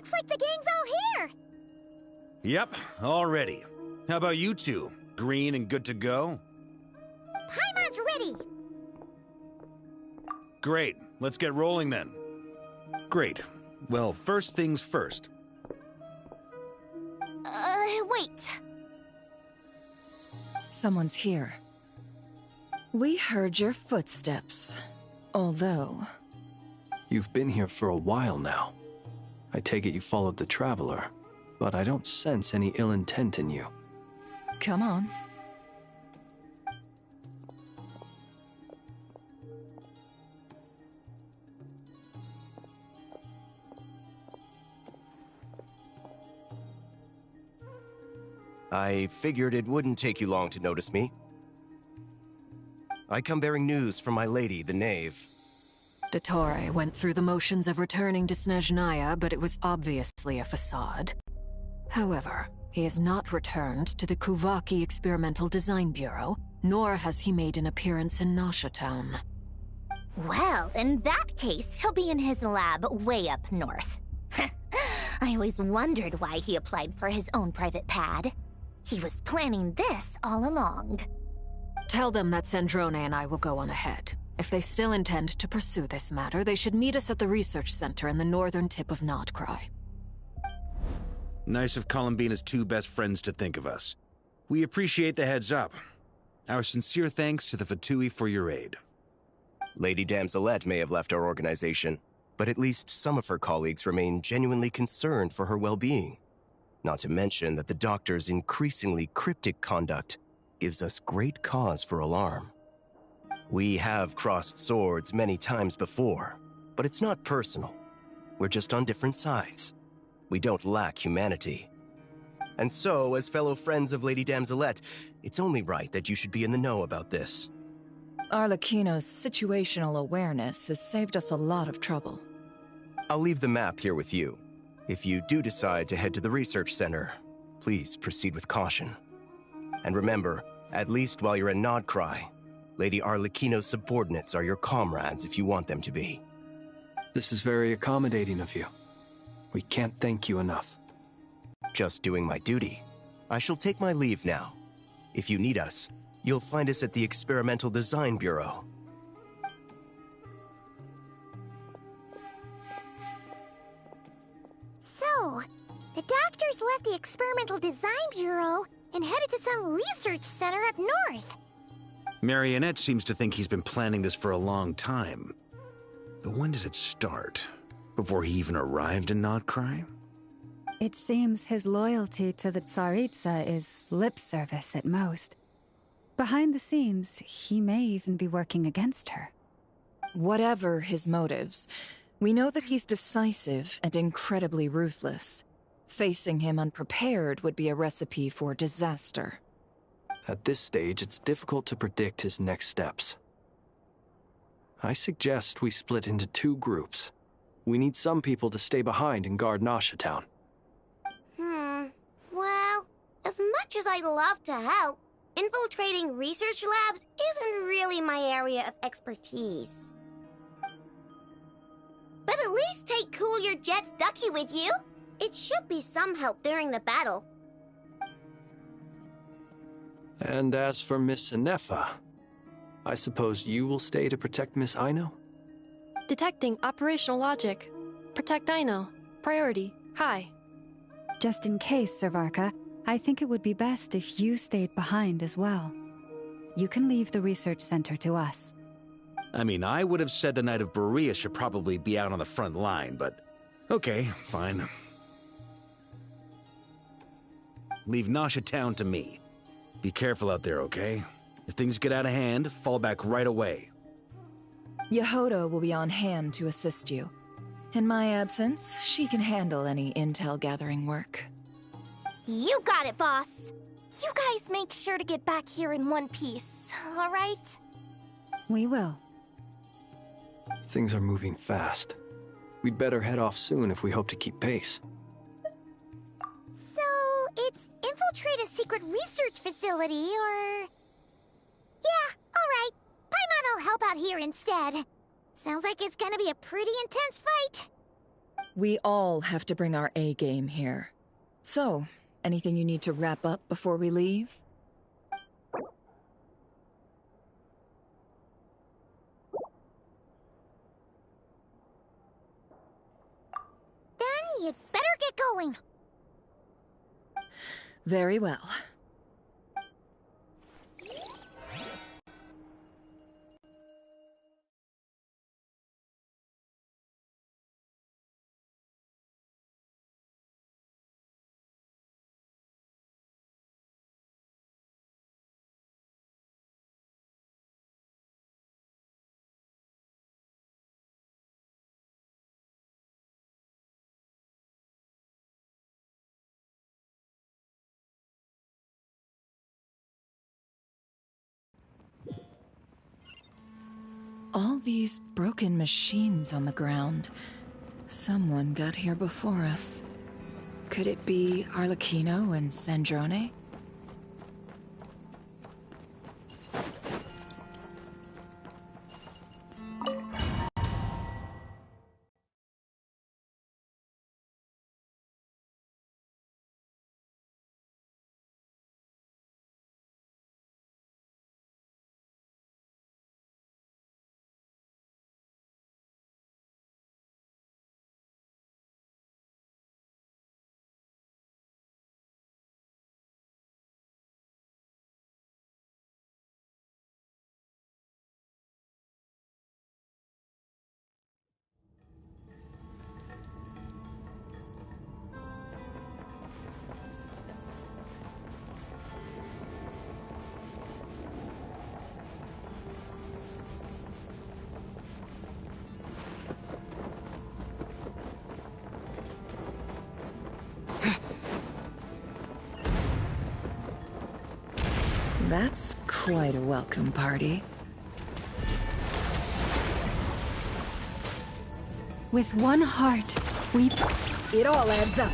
Looks like the gang's all here! Yep, all ready. How about you two? Green and good to go? Paimon's ready! Great, let's get rolling then. Great. Well, first things first. Wait. Someone's here. We heard your footsteps. Although... You've been here for a while now. I take it you followed the Traveler, but I don't sense any ill intent in you. Come on. I figured it wouldn't take you long to notice me. I come bearing news from my lady, the Knave. Dottore went through the motions of returning to Snezhnaya, but it was obviously a facade. However, he has not returned to the Kuvaki Experimental Design Bureau, nor has he made an appearance in Nasha Town. Well, in that case, he'll be in his lab way up north. I always wondered why he applied for his own private pad. He was planning this all along. Tell them that Sandrone and I will go on ahead. If they still intend to pursue this matter, they should meet us at the research center in the northern tip of Krai. Nice of Columbina's two best friends to think of us. We appreciate the heads up. Our sincere thanks to the Fatui for your aid. Lady Damselette may have left our organization, but at least some of her colleagues remain genuinely concerned for her well-being. Not to mention that the Doctor's increasingly cryptic conduct gives us great cause for alarm. We have crossed swords many times before, but it's not personal. We're just on different sides. We don't lack humanity. And so, as fellow friends of Lady Damselette, it's only right that you should be in the know about this. Arlecchino's situational awareness has saved us a lot of trouble. I'll leave the map here with you. If you do decide to head to the research center, please proceed with caution. And remember, at least while you're in Krai, Lady Arlecchino's subordinates are your comrades if you want them to be. This is very accommodating of you. We can't thank you enough. Just doing my duty. I shall take my leave now. If you need us, you'll find us at the Experimental Design Bureau. So, the Doctors left the Experimental Design Bureau and headed to some research center up north. Marionette seems to think he's been planning this for a long time. But when did it start? Before he even arrived in Krai? It seems his loyalty to the Tsaritsa is lip service at most. Behind the scenes, he may even be working against her. Whatever his motives, we know that he's decisive and incredibly ruthless. Facing him unprepared would be a recipe for disaster. At this stage, it's difficult to predict his next steps. I suggest we split into two groups. We need some people to stay behind and guard Nasha Town. Well, as much as I'd love to help, infiltrating research labs isn't really my area of expertise. But at least take Cool Your Jet's Ducky with you. It should be some help during the battle. And as for Miss Inefa, I suppose you will stay to protect Miss Aino? Detecting operational logic. Protect Aino. Priority. High. Just in case, Servarka, I think it would be best if you stayed behind as well. You can leave the research center to us. I mean, I would have said the Knight of Berea should probably be out on the front line, but okay, fine. Leave Nasha Town to me. Be careful out there, okay? If things get out of hand, fall back right away. Yehoda will be on hand to assist you. In my absence, she can handle any intel gathering work. You got it, boss. You guys make sure to get back here in one piece, all right? We will. Things are moving fast. We'd better head off soon if we hope to keep pace. So, it's infiltrate a secret research facility, or... Yeah, all right. Paimon will help out here instead. Sounds like it's gonna be a pretty intense fight. We all have to bring our A game here. So, anything you need to wrap up before we leave? Then you'd better get going. Very well. All these broken machines on the ground. Someone got here before us. Could it be Arlecchino and Sandrone? That's quite a welcome party. With one heart, we... It all adds up.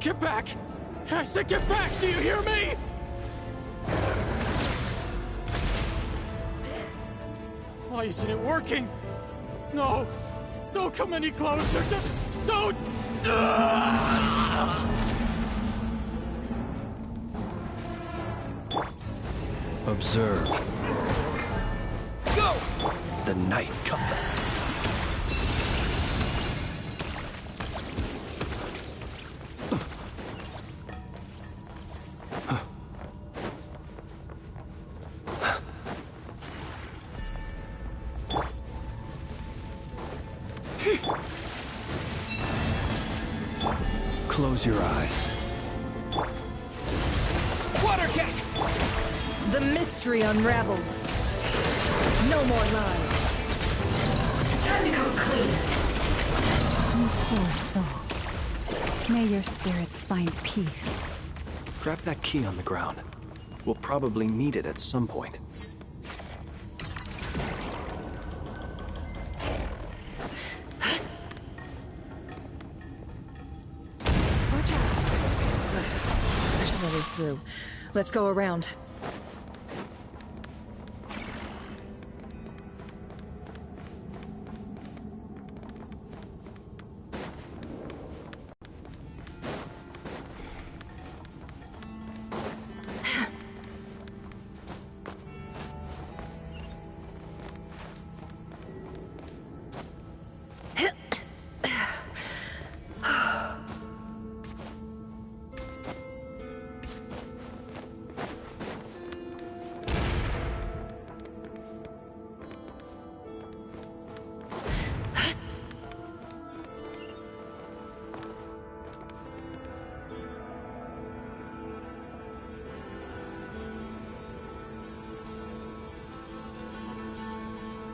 Get back! I said get back! Do you hear me? Why isn't it working? No! Don't come any closer! Don't! Observe. Go! The night cometh. Close your eyes. Water jet! The mystery unravels. No more lies. Time to come clean. You poor soul. May your spirits find peace. Grab that key on the ground. We'll probably need it at some point. There's no way through. Let's go around.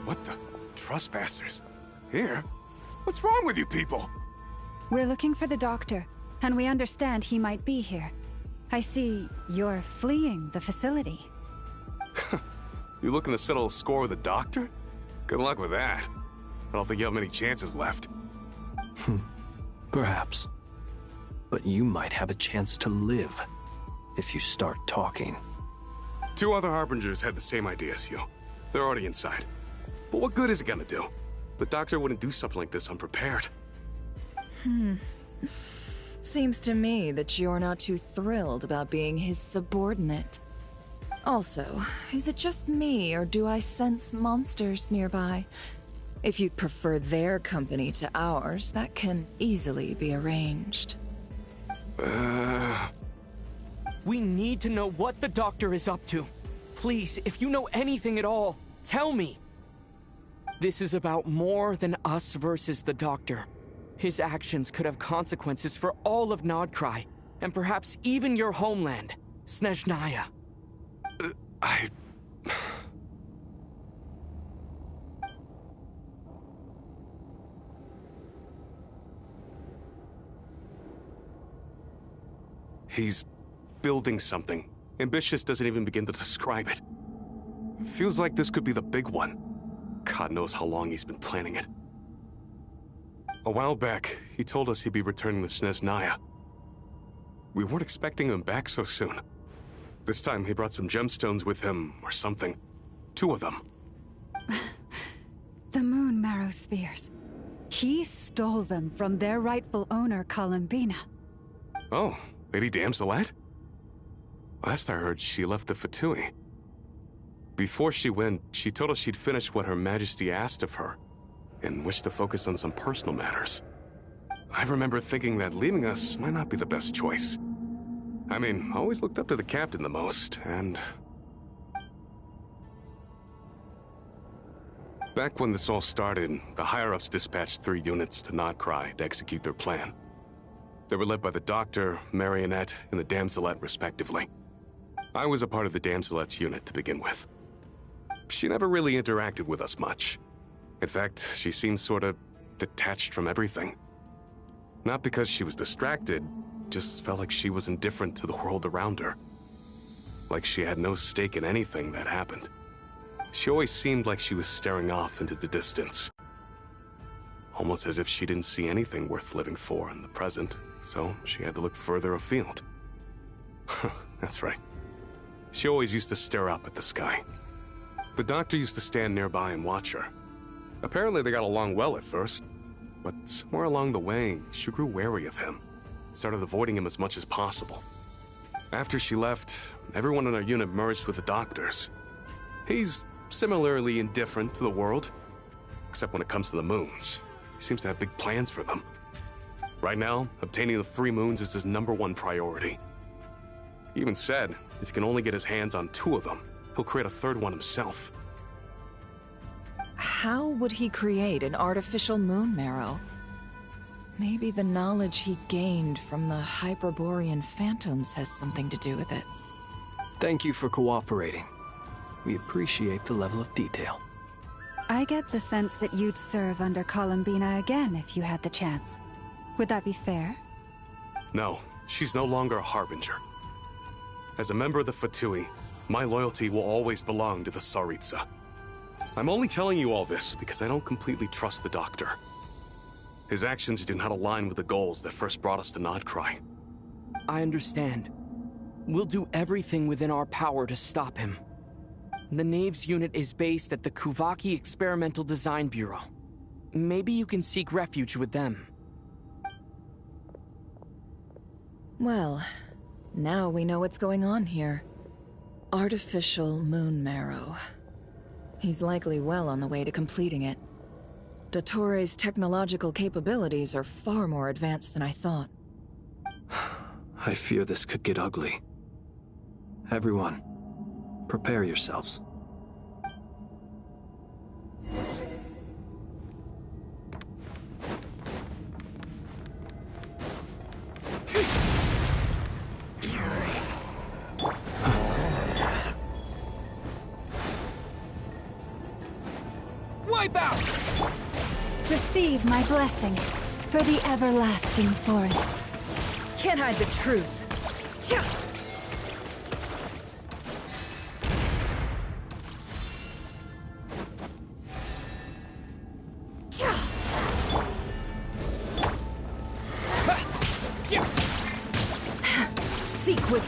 What the? Trespassers? Here? What's wrong with you people? We're looking for the doctor, and we understand he might be here. I see you're fleeing the facility. You looking to settle a score with the doctor? Good luck with that. I don't think you have many chances left. Perhaps. But you might have a chance to live if you start talking. 2 other Harbingers had the same idea as you. They're already inside. But what good is it gonna do? The doctor wouldn't do something like this unprepared. Seems to me that you're not too thrilled about being his subordinate. Also, is it just me, or do I sense monsters nearby? If you'd prefer their company to ours, that can easily be arranged. We need to know what the doctor is up to. Please, if you know anything at all, tell me. This is about more than us versus the doctor. His actions could have consequences for all of Nodkrai, and perhaps even your homeland, Snezhnaya. He's building something. Ambitious doesn't even begin to describe it. Feels like this could be the big one. God knows how long he's been planning it. A while back, he told us he'd be returning to Snezhnaya. We weren't expecting him back so soon. This time he brought some gemstones with him, or something. 2 of them. The moon marrow spheres. He stole them from their rightful owner, Columbina. Oh, Lady Damselet? Last I heard, she left the Fatui. Before she went, she told us she'd finished what Her Majesty asked of her, and wished to focus on some personal matters. I remember thinking that leaving us might not be the best choice. I mean, I always looked up to the captain the most, and... Back when this all started, the higher-ups dispatched 3 units to Nodkrai to execute their plan. They were led by the Doctor, Marionette, and the Damselet, respectively. I was a part of the Damselet's unit to begin with. She never really interacted with us much. In fact, she seemed sort of detached from everything. Not because she was distracted, just felt like she was indifferent to the world around her. Like she had no stake in anything that happened. She always seemed like she was staring off into the distance. Almost as if she didn't see anything worth living for in the present, so she had to look further afield. That's right. She always used to stare up at the sky. The Doctor used to stand nearby and watch her. Apparently they got along well at first, but somewhere along the way, she grew wary of him, and started avoiding him as much as possible. After she left, everyone in our unit merged with the Doctor's. He's similarly indifferent to the world, except when it comes to the moons. He seems to have big plans for them. Right now, obtaining the 3 moons is his #1 priority. He even said, if he can only get his hands on 2 of them, he'll create a 3rd one himself. How would he create an artificial moon marrow? Maybe the knowledge he gained from the Hyperborean phantoms has something to do with it. Thank you for cooperating. We appreciate the level of detail. I get the sense that you'd serve under Columbina again if you had the chance. Would that be fair? No, she's no longer a Harbinger. As a member of the Fatui, my loyalty will always belong to the Tsaritsa. I'm only telling you all this because I don't completely trust the Doctor. His actions do not align with the goals that first brought us to Nodkrai. I understand. We'll do everything within our power to stop him. The Knave's unit is based at the Kuvaki Experimental Design Bureau. Maybe you can seek refuge with them. Well, now we know what's going on here. Artificial moon marrow. He's likely well on the way to completing it. Dottore's technological capabilities are far more advanced than I thought. I fear this could get ugly. Everyone, prepare yourselves. Wipe out! Receive my blessing for the everlasting forest. Can't hide the truth.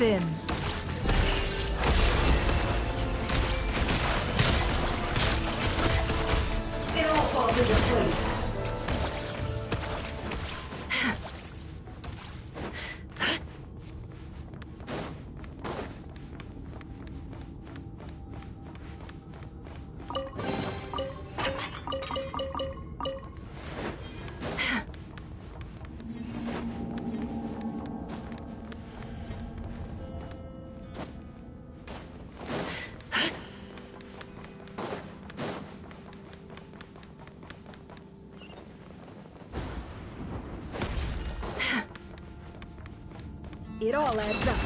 thin. It all falls into place. It all adds up.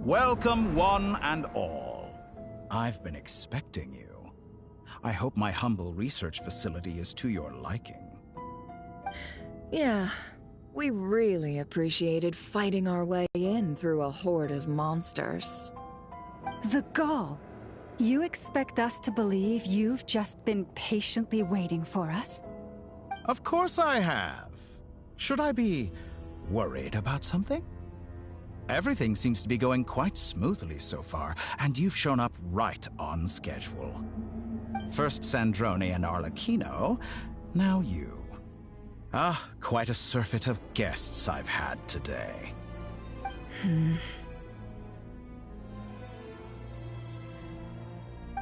Welcome, one and all. I've been expecting you. I hope my humble research facility is to your liking. Yeah, we really appreciated fighting our way in through a horde of monsters. The gall. You expect us to believe you've just been patiently waiting for us? Of course I have. Should I be worried about something? Everything seems to be going quite smoothly so far, and you've shown up right on schedule. First Sandrone and Arlecchino, now you. Ah, quite a surfeit of guests I've had today.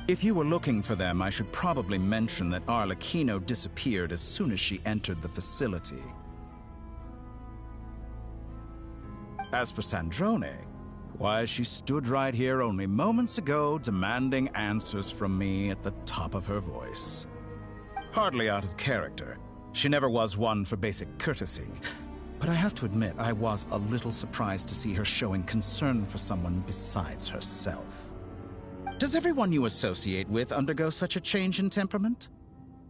If you were looking for them, I should probably mention that Arlecchino disappeared as soon as she entered the facility. As for Sandrone, why, she stood right here only moments ago demanding answers from me at the top of her voice. Hardly out of character. She never was one for basic courtesy. But I have to admit, I was a little surprised to see her showing concern for someone besides herself. Does everyone you associate with undergo such a change in temperament?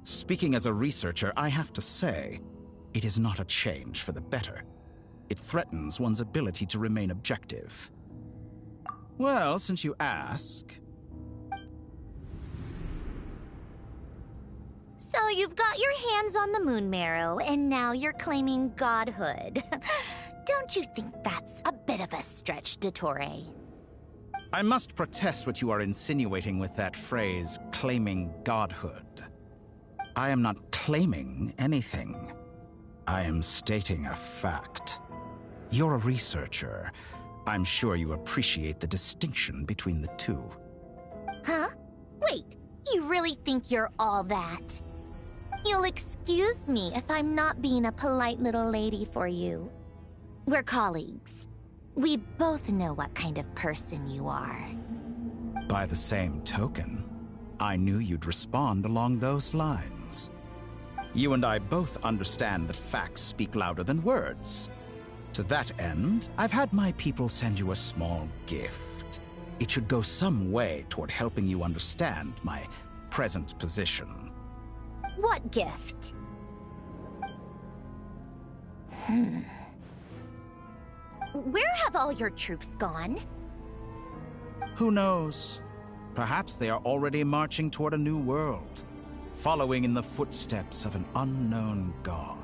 Speaking as a researcher, I have to say, it is not a change for the better. It threatens one's ability to remain objective. Well, since you ask... So you've got your hands on the moon marrow, and now you're claiming godhood. Don't you think that's a bit of a stretch, Dottore? I must protest what you are insinuating with that phrase, claiming godhood. I am not claiming anything. I am stating a fact. You're a researcher. I'm sure you appreciate the distinction between the two. Huh? Wait, you really think you're all that? You'll excuse me if I'm not being a polite little lady for you. We're colleagues. We both know what kind of person you are. By the same token, I knew you'd respond along those lines. You and I both understand that facts speak louder than words. To that end, I've had my people send you a small gift. It should go some way toward helping you understand my present position. What gift? Where have all your troops gone? Who knows? Perhaps they are already marching toward a new world, following in the footsteps of an unknown god.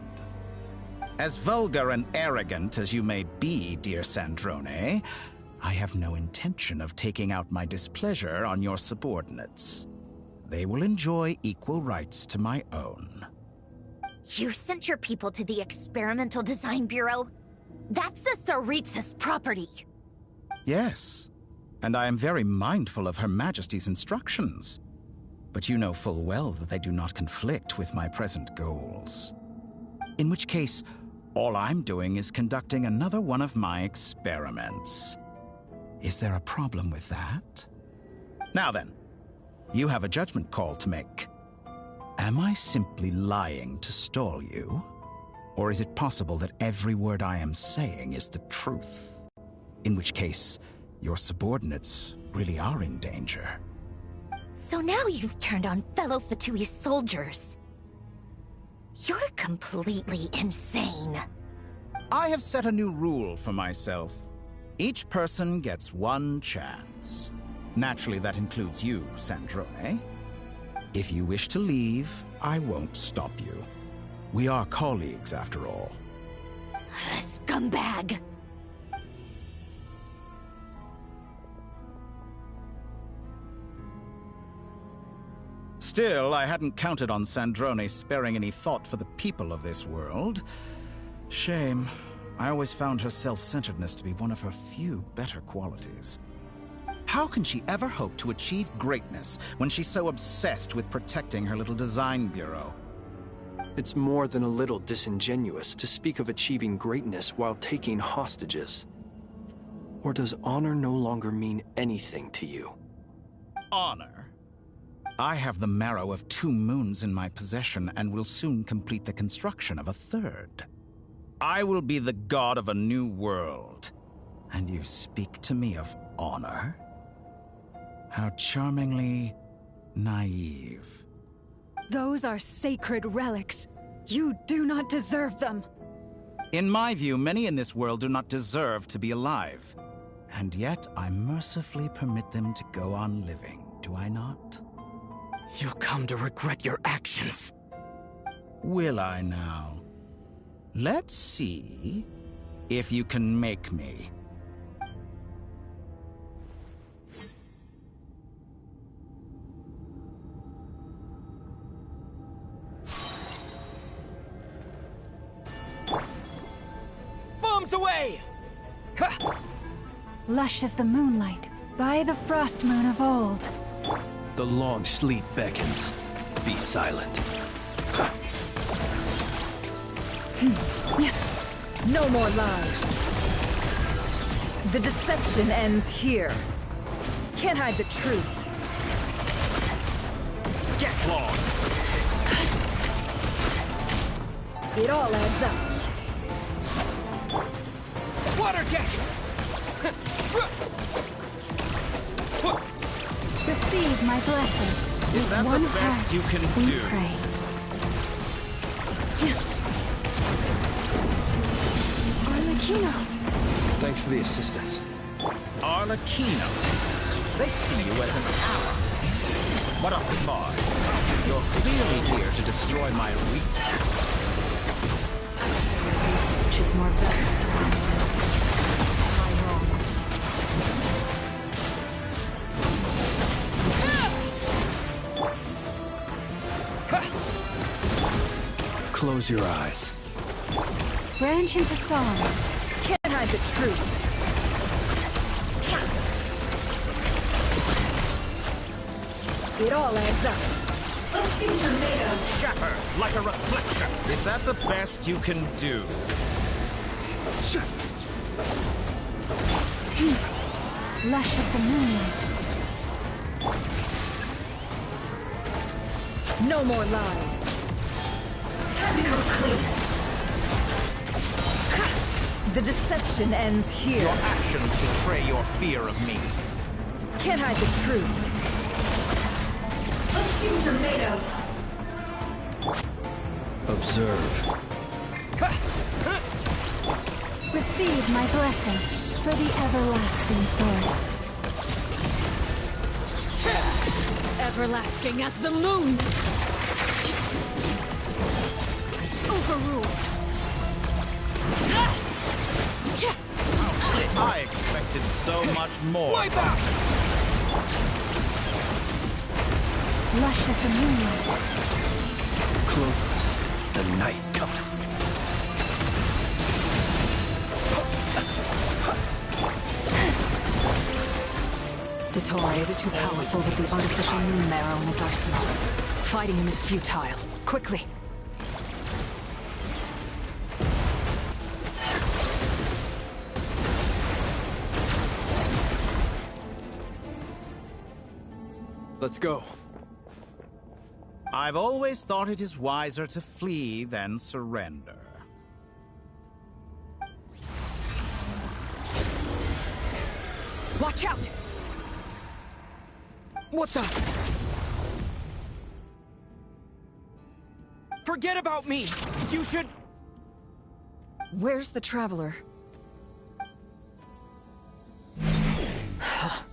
As vulgar and arrogant as you may be, dear Sandrone, I have no intention of taking out my displeasure on your subordinates. They will enjoy equal rights to my own. You sent your people to the Experimental Design Bureau? That's the Tsaritsa's property! Yes, and I am very mindful of Her Majesty's instructions. But you know full well that they do not conflict with my present goals. In which case, all I'm doing is conducting another one of my experiments. Is there a problem with that? Now then, you have a judgment call to make. Am I simply lying to stall you? Or is it possible that every word I am saying is the truth? In which case, your subordinates really are in danger. So now you've turned on fellow Fatui soldiers. You're completely insane. I have set a new rule for myself. Each person gets one chance. Naturally, that includes you, Sandrone. If you wish to leave, I won't stop you. We are colleagues, after all. Scumbag! Still, I hadn't counted on Sandrone sparing any thought for the people of this world. Shame. I always found her self-centeredness to be one of her few better qualities. How can she ever hope to achieve greatness when she's so obsessed with protecting her little design bureau? It's more than a little disingenuous to speak of achieving greatness while taking hostages. Or does honor no longer mean anything to you? Honor? I have the marrow of 2 moons in my possession and will soon complete the construction of a 3rd. I will be the god of a new world. And you speak to me of honor? How charmingly naive. Those are sacred relics. You do not deserve them. In my view, many in this world do not deserve to be alive. And yet, I mercifully permit them to go on living, do I not? You'll come to regret your actions. Will I now? Let's see if you can make me. Bombs away! Ha! Lush as the moonlight, by the frost moon of old. The long sleep beckons. Be silent. No more lies. The deception ends here. Can't hide the truth. Get lost! It all adds up. Water jet! Receive my blessing. Is that the best you can do? Pray. Arlecchino. Thanks for the assistance. Arlecchino. They see you as an ally. What a farce. You're clearly here to destroy my research. Research is more valuable. Am I wrong? Close your eyes. Branch into song. Can't hide the truth. It all adds up. Shatter like a reflection. Is that the best you can do? Lush as the moonlight. No more lies. Time to come clean. The deception ends here. Your actions betray your fear of me. Can't hide the truth. Let's see what they're made of. Observe. Receive my blessing for the everlasting forest. Everlasting as the moon! Overruled. I expected so much more. Wipe out! Lush as the moonlight. Closed, the night cometh. Dottore is too powerful with the artificial moon marrow in his arsenal. Fighting him is futile. Quickly! Let's go. I've always thought it is wiser to flee than surrender. Watch out! What the? Forget about me! You should... Where's the Traveler? It... 'Twas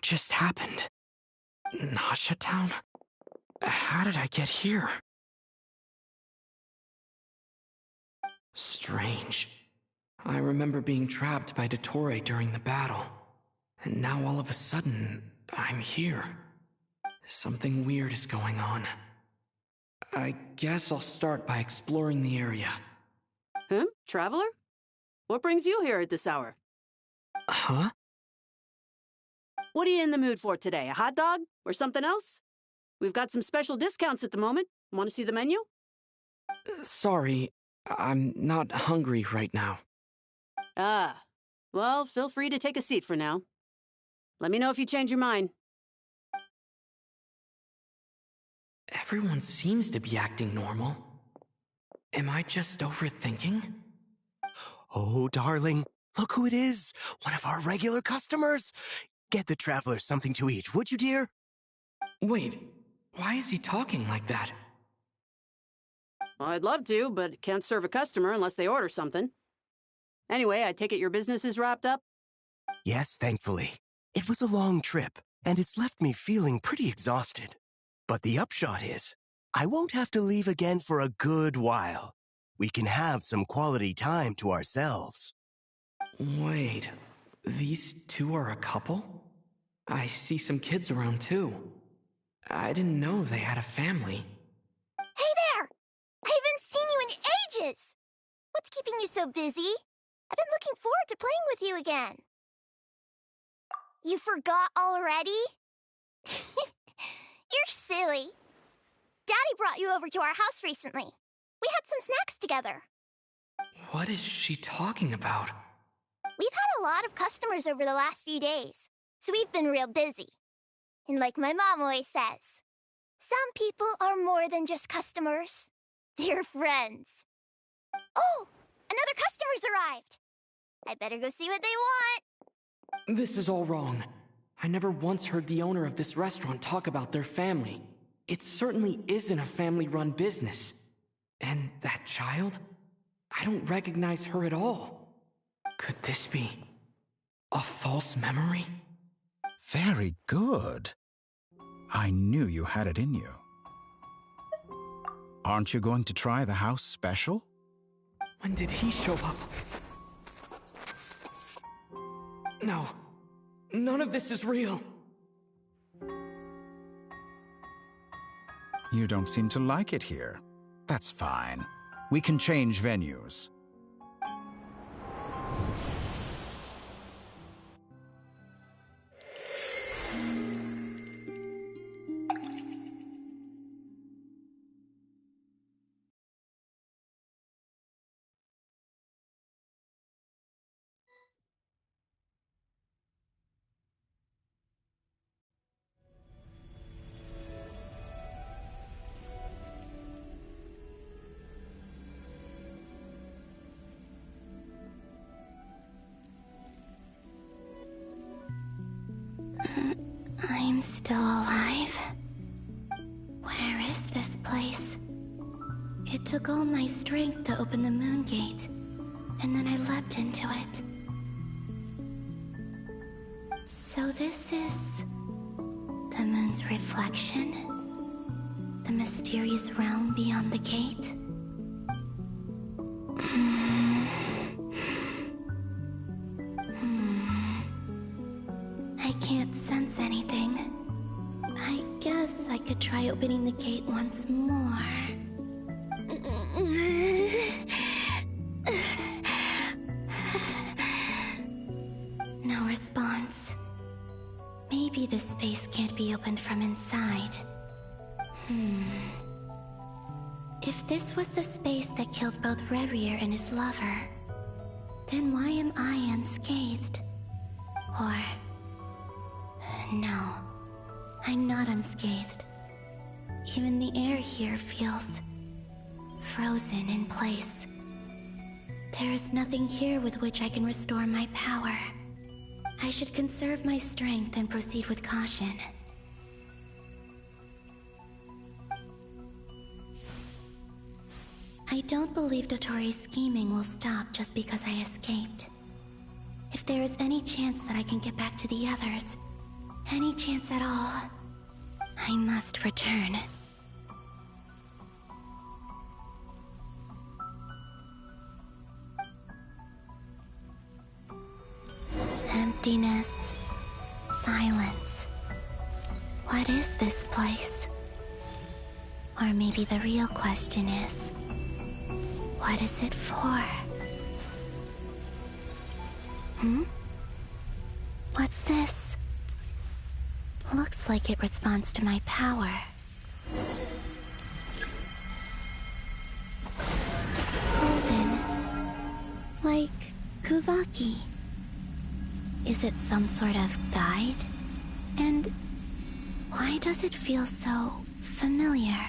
just happened? Nasha Town? How did I get here? Strange. I remember being trapped by Dottore during the battle. And now all of a sudden, I'm here. Something weird is going on. I guess I'll start by exploring the area. Huh? Traveler? What brings you here at this hour? Huh? What are you in the mood for today? A hot dog? Or something else? We've got some special discounts at the moment. Want to see the menu? Sorry, I'm not hungry right now. Ah. Well, feel free to take a seat for now. Let me know if you change your mind. Everyone seems to be acting normal. Am I just overthinking? Oh, darling, look who it is. One of our regular customers. Get the traveler something to eat, would you, dear? Wait, why is he talking like that? Well, I'd love to, but can't serve a customer unless they order something. Anyway, I take it your business is wrapped up? Yes, thankfully. It was a long trip, and it's left me feeling pretty exhausted. But the upshot is, I won't have to leave again for a good while. We can have some quality time to ourselves. Wait, these two are a couple? I see some kids around too. I didn't know they had a family. Hey there! I haven't seen you in ages! What's keeping you so busy? I've been looking forward to playing with you again. You forgot already? You're silly. Daddy brought you over to our house recently. We had some snacks together. What is she talking about? We've had a lot of customers over the last few days, so we've been real busy. And like my mom always says, some people are more than just customers. They're friends. Oh, another customer's arrived. I better go see what they want. This is all wrong. I never once heard the owner of this restaurant talk about their family. It certainly isn't a family-run business. And that child? I don't recognize her at all. Could this be a false memory? Very good. I knew you had it in you. Aren't you going to try the house special? When did he show up? No. None of this is real. You don't seem to like it here. That's fine. We can change venues. I'm still alive. Where is this place? It took all my strength to open the moon gate, and then I leapt into it. So this is the moon's reflection? The mysterious realm beyond the gate? I can't sense anything. I guess I could try opening the gate once more. No response. Maybe this space can't be opened from inside. If this was the space that killed both Revier and his lover, then why am I unscathed? Or... no, I'm not unscathed. Even the air here feels frozen in place. There is nothing here with which I can restore my power. I should conserve my strength and proceed with caution. I don't believe Dottori's scheming will stop just because I escaped. If there is any chance that I can get back to the others, Any chance at all, I must return. Emptiness, silence. What is this place? Or maybe the real question is, what is it for? What's this? Looks like it responds to my power. Golden. Like Kuvaki. Is it some sort of guide? And why does it feel so familiar?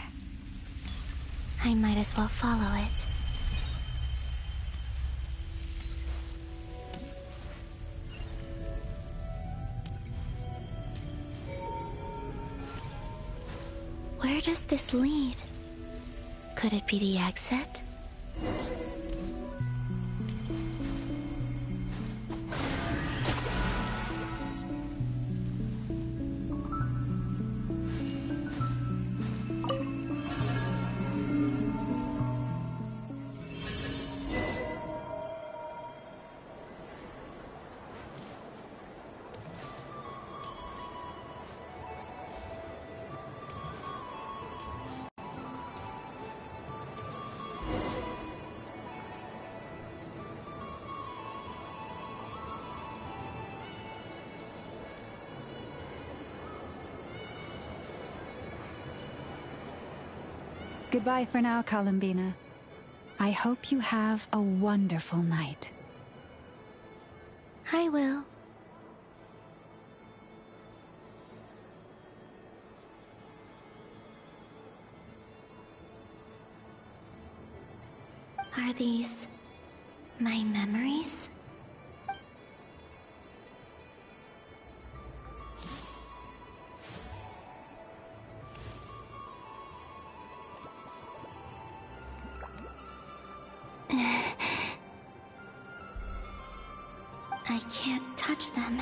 I might as well follow it. Where does this lead? Could it be the exit? Goodbye for now, Columbina. I hope you have a wonderful night. I will. Are these my memories? I can't touch them.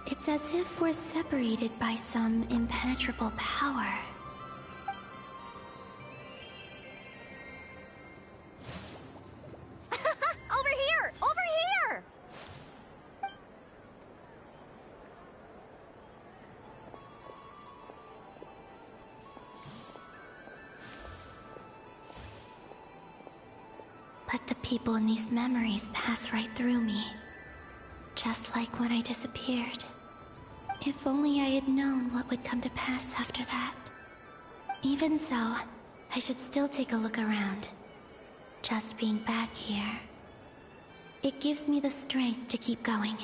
It's as if we're separated by some impenetrable power. Over here! Over here! But the people in these memories pass right through me. Just like when I disappeared. If only I had known what would come to pass after that. Even so, I should still take a look around. Just being back here, it gives me the strength to keep going.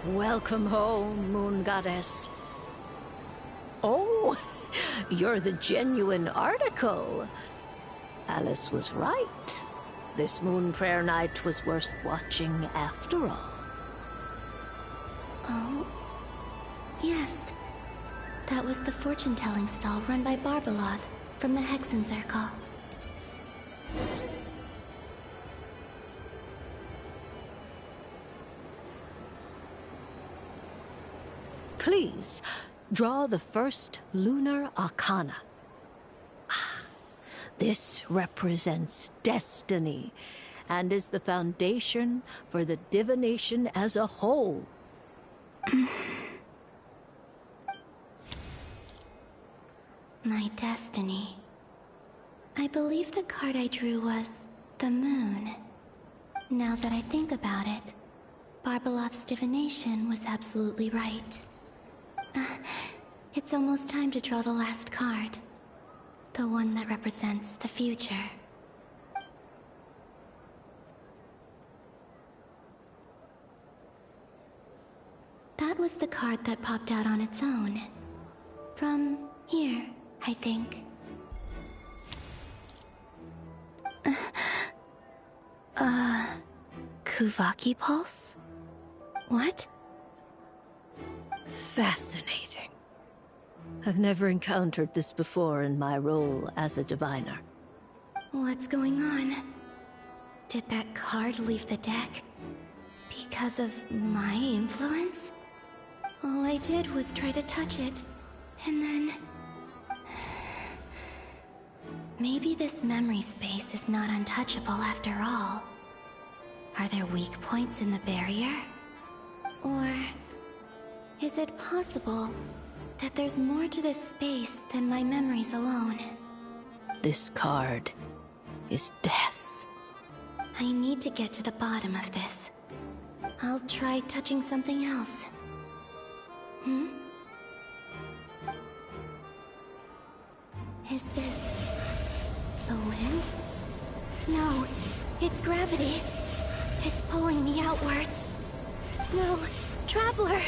Welcome home, Moon Goddess. Oh, you're the genuine article. Alice was right. This moon prayer night was worth watching after all. Oh, yes. That was the fortune-telling stall run by Barbeloth from the Hexen Circle. Please, draw the first lunar arcana. This represents destiny and is the foundation for the divination as a whole. My destiny. I believe the card I drew was the moon. Now that I think about it, Barbeloth's divination was absolutely right. It's almost time to draw the last card. The one that represents the future. That was the card that popped out on its own. From here, I think. Kuvaki Pulse? What? Fascinating. I've never encountered this before in my role as a diviner. What's going on? Did that card leave the deck? Because of my influence? All I did was try to touch it, and then... Maybe this memory space is not untouchable after all. Are there weak points in the barrier? Or... is it possible that there's more to this space than my memories alone? This card is death. I need to get to the bottom of this. I'll try touching something else. Is this... the wind? No, it's gravity. It's pulling me outwards. No, Traveler!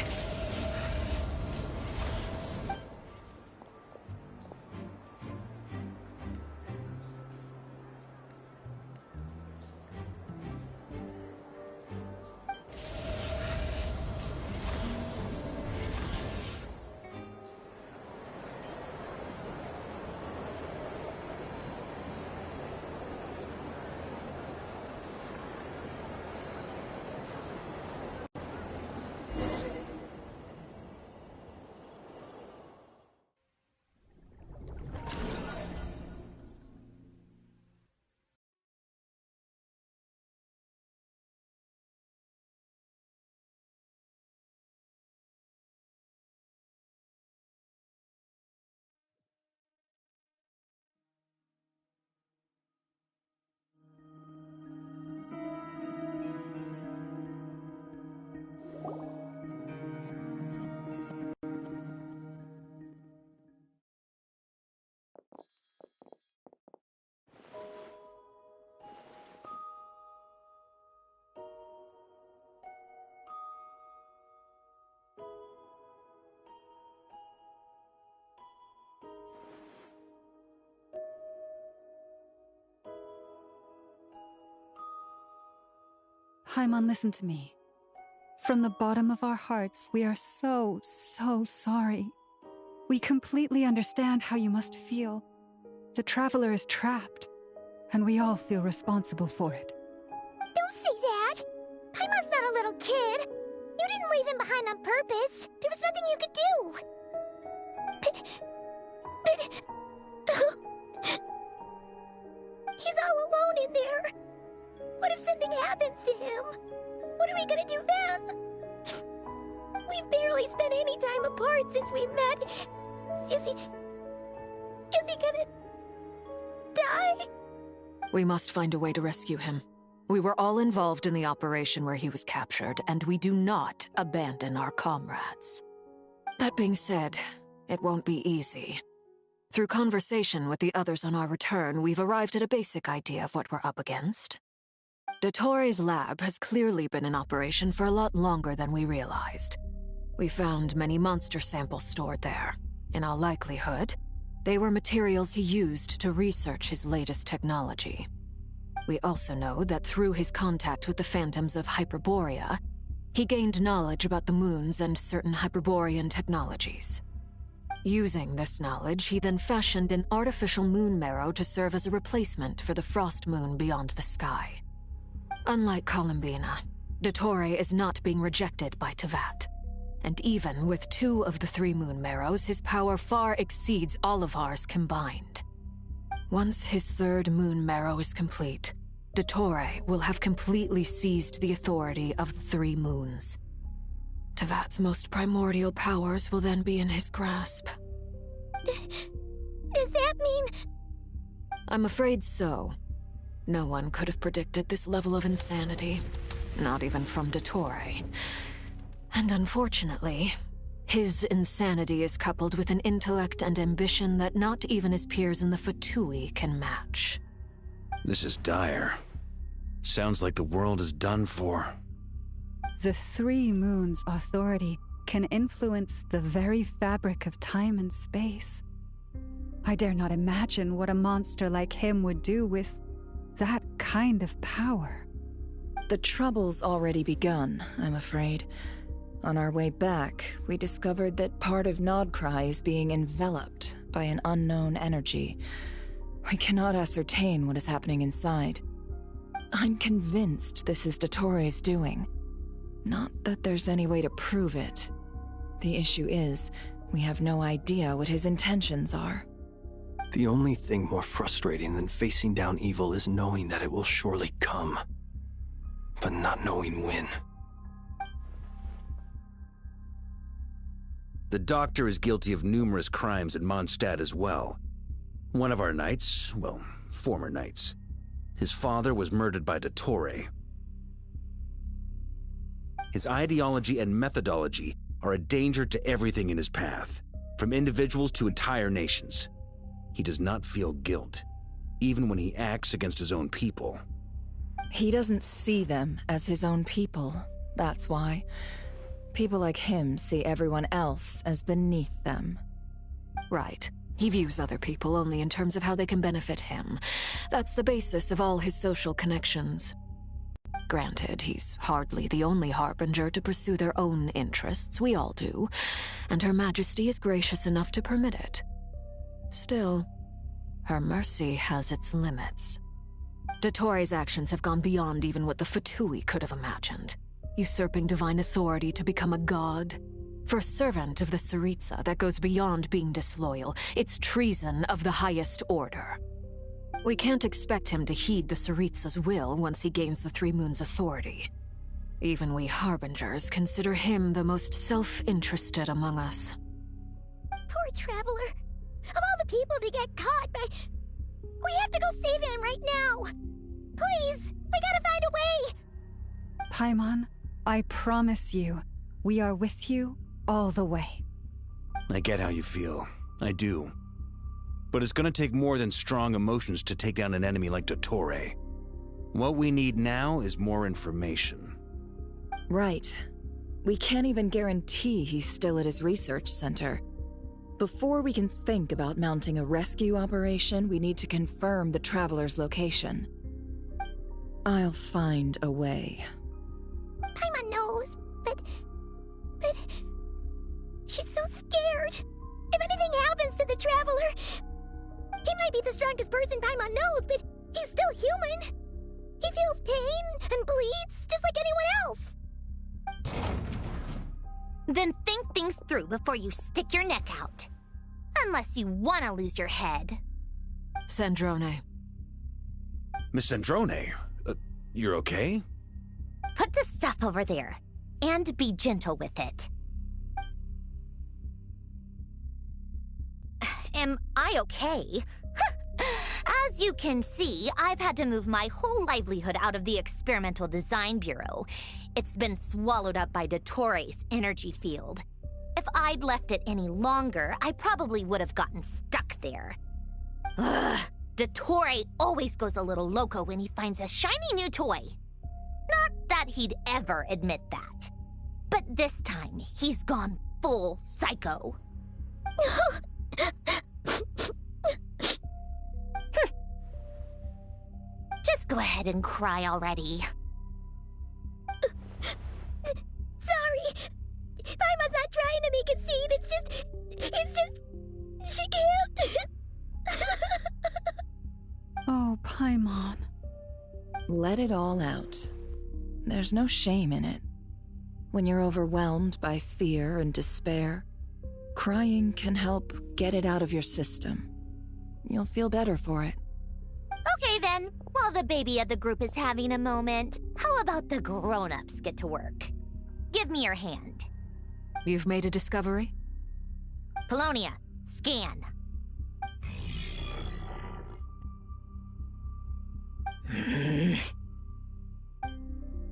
Hyman, listen to me. From the bottom of our hearts, we are so sorry. We completely understand how you must feel. The Traveler is trapped, and we all feel responsible for it. Don't say that! Hyman's not a little kid! You didn't leave him behind on purpose! There was nothing you could do! He's all alone in there! What if something happens to him? What are we gonna do then? We've barely spent any time apart since we met. Is he gonna... die? We must find a way to rescue him. We were all involved in the operation where he was captured, and we do not abandon our comrades. That being said, it won't be easy. Through conversation with the others on our return, we've arrived at a basic idea of what we're up against. Dottore's lab has clearly been in operation for a lot longer than we realized. We found many monster samples stored there. In all likelihood, they were materials he used to research his latest technology. We also know that through his contact with the phantoms of Hyperborea, he gained knowledge about the moons and certain Hyperborean technologies. Using this knowledge, he then fashioned an artificial moon marrow to serve as a replacement for the frost moon beyond the sky. Unlike Columbina, Dottore is not being rejected by Teyvat. And even with 2 of the 3 moon marrows, his power far exceeds all of ours combined. Once his 3rd moon marrow is complete, Dottore will have completely seized the authority of the 3 moons. Teyvat's most primordial powers will then be in his grasp. Does that mean... I'm afraid so. No one could have predicted this level of insanity. Not even from Dottore. And unfortunately, His insanity is coupled with an intellect and ambition that not even his peers in the Fatui can match. This is dire. Sounds like the world is done for. The Three Moons' authority can influence the very fabric of time and space. I dare not imagine what a monster like him would do with that kind of power. The trouble's already begun, I'm afraid. On our way back, we discovered that part of Krai is being enveloped by an unknown energy. We cannot ascertain what is happening inside. I'm convinced this is Dottore doing. Not that there's any way to prove it. The issue is, we have no idea what his intentions are. The only thing more frustrating than facing down evil is knowing that it will surely come, but not knowing when. The Doctor is guilty of numerous crimes at Mondstadt as well. One of our knights, well, former knights. His father was murdered by Dottore. His ideology and methodology are a danger to everything in his path, from individuals to entire nations. He does not feel guilt, even when he acts against his own people. He doesn't see them as his own people, that's why. People like him see everyone else as beneath them. Right. He views other people only in terms of how they can benefit him. That's the basis of all his social connections. Granted, he's hardly the only harbinger to pursue their own interests. We all do. And Her Majesty is gracious enough to permit it. Still, her mercy has its limits. Dottore's actions have gone beyond even what the Fatui could have imagined. Usurping divine authority to become a god. For a servant of the Tsaritsa, that goes beyond being disloyal. It's treason of the highest order. We can't expect him to heed the Tsaritsa's will once he gains the Three Moons' authority. Even we Harbingers consider him the most self-interested among us. Poor Traveler. Of all the people to get caught by... We have to go save him right now! Please! We gotta find a way! Paimon, I promise you, we are with you all the way. I get how you feel. I do. But it's gonna take more than strong emotions to take down an enemy like Dottore. What we need now is more information. Right. We can't even guarantee he's still at his research center. Before we can think about mounting a rescue operation, we need to confirm the Traveler's location. I'll find a way. Paimon knows, but... She's so scared. If anything happens to the Traveler... He might be the strongest person Paimon knows, but he's still human. He feels pain and bleeds just like anyone else. Then think things through before you stick your neck out. Unless you want to lose your head. Sandrone. Miss Sandrone, you're okay? Put the stuff over there, and be gentle with it. Am I okay? As you can see, I've had to move my whole livelihood out of the Experimental Design Bureau. It's been swallowed up by Dottore's energy field. If I'd left it any longer, I probably would have gotten stuck there. Ugh, Dottore always goes a little loco when he finds a shiny new toy. Not that he'd ever admit that. But this time, he's gone full psycho. Just go ahead and cry already. Sorry. Paimon's not trying to make it seem. It's just... She can't. Oh, Paimon. Let it all out. There's no shame in it. When you're overwhelmed by fear and despair, crying can help get it out of your system. You'll feel better for it. Okay then, while the baby of the group is having a moment, how about the grown-ups get to work? Give me your hand. You've made a discovery? Polonia, scan.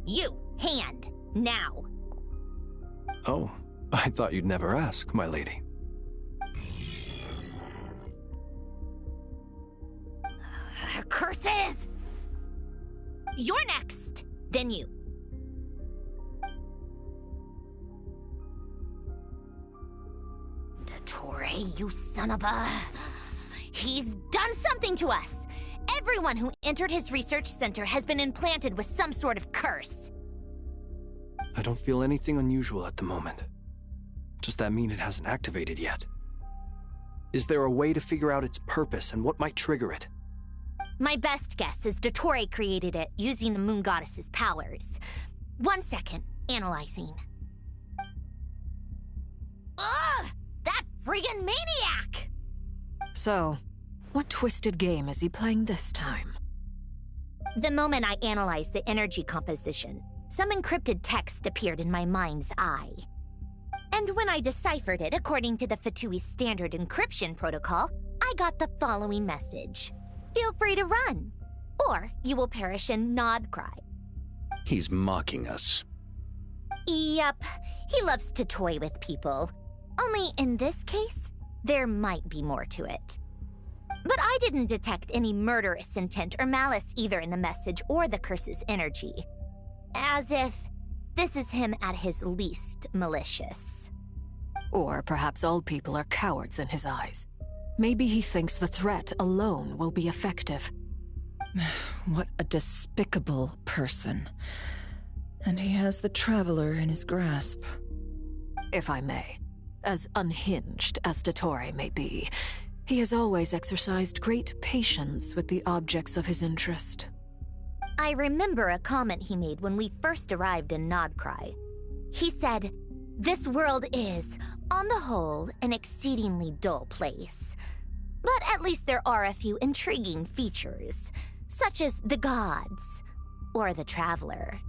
You, hand, now. Oh, I thought you'd never ask, my lady. Curses! You're next, then you. Dottore, you son of a... He's done something to us! Everyone who entered his research center has been implanted with some sort of curse. I don't feel anything unusual at the moment. Does that mean it hasn't activated yet? Is there a way to figure out its purpose and what might trigger it? My best guess is Dottore created it using the Moon Goddess's powers. 1 second, analyzing. Ugh! That friggin' maniac! So, what twisted game is he playing this time? The moment I analyzed the energy composition, some encrypted text appeared in my mind's eye. And when I deciphered it according to the Fatui standard encryption protocol, I got the following message. Feel free to run, or you will perish in Nod Krai. He's mocking us. Yep, he loves to toy with people. Only in this case, there might be more to it. But I didn't detect any murderous intent or malice either in the message or the curse's energy. As if this is him at his least malicious. Or perhaps all people are cowards in his eyes. Maybe he thinks the threat alone will be effective. What a despicable person. And he has the Traveler in his grasp. If I may, as unhinged as Dottore may be, he has always exercised great patience with the objects of his interest. I remember a comment he made when we first arrived in Nod Krai. He said, "This world is, on the whole, an exceedingly dull place. But at least there are a few intriguing features, such as the gods, or the Traveler.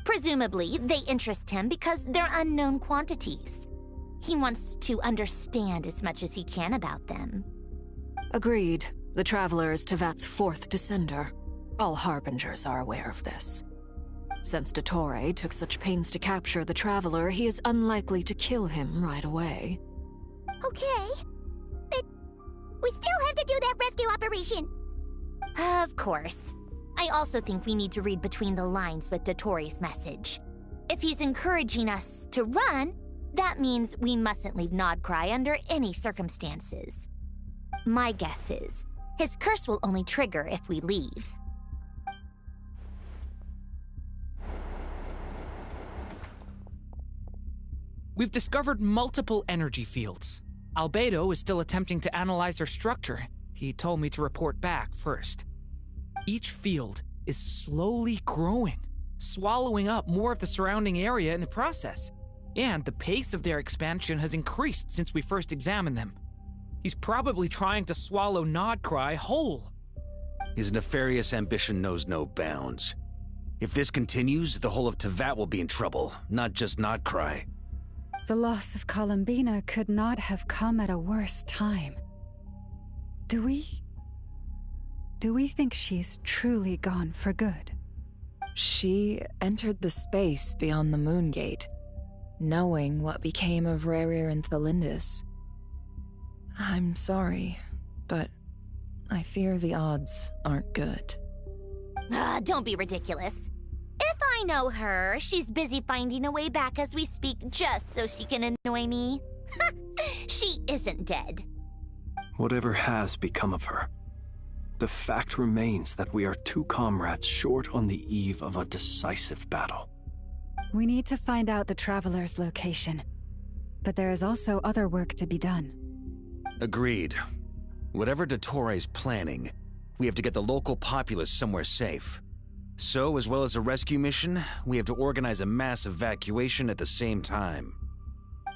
Presumably, they interest him because they're unknown quantities. He wants to understand as much as he can about them." Agreed. The Traveler is Tevat's fourth descender. All Harbingers are aware of this. Since Dottore took such pains to capture the Traveler, he is unlikely to kill him right away. Okay, but we still have to do that rescue operation. Of course. I also think we need to read between the lines with Dottore's message. If he's encouraging us to run, that means we mustn't leave Nod Krai under any circumstances. My guess is, his curse will only trigger if we leave. We've discovered multiple energy fields. Albedo is still attempting to analyze their structure. He told me to report back first. Each field is slowly growing, swallowing up more of the surrounding area in the process. And the pace of their expansion has increased since we first examined them. He's probably trying to swallow Nod Krai whole. His nefarious ambition knows no bounds. If this continues, the whole of Tevat will be in trouble, not just Nod Krai. The loss of Columbina could not have come at a worse time. Do we think she's truly gone for good? She entered the space beyond the Moon Gate, knowing what became of Rerir and Thalindus. I'm sorry, but I fear the odds aren't good. Don't be ridiculous. If I know her, she's busy finding a way back as we speak just so she can annoy me. She isn't dead. Whatever has become of her, the fact remains that we are two comrades short on the eve of a decisive battle. We need to find out the Traveler's location. But there is also other work to be done. Agreed. Whatever Dottore's planning, we have to get the local populace somewhere safe. So, as well as a rescue mission, we have to organize a mass evacuation at the same time.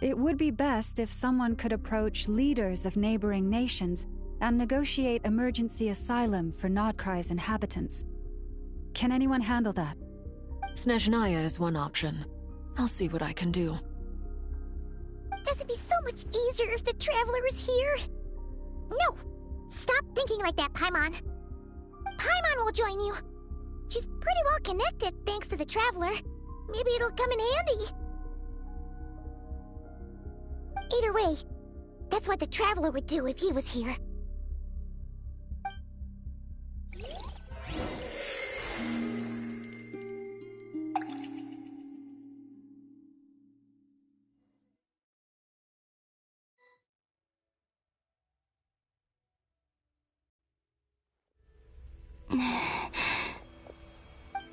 It would be best if someone could approach leaders of neighboring nations and negotiate emergency asylum for Nod Krai's inhabitants. Can anyone handle that? Snezhnaya is one option. I'll see what I can do. This would be so much easier if the Traveler was here. No! Stop thinking like that, Paimon. Paimon will join you. She's pretty well connected thanks to the Traveler. Maybe it'll come in handy. Either way, that's what the Traveler would do if he was here.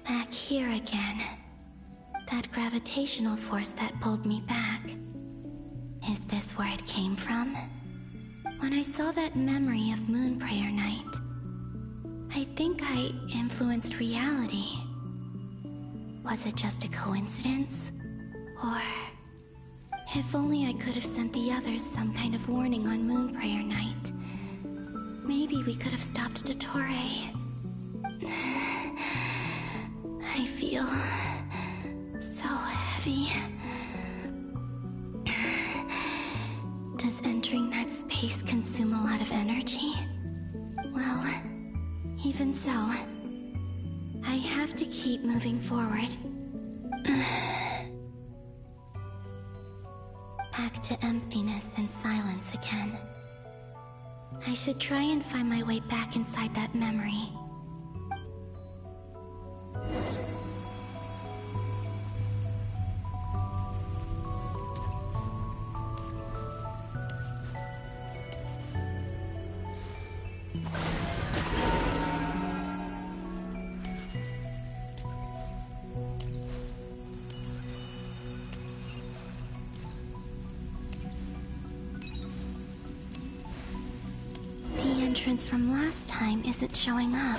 Back here again. That gravitational force that pulled me back. Is this where it came from? When I saw that memory of Moonprayer Night, I think I influenced reality. Was it just a coincidence? Or... if only I could have sent the others some kind of warning on Moonprayer Night. Maybe we could have stopped Dottore. I feel... so heavy. Does entering that space consume a lot of energy? Well, even so, I have to keep moving forward. Back to emptiness and silence again. I should try and find my way back inside that memory. Entrance from last time isn't showing up.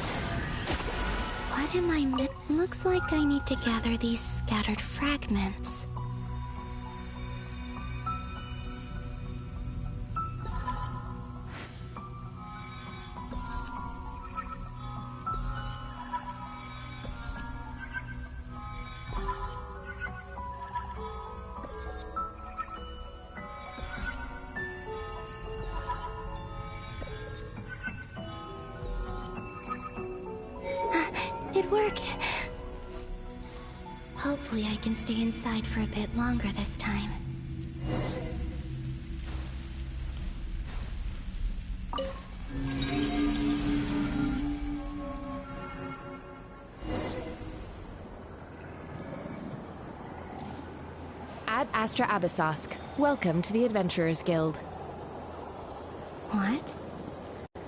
What am I Looks like I need to gather these scattered fragments. It worked. Hopefully I can stay inside for a bit longer this time. Ad Astra Abyssosque. Welcome to the Adventurers Guild. What?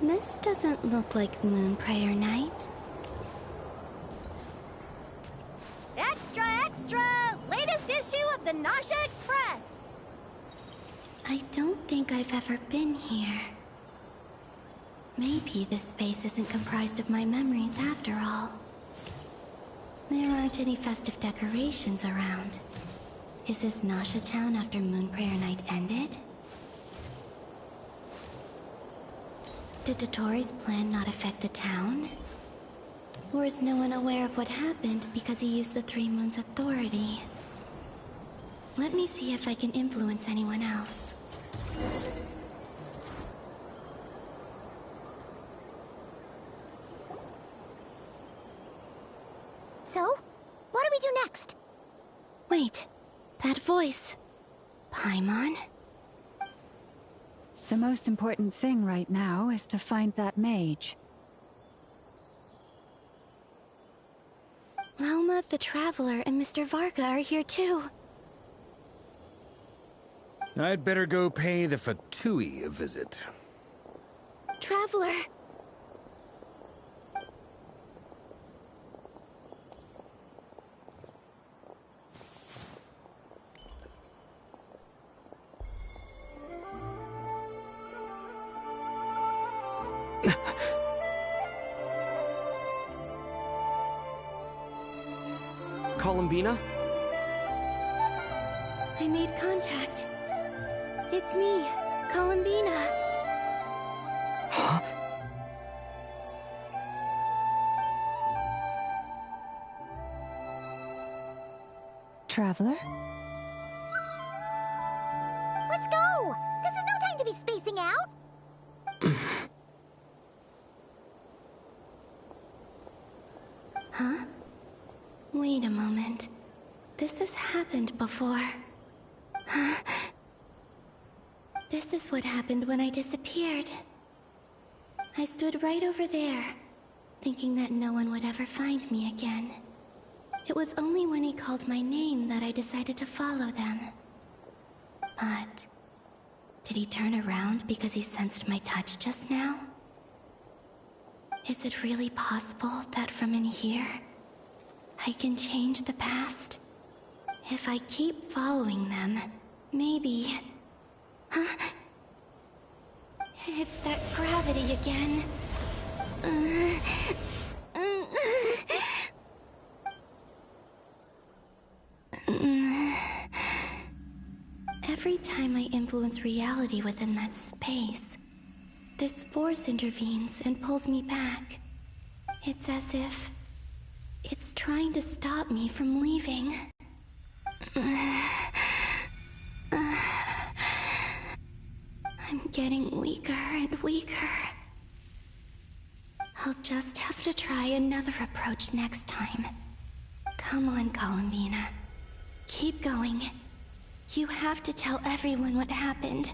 This doesn't look like Moonprayer Night. Extra, extra! Latest issue of the Nasha Express! I don't think I've ever been here. Maybe this space isn't comprised of my memories after all. There aren't any festive decorations around. Is this Nasha Town after Moonprayer Night ended? Did Dottore's plan not affect the town? Or is no one aware of what happened because he used the Three Moons' authority? Let me see if I can influence anyone else. So, what do we do next? Wait, that voice. Paimon? The most important thing right now is to find that mage. Lauma, the Traveler, and Mr. Varga are here too. I'd better go pay the Fatui a visit. Traveler! Columbina? I made contact. It's me, Columbina. Huh? Traveler? Let's go! This is no time to be spacing out! Huh? Wait a moment. This has happened before. Huh? This is what happened when I disappeared. I stood right over there, thinking that no one would ever find me again. It was only when he called my name that I decided to follow them. But did he turn around because he sensed my touch just now? Is it really possible that from in here, I can change the past? If I keep following them, maybe... Huh? It's that gravity again. Every time I influence reality within that space, this force intervenes and pulls me back. It's as if it's trying to stop me from leaving. I'm getting weaker and weaker. I'll just have to try another approach next time. Come on, Columbina. Keep going. You have to tell everyone what happened.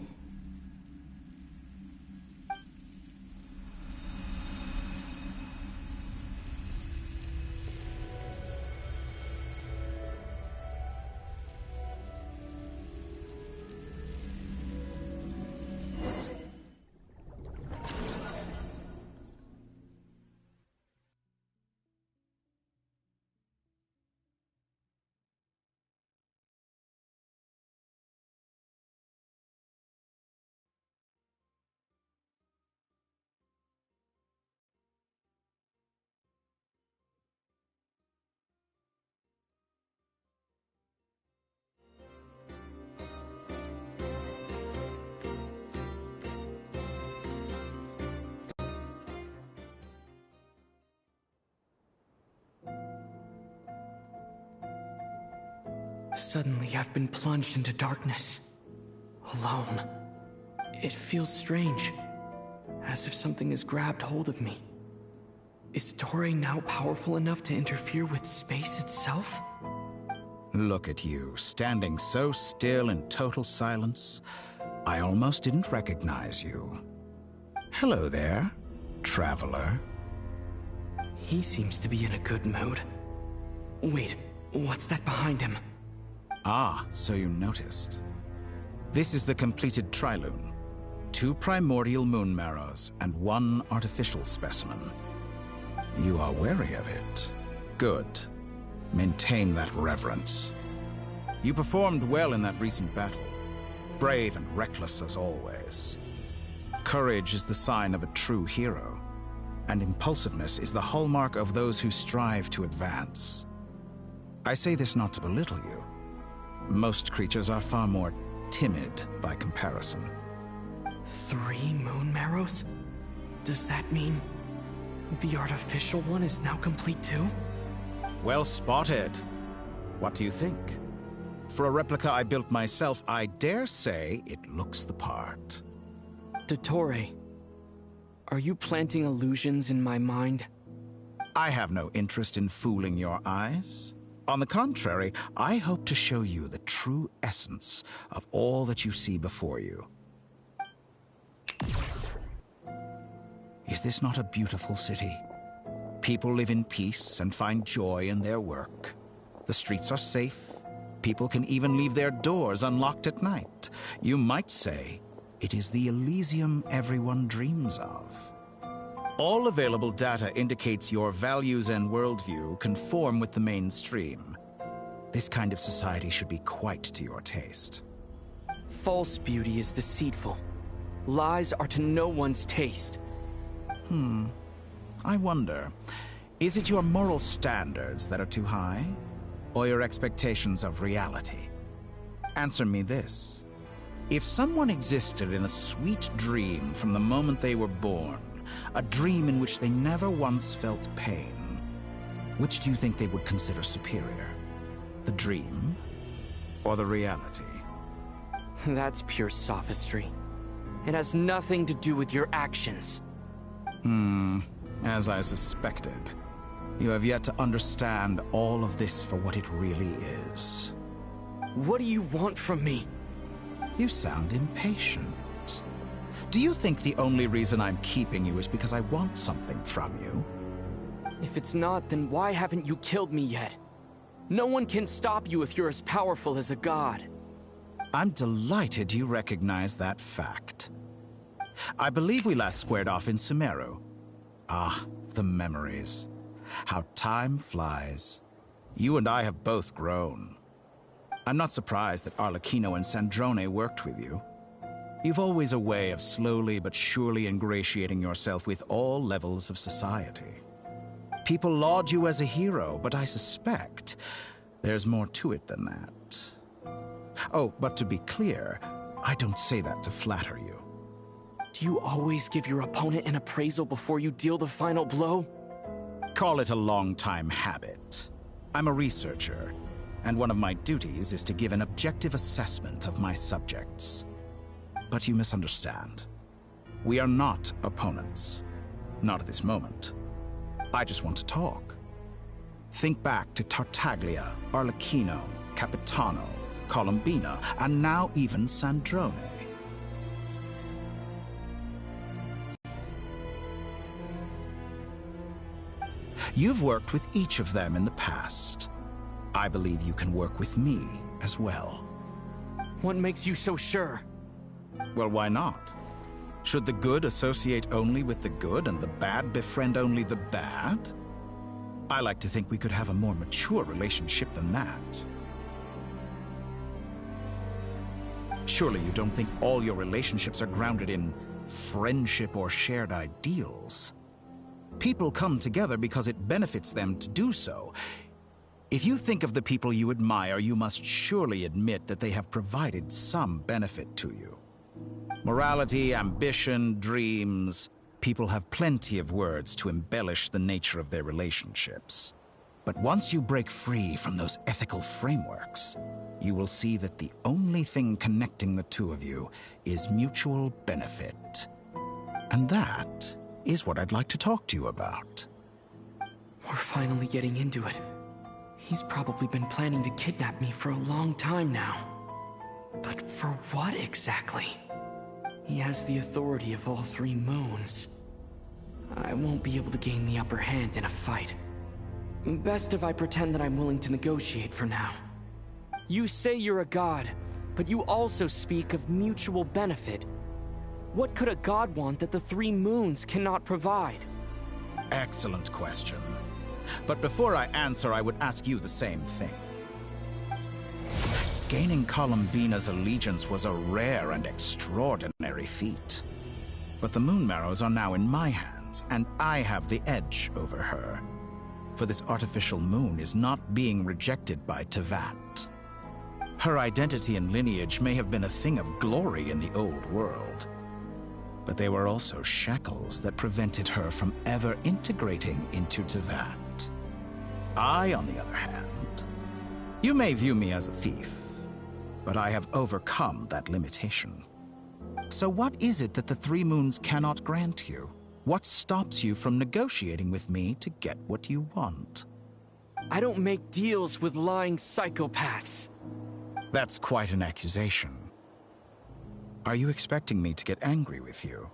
Suddenly, I've been plunged into darkness. Alone. It feels strange. As if something has grabbed hold of me. Is Toray now powerful enough to interfere with space itself? Look at you, standing so still in total silence. I almost didn't recognize you. Hello there, traveler. He seems to be in a good mood. Wait, what's that behind him? Ah, so you noticed. This is the completed Trilune. 2 primordial moon marrows and 1 artificial specimen. You are wary of it. Good. Maintain that reverence. You performed well in that recent battle. Brave and reckless as always. Courage is the sign of a true hero, and impulsiveness is the hallmark of those who strive to advance. I say this not to belittle you. Most creatures are far more timid by comparison. 3 moon marrows? Does that mean the artificial one is now complete too? Well spotted. What do you think? For a replica I built myself, I dare say it looks the part. Toray, are you planting illusions in my mind? I have no interest in fooling your eyes. On the contrary, I hope to show you the true essence of all that you see before you. Is this not a beautiful city? People live in peace and find joy in their work. The streets are safe. People can even leave their doors unlocked at night. You might say it is the Elysium everyone dreams of. All available data indicates your values and worldview conform with the mainstream. This kind of society should be quite to your taste. False beauty is deceitful. Lies are to no one's taste. I wonder, is it your moral standards that are too high? Or your expectations of reality? Answer me this. If someone existed in a sweet dream from the moment they were born, a dream in which they never once felt pain, which do you think they would consider superior? The dream or the reality? That's pure sophistry. It has nothing to do with your actions. As I suspected. You have yet to understand all of this for what it really is. What do you want from me? You sound impatient. Do you think the only reason I'm keeping you is because I want something from you? If it's not, then why haven't you killed me yet? No one can stop you if you're as powerful as a god. I'm delighted you recognize that fact. I believe we last squared off in Sumeru. Ah, the memories. How time flies. You and I have both grown. I'm not surprised that Arlecchino and Sandrone worked with you. You've always a way of slowly but surely ingratiating yourself with all levels of society. People laud you as a hero, but I suspect there's more to it than that. Oh, but to be clear, I don't say that to flatter you. Do you always give your opponent an appraisal before you deal the final blow? Call it a long-time habit. I'm a researcher, and one of my duties is to give an objective assessment of my subjects. But you misunderstand. We are not opponents. Not at this moment. I just want to talk. Think back to Tartaglia, Arlecchino, Capitano, Colombina, and now even Sandrone. You've worked with each of them in the past. I believe you can work with me as well. What makes you so sure? Well, why not? Should the good associate only with the good and the bad befriend only the bad? I like to think we could have a more mature relationship than that. Surely you don't think all your relationships are grounded in friendship or shared ideals? People come together because it benefits them to do so. If you think of the people you admire, you must surely admit that they have provided some benefit to you. Morality, ambition, dreams. People have plenty of words to embellish the nature of their relationships. But once you break free from those ethical frameworks, you will see that the only thing connecting the two of you is mutual benefit. And that is what I'd like to talk to you about. We're finally getting into it. He's probably been planning to kidnap me for a long time now. But for what exactly? He has the authority of all three moons. I won't be able to gain the upper hand in a fight. Best if I pretend that I'm willing to negotiate for now. You say you're a god, but you also speak of mutual benefit. What could a god want that the three moons cannot provide? Excellent question. But before I answer, I would ask you the same thing. Gaining Colombina's allegiance was a rare and extraordinary feat. But the Moon Marrows are now in my hands, and I have the edge over her. For this artificial moon is not being rejected by Tevat. Her identity and lineage may have been a thing of glory in the old world, but they were also shackles that prevented her from ever integrating into Tevat. I, on the other hand, you may view me as a thief, but I have overcome that limitation. So what is it that the Three Moons cannot grant you? What stops you from negotiating with me to get what you want? I don't make deals with lying psychopaths. That's quite an accusation. Are you expecting me to get angry with you?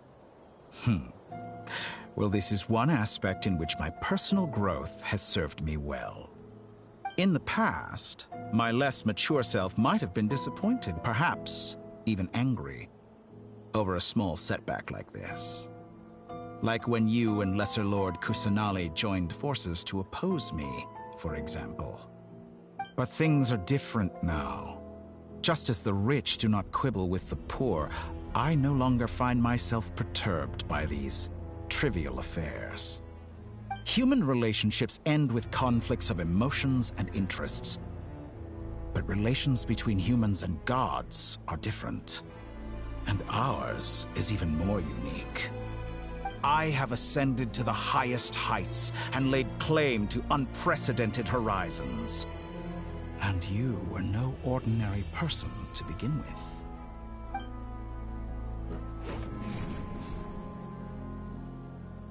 Well, this is one aspect in which my personal growth has served me well. In the past, my less mature self might have been disappointed, perhaps even angry, over a small setback like this. Like when you and Lesser Lord Kusanali joined forces to oppose me, for example. But things are different now. Just as the rich do not quibble with the poor, I no longer find myself perturbed by these trivial affairs. Human relationships end with conflicts of emotions and interests. But relations between humans and gods are different. And ours is even more unique. I have ascended to the highest heights and laid claim to unprecedented horizons. And you were no ordinary person to begin with.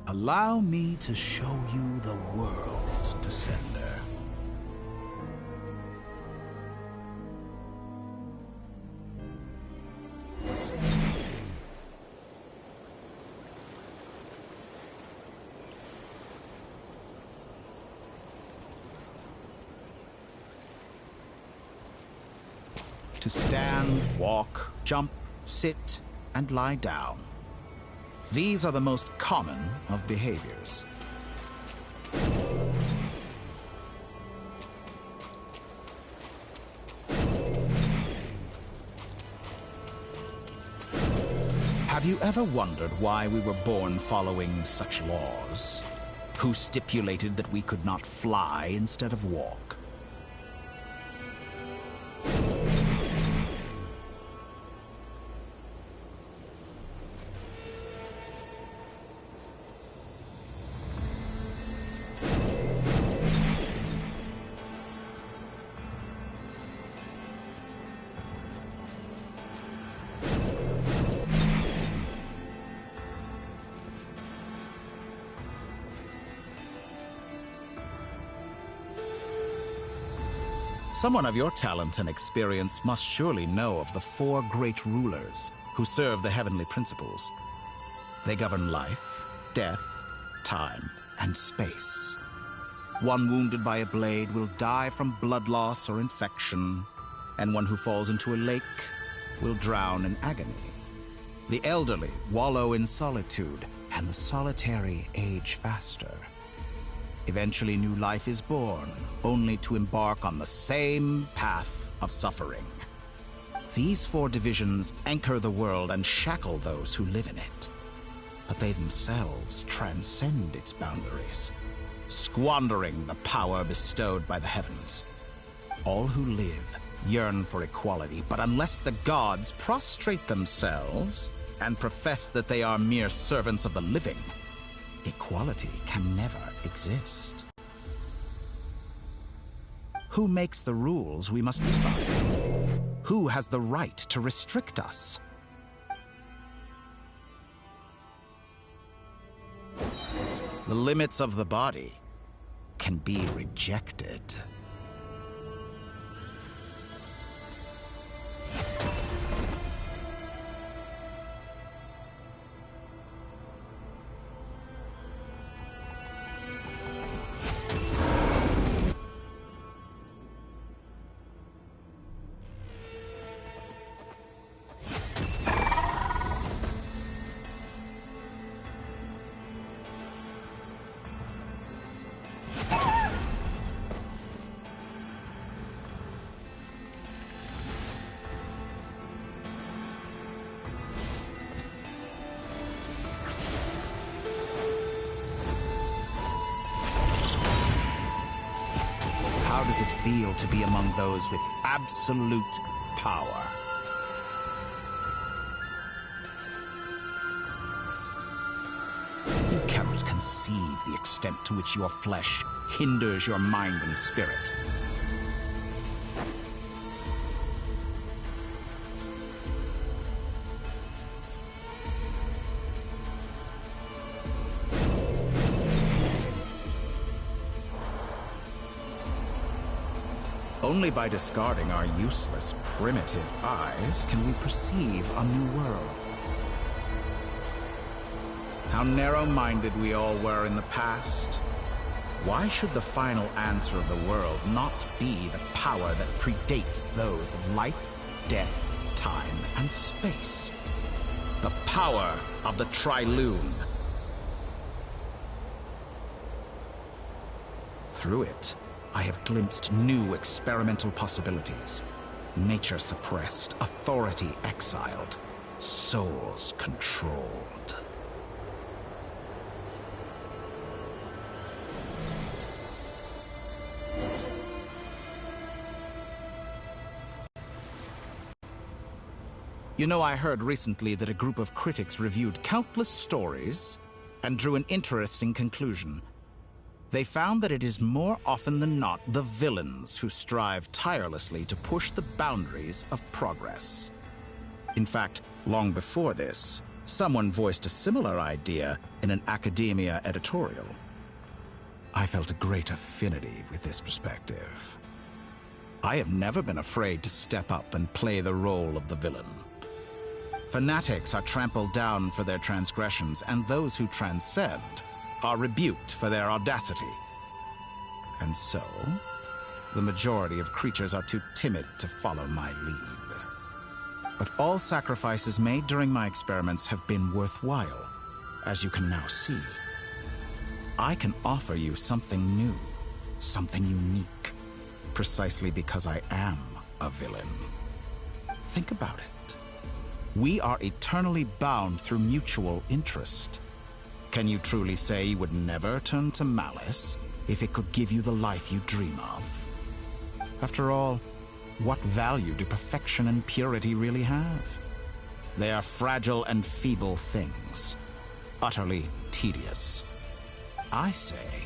Allow me to show you the world, Descender. to stand, walk, jump, sit, and lie down. These are the most common of behaviors. Have you ever wondered why we were born following such laws? Who stipulated that we could not fly instead of walk? Someone of your talent and experience must surely know of the 4 great rulers who serve the heavenly principles. They govern life, death, time, and space. One wounded by a blade will die from blood loss or infection, and one who falls into a lake will drown in agony. The elderly wallow in solitude, and the solitary age faster. Eventually, new life is born, only to embark on the same path of suffering. These 4 divisions anchor the world and shackle those who live in it. But they themselves transcend its boundaries, squandering the power bestowed by the heavens. All who live yearn for equality, but unless the gods prostrate themselves and profess that they are mere servants of the living, equality can never exist. Who makes the rules we must live by? Who has the right to restrict us? The limits of the body can be rejected. How does it feel to be among those with absolute power? You cannot conceive the extent to which your flesh hinders your mind and spirit. Only by discarding our useless, primitive eyes can we perceive a new world. How narrow-minded we all were in the past. Why should the final answer of the world not be the power that predates those of life, death, time, and space? The power of the Trilune. Through it, I have glimpsed new experimental possibilities. Nature suppressed, authority exiled, souls controlled. You know, I heard recently that a group of critics reviewed countless stories and drew an interesting conclusion. They found that it is more often than not the villains who strive tirelessly to push the boundaries of progress. In fact, long before this, someone voiced a similar idea in an academia editorial. I felt a great affinity with this perspective. I have never been afraid to step up and play the role of the villain. Fanatics are trampled down for their transgressions, and those who transcend are rebuked for their audacity. And so, the majority of creatures are too timid to follow my lead. But all sacrifices made during my experiments have been worthwhile, as you can now see. I can offer you something new, something unique, precisely because I am a villain. Think about it. We are eternally bound through mutual interest. Can you truly say you would never turn to malice if it could give you the life you dream of? After all, what value do perfection and purity really have? They are fragile and feeble things, utterly tedious. I say,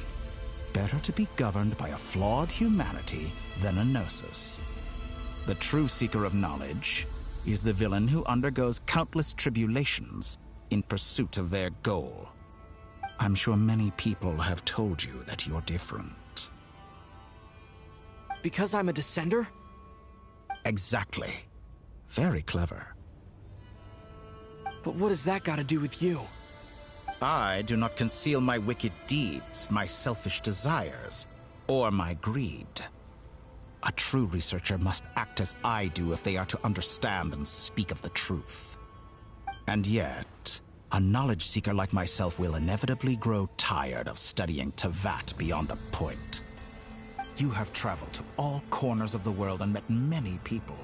better to be governed by a flawed humanity than a gnosis. The true seeker of knowledge is the villain who undergoes countless tribulations in pursuit of their goal. I'm sure many people have told you that you're different. Because I'm a descender? Exactly. Very clever. But what does that got to do with you? I do not conceal my wicked deeds, my selfish desires, or my greed. A true researcher must act as I do if they are to understand and speak of the truth. And yet, a knowledge seeker like myself will inevitably grow tired of studying Tevat beyond a point. You have traveled to all corners of the world and met many people.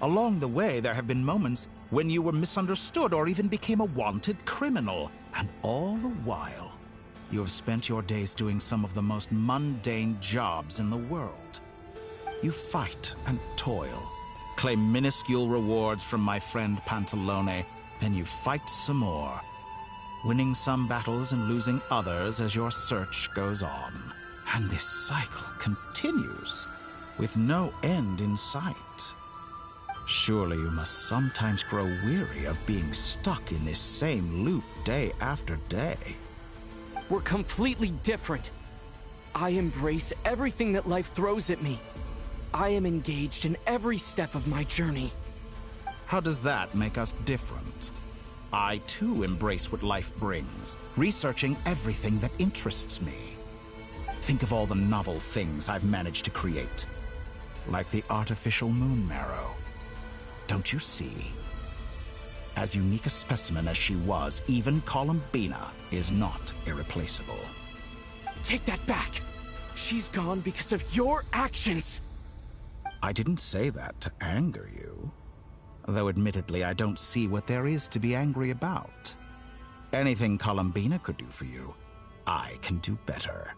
Along the way, there have been moments when you were misunderstood or even became a wanted criminal. And all the while, you have spent your days doing some of the most mundane jobs in the world. You fight and toil, claim minuscule rewards from my friend Pantalone, then you fight some more, winning some battles and losing others as your search goes on. And this cycle continues, with no end in sight. Surely you must sometimes grow weary of being stuck in this same loop day after day. We're completely different. I embrace everything that life throws at me. I am engaged in every step of my journey. How does that make us different? I too embrace what life brings, researching everything that interests me. Think of all the novel things I've managed to create, like the artificial moon marrow. Don't you see? As unique a specimen as she was, even Columbina is not irreplaceable. Take that back! She's gone because of your actions! I didn't say that to anger you. Though admittedly, I don't see what there is to be angry about. Anything Columbina could do for you, I can do better.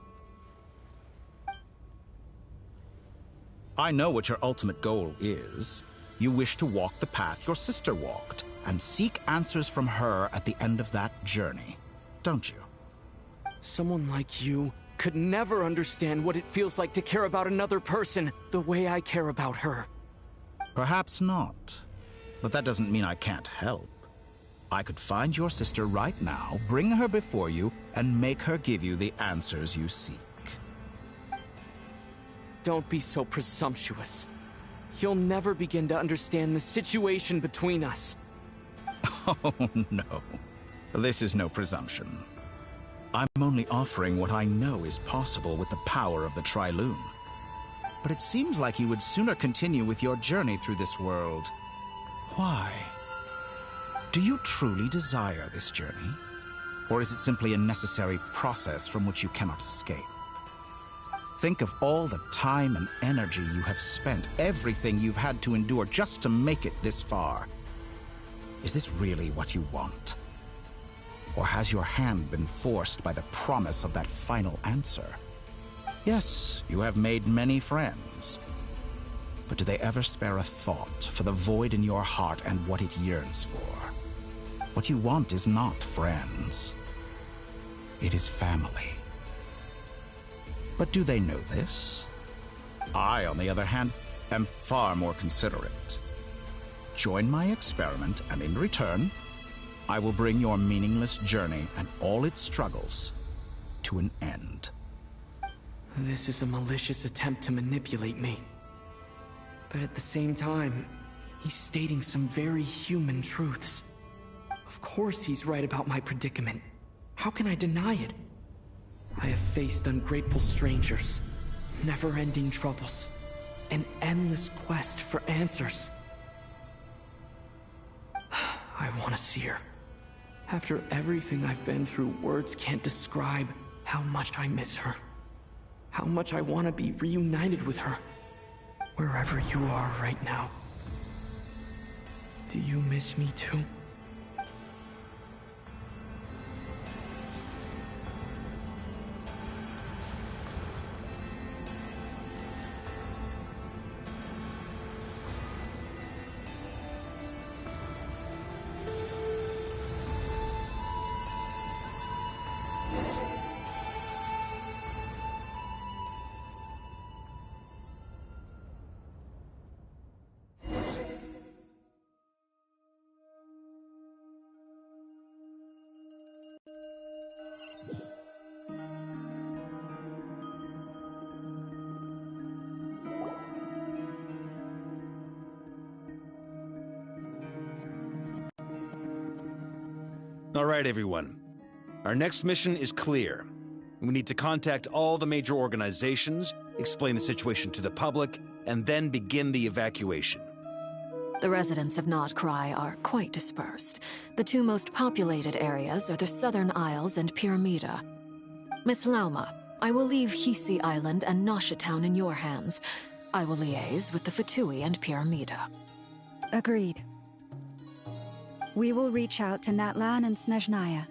I know what your ultimate goal is. You wish to walk the path your sister walked, and seek answers from her at the end of that journey, don't you? Someone like you could never understand what it feels like to care about another person the way I care about her. Perhaps not, but that doesn't mean I can't help. I could find your sister right now, bring her before you, and make her give you the answers you seek. Don't be so presumptuous. You'll never begin to understand the situation between us. Oh, no. This is no presumption. I'm only offering what I know is possible with the power of the Trilune. But it seems like you would sooner continue with your journey through this world. Why? Do you truly desire this journey? Or is it simply a necessary process from which you cannot escape? Think of all the time and energy you have spent, everything you've had to endure just to make it this far. Is this really what you want? Or has your hand been forced by the promise of that final answer? Yes, you have made many friends. But do they ever spare a thought for the void in your heart and what it yearns for? What you want is not friends. It is family. But do they know this? I, on the other hand, am far more considerate. Join my experiment, and in return, I will bring your meaningless journey and all its struggles to an end. This is a malicious attempt to manipulate me. But at the same time, he's stating some very human truths. Of course he's right about my predicament. How can I deny it? I have faced ungrateful strangers, never-ending troubles, an endless quest for answers. I want to see her. After everything I've been through, words can't describe how much I miss her. How much I want to be reunited with her. Wherever you are right now. Do you miss me too? All right, everyone. Our next mission is clear. We need to contact all the major organizations, explain the situation to the public, and then begin the evacuation. The residents of Not Krai are quite dispersed. The two most populated areas are the Southern Isles and Pyramida. Miss Lauma, I will leave Hisi Island and Nasha Town in your hands. I will liaise with the Fatui and Pyramida. Agreed. We will reach out to Natlan and Snezhnaya.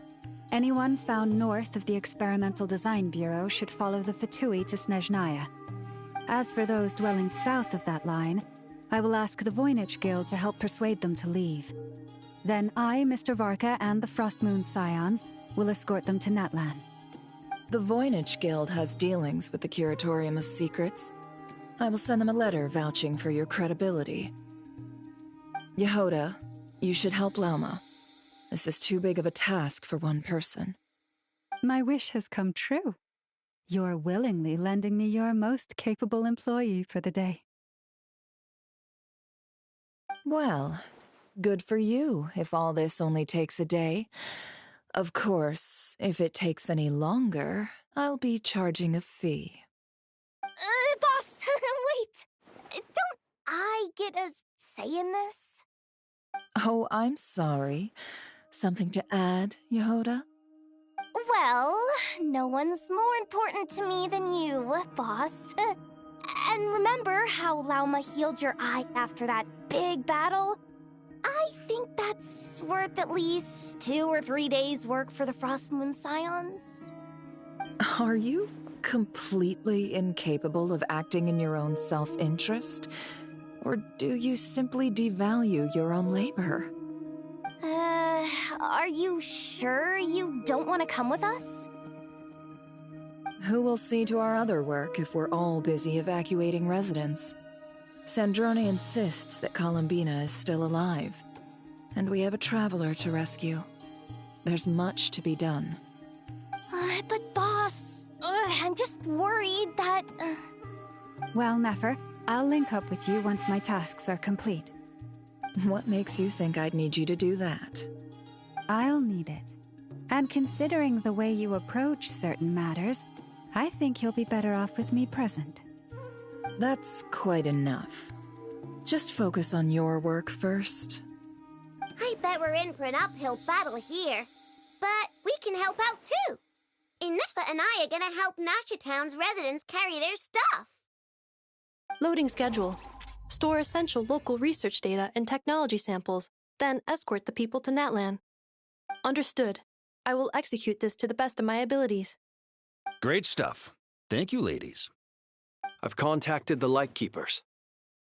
Anyone found north of the Experimental Design Bureau should follow the Fatui to Snezhnaya. As for those dwelling south of that line, I will ask the Voynich Guild to help persuade them to leave. Then I, Mr. Varka, and the Frostmoon Scions will escort them to Natlan. The Voynich Guild has dealings with the Curatorium of Secrets. I will send them a letter vouching for your credibility. Yehoda, you should help Lauma. This is too big of a task for one person. My wish has come true. You're willingly lending me your most capable employee for the day. Well, good for you if all this only takes a day. Of course, if it takes any longer, I'll be charging a fee. Boss, wait! Don't I get a say in this? Oh, I'm sorry. Something to add, Yehoda? Well, no one's more important to me than you, boss. And remember how Lauma healed your eyes after that big battle? I think that's worth at least 2 or 3 days' work for the Frostmoon Scions. Are you completely incapable of acting in your own self-interest? Or do you simply devalue your own labor? Are you sure you don't want to come with us? Who will see to our other work if we're all busy evacuating residents? Sandrone insists that Columbina is still alive, and we have a traveler to rescue. There's much to be done. But boss, I'm just worried that... Well, Nefer, I'll link up with you once my tasks are complete. What makes you think I'd need you to do that? I'll need it. And considering the way you approach certain matters, I think you'll be better off with me present. That's quite enough. Just focus on your work first. I bet we're in for an uphill battle here. But we can help out too. Inefa and I are gonna help Nasha Town's residents carry their stuff. Loading schedule. Store essential local research data and technology samples, then escort the people to Natlan. Understood. I will execute this to the best of my abilities. Great stuff. Thank you, ladies. I've contacted the Lightkeepers.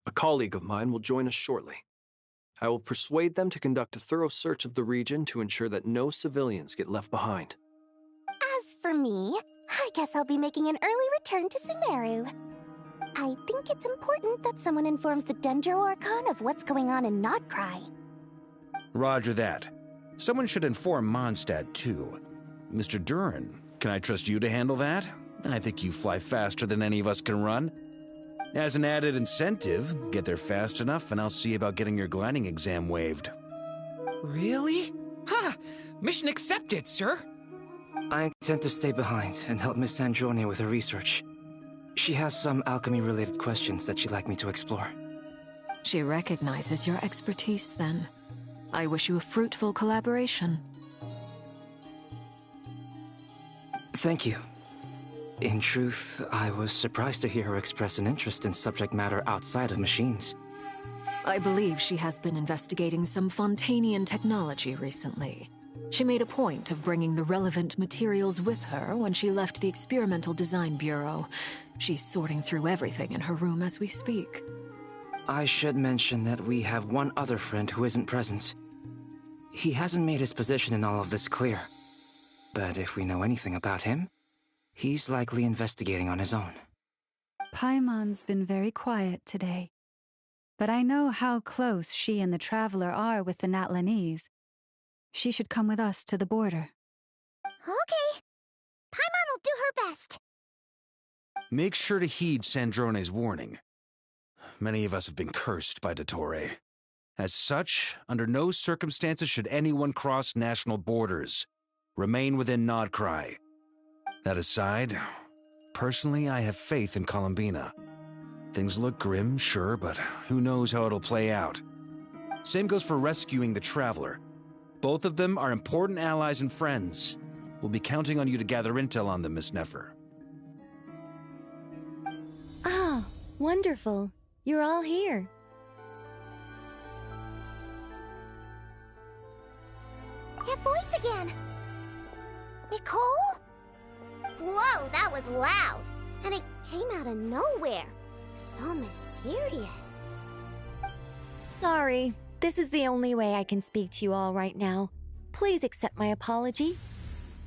A colleague of mine will join us shortly. I will persuade them to conduct a thorough search of the region to ensure that no civilians get left behind. As for me, I guess I'll be making an early return to Sumeru. I think it's important that someone informs the Dendro Archon of what's going on in Not Krai. Roger that. Someone should inform Mondstadt, too. Mr. Duran, can I trust you to handle that? I think you fly faster than any of us can run. As an added incentive, get there fast enough and I'll see about getting your gliding exam waived. Really? Ha! Mission accepted, sir. I intend to stay behind and help Miss Sandrone with her research. She has some alchemy-related questions that she'd like me to explore. She recognizes your expertise, then. I wish you a fruitful collaboration. Thank you. In truth, I was surprised to hear her express an interest in subject matter outside of machines. I believe she has been investigating some Fontanian technology recently. She made a point of bringing the relevant materials with her when she left the Experimental Design Bureau. She's sorting through everything in her room as we speak. I should mention that we have one other friend who isn't present. He hasn't made his position in all of this clear. But if we know anything about him, he's likely investigating on his own. Paimon's been very quiet today. But I know how close she and the Traveler are with the Natlanese. She should come with us to the border. Okay. Paimon will do her best. Make sure to heed Sandrone's warning. Many of us have been cursed by Dottore. As such, under no circumstances should anyone cross national borders. Remain within Nod Krai. That aside, personally, I have faith in Columbina. Things look grim, sure, but who knows how it'll play out. Same goes for rescuing the Traveler. Both of them are important allies and friends. We'll be counting on you to gather intel on them, Miss Nefer. Ah, wonderful. You're all here. That voice again! Nicole? Whoa, that was loud! And it came out of nowhere. So mysterious. Sorry, this is the only way I can speak to you all right now. Please accept my apology.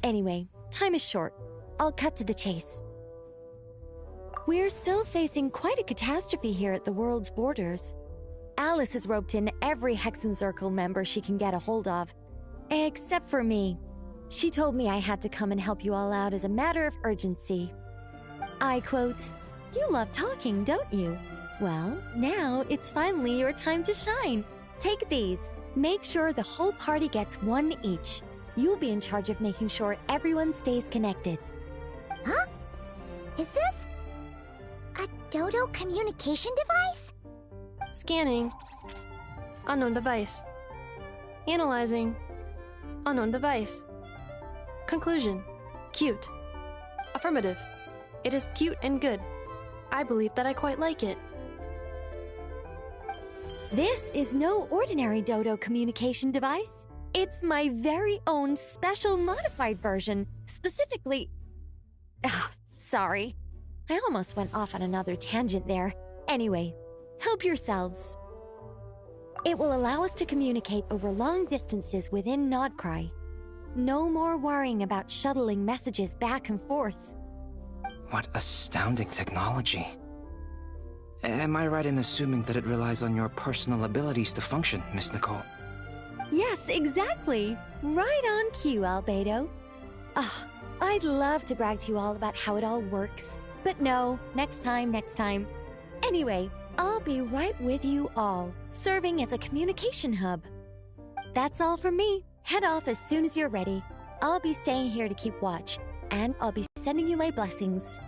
Anyway, time is short. I'll cut to the chase. We're still facing quite a catastrophe here at the world's borders. Alice has roped in every Hexenzirkel member she can get a hold of. Except for me. She told me I had to come and help you all out as a matter of urgency. I quote, "You love talking, don't you? Well, now it's finally your time to shine. Take these. Make sure the whole party gets one each. You'll be in charge of making sure everyone stays connected." Huh? Is this a Dodo communication device? Scanning. Unknown device. Analyzing. Unknown device. Conclusion. Cute. Affirmative. It is cute and good. I believe that I quite like it. This is no ordinary Dodo communication device. It's my very own special modified version, specifically... sorry. I almost went off on another tangent there. Anyway, help yourselves. It will allow us to communicate over long distances within Nod Krai. No more worrying about shuttling messages back and forth. What astounding technology. Am I right in assuming that it relies on your personal abilities to function, Miss Nicole? Yes, exactly. Right on cue, Albedo. I'd love to brag to you all about how it all works. But no, next time. Anyway, I'll be right with you all, serving as a communication hub. That's all from me. Head off as soon as you're ready. I'll be staying here to keep watch, and I'll be sending you my blessings.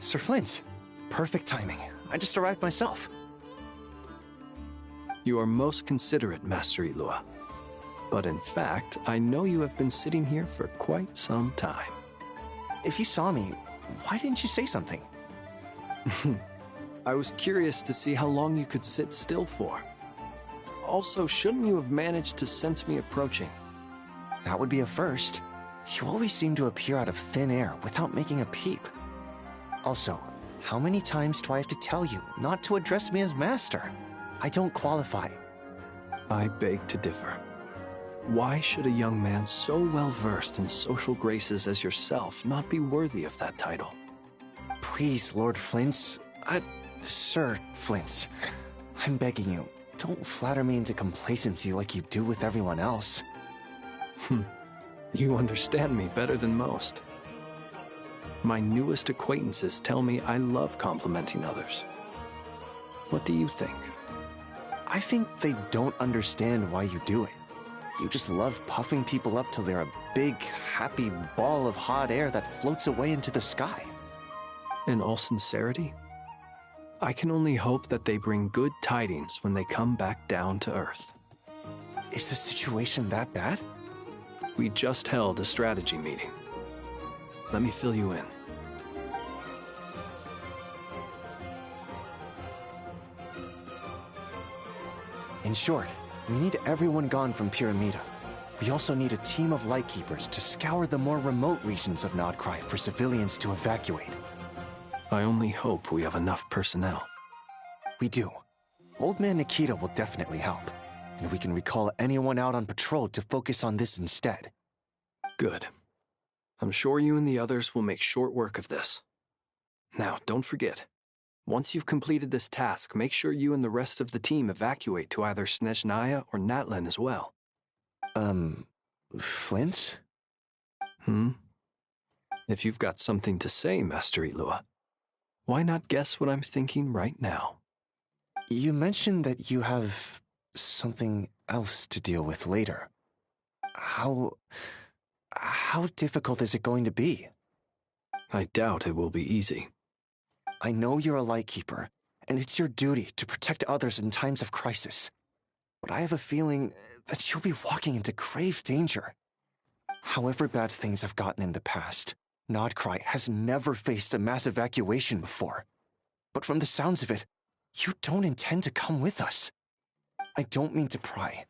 Sir Flint. Perfect timing. I just arrived myself. You are most considerate, Master Ilua. But in fact, I know you have been sitting here for quite some time. If you saw me, why didn't you say something? I was curious to see how long you could sit still for. Also, shouldn't you have managed to sense me approaching? That would be a first. You always seem to appear out of thin air without making a peep. Also, how many times do I have to tell you not to address me as Master? I don't qualify. I beg to differ. Why should a young man so well versed in social graces as yourself not be worthy of that title? Please, Lord Flint's... Sir Flint's. I'm begging you, don't flatter me into complacency like you do with everyone else. You understand me better than most. My newest acquaintances tell me I love complimenting others. What do you think? I think they don't understand why you do it. You just love puffing people up till they're a big, happy ball of hot air that floats away into the sky. In all sincerity, I can only hope that they bring good tidings when they come back down to Earth. Is the situation that bad? We just held a strategy meeting. Let me fill you in. In short, we need everyone gone from Pyramida. We also need a team of Lightkeepers to scour the more remote regions of Krai for civilians to evacuate. I only hope we have enough personnel. We do. Old Man Nikita will definitely help, and we can recall anyone out on patrol to focus on this instead. Good. I'm sure you and the others will make short work of this. Now, don't forget, once you've completed this task, make sure you and the rest of the team evacuate to either Snezhnaya or Natlan as well. Flint's? If you've got something to say, Master Ilua, why not guess what I'm thinking right now? You mentioned that you have something else to deal with later. How difficult is it going to be? I doubt it will be easy. I know you're a Lightkeeper, and it's your duty to protect others in times of crisis. But I have a feeling that you'll be walking into grave danger. However bad things have gotten in the past, Krai has never faced a mass evacuation before. But from the sounds of it, you don't intend to come with us. I don't mean to pry,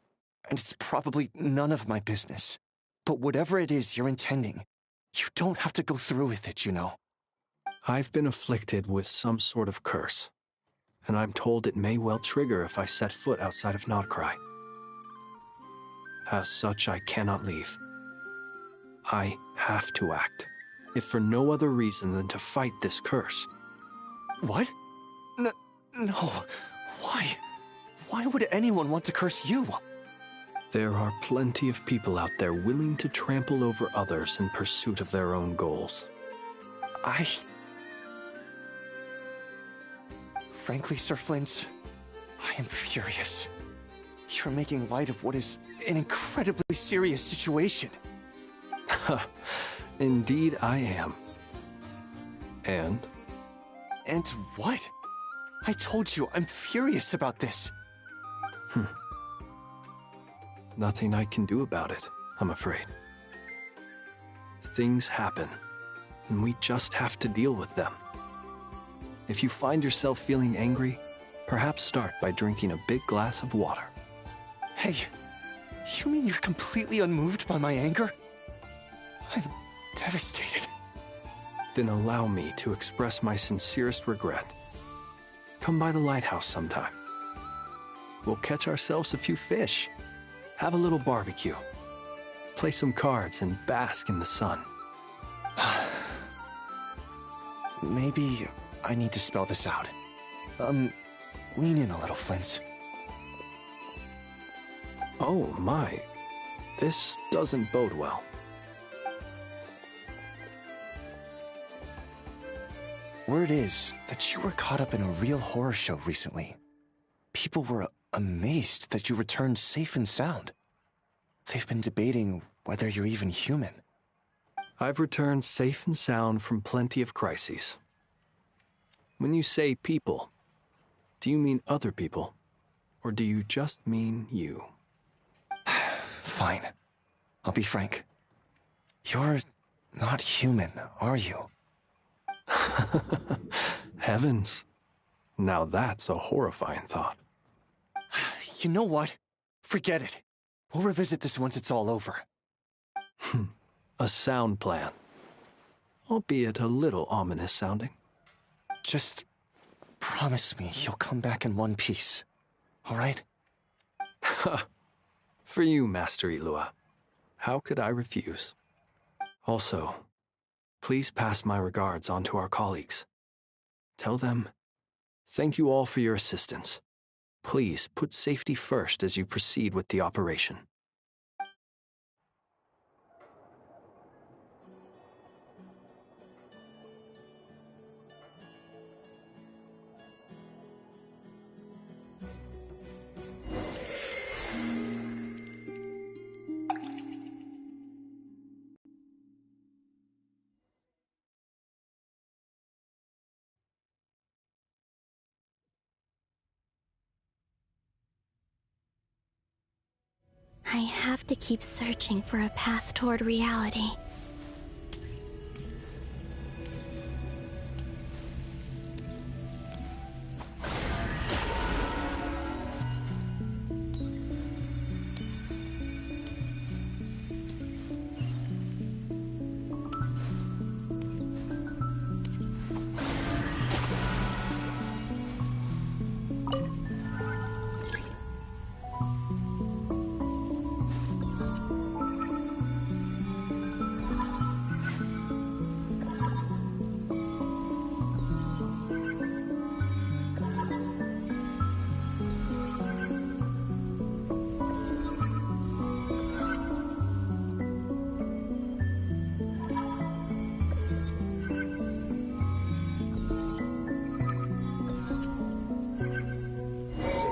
and it's probably none of my business. But whatever it is you're intending, you don't have to go through with it, you know. I've been afflicted with some sort of curse, and I'm told it may well trigger if I set foot outside of Krai. As such, I cannot leave. I have to act, if for no other reason than to fight this curse. What? No. Why? Why would anyone want to curse you? There are plenty of people out there willing to trample over others in pursuit of their own goals. Frankly, Sir Flint, I am furious. You're making light of what is an incredibly serious situation. Indeed I am. And? And what? I told you, I'm furious about this. Nothing I can do about it, I'm afraid. Things happen, and we just have to deal with them. If you find yourself feeling angry, perhaps start by drinking a big glass of water. Hey, you mean you're completely unmoved by my anger? I'm devastated. Then allow me to express my sincerest regret. Come by the lighthouse sometime. We'll catch ourselves a few fish, have a little barbecue, play some cards, and bask in the sun. Maybe I need to spell this out. Lean in a little, Flint. Oh my, this doesn't bode well. Word is that you were caught up in a real horror show recently. People were amazed that you returned safe and sound. They've been debating whether you're even human. I've returned safe and sound from plenty of crises. When you say people, do you mean other people, or do you just mean you? Fine. I'll be frank. You're not human, are you? Heavens. Now that's a horrifying thought. You know what? Forget it. We'll revisit this once it's all over. A sound plan. Albeit a little ominous sounding. Just promise me you'll come back in one piece, all right? For you, Master Ilua. How could I refuse? Also, please pass my regards on to our colleagues. Tell them, thank you all for your assistance. Please put safety first as you proceed with the operation. I have to keep searching for a path toward reality.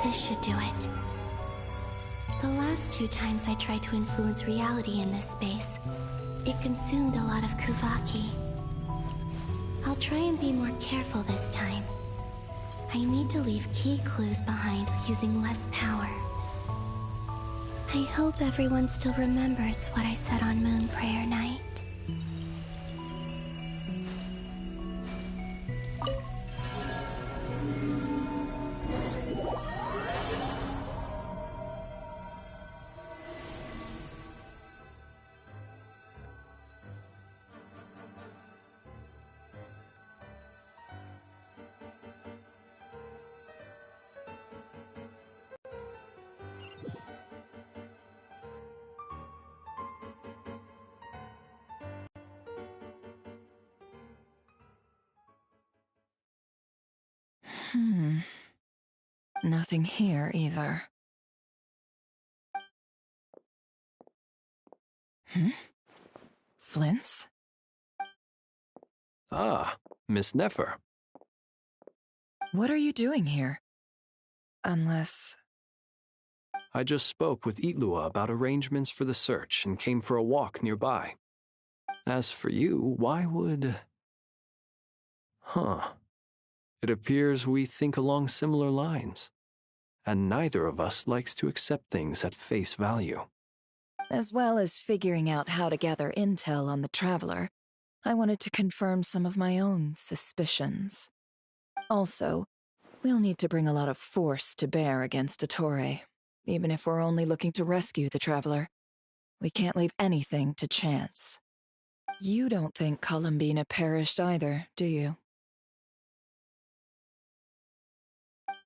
This should do it. The last 2 times I tried to influence reality in this space, it consumed a lot of Kuvaki. I'll try and be more careful this time. I need to leave key clues behind using less power. I hope everyone still remembers what I said on Moon Prayer Night. Nothing here either. Flints? Ah, Miss Nefer. What are you doing here? Unless... I just spoke with Itlua about arrangements for the search and came for a walk nearby. As for you, why would... It appears we think along similar lines, and neither of us likes to accept things at face value. As well as figuring out how to gather intel on the Traveler, I wanted to confirm some of my own suspicions. Also, we'll need to bring a lot of force to bear against Ettore, even if we're only looking to rescue the Traveler. We can't leave anything to chance. You don't think Columbina perished either, do you?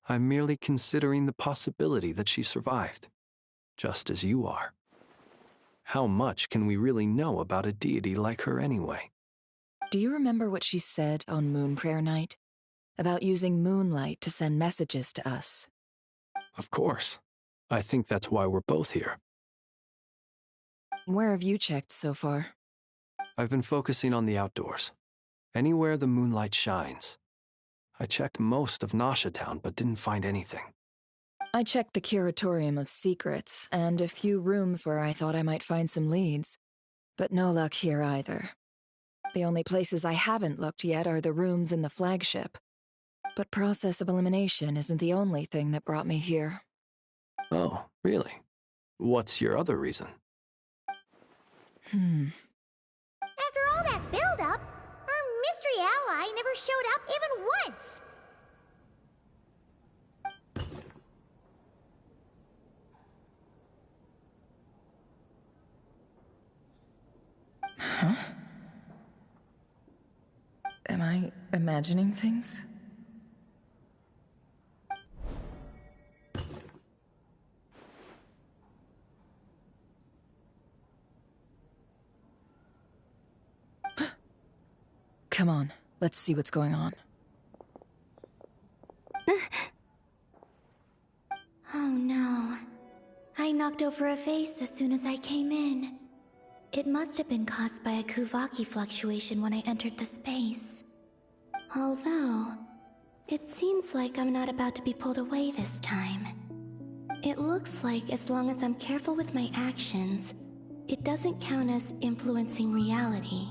I'm merely considering the possibility that she survived, just as you are. How much can we really know about a deity like her anyway? Do you remember what she said on Moon Prayer Night? About using moonlight to send messages to us? Of course. I think that's why we're both here. Where have you checked so far? I've been focusing on the outdoors. Anywhere the moonlight shines. I checked most of Nasha Town, but didn't find anything. I checked the Curatorium of Secrets, and a few rooms where I thought I might find some leads. But no luck here either. The only places I haven't looked yet are the rooms in the flagship. But process of elimination isn't the only thing that brought me here. Oh, really? What's your other reason? After all that build-up, our mystery ally never showed up even once! Huh? Am I imagining things? Come on, let's see what's going on. Oh no. I knocked over a vase as soon as I came in. It must have been caused by a Kuvaki fluctuation when I entered the space. Although, it seems like I'm not about to be pulled away this time. It looks like as long as I'm careful with my actions, it doesn't count as influencing reality.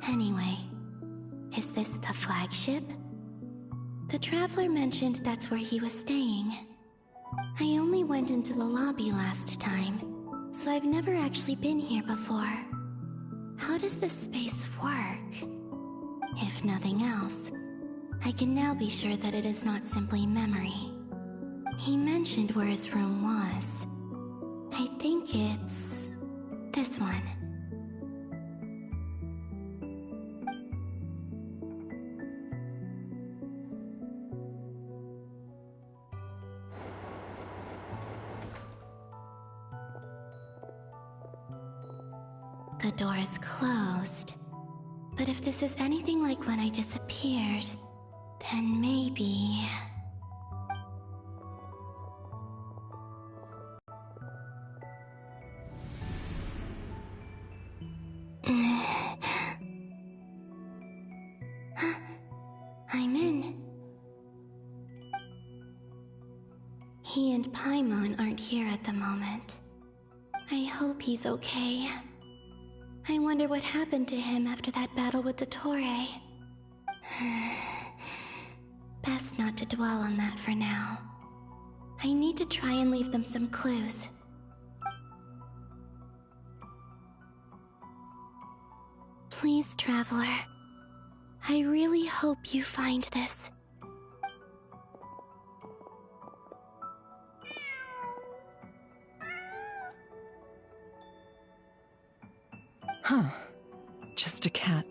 Anyway, is this the flagship? The Traveler mentioned that's where he was staying. I only went into the lobby last time, so I've never actually been here before. How does this space work? If nothing else, I can now be sure that it is not simply memory. He mentioned where his room was. I think it's this one. The door is closed. But if this is anything like when I disappeared, then maybe... I'm in. He and Paimon aren't here at the moment. I hope he's okay. I wonder what happened to him after that battle with Dottore. Best not to dwell on that for now. I need to try and leave them some clues. Please, Traveler. I really hope you find this. Huh. Just a cat.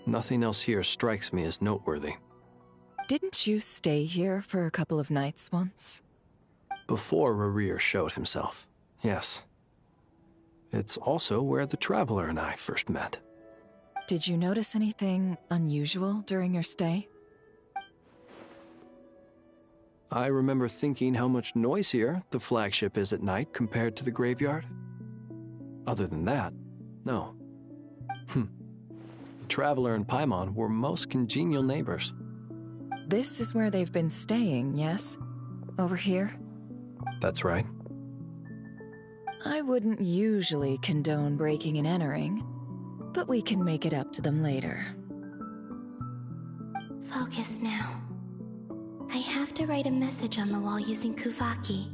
Nothing else here strikes me as noteworthy. Didn't you stay here for a couple of nights once? Before Rarir showed himself, yes. It's also where the Traveler and I first met. Did you notice anything unusual during your stay? I remember thinking how much noisier the flagship is at night compared to the graveyard. Other than that, no. Traveler and Paimon were most congenial neighbors. This is where they've been staying, yes? Over here? That's right. I wouldn't usually condone breaking and entering, but we can make it up to them later. Focus now. I have to write a message on the wall using Kuvaki,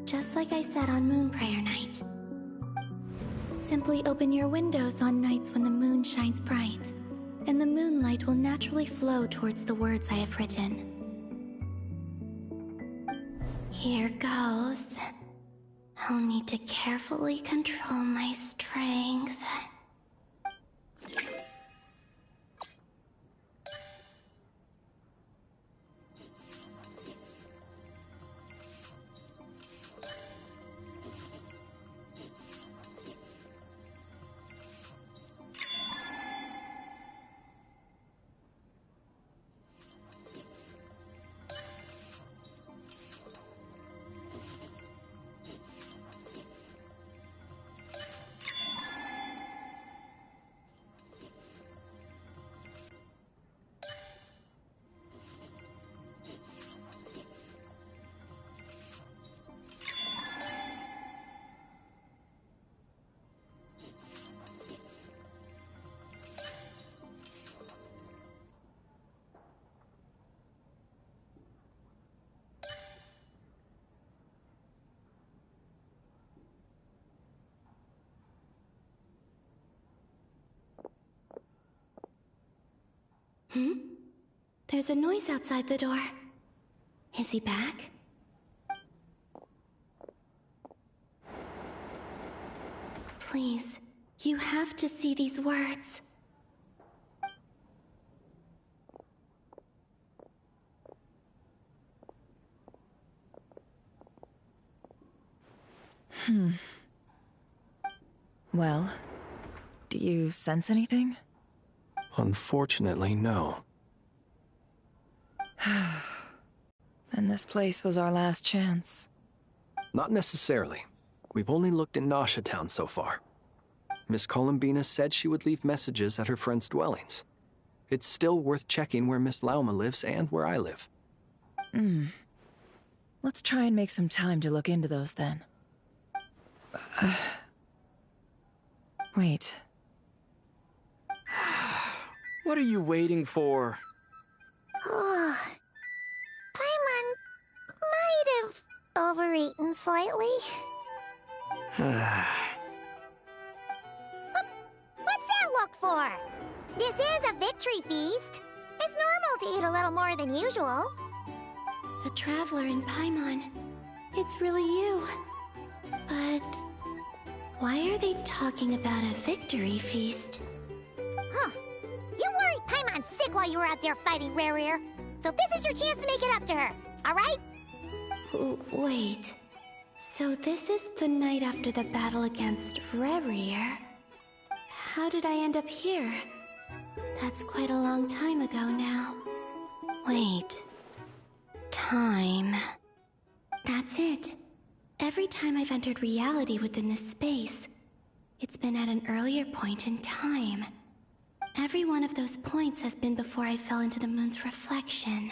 just like I said on Moon Prayer Night. Simply open your windows on nights when the moon shines bright, and the moonlight will naturally flow towards the words I have written. Here goes. I'll need to carefully control my strength. There's a noise outside the door. Is he back? Please, you have to see these words. Well, do you sense anything? Unfortunately, no. And this place was our last chance. Not necessarily. We've only looked in Nasha Town so far. Miss Columbina said she would leave messages at her friends' dwellings. It's still worth checking where Miss Lauma lives and where I live. Let's try and make some time to look into those then. Wait. What are you waiting for? Oh, Paimon might have overeaten slightly. What's that look for? This is a victory feast. It's normal to eat a little more than usual. The Traveler in Paimon. It's really you. But why are they talking about a victory feast? Huh. You worried Paimon sick while you were out there fighting Rare, so this is your chance to make it up to her, alright? Wait. So this is the night after the battle against Rare. How did I end up here? That's quite a long time ago now. Wait. Time. That's it. Every time I've entered reality within this space, it's been at an earlier point in time. Every one of those points has been before I fell into the moon's reflection.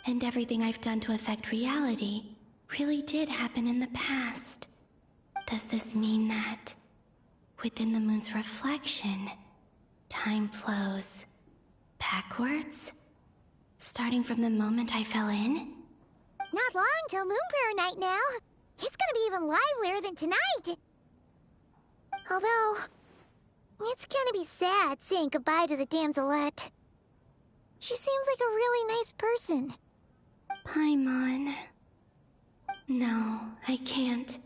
And everything I've done to affect reality really did happen in the past. Does this mean that within the moon's reflection, time flows backwards? Starting from the moment I fell in? Not long till Moon Prayer Night now. It's gonna be even livelier than tonight. Although, it's gonna be sad saying goodbye to the damselette. She seems like a really nice person. Paimon. No, I can't.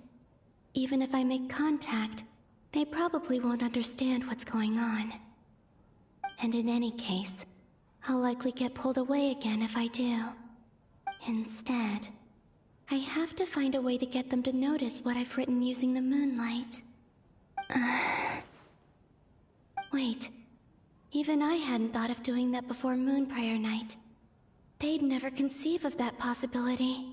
Even if I make contact, they probably won't understand what's going on. And in any case, I'll likely get pulled away again if I do. Instead, I have to find a way to get them to notice what I've written using the moonlight. Wait, even I hadn't thought of doing that before Moon Prayer Night. They'd never conceive of that possibility.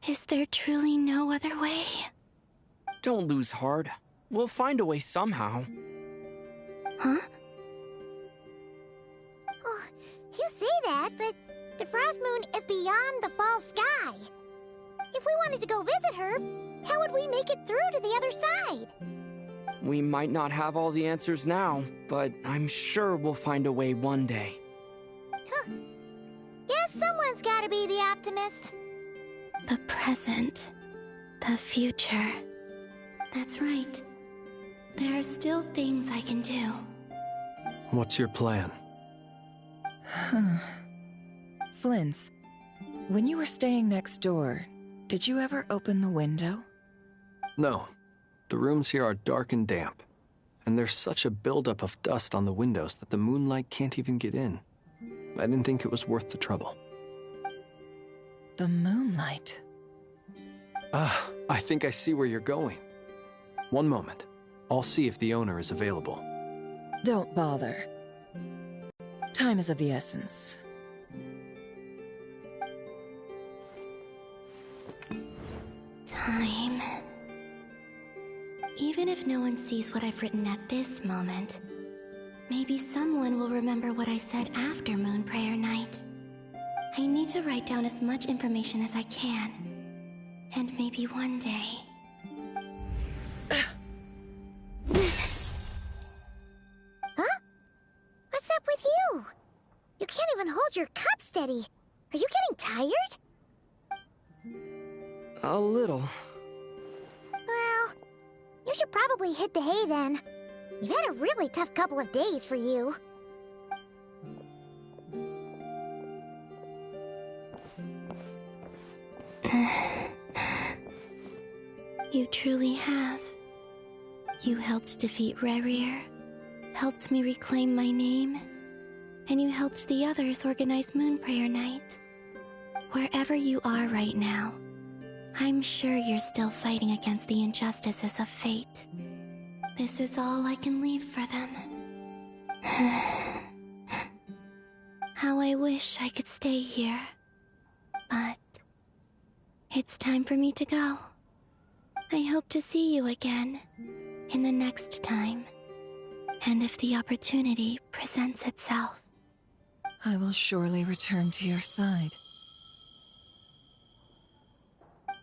Is there truly no other way? Don't lose heart. We'll find a way somehow. Huh? Oh, you say that, but the Frost Moon is beyond the fall sky. If we wanted to go visit her, how would we make it through to the other side? We might not have all the answers now, but I'm sure we'll find a way one day. Huh. Guess someone's gotta be the optimist. The present. The future. That's right. There are still things I can do. What's your plan? Flint's, when you were staying next door, did you ever open the window? No. The rooms here are dark and damp, and there's such a buildup of dust on the windows that the moonlight can't even get in. I didn't think it was worth the trouble. The moonlight? Ah, I think I see where you're going. One moment. I'll see if the owner is available. Don't bother. Time is of the essence. Time. Even if no one sees what I've written at this moment, maybe someone will remember what I said after Moon Prayer Night. I need to write down as much information as I can. And maybe one day... Huh? What's up with you? You can't even hold your cup steady. Are you getting tired? A little. Well, you should probably hit the hay then. You've had a really tough couple of days for you. You truly have. You helped defeat Rare, helped me reclaim my name, and you helped the others organize Moon Prayer Night. Wherever you are right now, I'm sure you're still fighting against the injustices of fate. This is all I can leave for them. How I wish I could stay here. But it's time for me to go. I hope to see you again in the next time. And if the opportunity presents itself. I will surely return to your side.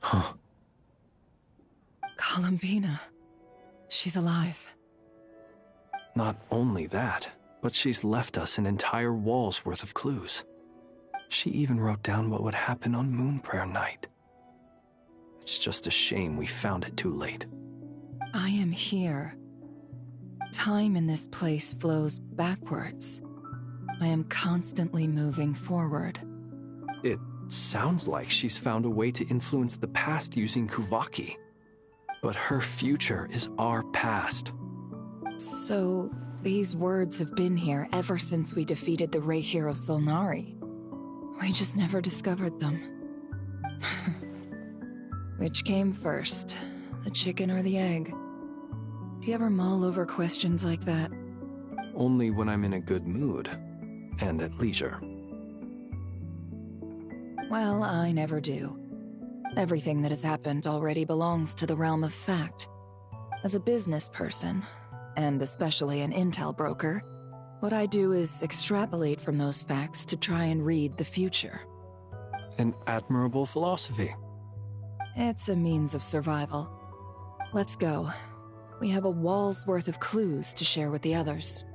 Huh. Columbina. She's alive. Not only that, but she's left us an entire wall's worth of clues. She even wrote down what would happen on Moon Prayer Night. It's just a shame we found it too late. I am here. Time in this place flows backwards. I am constantly moving forward. It sounds like she's found a way to influence the past using Kuvaki. But her future is our past. So, these words have been here ever since we defeated the Ray Hero Solnari. We just never discovered them. Which came first, the chicken or the egg? Do you ever mull over questions like that? Only when I'm in a good mood, and at leisure. Well, I never do. Everything that has happened already belongs to the realm of fact. As a business person, and especially an intel broker, what I do is extrapolate from those facts to try and read the future. An admirable philosophy. It's a means of survival. Let's go. We have a wall's worth of clues to share with the others.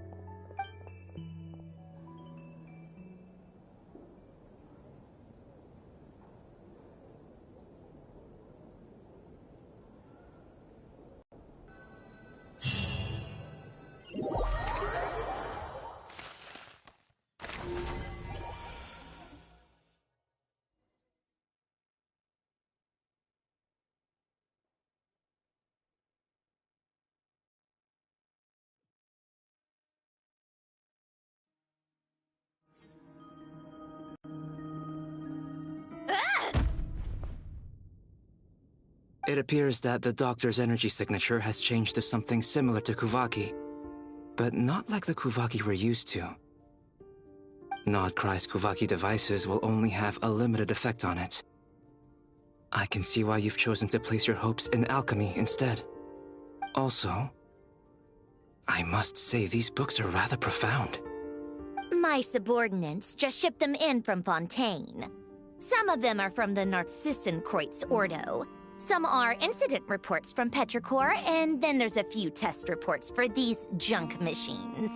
It appears that the doctor's energy signature has changed to something similar to Kuvaki, but not like the Kuvaki we're used to. Not Krai's Kuvaki devices will only have a limited effect on it. I can see why you've chosen to place your hopes in alchemy instead. Also, I must say these books are rather profound. My subordinates just shipped them in from Fontaine. Some of them are from the Narcissenkreuz Ordo. Some are incident reports from Petrichor, and then there's a few test reports for these junk machines.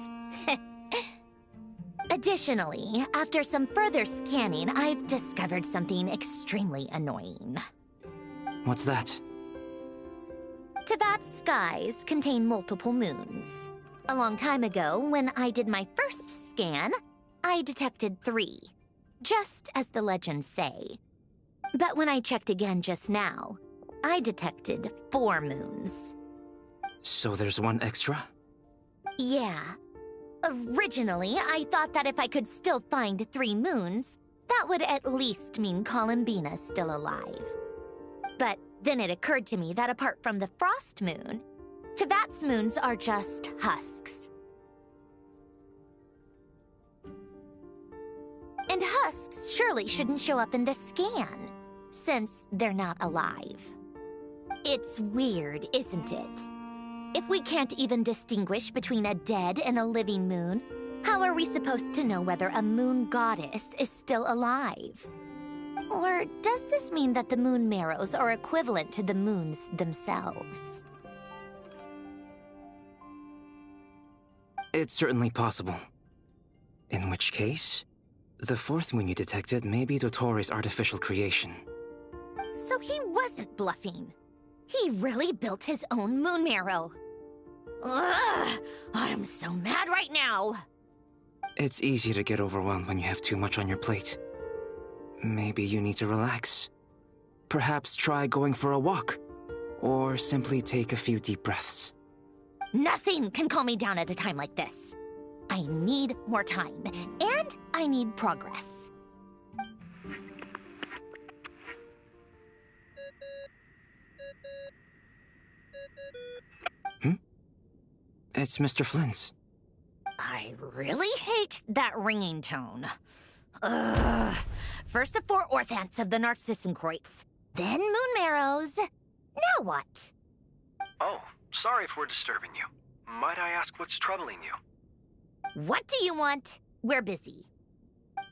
Additionally, after some further scanning, I've discovered something extremely annoying. What's that? Teyvat's skies contain multiple moons. A long time ago, when I did my first scan, I detected 3, just as the legends say. But when I checked again just now, I detected 4 moons. So there's one extra? Yeah. Originally, I thought that if I could still find 3 moons, that would at least mean Columbina's still alive. But then it occurred to me that apart from the Frost Moon, Teyvat's moons are just husks. And husks surely shouldn't show up in the scan, since they're not alive. It's weird, isn't it? If we can't even distinguish between a dead and a living moon, how are we supposed to know whether a moon goddess is still alive? Or does this mean that the moon marrows are equivalent to the moons themselves? It's certainly possible. In which case, the 4th moon you detected may be Dotori's artificial creation. So he wasn't bluffing. He really built his own moon marrow. Ugh! I'm so mad right now! It's easy to get overwhelmed when you have too much on your plate. Maybe you need to relax. Perhaps try going for a walk. Or simply take a few deep breaths. Nothing can calm me down at a time like this. I need more time, and I need progress. It's Mr. Flynn's. I really hate that ringing tone. Ugh. First the 4 Orthants of the Narcissenkreuz, then Moon Marrows. Now what? Oh, sorry if we're disturbing you. Might I ask what's troubling you? What do you want? We're busy.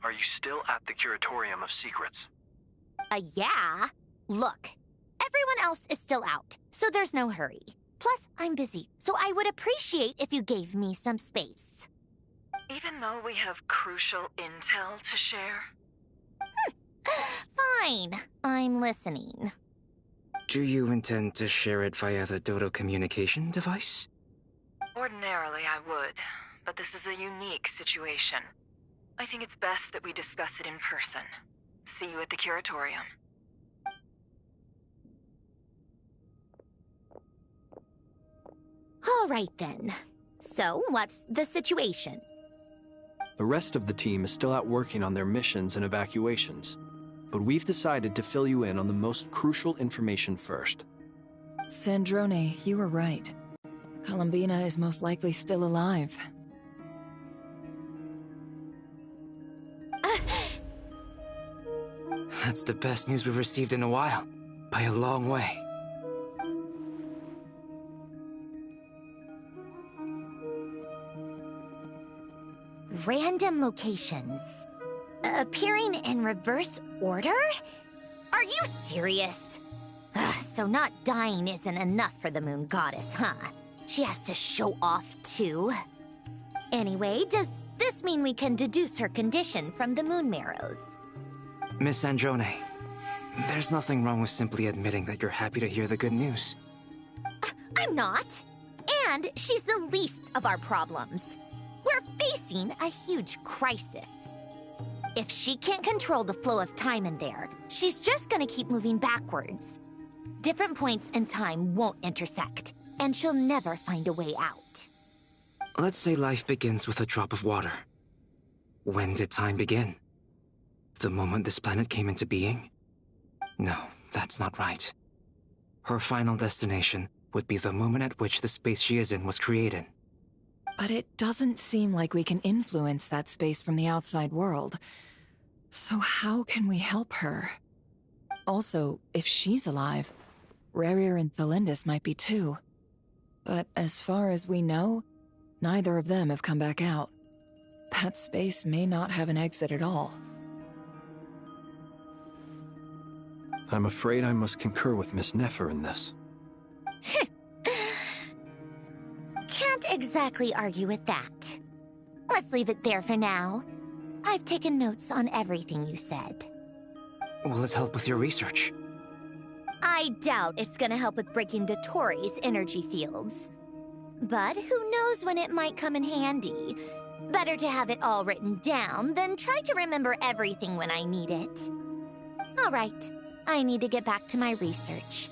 Are you still at the Curatorium of Secrets? Yeah. Look, everyone else is still out, so there's no hurry. Plus, I'm busy, so I would appreciate if you gave me some space. Even though we have crucial intel to share? Fine. I'm listening. Do you intend to share it via the Dodo communication device? Ordinarily, I would, but this is a unique situation. I think it's best that we discuss it in person. See you at the Curatorium. All right, then. So, what's the situation? The rest of the team is still out working on their missions and evacuations, but we've decided to fill you in on the most crucial information first. Sandrone, you were right. Columbina is most likely still alive. That's the best news we've received in a while, by a long way. Random locations. Appearing in reverse order? Are you serious? So not dying isn't enough for the moon goddess, huh? She has to show off too. Anyway, does this mean we can deduce her condition from the moon marrows? Miss Androne, there's nothing wrong with simply admitting that you're happy to hear the good news. I'm not. And she's the least of our problems. We're facing a huge crisis. If she can't control the flow of time in there, she's just gonna keep moving backwards. Different points in time won't intersect, and she'll never find a way out. Let's say life begins with a drop of water. When did time begin? The moment this planet came into being? No, that's not right. Her final destination would be the moment at which the space she is in was created. But it doesn't seem like we can influence that space from the outside world. So how can we help her? Also, if she's alive, Rerir and Thalindus might be too. But as far as we know, neither of them have come back out. That space may not have an exit at all. I'm afraid I must concur with Miss Nefer in this. Can't exactly argue with that. Let's leave it there for now. I've taken notes on everything you said. Will it help with your research? I doubt it's gonna help with breaking Dotori's energy fields. But who knows when it might come in handy. Better to have it all written down than try to remember everything when I need it. All right, I need to get back to my research.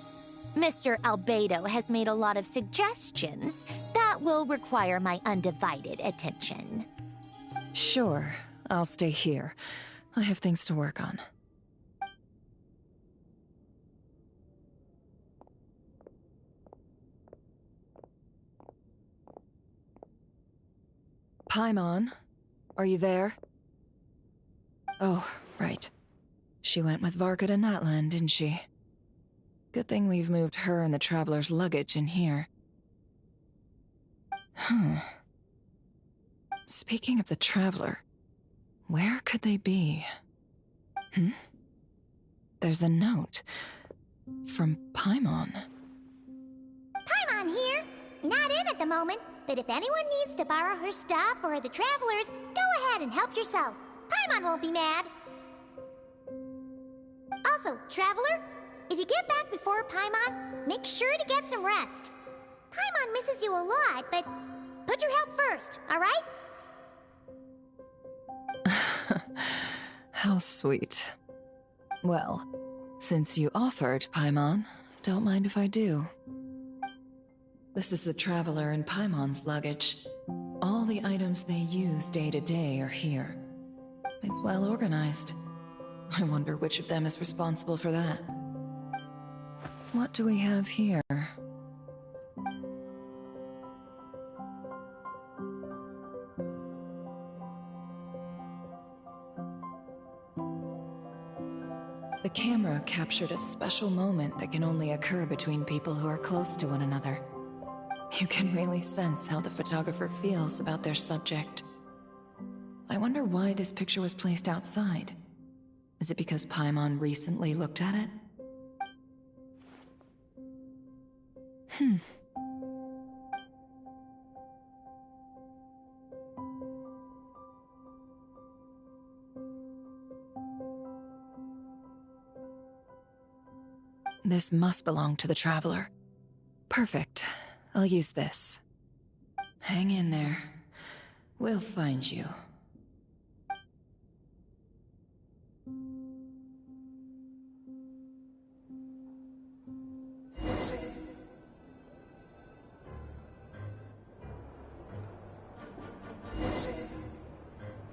Mr. Albedo has made a lot of suggestions that will require my undivided attention. Sure, I'll stay here. I have things to work on. Paimon, are you there? Oh, right. She went with Varka to Natlan, didn't she? Good thing we've moved her and the Traveler's luggage in here. Speaking of the Traveler, where could they be? There's a note from Paimon. Paimon here. Not in at the moment, but if anyone needs to borrow her stuff or the Travelers, go ahead and help yourself. Paimon won't be mad. Also, Traveler, if you get back before Paimon, make sure to get some rest. Paimon misses you a lot, but put your health first, all right? How sweet. Well, since you offered, Paimon, don't mind if I do. This is the Traveler and Paimon's luggage. All the items they use day to day are here. It's well organized. I wonder which of them is responsible for that. What do we have here? The camera captured a special moment that can only occur between people who are close to one another. You can really sense how the photographer feels about their subject. I wonder why this picture was placed outside. Is it because Paimon recently looked at it? This must belong to the Traveler. Perfect. I'll use this. Hang in there. We'll find you.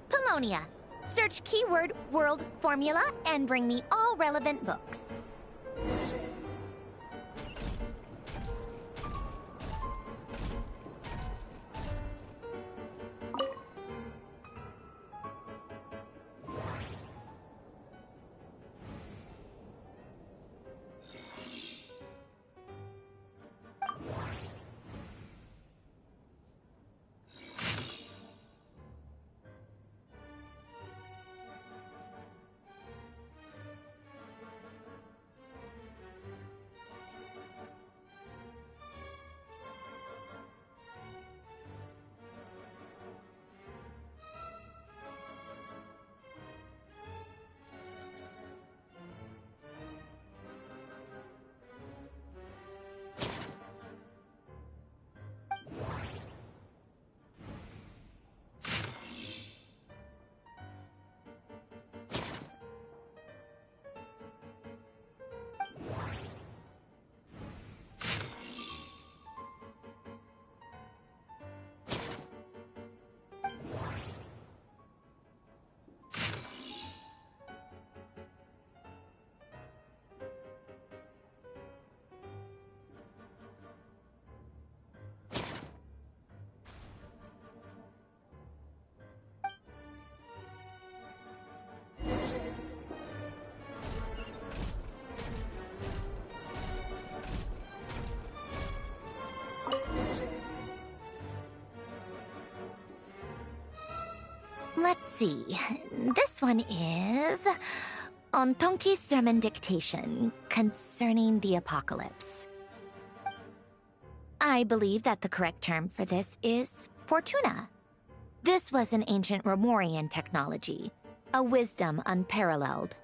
Polonia. Search keyword world formula and bring me all relevant books. Let's see. This one is on Tonki's sermon dictation concerning the apocalypse. I believe that the correct term for this is Fortuna. This was an ancient Romorian technology, a wisdom unparalleled.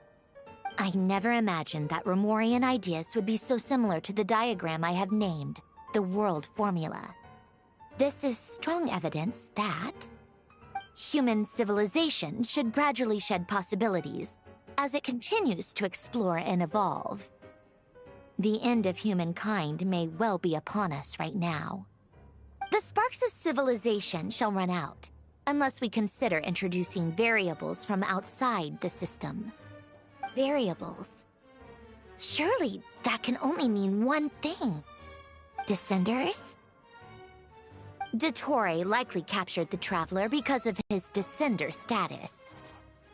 I never imagined that Romorian ideas would be so similar to the diagram I have named, the world formula. This is strong evidence that human civilization should gradually shed possibilities as it continues to explore and evolve. The end of humankind may well be upon us right now. The sparks of civilization shall run out, unless we consider introducing variables from outside the system. Variables? Surely that can only mean one thing. Descenders? Dottore likely captured the Traveler because of his descender status.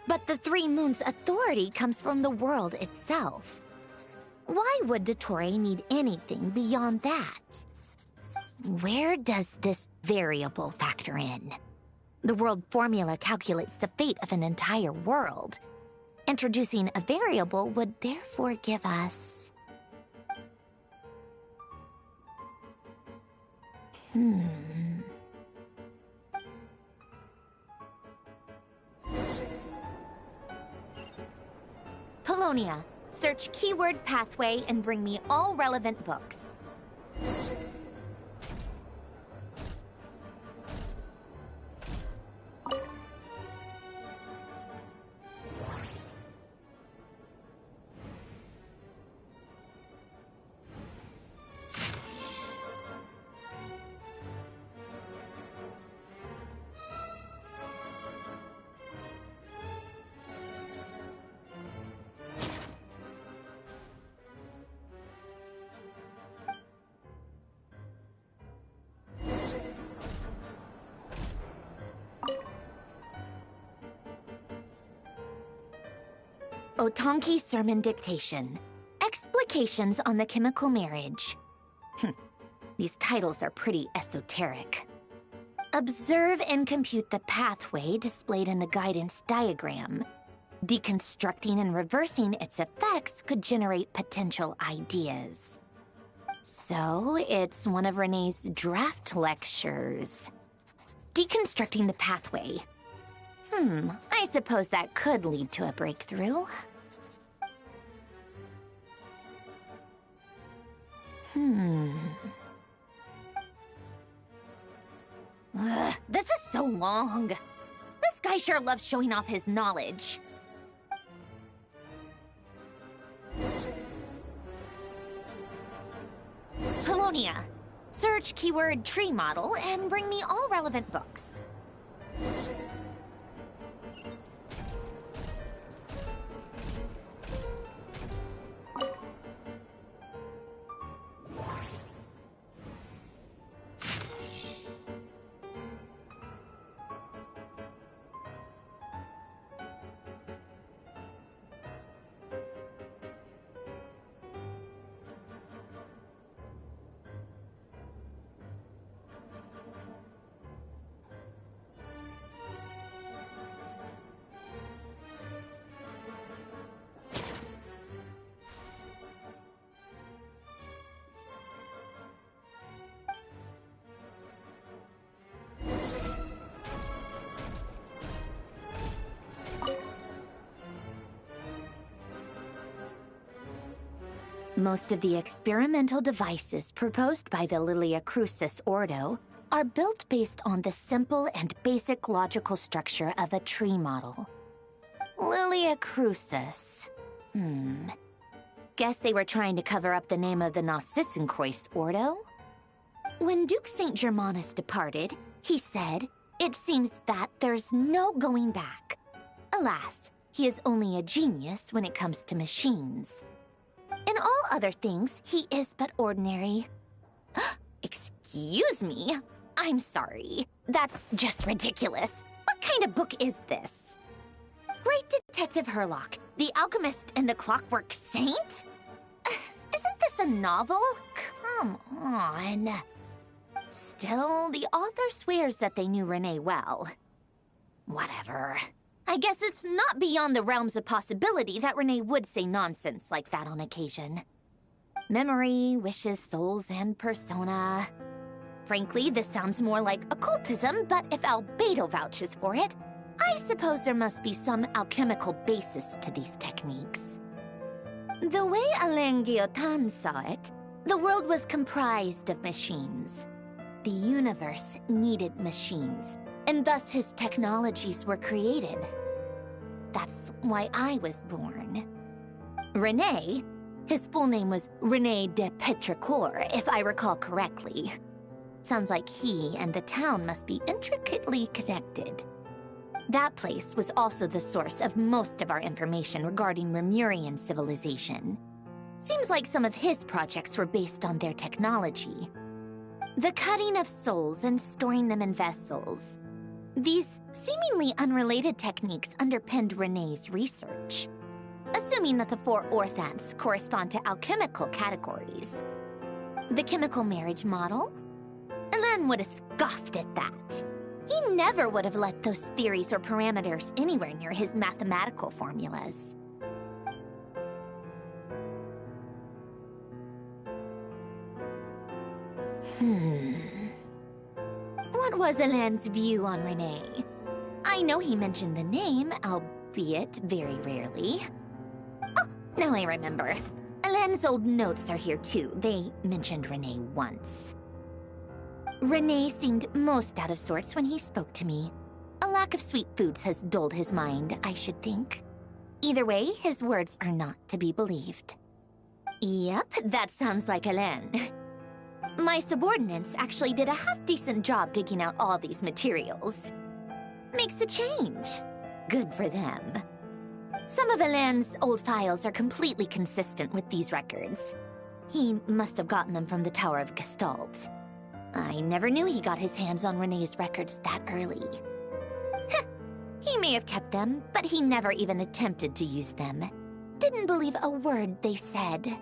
But the Three Moons' authority comes from the world itself. Why would Dottore need anything beyond that? Where does this variable factor in? The world formula calculates the fate of an entire world. Introducing a variable would therefore give us... Polonia, search keyword pathway and bring me all relevant books. Otonki Sermon Dictation. Explications on the Chemical Marriage. These titles are pretty esoteric. Observe and compute the pathway displayed in the guidance diagram. Deconstructing and reversing its effects could generate potential ideas. So, it's one of Renee's draft lectures. Deconstructing the pathway. I suppose that could lead to a breakthrough. Ugh, this is so long. This guy sure loves showing off his knowledge. Polonia. Search keyword tree model and bring me all relevant books. Most of the experimental devices proposed by the Lilia Crucis Ordo are built based on the simple and basic logical structure of a tree model. Lilia Crucis. Guess they were trying to cover up the name of the Narcissenkois Ordo? When Duke St. Germanus departed, he said, "It seems that there's no going back." Alas, he is only a genius when it comes to machines. In all other things, he is but ordinary. Excuse me? I'm sorry. That's just ridiculous. What kind of book is this? Great Detective Herlock, the Alchemist and the Clockwork Saint? Isn't this a novel? Come on. Still, the author swears that they knew Renee well. Whatever. I guess it's not beyond the realms of possibility that Renee would say nonsense like that on occasion. Memory, wishes, souls, and persona. Frankly, this sounds more like occultism, but if Albedo vouches for it, I suppose there must be some alchemical basis to these techniques. The way Alain Guillotin saw it, the world was comprised of machines. The universe needed machines, and thus his technologies were created. That's why I was born. René, his full name was René de Petrichor, if I recall correctly. Sounds like he and the town must be intricately connected. That place was also the source of most of our information regarding Remurian civilization. Seems like some of his projects were based on their technology. The cutting of souls and storing them in vessels. These seemingly unrelated techniques underpinned René's research. Assuming that the 4 orthants correspond to alchemical categories. The chemical marriage model? Alain would have scoffed at that. He never would have let those theories or parameters anywhere near his mathematical formulas. What was Alain's view on René? I know he mentioned the name, albeit very rarely. Oh, now I remember. Alain's old notes are here too. They mentioned René once. René seemed most out of sorts when he spoke to me. A lack of sweet foods has dulled his mind, I should think. Either way, his words are not to be believed. Yep, that sounds like Alain. My subordinates actually did a half-decent job digging out all these materials. Makes a change. Good for them. Some of Alain's old files are completely consistent with these records. He must have gotten them from the Tower of Gestalt. I never knew he got his hands on René's records that early. Heh, he may have kept them, but he never even attempted to use them. didn't believe a word they said.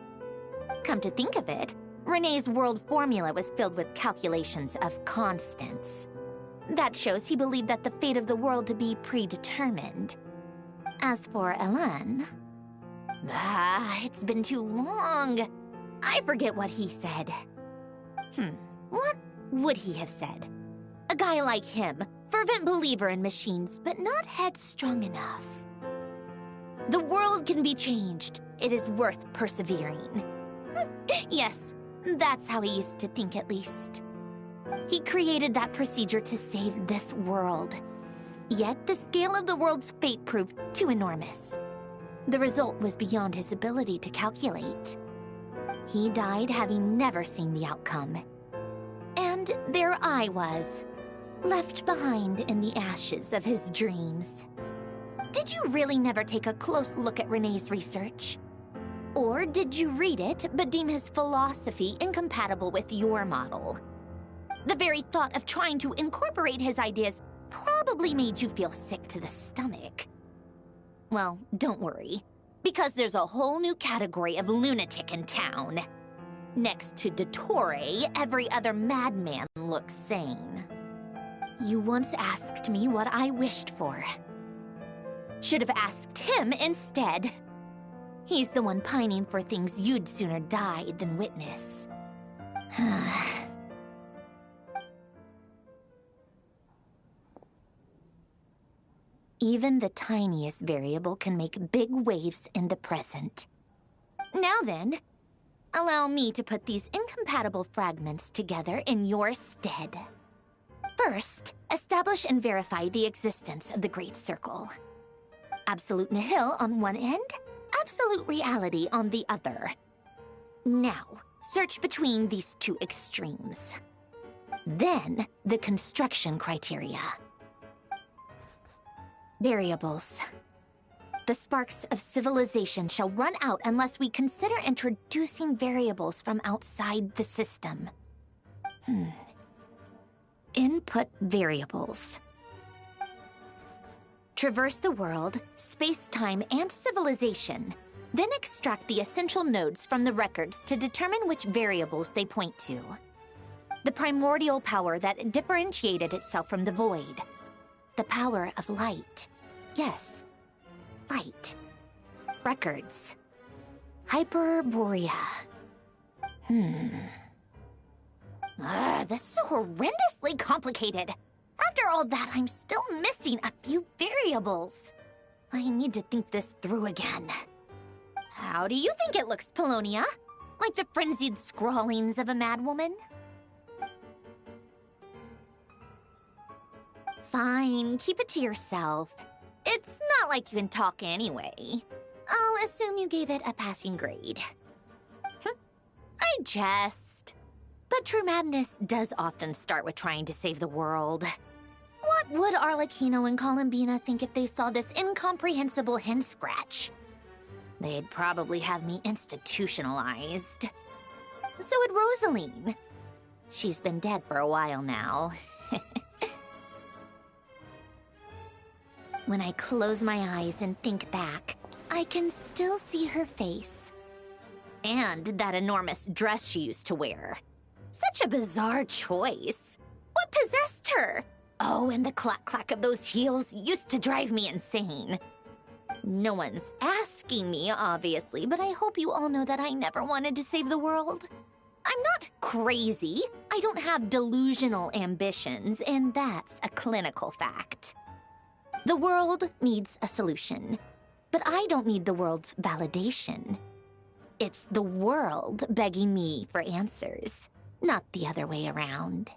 Come to think of it, Renee's world formula was filled with calculations of constants. That shows he believed that the fate of the world to be predetermined. As for Elan... it's been too long. I forget what he said. What would he have said? A guy like him, fervent believer in machines, but not headstrong enough. The world can be changed. It is worth persevering. Yes, that's how he used to think at least. He created that procedure to save this world. Yet the scale of the world's fate proved too enormous. The result was beyond his ability to calculate. He died having never seen the outcome. And there I was, left behind in the ashes of his dreams. Did you really never take a close look at Renee's research? Or did you read it but deem his philosophy incompatible with your model? The very thought of trying to incorporate his ideas probably made you feel sick to the stomach. Well, don't worry, because there's a whole new category of lunatic in town. Next to Dottore, every other madman looks sane. You once asked me what I wished for. Should have asked him instead. He's the one pining for things you'd sooner die than witness. Even the tiniest variable can make big waves in the present. Now then, allow me to put these incompatible fragments together in your stead. First, establish and verify the existence of the Great Circle. Absolute nihil on one end, absolute reality on the other. Now, search between these two extremes. Then, the construction criteria. Variables. The sparks of civilization shall run out unless we consider introducing variables from outside the system. Input variables. Traverse the world, space-time, and civilization. Then extract the essential nodes from the records to determine which variables they point to. The primordial power that differentiated itself from the void. The power of light. Yes, light. Records. Hyperborea. This is so horrendously complicated. After all that, I'm still missing a few variables. I need to think this through again. How do you think it looks, Polonia? Like the frenzied scrawlings of a madwoman? Fine, keep it to yourself. It's not like you can talk anyway. I'll assume you gave it a passing grade. I jest. But true madness does often start with trying to save the world. What would Arlecchino and Columbina think if they saw this incomprehensible hen scratch? They'd probably have me institutionalized. So would Rosaline. She's been dead for a while now. When I close my eyes and think back, I can still see her face. And that enormous dress she used to wear. Such a bizarre choice. What possessed her? Oh, and the clack-clack of those heels used to drive me insane. No one's asking me, obviously, but I hope you all know that I never wanted to save the world. I'm not crazy. I don't have delusional ambitions, and that's a clinical fact. The world needs a solution, but I don't need the world's validation. It's the world begging me for answers, not the other way around.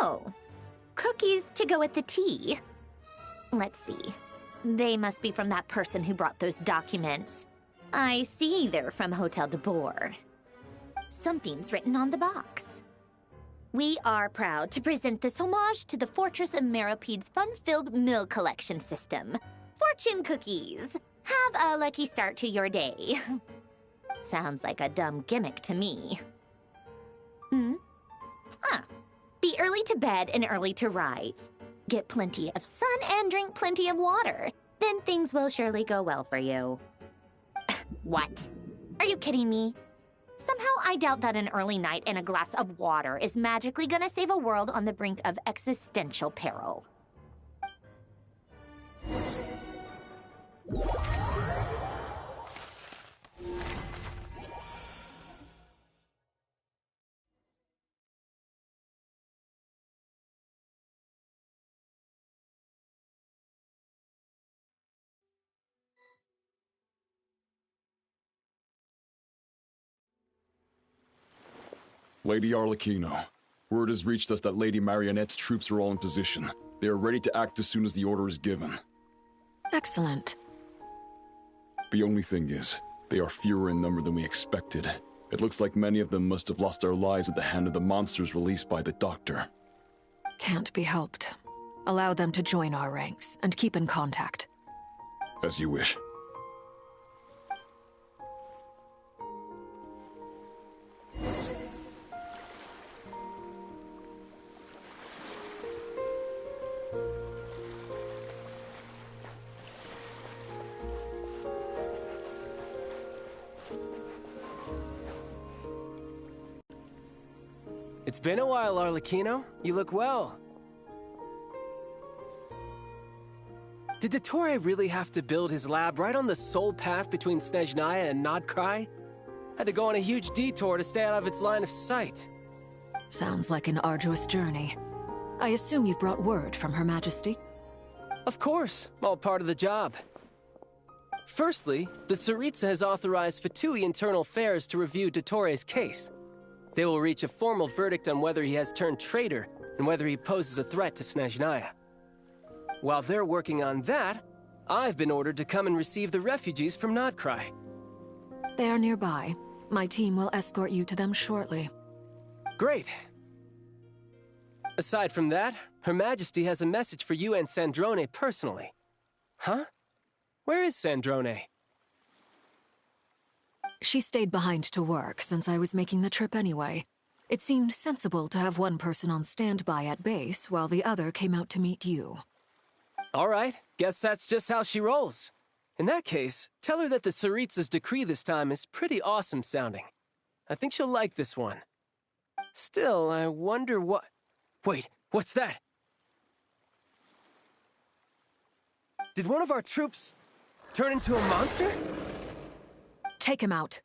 Oh, cookies to go with the tea. Let's see. They must be from that person who brought those documents. I see they're from Hotel de Boer. Something's written on the box. We are proud to present this homage to the Fortress of Meropede's fun-filled mill collection system. Fortune cookies! Have a lucky start to your day. Sounds like a dumb gimmick to me. Be early to bed and early to rise. Get plenty of sun and drink plenty of water. Then things will surely go well for you. What? Are you kidding me? Somehow I doubt that an early night and a glass of water is magically gonna save a world on the brink of existential peril. Lady Arlecchino, word has reached us that Lady Marionette's troops are all in position. They are ready to act as soon as the order is given. Excellent. The only thing is, they are fewer in number than we expected. It looks like many of them must have lost their lives at the hand of the monsters released by the Doctor. Can't be helped. Allow them to join our ranks, and keep in contact. As you wish. It's been a while, Arlecchino. You look well. Did Dottore really have to build his lab right on the sole path between Snezhnaya and Krai? Had to go on a huge detour to stay out of its line of sight. Sounds like an arduous journey. I assume you've brought word from Her Majesty? Of course, all part of the job. Firstly, the Tsaritsa has authorized Fatui Internal Affairs to review Dottore's case. They will reach a formal verdict on whether he has turned traitor and whether he poses a threat to Snezhnaya. While they're working on that, I've been ordered to come and receive the refugees from Krai. They are nearby. My team will escort you to them shortly. Great. Aside from that, Her Majesty has a message for you and Sandrone personally. Huh? Where is Sandrone? She stayed behind to work since I was making the trip anyway. It seemed sensible to have one person on standby at base while the other came out to meet you. All right, guess that's just how she rolls. In that case, tell her that the Tsaritsa's decree this time is pretty awesome sounding. I think she'll like this one. Still, I wonder what... Wait, what's that? Did one of our troops turn into a monster? Take him out.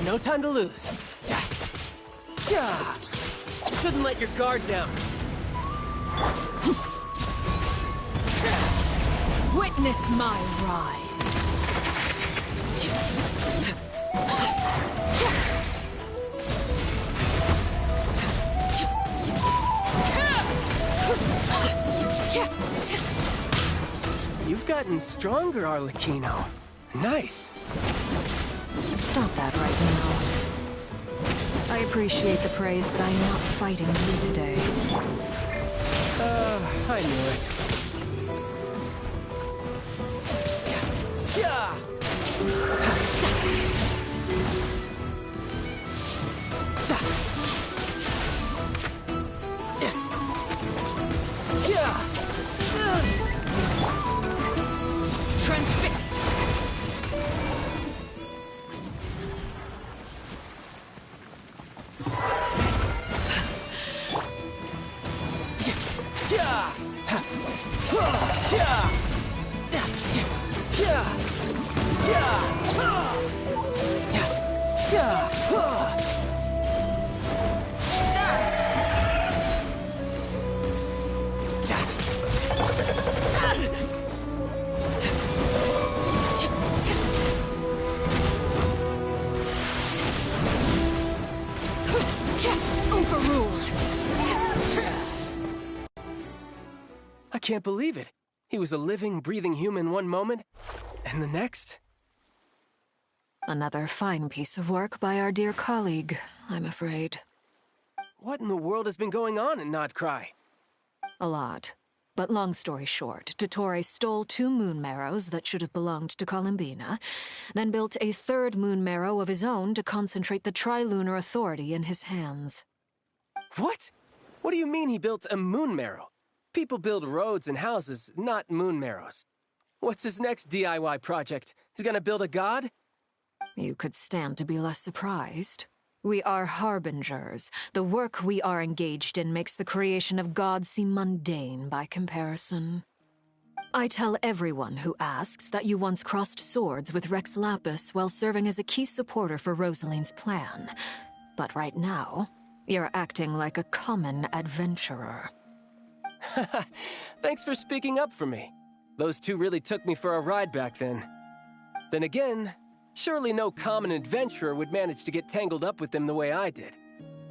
No time to lose. Shouldn't let your guard down. Witness my rise. You've gotten stronger, Arlecchino. Nice. Stop that right now. I appreciate the praise, but I'm not fighting you today. I knew it. Yeah. Transfixed. can't believe it. He was a living, breathing human one moment, and the next... Another fine piece of work by our dear colleague, I'm afraid. What in the world has been going on in Krai? A lot. But long story short, Dottore stole 2 moon marrows that should have belonged to Columbina, then built a 3rd moon marrow of his own to concentrate the Trilunar Authority in his hands. What? What do you mean he built a moon marrow? People build roads and houses, not moon marrows. What's his next DIY project? He's gonna build a god? You could stand to be less surprised. We are harbingers. The work we are engaged in makes the creation of gods seem mundane by comparison. I tell everyone who asks that you once crossed swords with Rex Lapis while serving as a key supporter for Rosaline's plan. But right now, you're acting like a common adventurer. Thanks for speaking up for me. Those 2 really took me for a ride back then. Then again, surely no common adventurer would manage to get tangled up with them the way I did.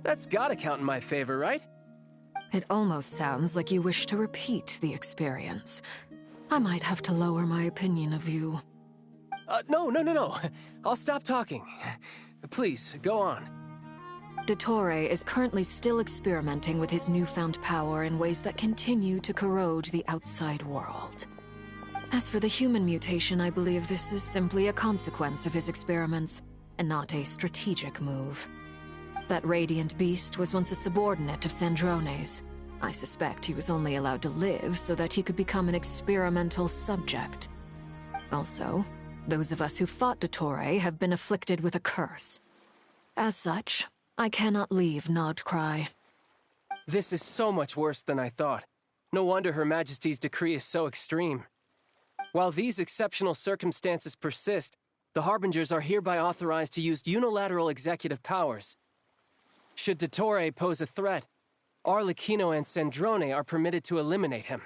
That's gotta count in my favor, right? It almost sounds like you wish to repeat the experience. I might have to lower my opinion of you. No. I'll stop talking. Please, go on. Dottore is currently still experimenting with his newfound power in ways that continue to corrode the outside world. As for the human mutation, I believe this is simply a consequence of his experiments, and not a strategic move. That radiant beast was once a subordinate of Sandrone's. I suspect he was only allowed to live so that he could become an experimental subject. Also, those of us who fought Dottore have been afflicted with a curse. As such, I cannot leave Krai. This is so much worse than I thought. No wonder Her Majesty's decree is so extreme. While these exceptional circumstances persist, the Harbingers are hereby authorized to use unilateral executive powers. Should Dottore pose a threat, Arlecchino and Sandrone are permitted to eliminate him.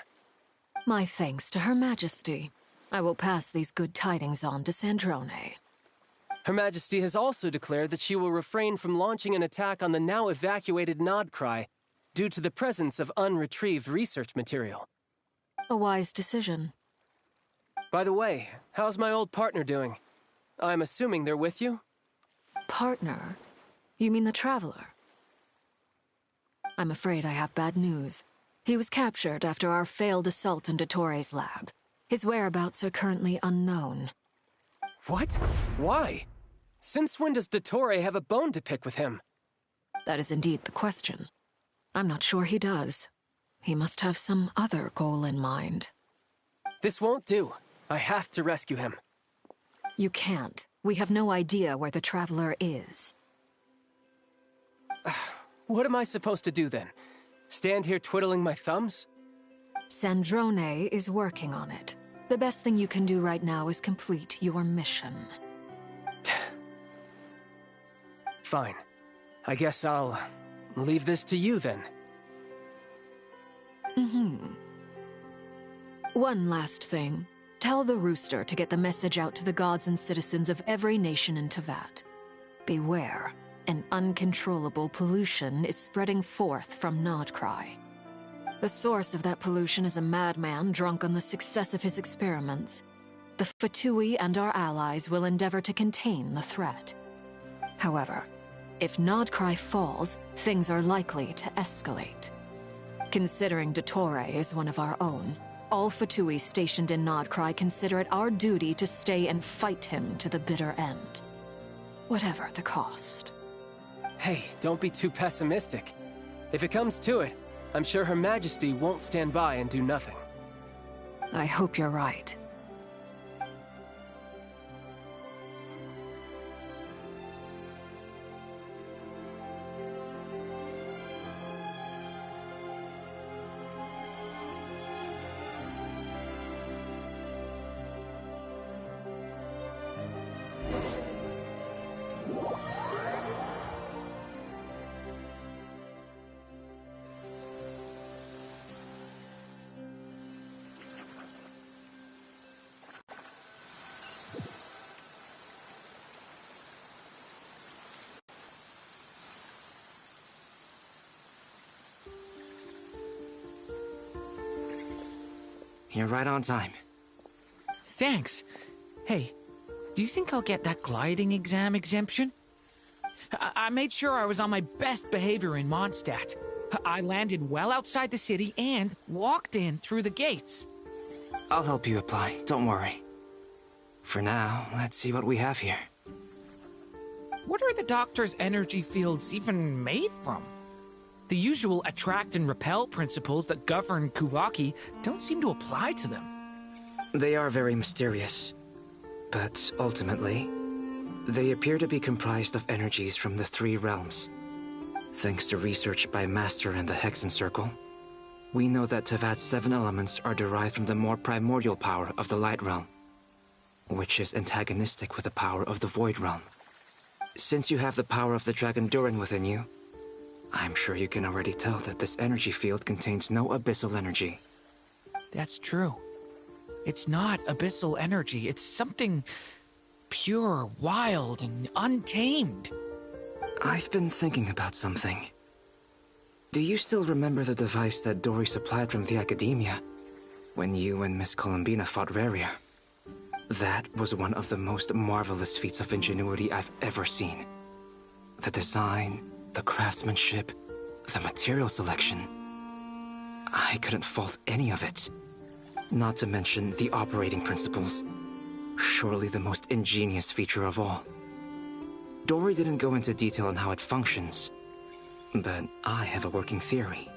My thanks to Her Majesty. I will pass these good tidings on to Sandrone. Her Majesty has also declared that she will refrain from launching an attack on the now evacuated Krai due to the presence of unretrieved research material. A wise decision. By the way, how's my old partner doing? I'm assuming they're with you? Partner? You mean the Traveler? I'm afraid I have bad news. He was captured after our failed assault in Dottore's lab. His whereabouts are currently unknown. What? Why? Since when does Dottore have a bone to pick with him? That is indeed the question. I'm not sure he does. He must have some other goal in mind. This won't do. I have to rescue him. You can't. We have no idea where the Traveler is. What am I supposed to do then? Stand here twiddling my thumbs? Sandrone is working on it. The best thing you can do right now is complete your mission. Fine. I guess I'll leave this to you then. One last thing. Tell the Rooster to get the message out to the gods and citizens of every nation in Teyvat. Beware. An uncontrollable pollution is spreading forth from Krai. The source of that pollution is a madman drunk on the success of his experiments. The Fatui and our allies will endeavor to contain the threat. However, if Krai falls, things are likely to escalate. Considering Dottore is one of our own, all Fatui stationed in Krai consider it our duty to stay and fight him to the bitter end. Whatever the cost. Hey, don't be too pessimistic. If it comes to it, I'm sure Her Majesty won't stand by and do nothing. I hope you're right. You're right on time. Thanks. Hey, do you think I'll get that gliding exam exemption? I made sure I was on my best behavior in Mondstadt. I landed well outside the city and walked in through the gates. I'll help you apply, don't worry. For now, let's see what we have here. What are the Doctor's energy fields even made from? The usual attract and repel principles that govern Kuvaki don't seem to apply to them. They are very mysterious, but ultimately, they appear to be comprised of energies from the 3 realms. Thanks to research by Master and the Hexen Circle, we know that Tevat's 7 elements are derived from the more primordial power of the Light Realm, which is antagonistic with the power of the Void Realm. Since you have the power of the Dragon Durin within you, I'm sure you can already tell that this energy field contains no abyssal energy. That's true. It's not abyssal energy, it's something pure, wild, and untamed. I've been thinking about something. Do you still remember the device that Dory supplied from the Academia when you and Miss Columbina fought Rarier? That was one of the most marvelous feats of ingenuity I've ever seen. The design, the craftsmanship, the material selection. I couldn't fault any of it. Not to mention the operating principles. Surely the most ingenious feature of all. Dory didn't go into detail on how it functions, but I have a working theory.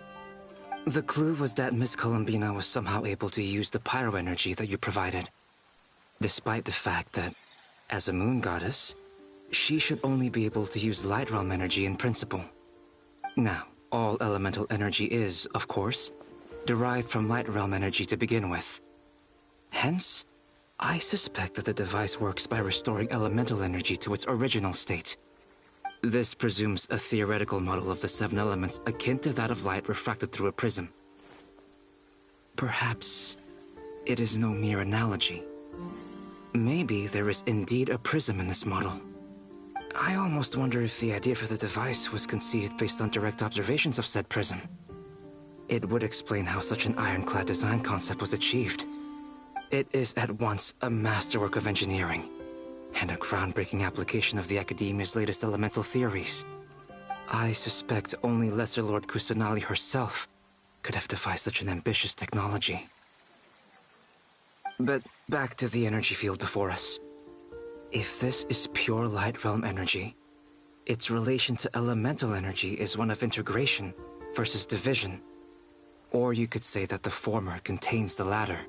The clue was that Miss Columbina was somehow able to use the pyro energy that you provided, despite the fact that, as a moon goddess, she should only be able to use Light Realm energy in principle. Now, all elemental energy is, of course, derived from Light Realm energy to begin with. Hence, I suspect that the device works by restoring elemental energy to its original state. This presumes a theoretical model of the 7 elements akin to that of light refracted through a prism. Perhaps it is no mere analogy. Maybe there is indeed a prism in this model. I almost wonder if the idea for the device was conceived based on direct observations of said prism. It would explain how such an ironclad design concept was achieved. It is at once a masterwork of engineering and a groundbreaking application of the Academia's latest elemental theories. I suspect only Lesser Lord Kusanali herself could have devised such an ambitious technology. But back to the energy field before us. If this is pure Light Realm energy, its relation to elemental energy is one of integration versus division. Or you could say that the former contains the latter.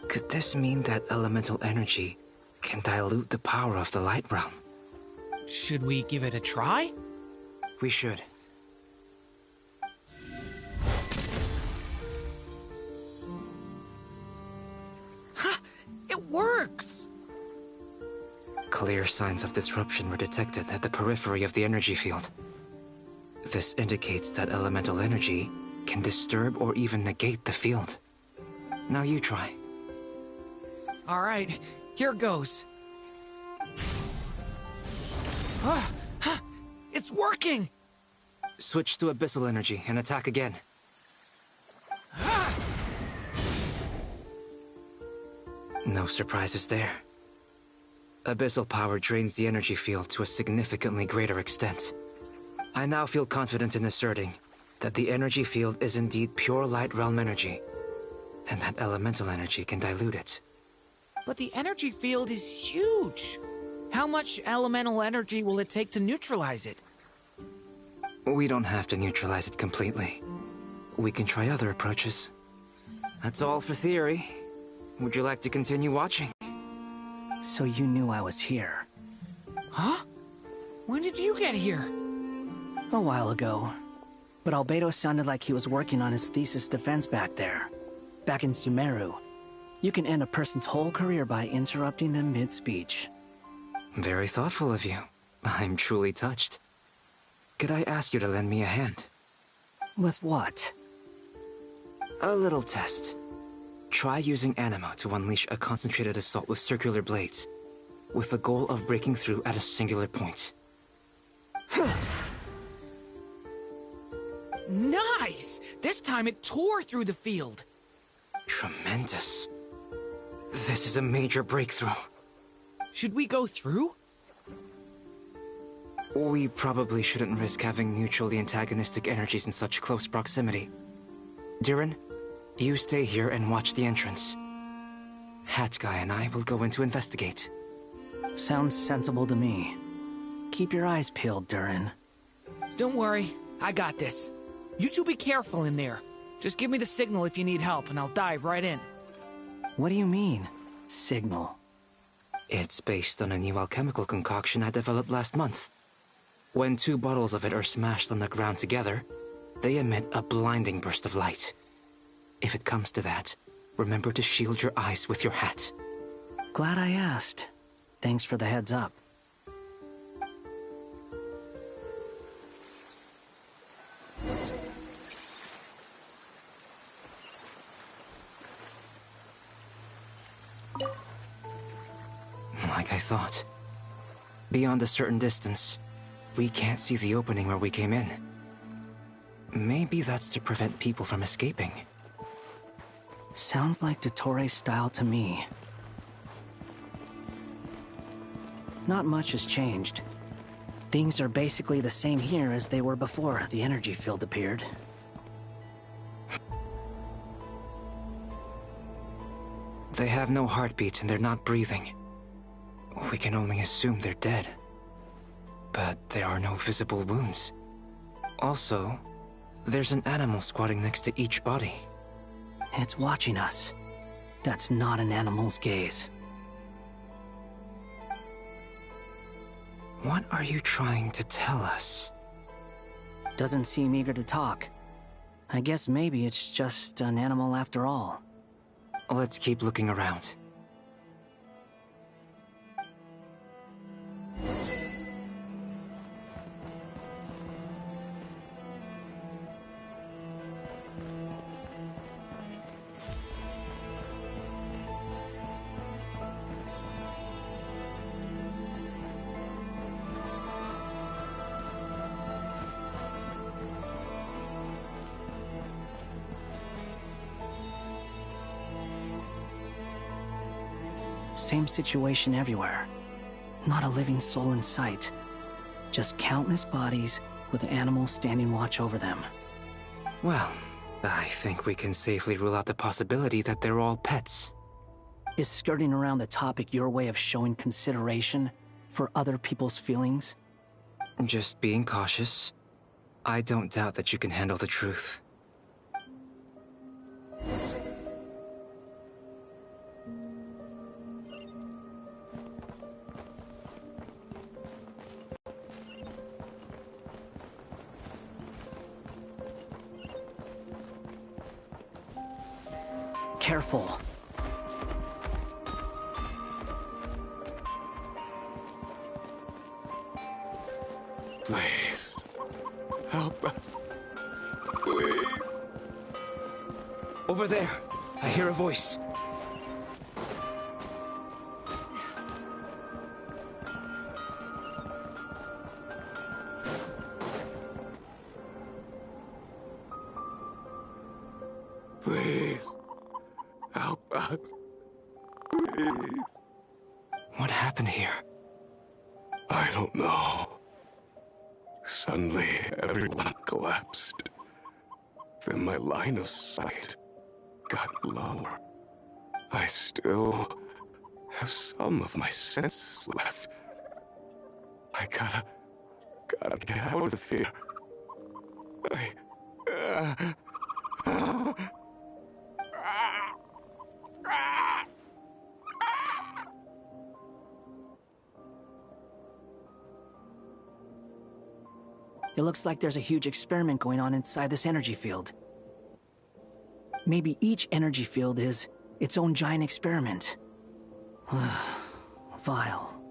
Could this mean that elemental energy can dilute the power of the Light Realm? Should we give it a try? We should. Ha! It works! Clear signs of disruption were detected at the periphery of the energy field. This indicates that elemental energy can disturb or even negate the field. Now you try. All right, here goes. It's working! Switch to abyssal energy and attack again. No surprises there. Abyssal power drains the energy field to a significantly greater extent. I now feel confident in asserting that the energy field is indeed pure Light Realm energy, and that elemental energy can dilute it. But the energy field is huge. How much elemental energy will it take to neutralize it? We don't have to neutralize it completely. We can try other approaches. That's all for theory. Would you like to continue watching? So you knew I was here. Huh? When did you get here? A while ago. But Albedo sounded like he was working on his thesis defense back there. Back in Sumeru. You can end a person's whole career by interrupting them mid-speech. Very thoughtful of you. I'm truly touched. Could I ask you to lend me a hand? With what? A little test. Try using Anima to unleash a concentrated assault with circular blades, with the goal of breaking through at a singular point. Nice! This time it tore through the field. Tremendous. This is a major breakthrough. Should we go through? We probably shouldn't risk having mutually antagonistic energies in such close proximity. Durin, you stay here and watch the entrance. Hat Guy and I will go in to investigate. Sounds sensible to me. Keep your eyes peeled, Durin. Don't worry, I got this. You two be careful in there. Just give me the signal if you need help, and I'll dive right in. What do you mean, signal? It's based on a new alchemical concoction I developed last month. When 2 bottles of it are smashed on the ground together, they emit a blinding burst of light. If it comes to that, remember to shield your eyes with your hat. Glad I asked. Thanks for the heads up. Like I thought. Beyond a certain distance, we can't see the opening where we came in. Maybe that's to prevent people from escaping. Sounds like Dottore style to me. Not much has changed. Things are basically the same here as they were before the energy field appeared. They have no heartbeat and they're not breathing. We can only assume they're dead. But there are no visible wounds. Also, there's an animal squatting next to each body. It's watching us. That's not an animal's gaze. What are you trying to tell us? Doesn't seem eager to talk. I guess maybe it's just an animal after all. Let's keep looking around. Same situation everywhere. Not a living soul in sight. Just countless bodies with animals standing watch over them. Well, I think we can safely rule out the possibility that they're all pets. Is skirting around the topic your way of showing consideration for other people's feelings? Just being cautious. I don't doubt that you can handle the truth. Careful. Please. Help us. Please. Over there. I hear a voice. Please. Help us. Please. What happened here? I don't know. Suddenly, everyone collapsed. Then my line of sight got lower. I still have some of my senses left. I gotta get out of here. It looks like there's a huge experiment going on inside this energy field. Maybe each energy field is its own giant experiment. Vile.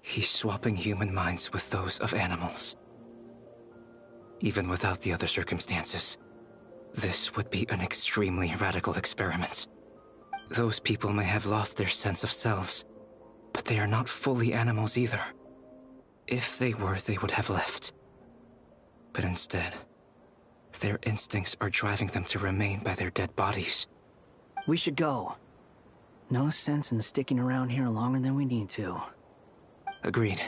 He's swapping human minds with those of animals. Even without the other circumstances, this would be an extremely radical experiment. Those people may have lost their sense of selves, but they are not fully animals either. If they were, they would have left. But instead, their instincts are driving them to remain by their dead bodies. We should go. No sense in sticking around here longer than we need to. Agreed.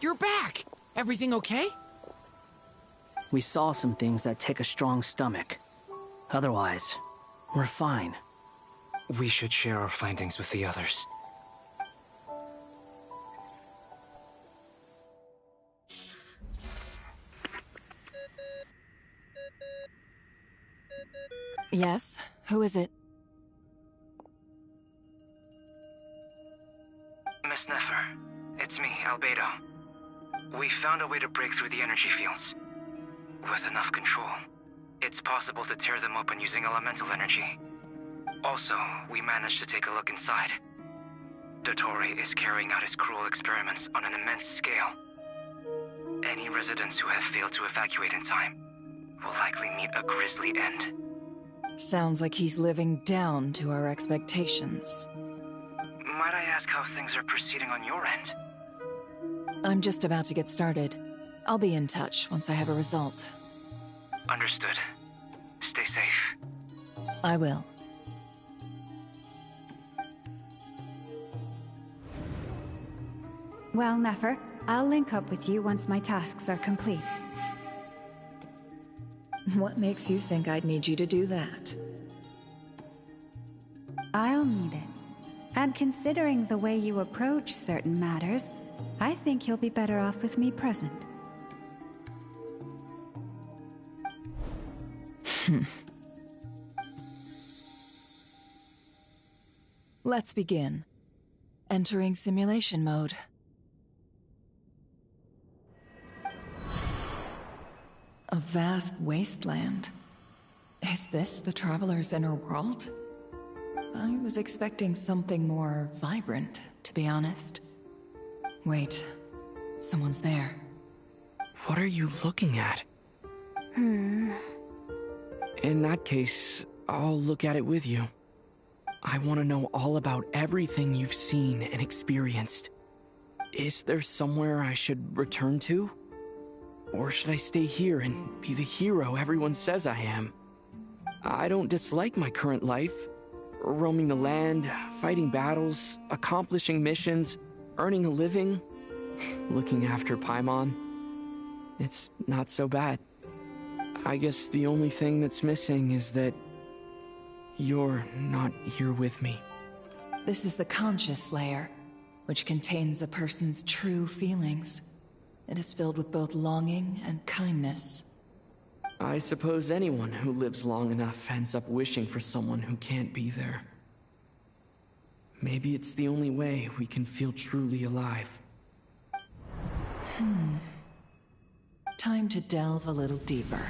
You're back! Everything okay? We saw some things that take a strong stomach. Otherwise, we're fine. We should share our findings with the others. Yes? Who is it? Miss Nefer, it's me, Albedo. We found a way to break through the energy fields. With enough control, it's possible to tear them open using elemental energy. Also, we managed to take a look inside. Dottore is carrying out his cruel experiments on an immense scale. Any residents who have failed to evacuate in time will likely meet a grisly end. Sounds like he's living down to our expectations. Might I ask how things are proceeding on your end? I'm just about to get started. I'll be in touch once I have a result. Understood. Stay safe. I will. Well, Nefer, I'll link up with you once my tasks are complete. What makes you think I'd need you to do that? I'll need it. And considering the way you approach certain matters, I think you'll be better off with me present. Let's begin. Entering simulation mode. A vast wasteland. Is this the Traveler's inner world? I was expecting something more vibrant, to be honest. Wait, someone's there. What are you looking at? In that case, I'll look at it with you. I want to know all about everything you've seen and experienced. Is there somewhere I should return to? Or should I stay here and be the hero everyone says I am? I don't dislike my current life. Roaming the land, fighting battles, accomplishing missions, earning a living, looking after Paimon. It's not so bad. I guess the only thing that's missing is that you're not here with me. This is the conscious layer, which contains a person's true feelings. It is filled with both longing and kindness. I suppose anyone who lives long enough ends up wishing for someone who can't be there. Maybe it's the only way we can feel truly alive. Time to delve a little deeper.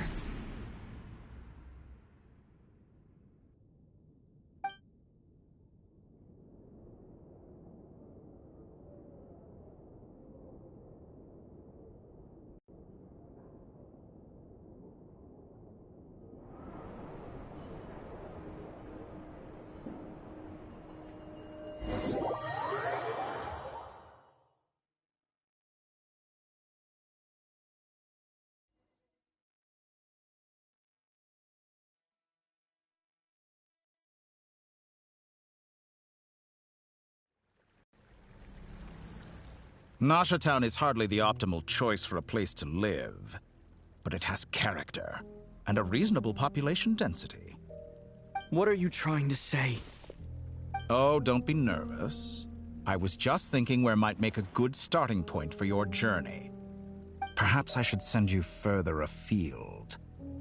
Nasha Town is hardly the optimal choice for a place to live, but it has character and a reasonable population density. What are you trying to say? Oh, don't be nervous. I was just thinking where might make a good starting point for your journey. Perhaps I should send you further afield.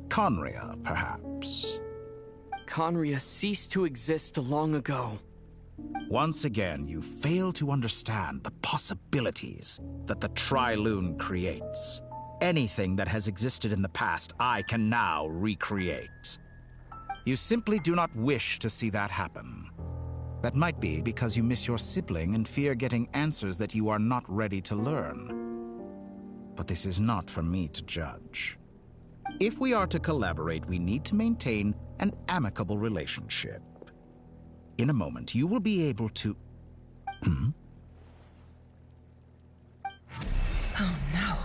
Conria, perhaps. Conria ceased to exist long ago. Once again, you fail to understand the possibilities that the Trilune creates. Anything that has existed in the past, I can now recreate. You simply do not wish to see that happen. That might be because you miss your sibling and fear getting answers that you are not ready to learn. But this is not for me to judge. If we are to collaborate, we need to maintain an amicable relationship. In a moment, you will be able to... Oh no.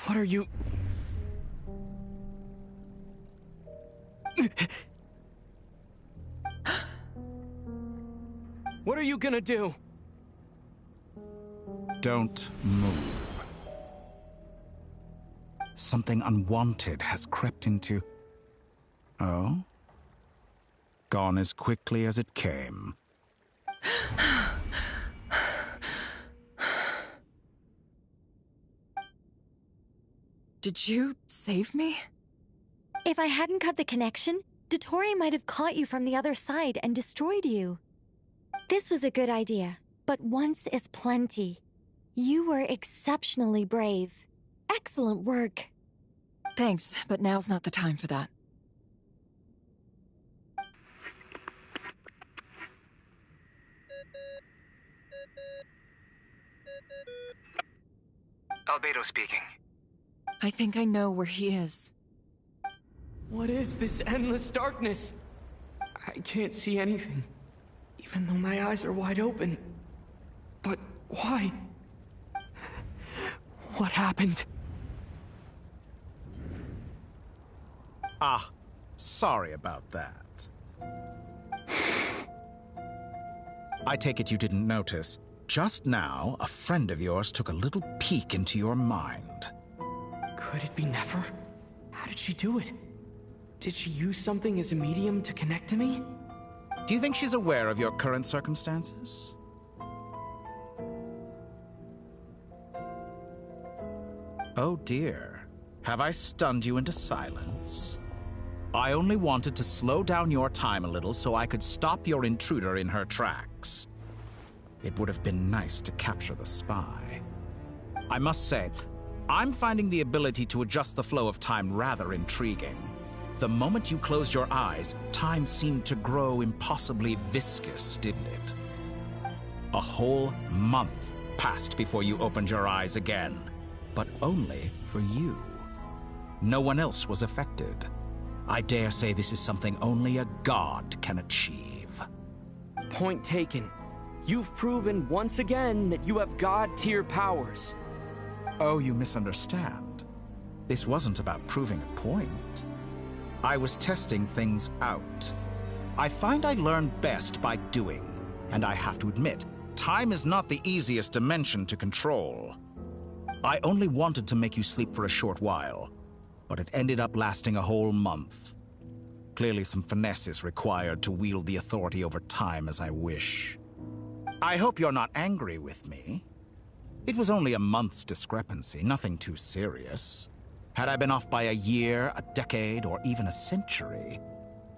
What are you... What are you gonna do? Don't move. Something unwanted has crept into... Oh? Gone as quickly as it came. Did you save me? If I hadn't cut the connection, Dottore might have caught you from the other side and destroyed you. This was a good idea, but once is plenty. You were exceptionally brave. Excellent work. Thanks, but now's not the time for that. Albedo speaking. I think I know where he is. What is this endless darkness? I can't see anything, even though my eyes are wide open. But why? What happened? Ah, sorry about that. I take it you didn't notice. Just now, a friend of yours took a little peek into your mind. Could it be Nefer? How did she do it? Did she use something as a medium to connect to me? Do you think she's aware of your current circumstances? Oh dear. Have I stunned you into silence? I only wanted to slow down your time a little so I could stop your intruder in her tracks. It would have been nice to capture the spy. I must say, I'm finding the ability to adjust the flow of time rather intriguing. The moment you closed your eyes, time seemed to grow impossibly viscous, didn't it? A whole month passed before you opened your eyes again, but only for you. No one else was affected. I dare say this is something only a god can achieve. Point taken. You've proven once again that you have god-tier powers. Oh, you misunderstand. This wasn't about proving a point. I was testing things out. I find I learn best by doing, and I have to admit, time is not the easiest dimension to control. I only wanted to make you sleep for a short while, but it ended up lasting a whole month. Clearly some finesse is required to wield the authority over time as I wish. I hope you're not angry with me. It was only a month's discrepancy, nothing too serious. Had I been off by a year, a decade, or even a century,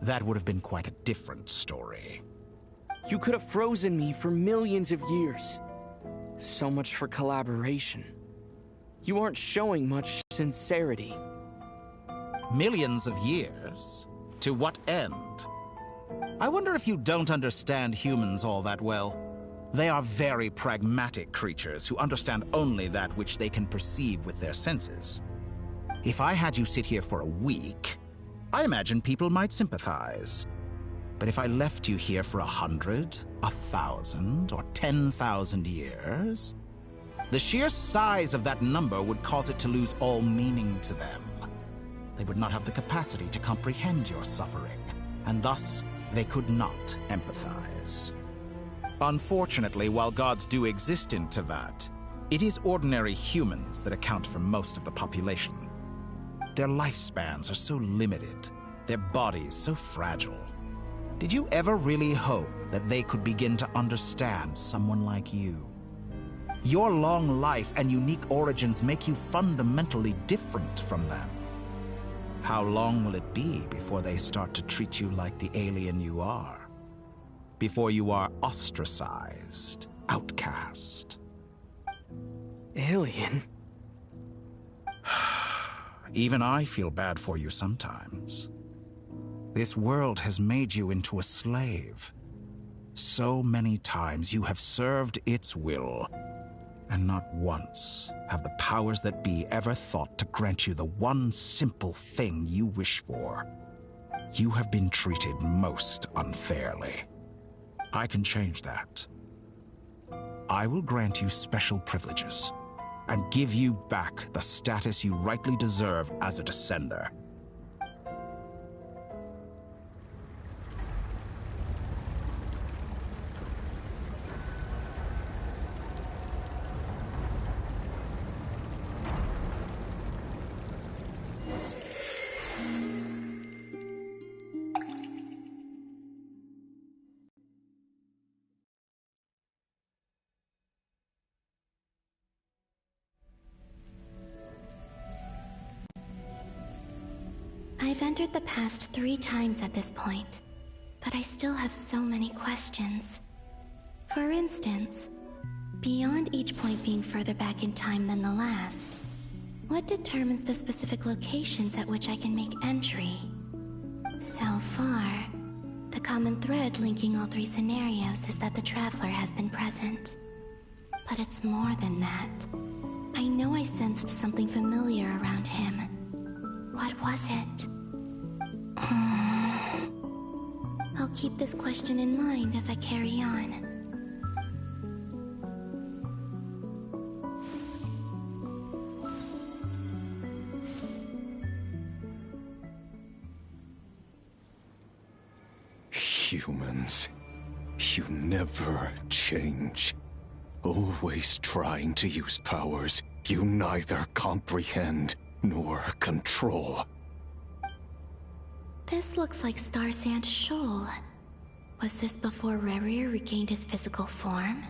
that would have been quite a different story. You could have frozen me for millions of years. So much for collaboration. You aren't showing much sincerity. Millions of years? To what end? I wonder if you don't understand humans all that well. They are very pragmatic creatures who understand only that which they can perceive with their senses. If I had you sit here for a week, I imagine people might sympathize. But if I left you here for 100, 1,000, or 10,000 years, the sheer size of that number would cause it to lose all meaning to them. They would not have the capacity to comprehend your suffering, and thus they could not empathize. Unfortunately, while gods do exist in Tevat, it is ordinary humans that account for most of the population. Their lifespans are so limited, their bodies so fragile. Did you ever really hope that they could begin to understand someone like you? Your long life and unique origins make you fundamentally different from them. How long will it be before they start to treat you like the alien you are? Before you are ostracized, outcast? Alien? Even I feel bad for you sometimes. This world has made you into a slave. So many times you have served its will, and not once have the powers that be ever thought to grant you the one simple thing you wish for. You have been treated most unfairly. I can change that. I will grant you special privileges and give you back the status you rightly deserve as a descender. I've entered the past 3 times at this point, but I still have so many questions. For instance, beyond each point being further back in time than the last, what determines the specific locations at which I can make entry? So far, the common thread linking all 3 scenarios is that the Traveler has been present. But it's more than that. I know I sensed something familiar around him. What was it? I'll keep this question in mind as I carry on. Humans, you never change. Always trying to use powers you neither comprehend nor control. This looks like Star Sand Shoal. Was this before Rerir regained his physical form?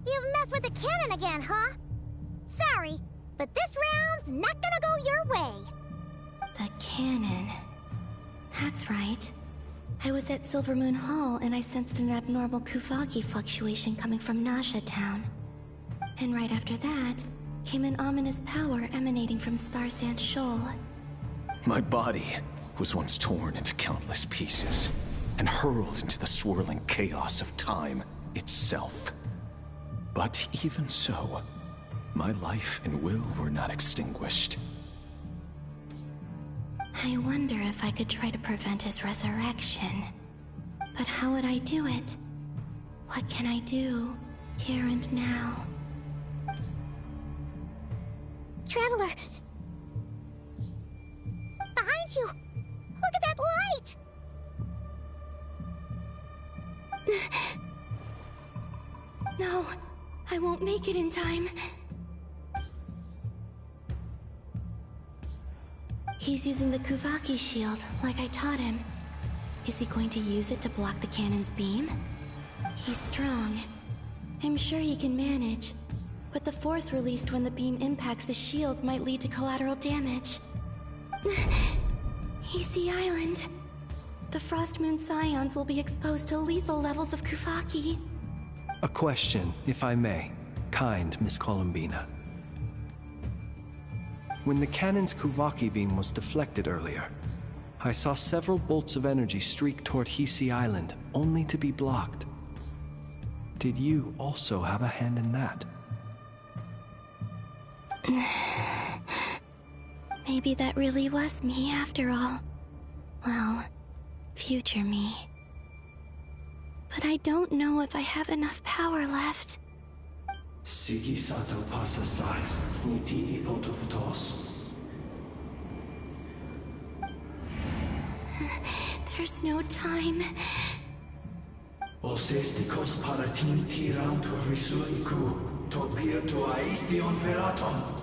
You've messed with the cannon again, huh? Sorry, but this round's not gonna go your way. The cannon. That's right. I was at Silvermoon Hall and I sensed an abnormal Kuvaki fluctuation coming from Nasha Town. And right after that, came an ominous power emanating from Star Sand Shoal. My body was once torn into countless pieces and hurled into the swirling chaos of time itself. But even so, my life and will were not extinguished. I wonder if I could try to prevent his resurrection. But how would I do it? What can I do, here and now? Traveler! Behind you! Look at that light! No, I won't make it in time. He's using the Kuvaki shield, like I taught him. Is he going to use it to block the cannon's beam? He's strong. I'm sure he can manage. But the force released when the beam impacts the shield might lead to collateral damage. Easy Island. The Frost Moon Scions will be exposed to lethal levels of Kuvaki. A question, if I may. Kind Miss Columbina. When the cannon's Kuvaki beam was deflected earlier, I saw several bolts of energy streak toward Hisi Island, only to be blocked. Did you also have a hand in that? Maybe that really was me after all. Well, future me. But I don't know if I have enough power left. Sigi sato pasa sais, niti ipotofutos. There's no time. Osestikos paratin tiram to risu iku, to pir to aithion feraton.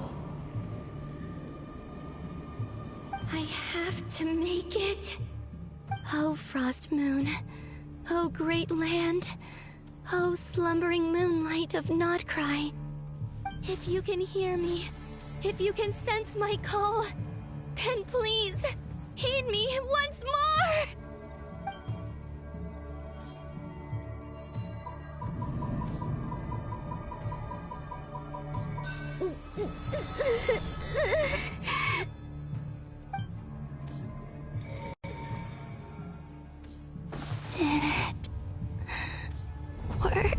I have to make it. Oh, Frost Moon. Oh, great land. Oh, slumbering moonlight of Not Krai. If you can hear me, if you can sense my call, then please, heed me once more! Did it work?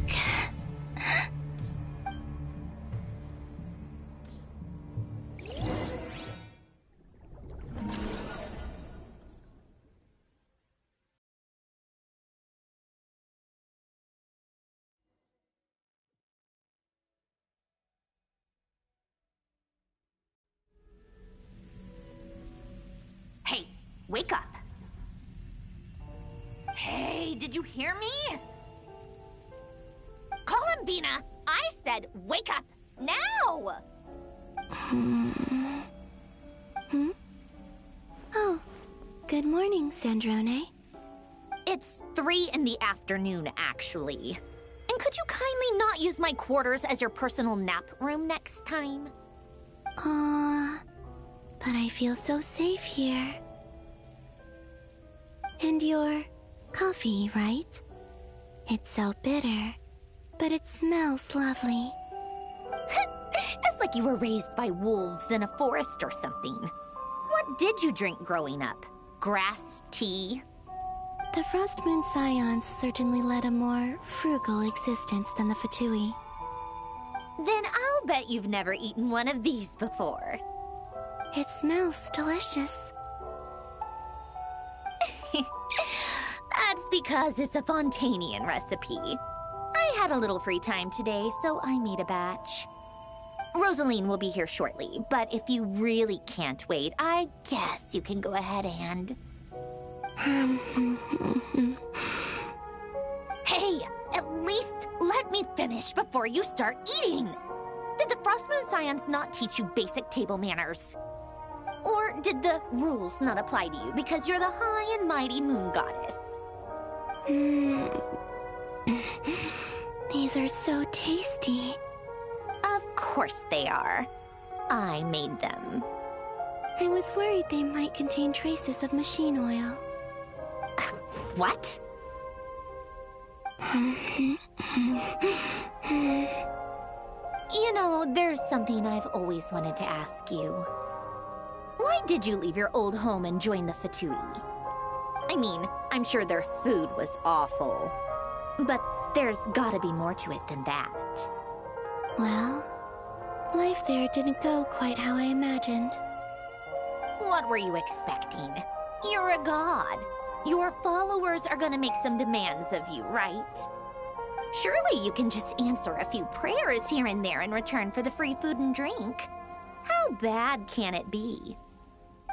Hey, wake up. Hey, did you hear me? Columbina, I said wake up, now! Oh, good morning, Sandrone. It's 3 in the afternoon, actually. And could you kindly not use my quarters as your personal nap room next time? But I feel so safe here. And your coffee, right? It's so bitter, but it smells lovely. It's like you were raised by wolves in a forest or something. What did you drink growing up? Grass tea? The Frost Moon Scions certainly led a more frugal existence than the Fatui. Then I'll bet you've never eaten one of these before. It smells delicious. That's because it's a Fontanian recipe. I had a little free time today, so I made a batch. Rosaline will be here shortly, but if you really can't wait, I guess you can go ahead and... Hey, at least let me finish before you start eating! Did the Frost Moon Scions not teach you basic table manners? Or did the rules not apply to you because you're the high and mighty moon goddess? These are so tasty. Of course they are. I made them. I was worried they might contain traces of machine oil. What? You know, there's something I've always wanted to ask you. Why did you leave your old home and join the Fatui? I mean, I'm sure their food was awful. But there's gotta be more to it than that. Well, life there didn't go quite how I imagined. What were you expecting? You're a god. Your followers are gonna make some demands of you, right? Surely you can just answer a few prayers here and there in return for the free food and drink. How bad can it be?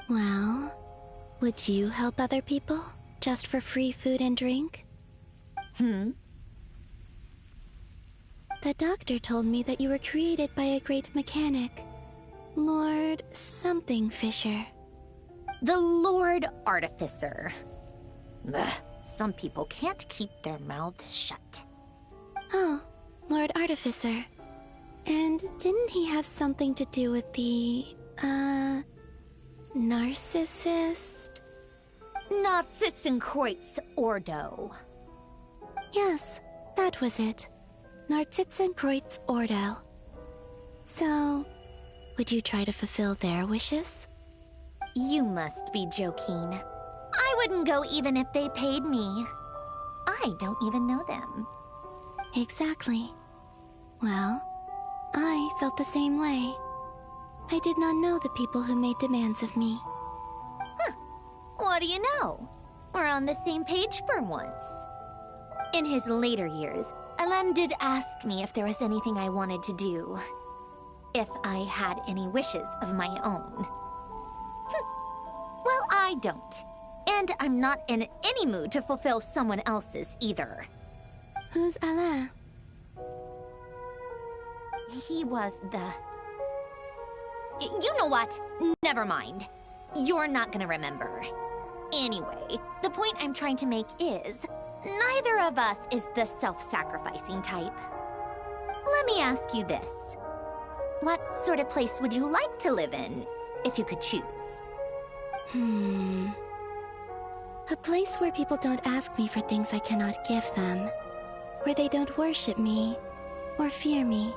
Well, would you help other people just for free food and drink? The doctor told me that you were created by a great mechanic, Lord something Fisher. The Lord Artificer. Ugh, some people can't keep their mouths shut. Oh, Lord Artificer. And didn't he have something to do with the, narcissist? Narcissenkreuz Ordo. Yes, that was it. Narcissenkreuz Ordo. So, would you try to fulfill their wishes? You must be joking. I wouldn't go even if they paid me. I don't even know them. Exactly. Well, I felt the same way. I did not know the people who made demands of me. What do you know? We're on the same page for once. In his later years, Alan did ask me if there was anything I wanted to do. If I had any wishes of my own. Well, I don't. And I'm not in any mood to fulfill someone else's either. Who's Alain? He was the... You know what? Never mind. You're not gonna remember. Anyway, the point I'm trying to make is, neither of us is the self-sacrificing type. Let me ask you this. What sort of place would you like to live in, if you could choose? A place where people don't ask me for things I cannot give them. Where they don't worship me, or fear me,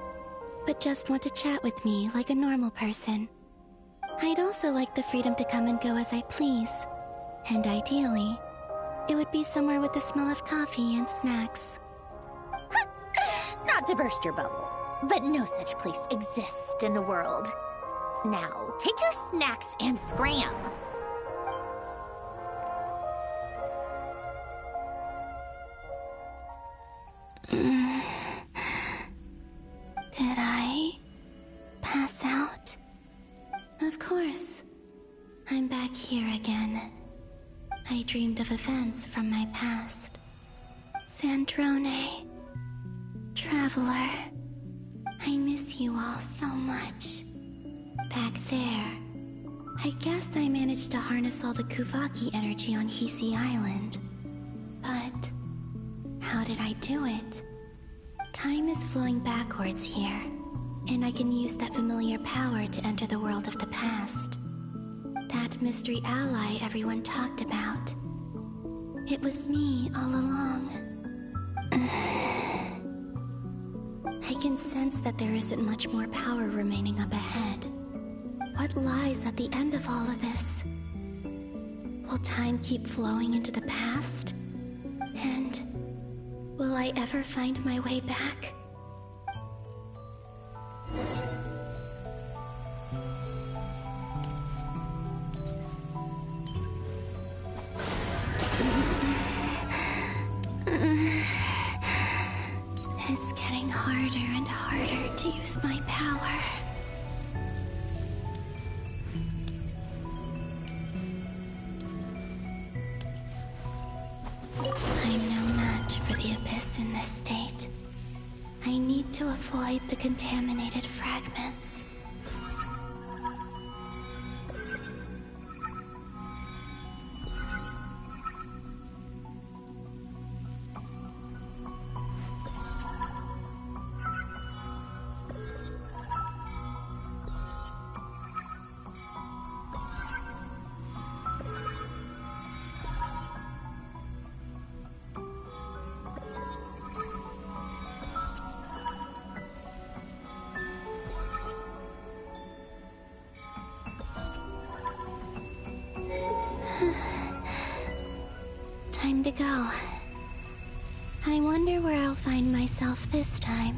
but just want to chat with me like a normal person. I'd also like the freedom to come and go as I please. And ideally, it would be somewhere with the smell of coffee and snacks. Not to burst your bubble, but no such place exists in the world. Now, take your snacks and scram. Did I pass out? Of course. I'm back here again. I dreamed of events from my past. Sandrone. Traveler. I miss you all so much. Back there. I guess I managed to harness all the Kuvaki energy on Hisi Island. But how did I do it? Time is flowing backwards here, and I can use that familiar power to enter the world of the past. That mystery ally everyone talked about. It was me all along. I can sense that there isn't much more power remaining up ahead. What lies at the end of all of this? Will time keep flowing into the past? And will I ever find my way back? It's getting harder and harder to use my power. I'm no match for the Abyss in this state. I need to avoid the contaminated fragments. Time to go. I wonder where I'll find myself this time.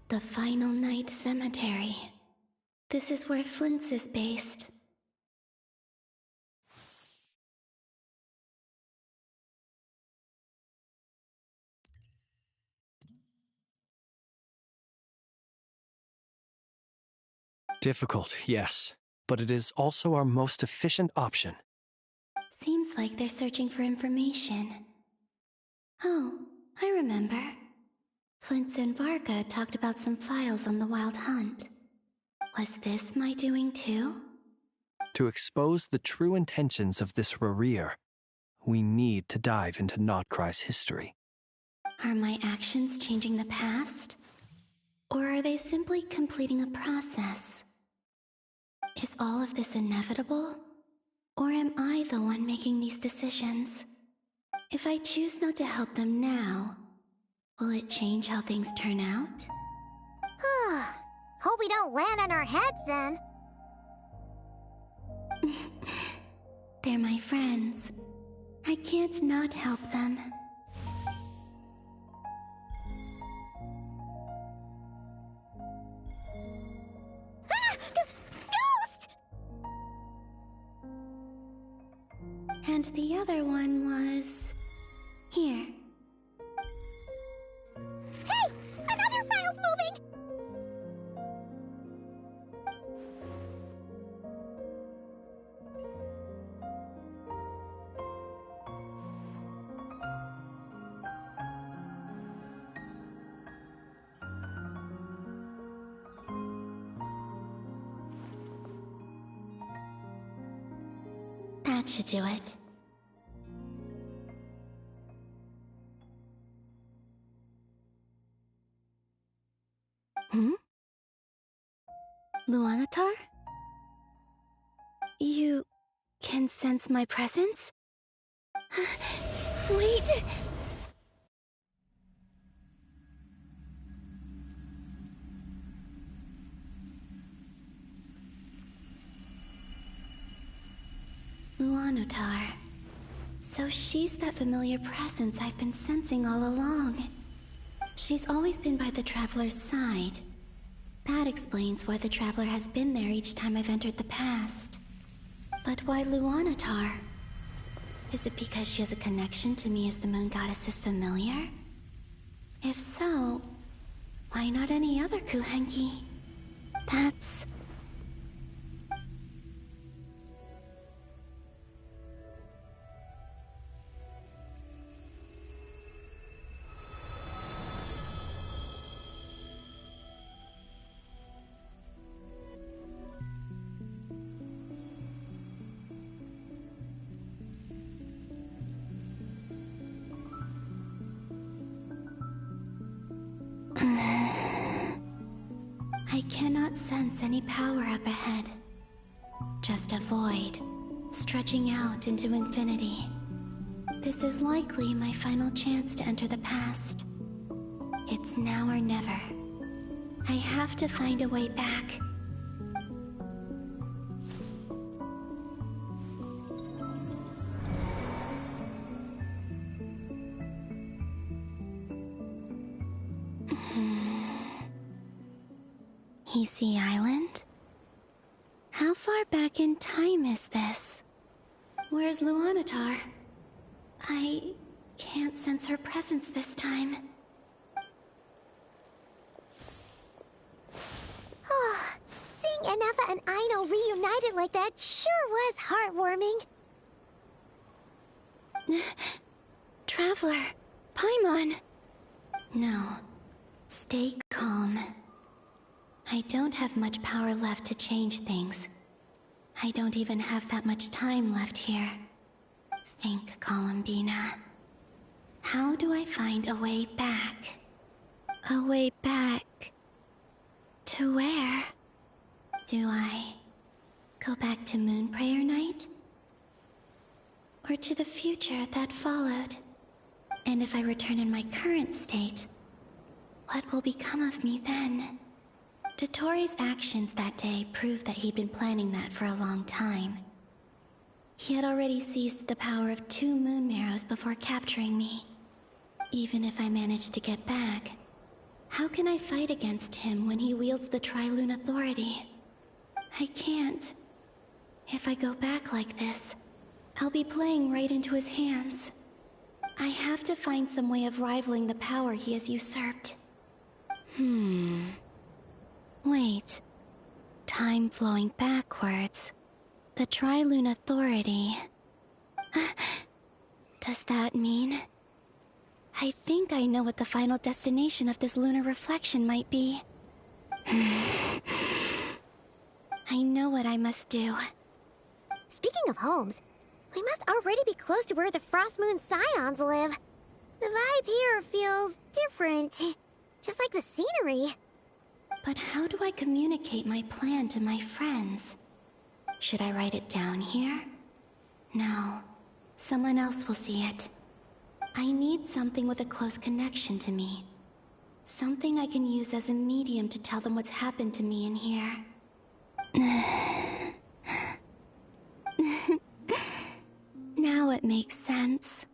The Final Night Cemetery. This is where Flint's is based. Difficult, yes, but it is also our most efficient option. Seems like they're searching for information. Oh, I remember. Flint's and Varka talked about some files on the Wild Hunt. Was this my doing too? To expose the true intentions of this Rereer, we need to dive into Krai's history. Are my actions changing the past? Or are they simply completing a process? Is all of this inevitable? Or am I the one making these decisions? If I choose not to help them now, will it change how things turn out? Hope we don't land on our heads then. They're my friends. I can't not help them. Ghost! And the other one was... here. Hey! Another file's moving! That should do it. Luanatar? You can sense my presence? Wait! Luanatar. So she's that familiar presence I've been sensing all along. She's always been by the Traveler's side. That explains why the Traveler has been there each time I've entered the past. But why Luanatar? Is it because she has a connection to me as the Moon Goddess's familiar? If so, why not any other Kuhenki? That's... I cannot sense any power up ahead. Just a void, stretching out into infinity. This is likely my final chance to enter the past. It's now or never. I have to find a way back. Easy Island? How far back in time is this? Where's Luanatar? I can't sense her presence this time. Seeing Enefa and Aino reunited like that sure was heartwarming. Traveler, Paimon! No, stay calm. I don't have much power left to change things. I don't even have that much time left here. Think, Columbina. How do I find a way back? A way back... to where? Do I go back to Moon Prayer Night? Or to the future that followed? And if I return in my current state, what will become of me then? Dottoro's actions that day proved that he'd been planning that for a long time. He had already seized the power of 2 Moon Marrows before capturing me. Even if I managed to get back, how can I fight against him when he wields the Tri-Lune Authority? I can't. If I go back like this, I'll be playing right into his hands. I have to find some way of rivaling the power he has usurped. Wait. Time flowing backwards. The Tri-Lune Authority. Does that mean... I think I know what the final destination of this lunar reflection might be. I know what I must do. Speaking of homes, we must already be close to where the Frost Moon Scions live. The vibe here feels different. Just like the scenery. But how do I communicate my plan to my friends? Should I write it down here? No. Someone else will see it. I need something with a close connection to me. Something I can use as a medium to tell them what's happened to me in here. Now it makes sense.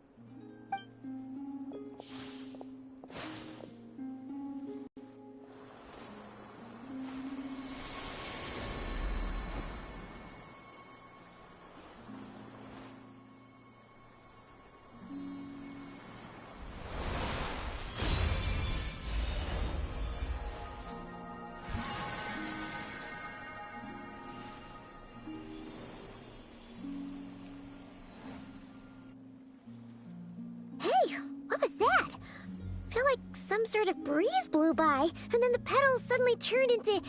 Some sort of breeze blew by, and then the petals suddenly turned into...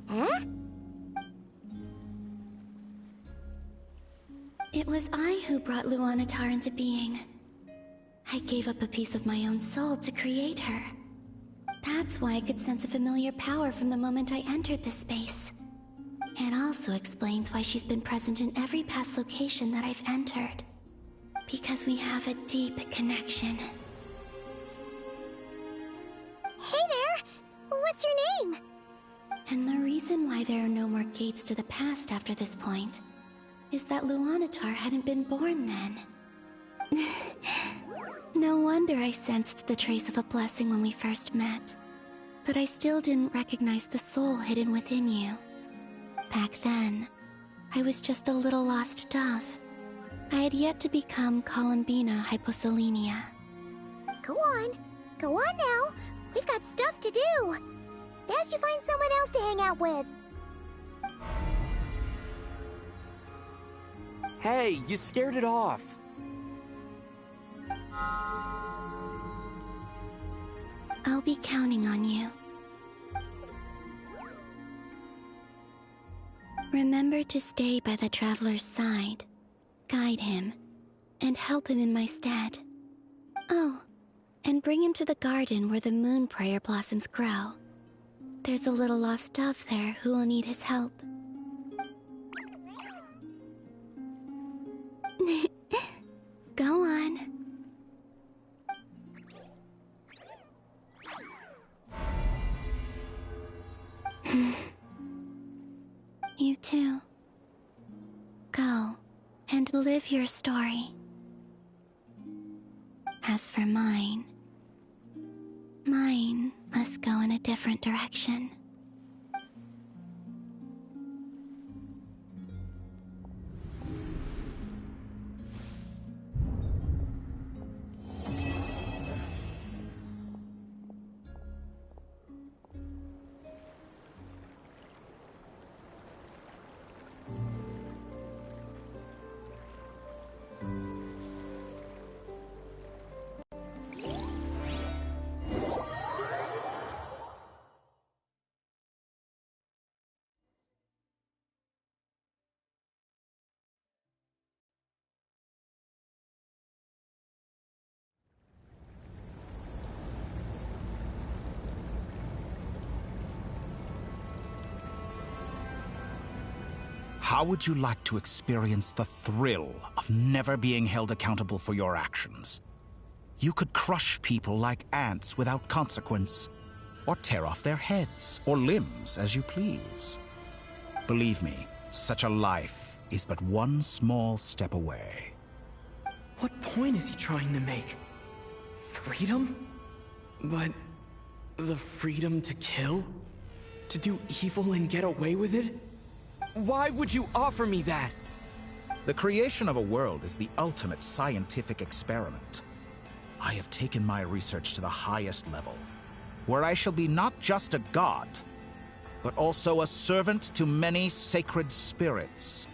Huh? It was I who brought Luanatar into being. I gave up a piece of my own soul to create her. That's why I could sense a familiar power from the moment I entered this space. It also explains why she's been present in every past location that I've entered. Because we have a deep connection. Hey there! What's your name? And the reason why there are no more gates to the past after this point is that Luanatar hadn't been born then. No wonder I sensed the trace of a blessing when we first met. But I still didn't recognize the soul hidden within you. Back then, I was just a little lost dove. I had yet to become Columbina Hyposelenia. Go on now. We've got stuff to do. Best you find someone else to hang out with. Hey, you scared it off. I'll be counting on you. Remember to stay by the traveler's side, guide him, and help him in my stead. Oh, and bring him to the garden where the moon prayer blossoms grow. There's a little lost dove there who will need his help. Go on. You too. Go and live your story. As for mine must go in a different direction. How would you like to experience the thrill of never being held accountable for your actions? You could crush people like ants without consequence, or tear off their heads or limbs as you please. Believe me, such a life is but one small step away. What point is he trying to make? Freedom? But the freedom to kill? To do evil and get away with it? Why would you offer me that? The creation of a world is the ultimate scientific experiment. I have taken my research to the highest level, where I shall be not just a god, but also a servant to many sacred spirits.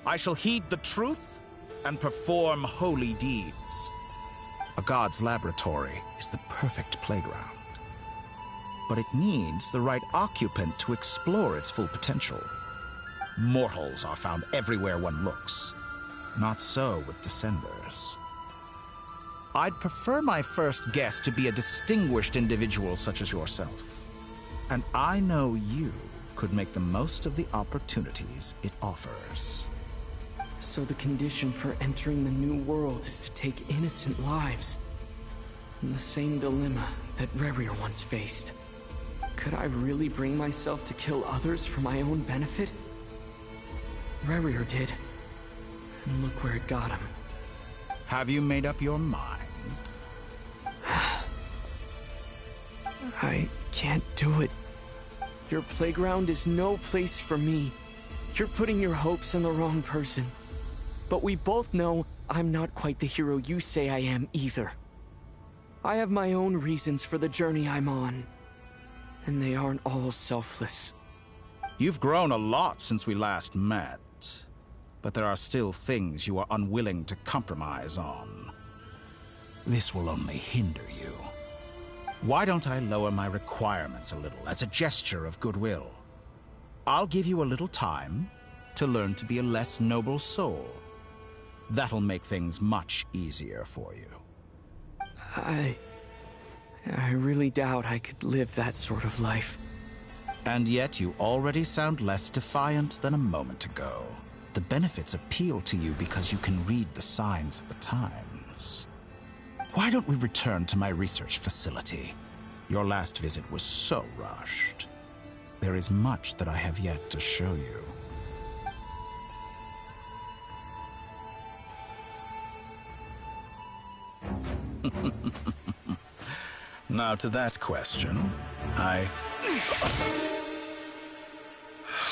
I shall heed the truth and perform holy deeds. A god's laboratory is the perfect playground, but it needs the right occupant to explore its full potential. Mortals are found everywhere one looks. Not so with Descenders. I'd prefer my first guest to be a distinguished individual such as yourself. And I know you could make the most of the opportunities it offers. So the condition for entering the new world is to take innocent lives. The same dilemma that Rerir once faced. Could I really bring myself to kill others for my own benefit? Rerir did. And look where it got him. Have you made up your mind? I can't do it. Your playground is no place for me. You're putting your hopes in the wrong person. But we both know I'm not quite the hero you say I am either. I have my own reasons for the journey I'm on. And they aren't all selfless. You've grown a lot since we last met. But there are still things you are unwilling to compromise on. This will only hinder you. Why don't I lower my requirements a little as a gesture of goodwill? I'll give you a little time to learn to be a less noble soul. That'll make things much easier for you. I really doubt I could live that sort of life. And yet you already sound less defiant than a moment ago. The benefits appeal to you because you can read the signs of the times. Why don't we return to my research facility? Your last visit was so rushed. There is much that I have yet to show you. Now to that question,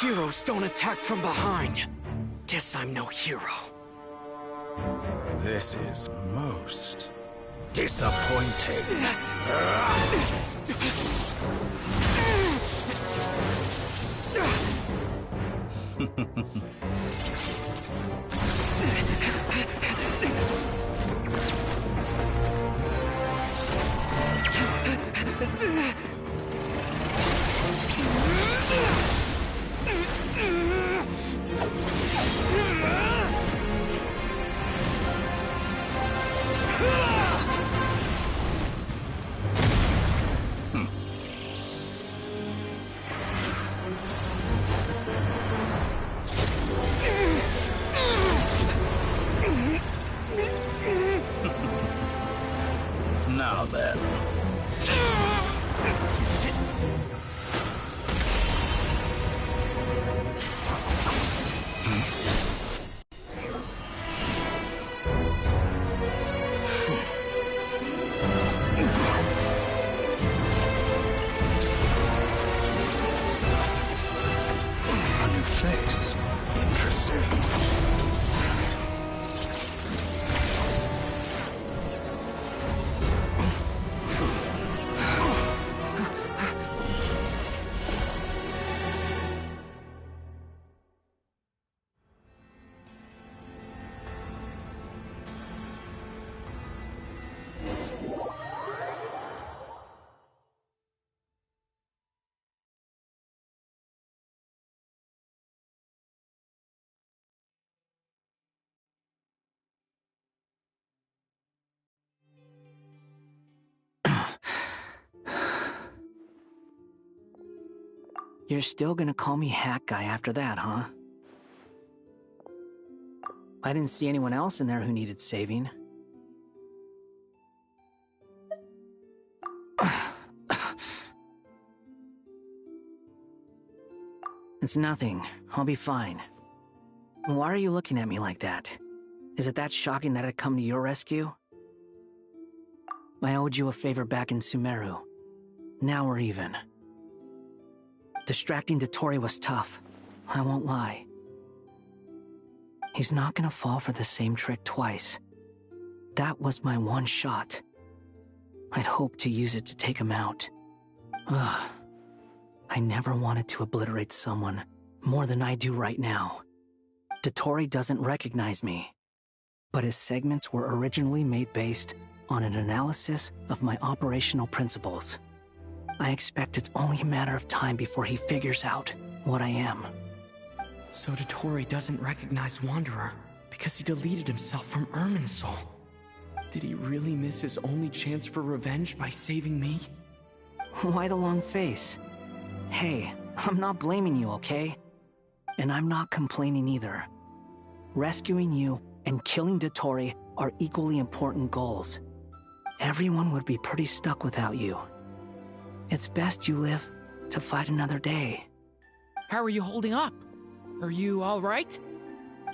Heroes don't attack from behind. Guess I'm no hero. This is most disappointing. Now then. A new face. Interesting. You're still gonna call me Hat Guy after that, huh? I didn't see anyone else in there who needed saving. It's nothing. I'll be fine. Why are you looking at me like that? Is it that shocking that I'd come to your rescue? I owed you a favor back in Sumeru. Now we're even. Distracting Dotori was tough. I won't lie. He's not gonna fall for the same trick twice. That was my one shot. I'd hoped to use it to take him out. Ugh. I never wanted to obliterate someone more than I do right now. Dotori doesn't recognize me, but his segments were originally made based on an analysis of my operational principles. I expect it's only a matter of time before he figures out what I am. So Dotori doesn't recognize Wanderer because he deleted himself from Irminsul. Did he really miss his only chance for revenge by saving me? Why the long face? Hey, I'm not blaming you, okay? And I'm not complaining either. Rescuing you and killing Dotori are equally important goals. Everyone would be pretty stuck without you. It's best you live to fight another day. How are you holding up? Are you all right?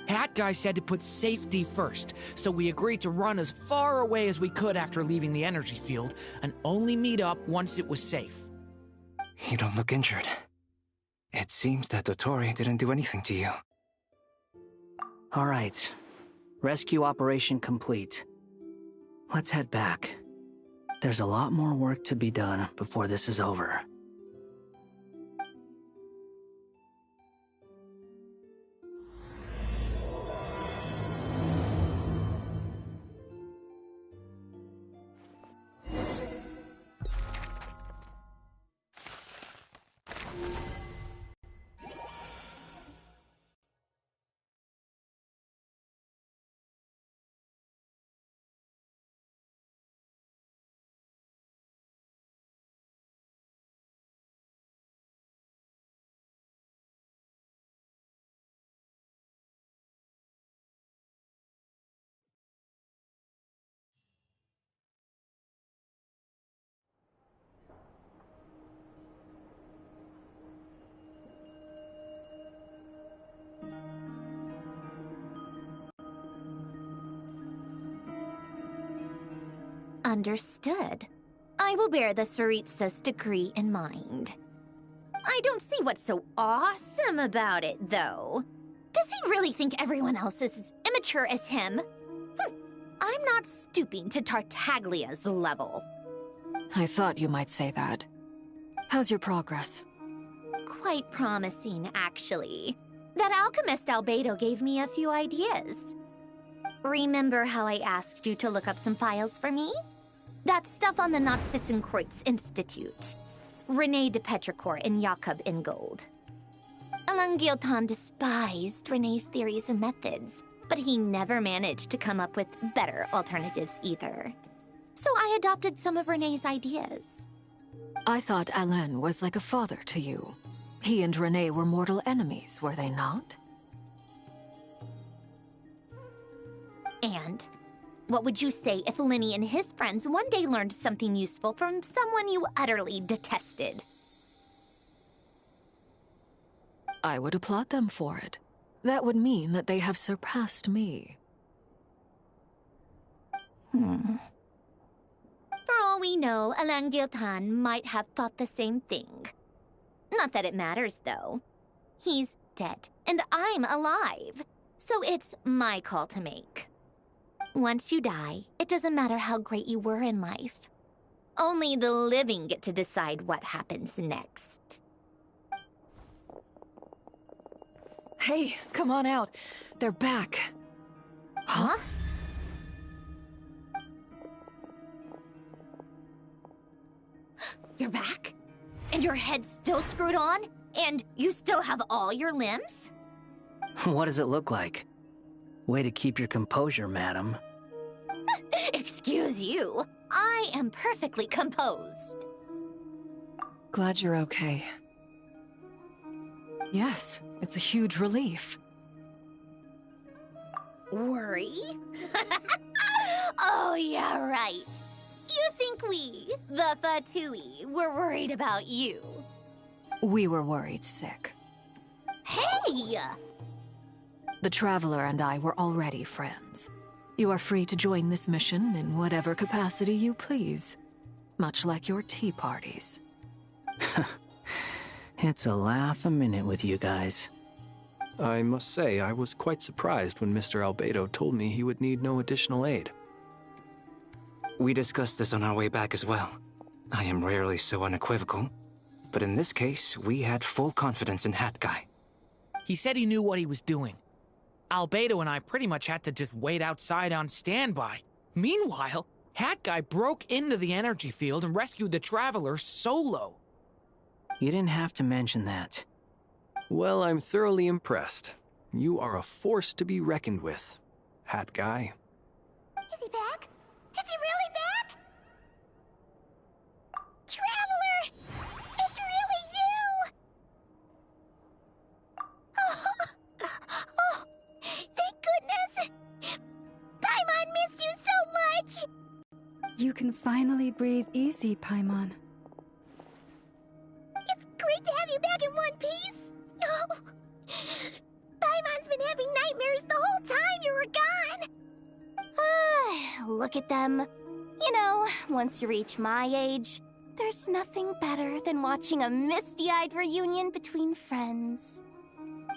Hat Guy said to put safety first, so we agreed to run as far away as we could after leaving the energy field, and only meet up once it was safe. You don't look injured. It seems that Dotori didn't do anything to you. All right. Rescue operation complete. Let's head back. There's a lot more work to be done before this is over. Understood. I will bear the Tsaritsa's decree in mind. I don't see what's so awesome about it, though. Does he really think everyone else is as immature as him? I'm not stooping to Tartaglia's level. I thought you might say that. How's your progress? Quite promising, actually. That alchemist Albedo gave me a few ideas. Remember how I asked you to look up some files for me? That stuff on the Nachtschitzenkreuz Institute. René de Petrichor and Jakob Ingold. Alain Guillotin despised René's theories and methods, but he never managed to come up with better alternatives either. So I adopted some of René's ideas. I thought Alain was like a father to you. He and René were mortal enemies, were they not? And what would you say if Lenny and his friends one day learned something useful from someone you utterly detested? I would applaud them for it. That would mean that they have surpassed me. For all we know, Alain Guillotin might have thought the same thing. Not that it matters, though. He's dead, and I'm alive. So it's my call to make. Once you die, it doesn't matter how great you were in life. Only the living get to decide what happens next. Hey, come on out. They're back. Huh? You're back? And your head's still screwed on? And you still have all your limbs? What does it look like? Way to keep your composure, madam. Excuse you. I am perfectly composed. Glad you're okay. Yes, it's a huge relief. Worry? Oh, yeah, right. You think we, the Fatui, were worried about you? We were worried sick. Hey! The Traveler and I were already friends. You are free to join this mission in whatever capacity you please. Much like your tea parties. It's a laugh a minute with you guys. I must say, I was quite surprised when Mr. Albedo told me he would need no additional aid. We discussed this on our way back as well. I am rarely so unequivocal, but in this case, we had full confidence in Hat Guy. He said he knew what he was doing. Albedo and I pretty much had to just wait outside on standby. Meanwhile, Hat Guy broke into the energy field and rescued the Traveler solo. You didn't have to mention that. Well, I'm thoroughly impressed. You are a force to be reckoned with, Hat Guy. Is he back? Is he really back? Traveler! It's really you! Oh, thank goodness! Paimon missed you so much! You can finally breathe easy, Paimon. It's great to have you back in one piece! Oh, Paimon's been having nightmares the whole time you were gone! Look at them. You know, once you reach my age, there's nothing better than watching a misty-eyed reunion between friends.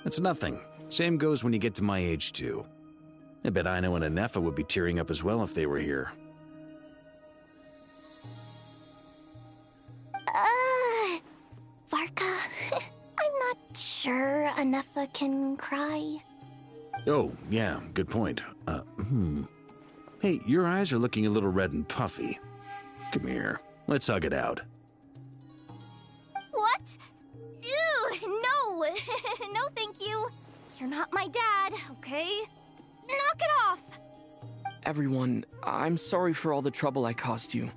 It's nothing. Same goes when you get to my age, too. I bet Ino and Anefa would be tearing up as well if they were here. Varka, I'm not sure Anefa can cry. Oh, yeah, good point. Hey, your eyes are looking a little red and puffy. Come here, let's hug it out. What? Ew, no! No, thank you. You're not my dad, okay? Knock it off! Everyone, I'm sorry for all the trouble I caused you.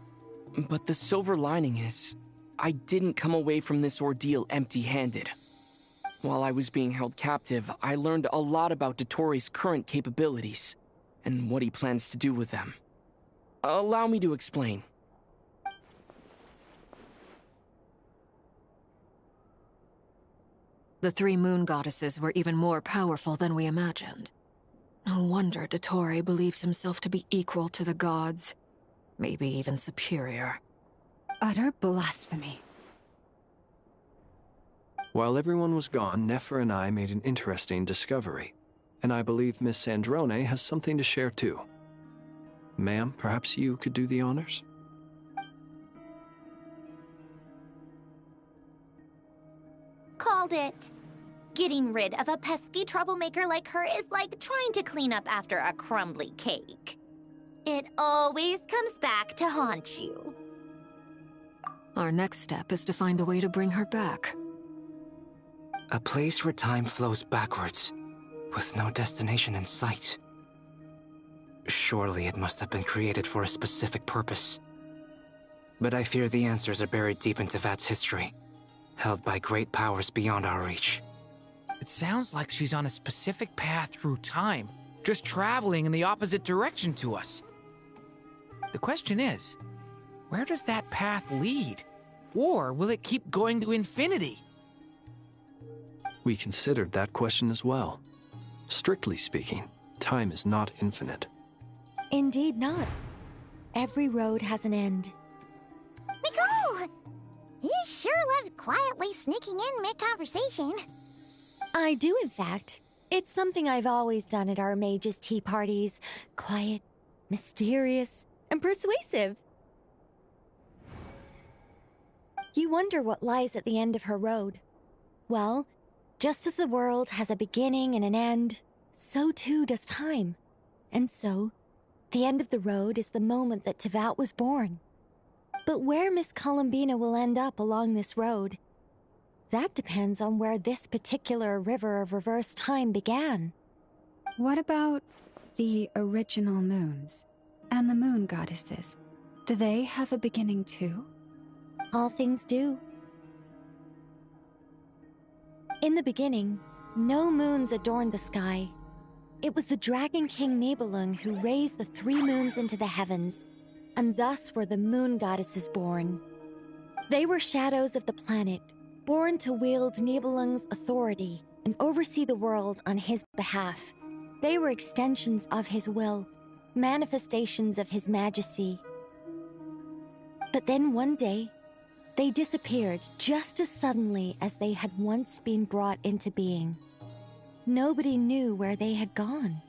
But the silver lining is, I didn't come away from this ordeal empty-handed. While I was being held captive, I learned a lot about Dottoro's current capabilities, and what he plans to do with them. Allow me to explain. The three moon goddesses were even more powerful than we imagined. No wonder Dottore believes himself to be equal to the gods. maybe even superior. Utter blasphemy. While everyone was gone, Nefer and I made an interesting discovery, and I believe Miss Sandrone has something to share too. Ma'am, perhaps you could do the honors? Called it. Getting rid of a pesky troublemaker like her is like trying to clean up after a crumbly cake. It always comes back to haunt you. Our next step is to find a way to bring her back. A place where time flows backwards, with no destination in sight. Surely it must have been created for a specific purpose. But I fear the answers are buried deep into Vat's history, held by great powers beyond our reach. It sounds like she's on a specific path through time, just traveling in the opposite direction to us. The question is, where does that path lead? Or will it keep going to infinity? We considered that question as well. Strictly speaking, time is not infinite. Indeed not. Every road has an end. Nicole! You sure love quietly sneaking in mid-conversation. I do, in fact. It's something I've always done at our mages' tea parties. Quiet, mysterious, and persuasive. You wonder what lies at the end of her road. Well, just as the world has a beginning and an end, so too does time. And so, the end of the road is the moment that Tevat was born. But where Miss Columbina will end up along this road, that depends on where this particular river of reverse time began. What about the original moons and the moon goddesses? Do they have a beginning too? All things do. In the beginning, no moons adorned the sky. It was the Dragon King Nibelung who raised the 3 moons into the heavens, and thus were the moon goddesses born. They were shadows of the planet, born to wield Nibelung's authority and oversee the world on his behalf. They were extensions of his will, manifestations of his majesty. But then one day, they disappeared just as suddenly as they had once been brought into being. Nobody knew where they had gone.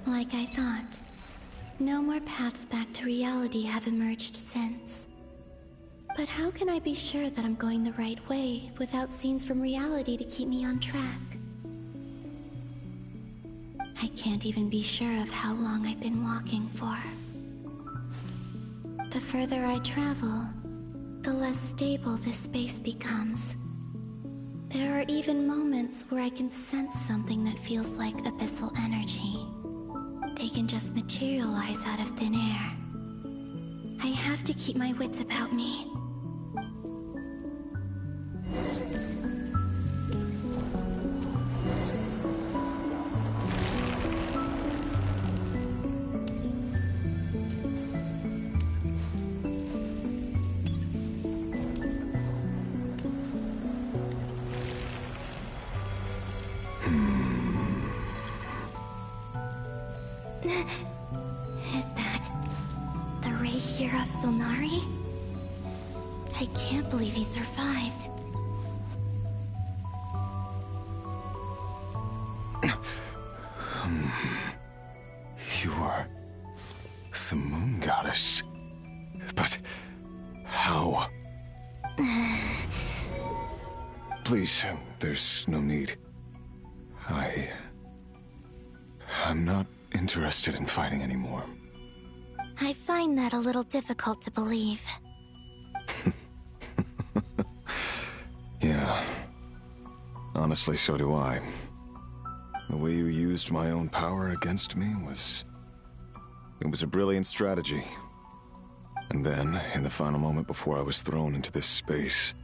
Like I thought, no more paths back to reality have emerged since. But how can I be sure that I'm going the right way without scenes from reality to keep me on track? I can't even be sure of how long I've been walking for. The further I travel, the less stable this space becomes. There are even moments where I can sense something that feels like abyssal energy. They can just materialize out of thin air. I have to keep my wits about me. Is that the Ray here of Solnari? I can't believe he survived. You are the moon goddess. But how? Please, there's no need. I'm not interested in fighting anymore. I find that a little difficult to believe. Honestly, so do I. The way you used my own power against me was... It was a brilliant strategy. And then, in the final moment before I was thrown into this space,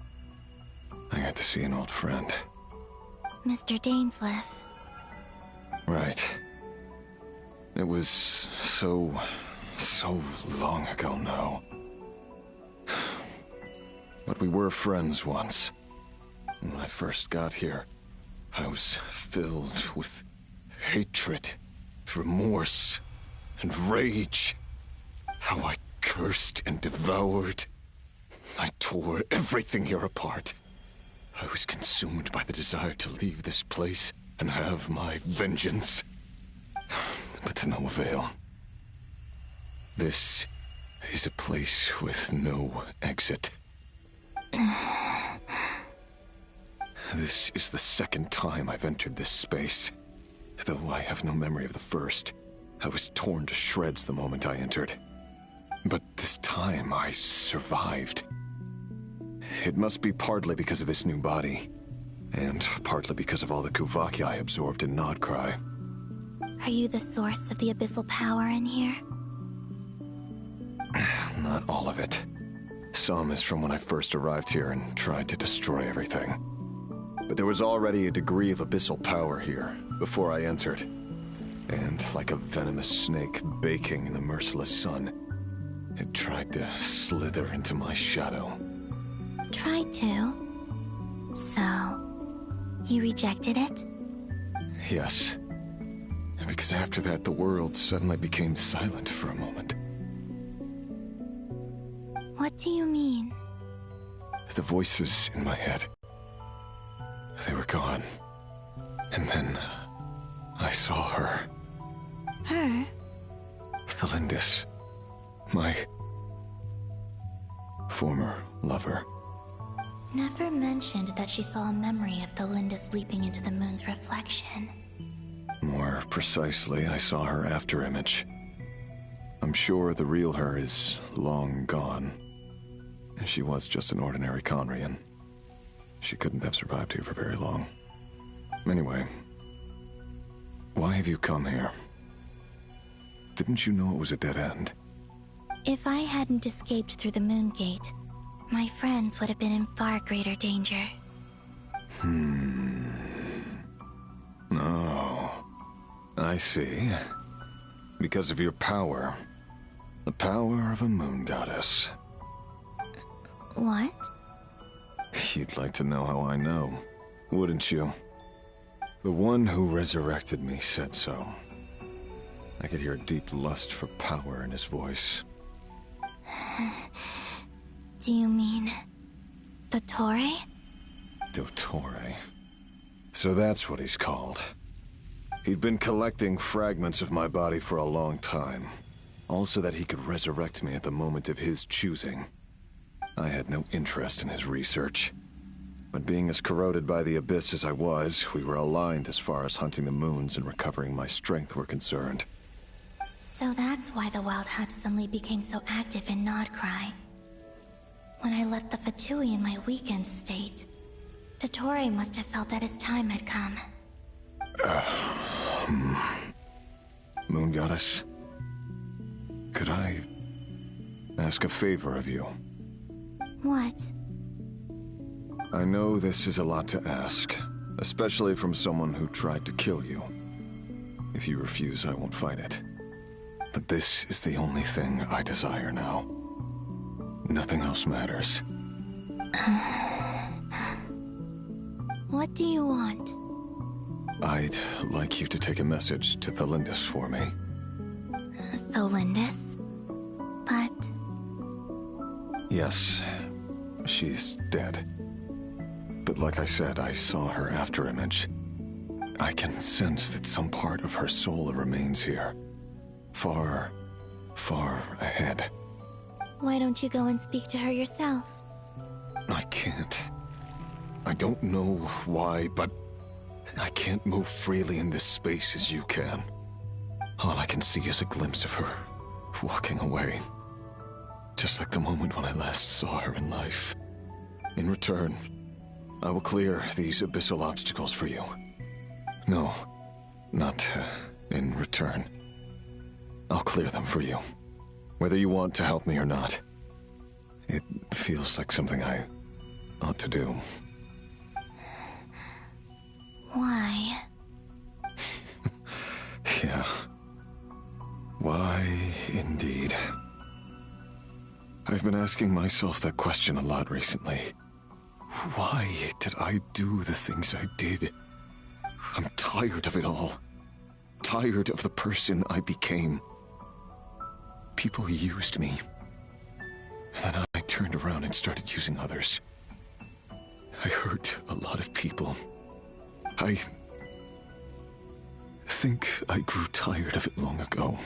I got to see an old friend. Mr. Dainsleif. Right. It was so long ago now. But we were friends once. When I first got here, I was filled with hatred, remorse, and rage. How I cursed and devoured. I tore everything here apart. I was consumed by the desire to leave this place and have my vengeance. But to no avail. This is a place with no exit. This is the second time I've entered this space. Though I have no memory of the first. I was torn to shreds the moment I entered. But this time I survived. It must be partly because of this new body, and partly because of all the Kuvaki I absorbed in Krai. Are you the source of the abyssal power in here? Not all of it. Some is from when I first arrived here and tried to destroy everything. But there was already a degree of abyssal power here before I entered. And like a venomous snake baking in the merciless sun, it tried to slither into my shadow. Tried to? So, you rejected it? Yes. Because after that, the world suddenly became silent for a moment. What do you mean? The voices in my head. They were gone. And then I saw her. Her? Thelindis. My former lover. Never mentioned that she saw a memory of Thelindis leaping into the moon's reflection. More precisely, I saw her afterimage. I'm sure the real her is long gone. She was just an ordinary Conrian. She couldn't have survived here for very long. Anyway, why have you come here? Didn't you know it was a dead end? If I hadn't escaped through the moon gate, my friends would have been in far greater danger. Oh, I see. Because of your power. The power of a moon goddess. What? You'd like to know how I know, wouldn't you? The one who resurrected me said so. I could hear a deep lust for power in his voice. Do you mean... Dottore? Dottore. So that's what he's called. He'd been collecting fragments of my body for a long time. All so that he could resurrect me at the moment of his choosing. I had no interest in his research. But being as corroded by the abyss as I was, we were aligned as far as hunting the moons and recovering my strength were concerned. So that's why the Wild Hunt suddenly became so active in Krai. When I left the Fatui in my weakened state, Dottore must have felt that his time had come. Moon Goddess, could I ask a favor of you? What? I know this is a lot to ask, especially from someone who tried to kill you. If you refuse, I won't fight it. But this is the only thing I desire now. Nothing else matters. What do you want? I'd like you to take a message to Thelindis for me. Thelindis? But... Yes, she's dead. But like I said, I saw her afterimage. I can sense that some part of her soul remains here. Far, far ahead. Why don't you go and speak to her yourself? I can't. I don't know why, but I can't move freely in this space as you can. All I can see is a glimpse of her, walking away. Just like the moment when I last saw her in life. In return, I will clear these abyssal obstacles for you. No, not in return. I'll clear them for you, whether you want to help me or not. It feels like something I ought to do. Why? Yeah. Why, indeed. I've been asking myself that question a lot recently. Why did I do the things I did? I'm tired of it all. Tired of the person I became. People used me. And then I turned around and started using others. I hurt a lot of people. I think I grew tired of it long ago.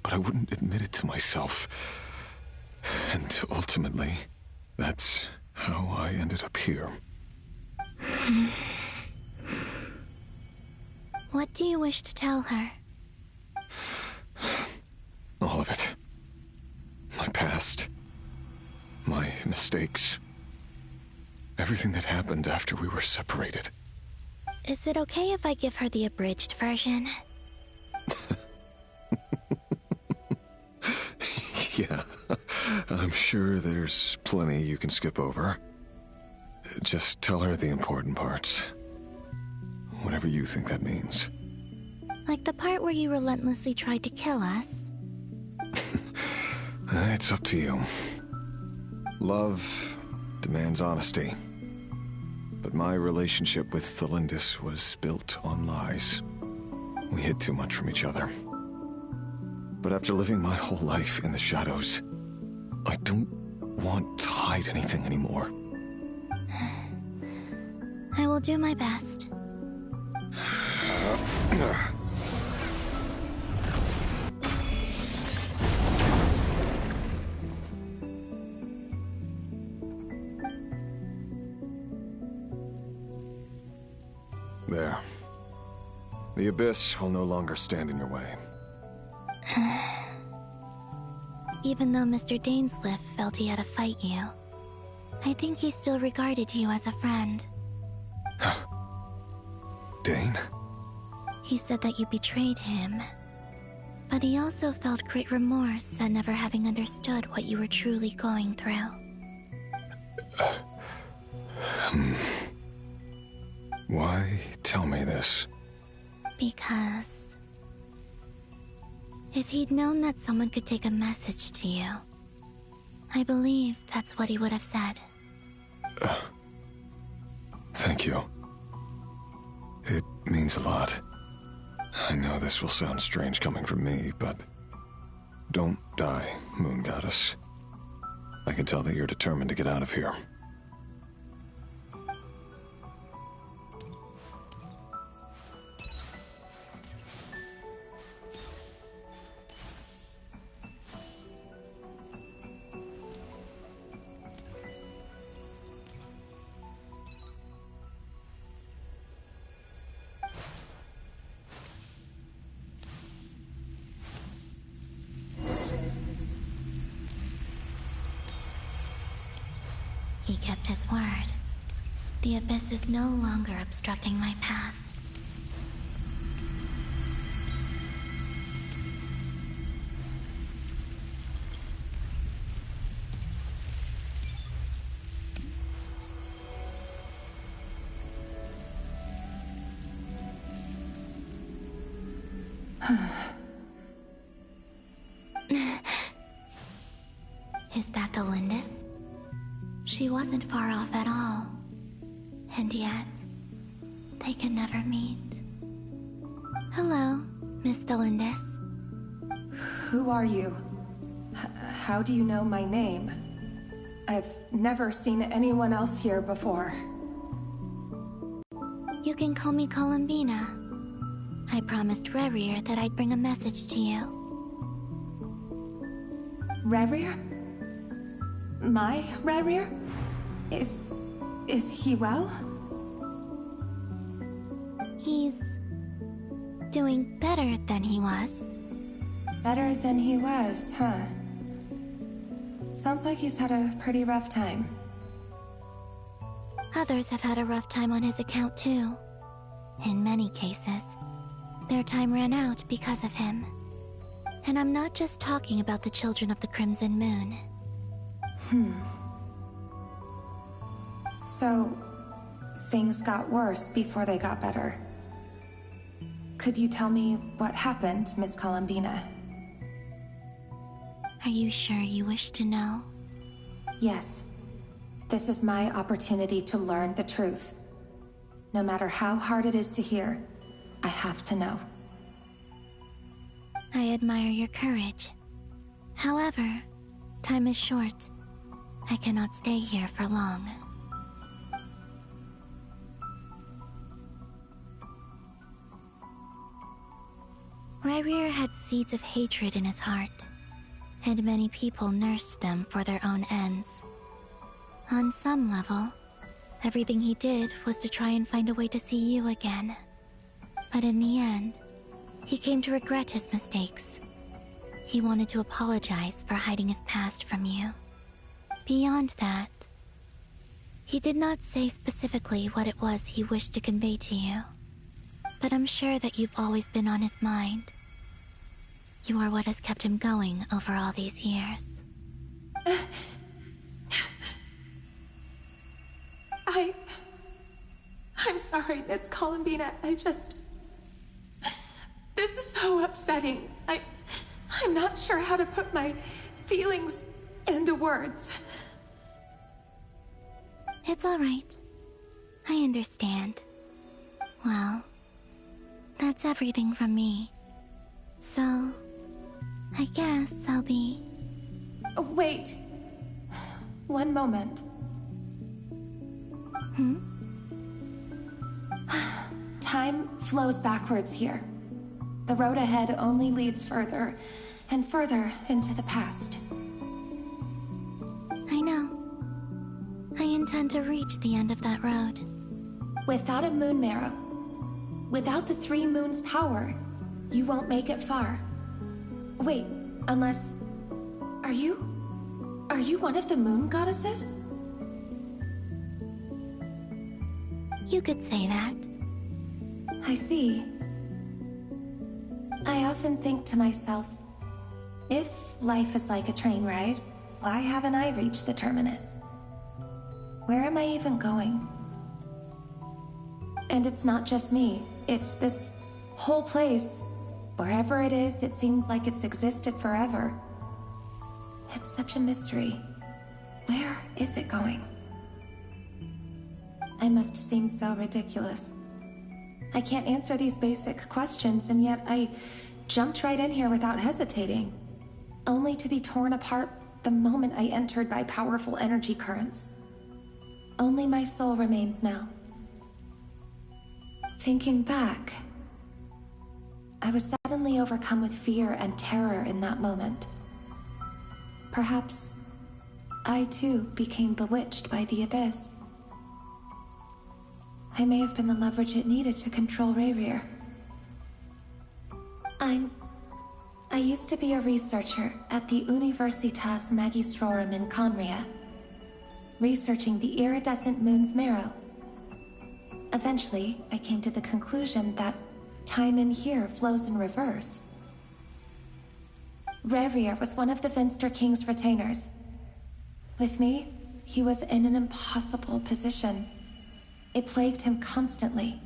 But I wouldn't admit it to myself. And ultimately, that's how I ended up here. What do you wish to tell her? All of it. My past. My mistakes. Everything that happened after we were separated. Is it okay if I give her the abridged version? Yeah, I'm sure there's plenty you can skip over. Just tell her the important parts. Whatever you think that means. Like the part where you relentlessly tried to kill us? It's up to you. Love demands honesty. But my relationship with Thalindis was built on lies. We hid too much from each other. But after living my whole life in the shadows, I don't want to hide anything anymore. I will do my best. There. The Abyss will no longer stand in your way. Even though Mr. Dainsleif felt he had to fight you, I think he still regarded you as a friend. Dane? He said that you betrayed him, but he also felt great remorse at never having understood what you were truly going through. Why tell me this? Because if he'd known that someone could take a message to you, I believe that's what he would have said. Thank you. It means a lot. I know this will sound strange coming from me, but don't die, Moon Goddess. I can tell that you're determined to get out of here. He kept his word. The Abyss is no longer obstructing my path. Is that the Lindis? She wasn't far off at all. And yet, they can never meet. Hello, Miss Thalindis. Who are you? How do you know my name? I've never seen anyone else here before. You can call me Columbina. I promised Rerir that I'd bring a message to you. Rerir? My Rerir? Is he well? He's doing better than he was. Better than he was, huh? Sounds like he's had a pretty rough time. Others have had a rough time on his account too. In many cases, their time ran out because of him. And I'm not just talking about the children of the Crimson Moon. So, things got worse before they got better. Could you tell me what happened, Miss Columbina? Are you sure you wish to know? Yes. This is my opportunity to learn the truth. No matter how hard it is to hear, I have to know. I admire your courage. However, time is short. I cannot stay here for long. Rerir had seeds of hatred in his heart, and many people nursed them for their own ends. On some level, everything he did was to try and find a way to see you again. But in the end, he came to regret his mistakes. He wanted to apologize for hiding his past from you. Beyond that, he did not say specifically what it was he wished to convey to you. But I'm sure that you've always been on his mind. You are what has kept him going over all these years. I'm sorry, Miss Columbina. This is so upsetting. I'm not sure how to put my feelings into words. It's all right. I understand. Well, that's everything from me. So, I guess I'll be... Wait. One moment. Time flows backwards here. The road ahead only leads further and further into the past. I know. I intend to reach the end of that road. Without a moon marrow, without the 3 moons' power, you won't make it far. Wait, unless... Are you one of the moon goddesses? You could say that. I see. I often think to myself, if life is like a train ride, why haven't I reached the terminus? Where am I even going? And it's not just me, it's this whole place. Wherever it is, it seems like it's existed forever. It's such a mystery. Where is it going? I must seem so ridiculous. I can't answer these basic questions, and yet I jumped right in here without hesitating, only to be torn apart the moment I entered by powerful energy currents. Only my soul remains now. Thinking back, I was suddenly overcome with fear and terror in that moment. Perhaps I too became bewitched by the abyss. I may have been the leverage it needed to control Rerir. I used to be a researcher at the Universitas Magistrorum in Conria, researching the iridescent moon's marrow. Eventually, I came to the conclusion that time in here flows in reverse. Rerir was one of the Venster King's retainers. With me, he was in an impossible position. It plagued him constantly.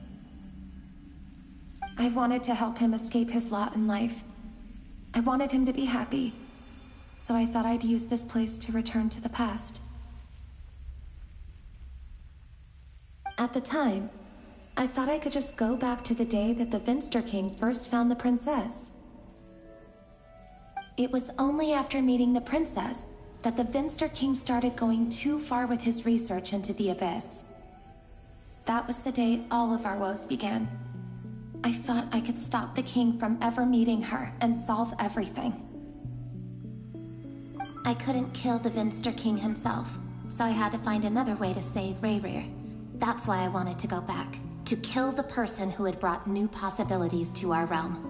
I wanted to help him escape his lot in life. I wanted him to be happy, so I thought I'd use this place to return to the past. At the time, I thought I could just go back to the day that the Venster King first found the princess. It was only after meeting the princess that the Venster King started going too far with his research into the abyss. That was the day all of our woes began. I thought I could stop the king from ever meeting her and solve everything. I couldn't kill the Venster King himself, so I had to find another way to save Rerir. That's why I wanted to go back, to kill the person who had brought new possibilities to our realm.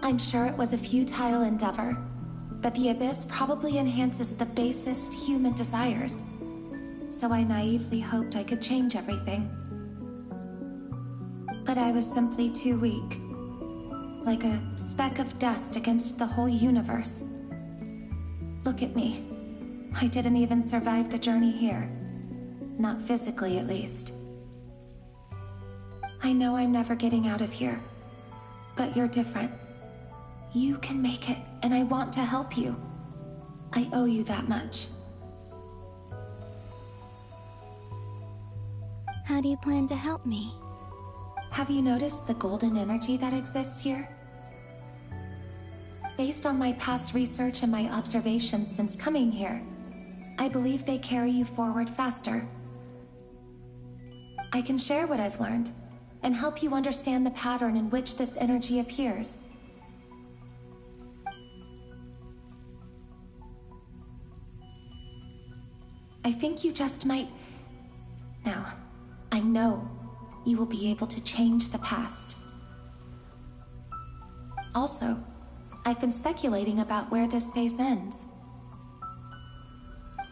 I'm sure it was a futile endeavor, but the abyss probably enhances the basest human desires. so I naively hoped I could change everything. But I was simply too weak. Like a speck of dust against the whole universe. Look at me. I didn't even survive the journey here. Not physically, at least. I know I'm never getting out of here. But you're different. You can make it, and I want to help you. I owe you that much. How do you plan to help me? Have you noticed the golden energy that exists here? Based on my past research and my observations since coming here, I believe they carry you forward faster. I can share what I've learned, and help you understand the pattern in which this energy appears. I think you just might... Now, I know you will be able to change the past. Also, I've been speculating about where this space ends.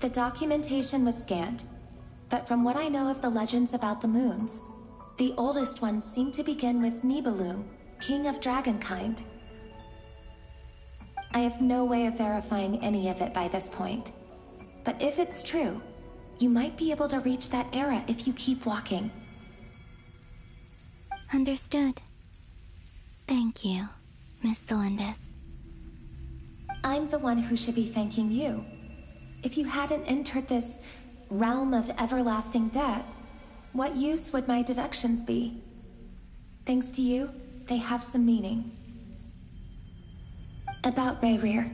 The documentation was scanned, but from what I know of the legends about the moons, the oldest ones seem to begin with Nibelung, king of dragonkind. I have no way of verifying any of it by this point, but if it's true, you might be able to reach that era if you keep walking. Understood. Thank you, Miss Thelindis. I'm the one who should be thanking you. If you hadn't entered this realm of everlasting death, what use would my deductions be? Thanks to you, they have some meaning. About Rayrir,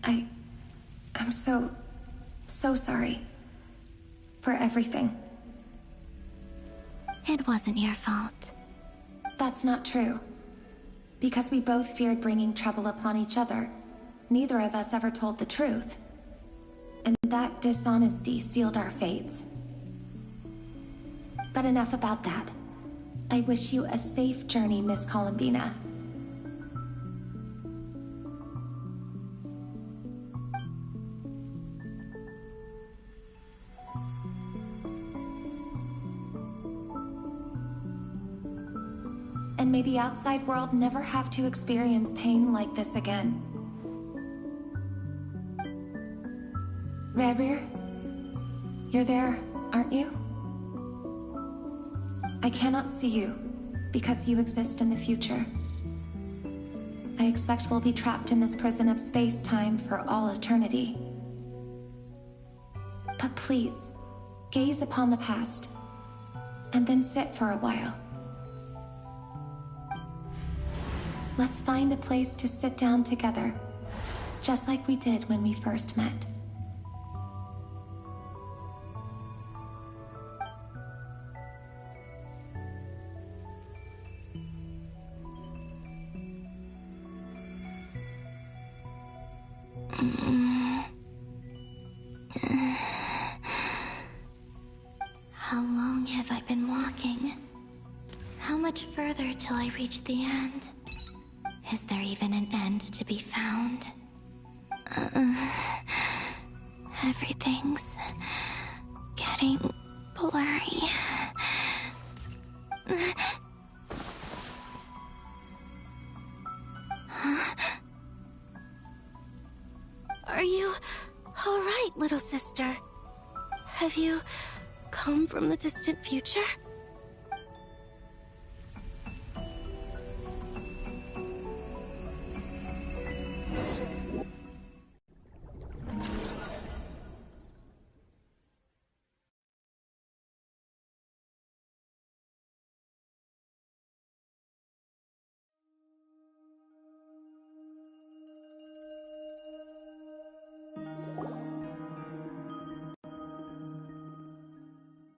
I'm so sorry. For everything. It wasn't your fault. That's not true. Because we both feared bringing trouble upon each other, neither of us ever told the truth. And that dishonesty sealed our fates. But enough about that. I wish you a safe journey, Miss Columbina. And may the outside world never have to experience pain like this again. Rayrir, you're there, aren't you? I cannot see you, because you exist in the future. I expect we'll be trapped in this prison of space-time for all eternity. But please, gaze upon the past, and then sit for a while. Let's find a place to sit down together, just like we did when we first met. How long have I been walking? How much further till I reach the end? Is there even an end to be found? Everything's getting blurry. Are you all right, little sister? Have you come from the distant future?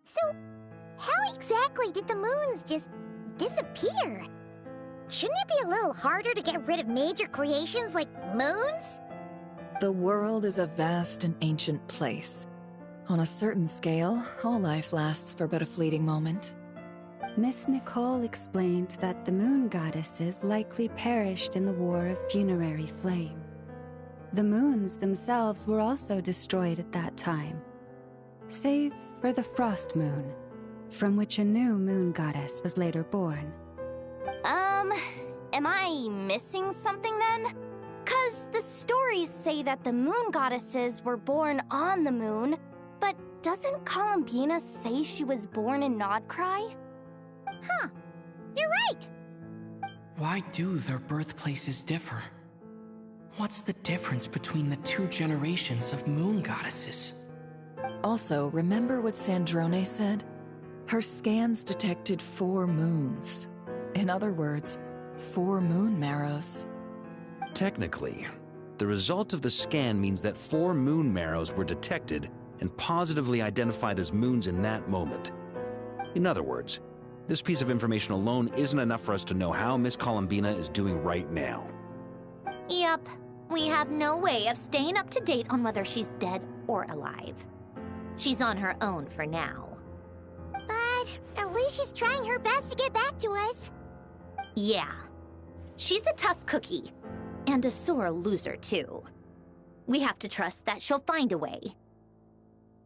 So, how exactly did the moons just disappear? Shouldn't it be a little harder to get rid of major creations like moons? The world is a vast and ancient place. On a certain scale, all life lasts for but a fleeting moment. Miss Nicole explained that the moon goddesses likely perished in the War of Funerary Flame. The moons themselves were also destroyed at that time, save for the Frost Moon, from which a new moon goddess was later born. Am I missing something then? 'Cause the stories say that the moon goddesses were born on the moon, but doesn't Columbina say she was born in Krai? Huh, you're right! Why do their birthplaces differ? What's the difference between the two generations of moon goddesses? Also, remember what Sandrone said? Her scans detected 4 moons. In other words, 4 moon marrows. Technically, the result of the scan means that 4 moon marrows were detected and positively identified as moons in that moment. In other words, this piece of information alone isn't enough for us to know how Miss Columbina is doing right now. Yep, we have no way of staying up to date on whether she's dead or alive. She's on her own for now. But at least she's trying her best to get back to us. Yeah. She's a tough cookie. And a sore loser, too. We have to trust that she'll find a way.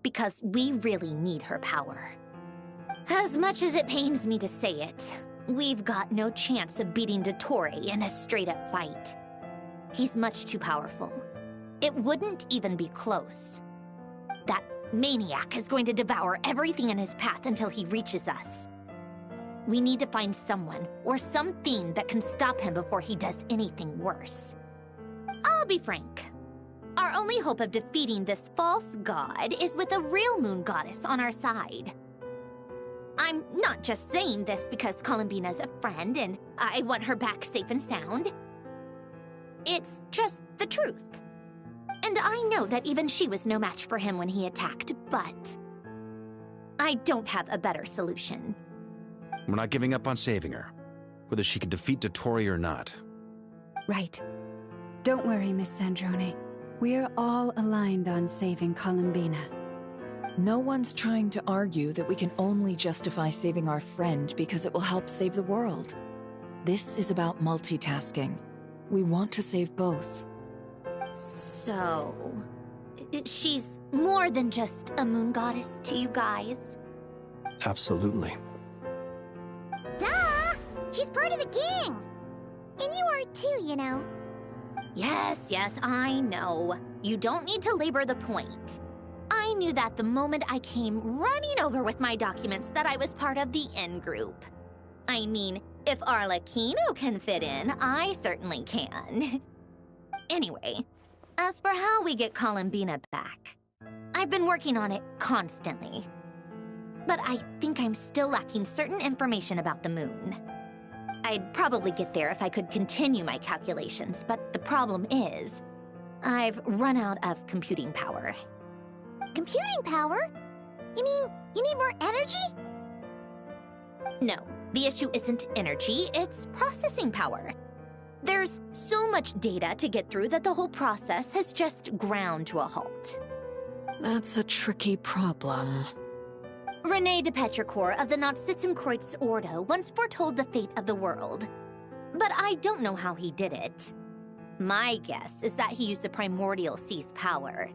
Because we really need her power. As much as it pains me to say it, we've got no chance of beating Dottore in a straight-up fight. He's much too powerful. It wouldn't even be close. That maniac is going to devour everything in his path until he reaches us. We need to find someone, or something that can stop him before he does anything worse. I'll be frank. Our only hope of defeating this false god is with a real moon goddess on our side. I'm not just saying this because Columbina's a friend and I want her back safe and sound. It's just the truth. And I know that even she was no match for him when he attacked, but I don't have a better solution. We're not giving up on saving her, whether she can defeat Dottore or not. Right. Don't worry, Miss Sandrone. We're all aligned on saving Columbina. No one's trying to argue that we can only justify saving our friend because it will help save the world. This is about multitasking. We want to save both. So, she's more than just a moon goddess to you guys? Absolutely. Duh! She's part of the gang! And you are too, you know. Yes, I know. You don't need to labor the point. I knew that the moment I came running over with my documents that I was part of the in-group. I mean, if Arlecchino can fit in, I certainly can. Anyway, as for how we get Columbina back, I've been working on it constantly. But I think I'm still lacking certain information about the moon. I'd probably get there if I could continue my calculations, but the problem is, I've run out of computing power. Computing power? You mean you need more energy? No, the issue isn't energy, it's processing power. There's so much data to get through that the whole process has just ground to a halt. That's a tricky problem. René de Petrichor of the Nazissenkreuz Ordo once foretold the fate of the world. But I don't know how he did it. My guess is that he used the primordial sea's power.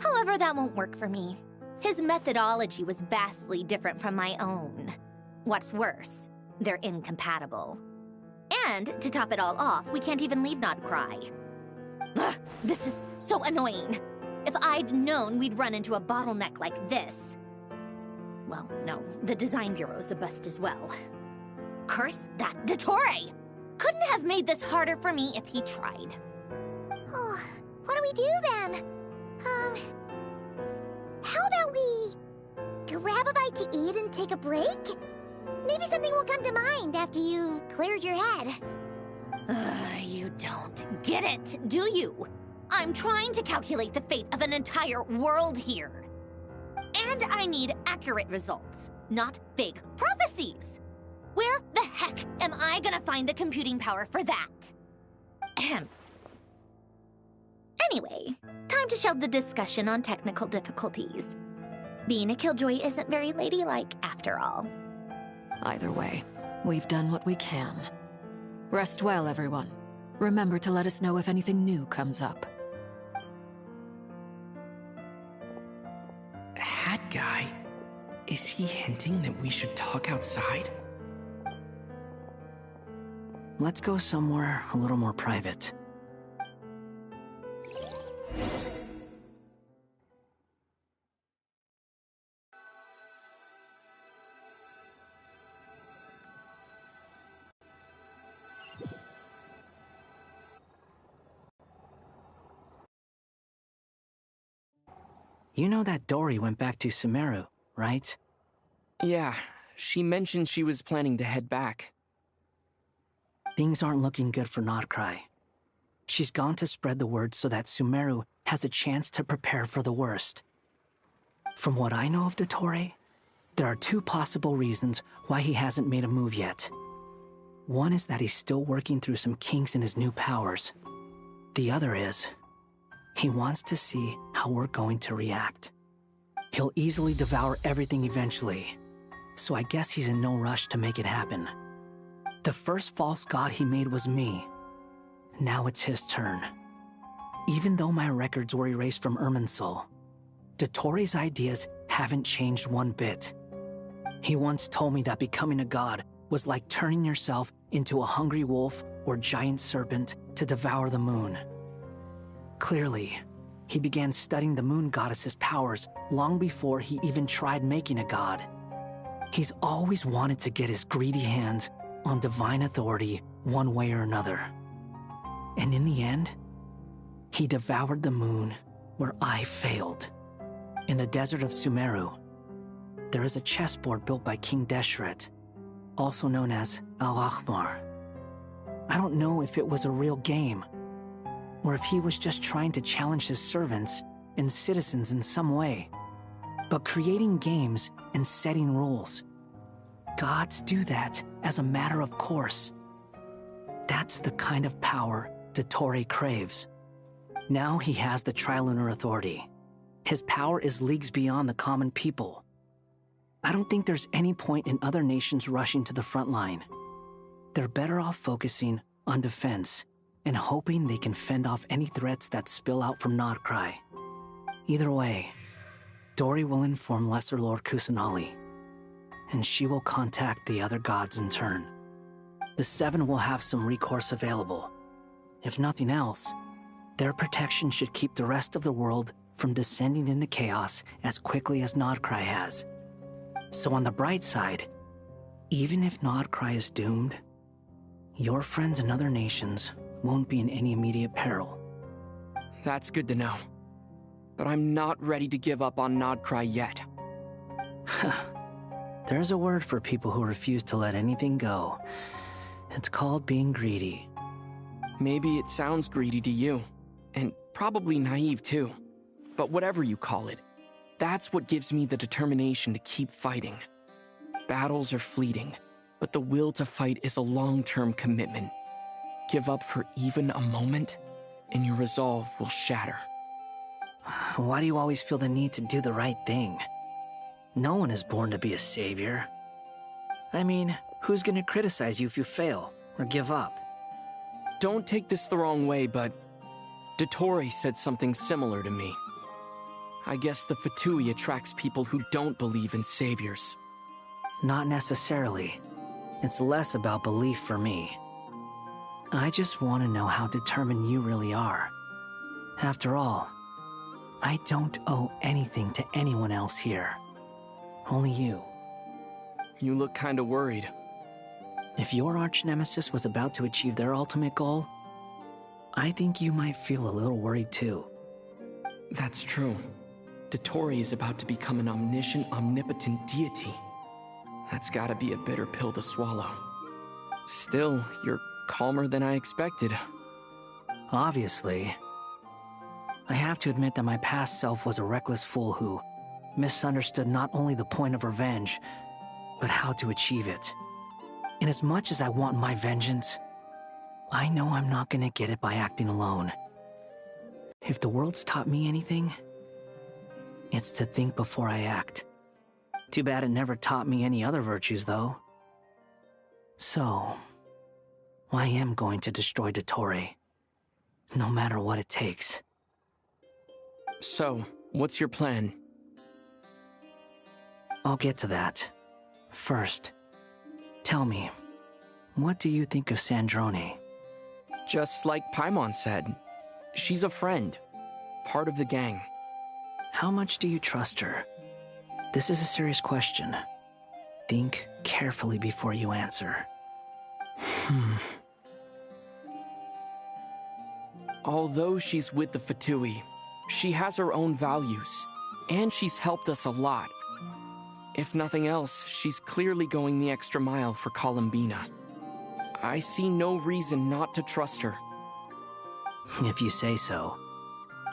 However, that won't work for me. His methodology was vastly different from my own. What's worse, they're incompatible. And, to top it all off, we can't even leave Krai. Ugh, this is so annoying. If I'd known we'd run into a bottleneck like this... Well, no, the design bureau's a bust as well. Curse that Dottore! Couldn't have made this harder for me if he tried. Oh, what do we do then? How about we grab a bite to eat and take a break? Maybe something will come to mind after you've cleared your head. You don't get it, do you? I'm trying to calculate the fate of an entire world here. And I need accurate results, not vague prophecies. Where the heck am I gonna find the computing power for that? Ahem. Anyway, time to shelve the discussion on technical difficulties. Being a killjoy isn't very ladylike after all. Either way, we've done what we can. Rest well, everyone. Remember to let us know if anything new comes up. Hat guy? Is he hinting that we should talk outside? Let's go somewhere a little more private. You know that Dory went back to Sumeru, right? Yeah, she mentioned she was planning to head back. Things aren't looking good for Krai. She's gone to spread the word so that Sumeru has a chance to prepare for the worst. From what I know of Dottore, there are two possible reasons why he hasn't made a move yet. One is that he's still working through some kinks in his new powers. The other is, he wants to see how we're going to react. He'll easily devour everything eventually, so I guess he's in no rush to make it happen. The first false god he made was me. Now it's his turn. Even though my records were erased from Irminsul, Dottore's ideas haven't changed one bit. He once told me that becoming a god was like turning yourself into a hungry wolf or giant serpent to devour the moon. Clearly, he began studying the moon goddess's powers long before he even tried making a god. He's always wanted to get his greedy hands on divine authority one way or another. And in the end, he devoured the moon where I failed. In the desert of Sumeru, there is a chessboard built by King Deshret, also known as Al-Ahmar. I don't know if it was a real game, or if he was just trying to challenge his servants and citizens in some way. But creating games and setting rules, gods do that as a matter of course. That's the kind of power Dottore craves. Now he has the Trilunar Authority. His power is leagues beyond the common people. I don't think there's any point in other nations rushing to the front line. They're better off focusing on defense and hoping they can fend off any threats that spill out from Krai. Either way, Dory will inform Lesser Lord Kusanali, and she will contact the other gods in turn. The Seven will have some recourse available. If nothing else, their protection should keep the rest of the world from descending into chaos as quickly as Krai has. So on the bright side, even if Krai is doomed, your friends in other nations won't be in any immediate peril. That's good to know. But I'm not ready to give up on Krai yet. There's a word for people who refuse to let anything go. It's called being greedy. Maybe it sounds greedy to you, and probably naive too. But whatever you call it, that's what gives me the determination to keep fighting. Battles are fleeting, but the will to fight is a long-term commitment. Give up for even a moment, and your resolve will shatter. Why do you always feel the need to do the right thing? No one is born to be a savior. I mean, who's gonna criticize you if you fail or give up? Don't take this the wrong way, but Dottore said something similar to me. I guess the Fatui attracts people who don't believe in saviors. Not necessarily. It's less about belief for me. I just want to know how determined you really are. After all, I don't owe anything to anyone else here. Only you. You look kinda worried. If your arch-nemesis was about to achieve their ultimate goal, I think you might feel a little worried too. That's true. Dottore is about to become an omniscient, omnipotent deity. That's gotta be a bitter pill to swallow. Still, you're calmer than I expected. Obviously. I have to admit that my past self was a reckless fool who misunderstood not only the point of revenge, but how to achieve it. And as much as I want my vengeance, I know I'm not gonna get it by acting alone. If the world's taught me anything, it's to think before I act. Too bad it never taught me any other virtues, though. So, I am going to destroy Dottore, no matter what it takes. So, what's your plan? I'll get to that. First, tell me, what do you think of Sandrone? Just like Paimon said, she's a friend, part of the gang. How much do you trust her? This is a serious question. Think carefully before you answer. Although she's with the Fatui, she has her own values, and she's helped us a lot. If nothing else, she's clearly going the extra mile for Columbina. I see no reason not to trust her. If you say so.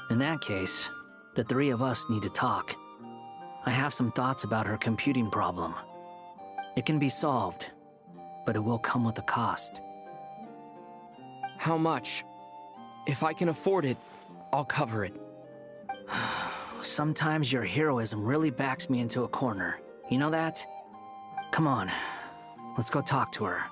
In that case, the three of us need to talk. I have some thoughts about her computing problem. It can be solved, but it will come with a cost. How much? If I can afford it, I'll cover it. Sometimes your heroism really backs me into a corner. You know that? Come on, let's go talk to her.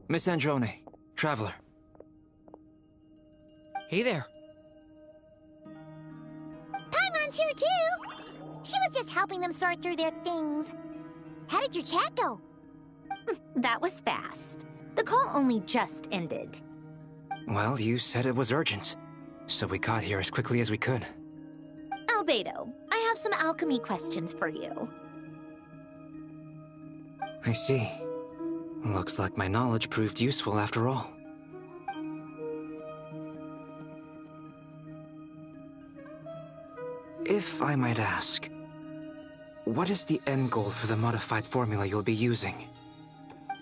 Miss Androne, Traveler. Hey there. Paimon's here too! She was just helping them sort through their things. How did your chat go? That was fast. The call only just ended. Well, you said it was urgent, so we got here as quickly as we could. Albedo, I have some alchemy questions for you. I see. Looks like my knowledge proved useful after all. If I might ask, what is the end goal for the modified formula you'll be using?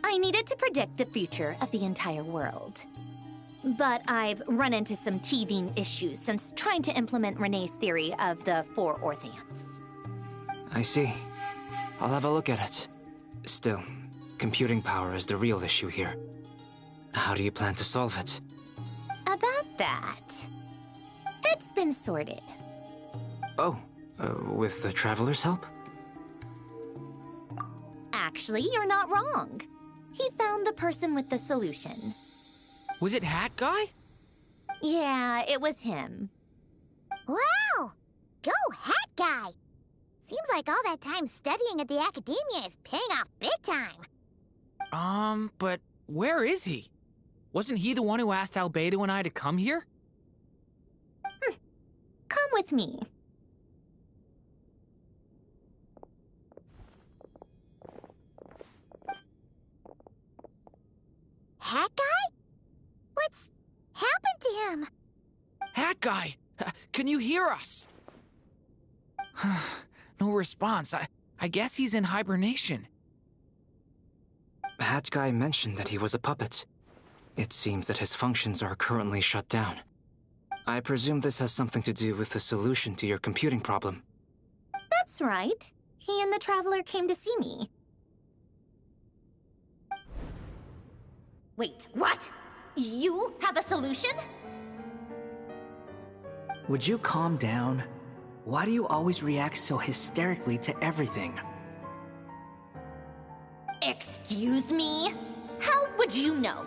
I needed to predict the future of the entire world. But I've run into some teething issues since trying to implement Renee's theory of the four Orthants. I see. I'll have a look at it. Still, computing power is the real issue here. How do you plan to solve it? About that, it's been sorted. Oh, with the Traveler's help? Actually, you're not wrong. He found the person with the solution. Was it Hat Guy? Yeah, it was him. Wow! Go Hat Guy! Seems like all that time studying at the Academia is paying off big time. But where is he? Wasn't he the one who asked Albedo and I to come here? Come with me. Hat Guy? What's happened to him? Hat Guy! Can you hear us? No response. I guess he's in hibernation. Hat Guy mentioned that he was a puppet. It seems that his functions are currently shut down. I presume this has something to do with the solution to your computing problem. That's right. He and the Traveler came to see me. Wait, what? You have a solution? Would you calm down? Why do you always react so hysterically to everything? Excuse me? How would you know?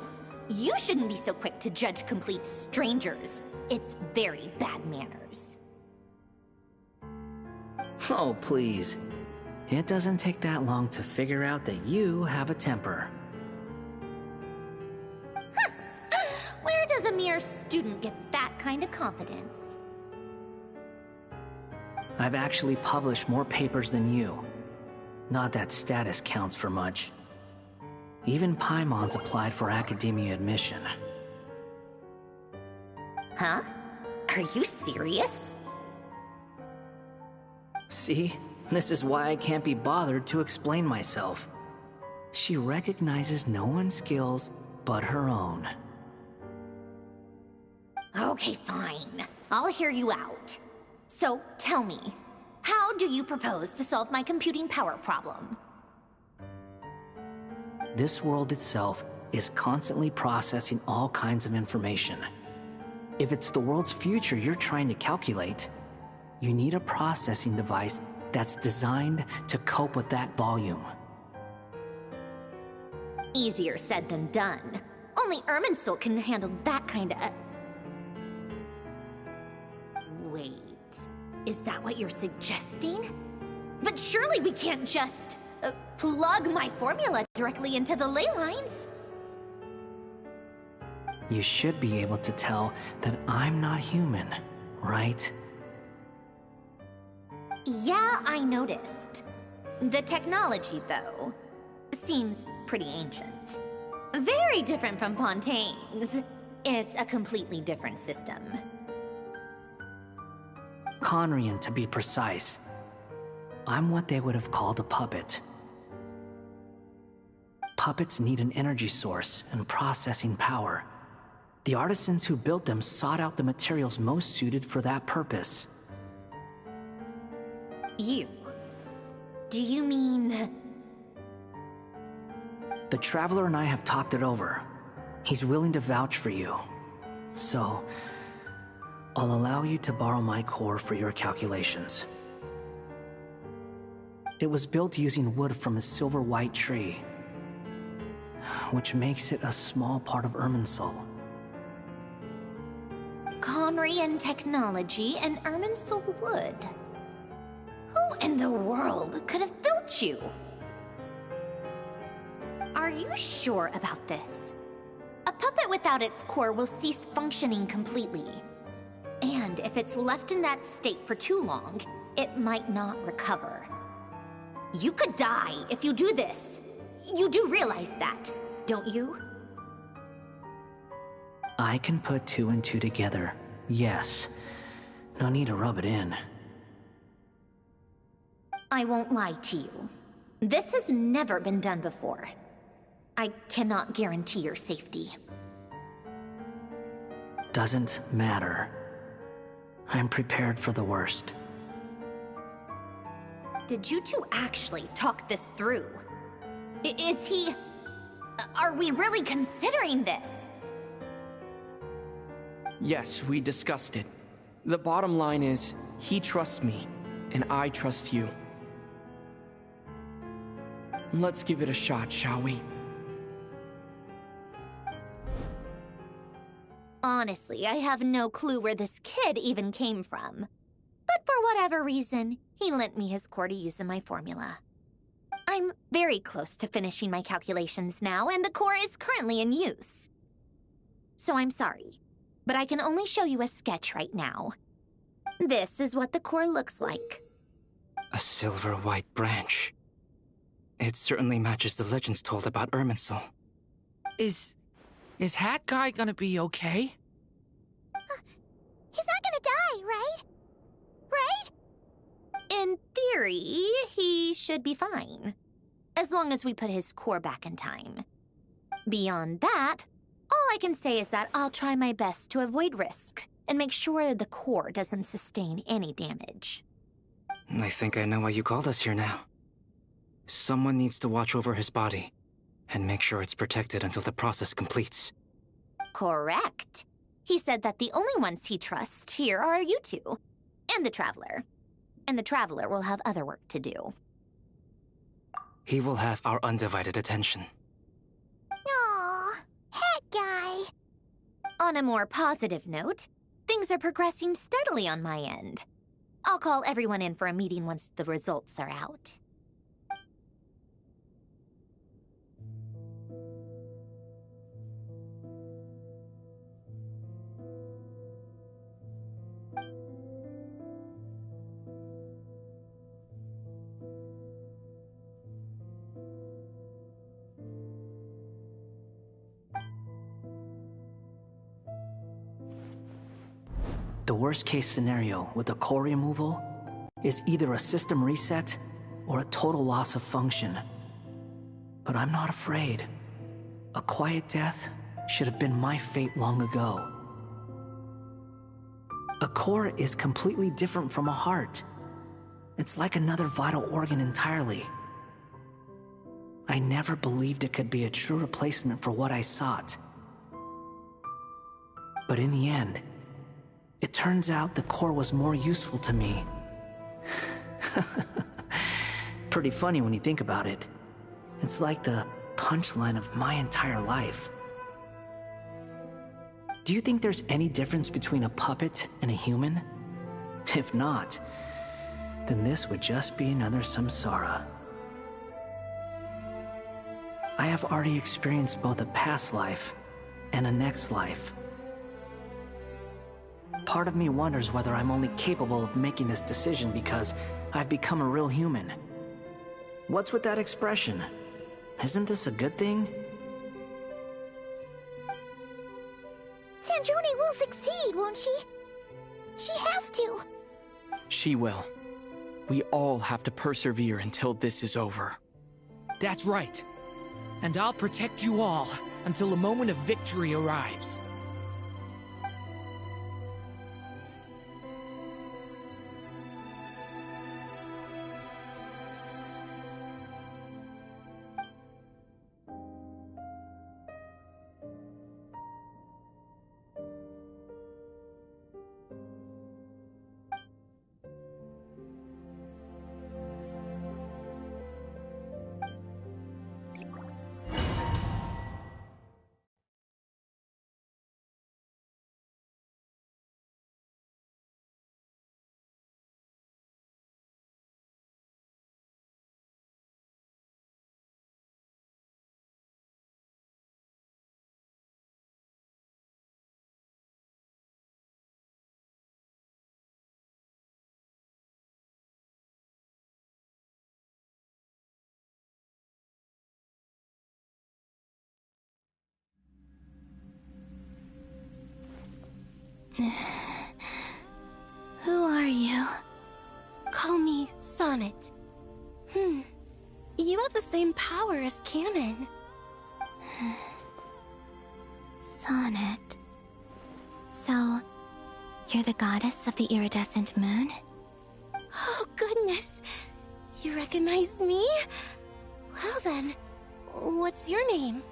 You shouldn't be so quick to judge complete strangers. It's very bad manners. Oh, please. It doesn't take that long to figure out that you have a temper. Where does a mere student get that kind of confidence? I've actually published more papers than you. Not that status counts for much. Even Paimon's applied for academia admission. Huh? Are you serious? See? This is why I can't be bothered to explain myself. She recognizes no one's skills but her own. Okay, fine. I'll hear you out. So, tell me, how do you propose to solve my computing power problem? This world itself is constantly processing all kinds of information. If it's the world's future you're trying to calculate, you need a processing device that's designed to cope with that volume. Easier said than done. Only Irminsul can handle that kind of... Wait, is that what you're suggesting? But surely we can't just plug my formula directly into the ley lines. You should be able to tell that I'm not human, right? Yeah, I noticed. The technology, though, seems pretty ancient. Very different from Fontaine's. It's a completely different system. Conrian, to be precise. I'm what they would have called a puppet. Puppets need an energy source and processing power. The artisans who built them sought out the materials most suited for that purpose. You? Do you mean... The Traveler and I have talked it over. He's willing to vouch for you. So, I'll allow you to borrow my core for your calculations. It was built using wood from a silver-white tree, which makes it a small part of Irminsul. Conrian technology and Irminsul wood. Who in the world could have built you? Are you sure about this? A puppet without its core will cease functioning completely. And if it's left in that state for too long, it might not recover. You could die if you do this. You do realize that, don't you? I can put two and two together, yes. No need to rub it in. I won't lie to you. This has never been done before. I cannot guarantee your safety. Doesn't matter. I'm prepared for the worst. Did you two actually talk this through? Is he... Are we really considering this? Yes, we discussed it. The bottom line is, he trusts me, and I trust you. Let's give it a shot, shall we? Honestly, I have no clue where this kid even came from. But for whatever reason, he lent me his core to use in my formula. I'm very close to finishing my calculations now, and the core is currently in use. So I'm sorry, but I can only show you a sketch right now. This is what the core looks like. A silver-white branch. It certainly matches the legends told about Irminsul. Is Hat Guy gonna be okay? He's not gonna die, right? Right? In theory, he should be fine. As long as we put his core back in time. Beyond that, all I can say is that I'll try my best to avoid risk and make sure the core doesn't sustain any damage. I think I know why you called us here now. Someone needs to watch over his body and make sure it's protected until the process completes. Correct. He said that the only ones he trusts here are you two, and the Traveler. And the Traveler will have other work to do. He will have our undivided attention. Aww, Hat Guy. On a more positive note, things are progressing steadily on my end. I'll call everyone in for a meeting once the results are out. The worst-case scenario with the core removal is either a system reset or a total loss of function. But I'm not afraid. A quiet death should have been my fate long ago. A core is completely different from a heart. It's like another vital organ entirely. I never believed it could be a true replacement for what I sought. But in the end, it turns out the core was more useful to me. Pretty funny when you think about it. It's like the punchline of my entire life. Do you think there's any difference between a puppet and a human? If not, then this would just be another samsara. I have already experienced both a past life and a next life. Part of me wonders whether I'm only capable of making this decision because I've become a real human. What's with that expression? Isn't this a good thing? Sandrone will succeed, won't she? She has to. She will. We all have to persevere until this is over. That's right. And I'll protect you all until a moment of victory arrives. Who are you? Call me Sonnet. You have the same power as Canon. Sonnet. So, you're the goddess of the iridescent moon? Oh, goodness! You recognize me? Well then, what's your name?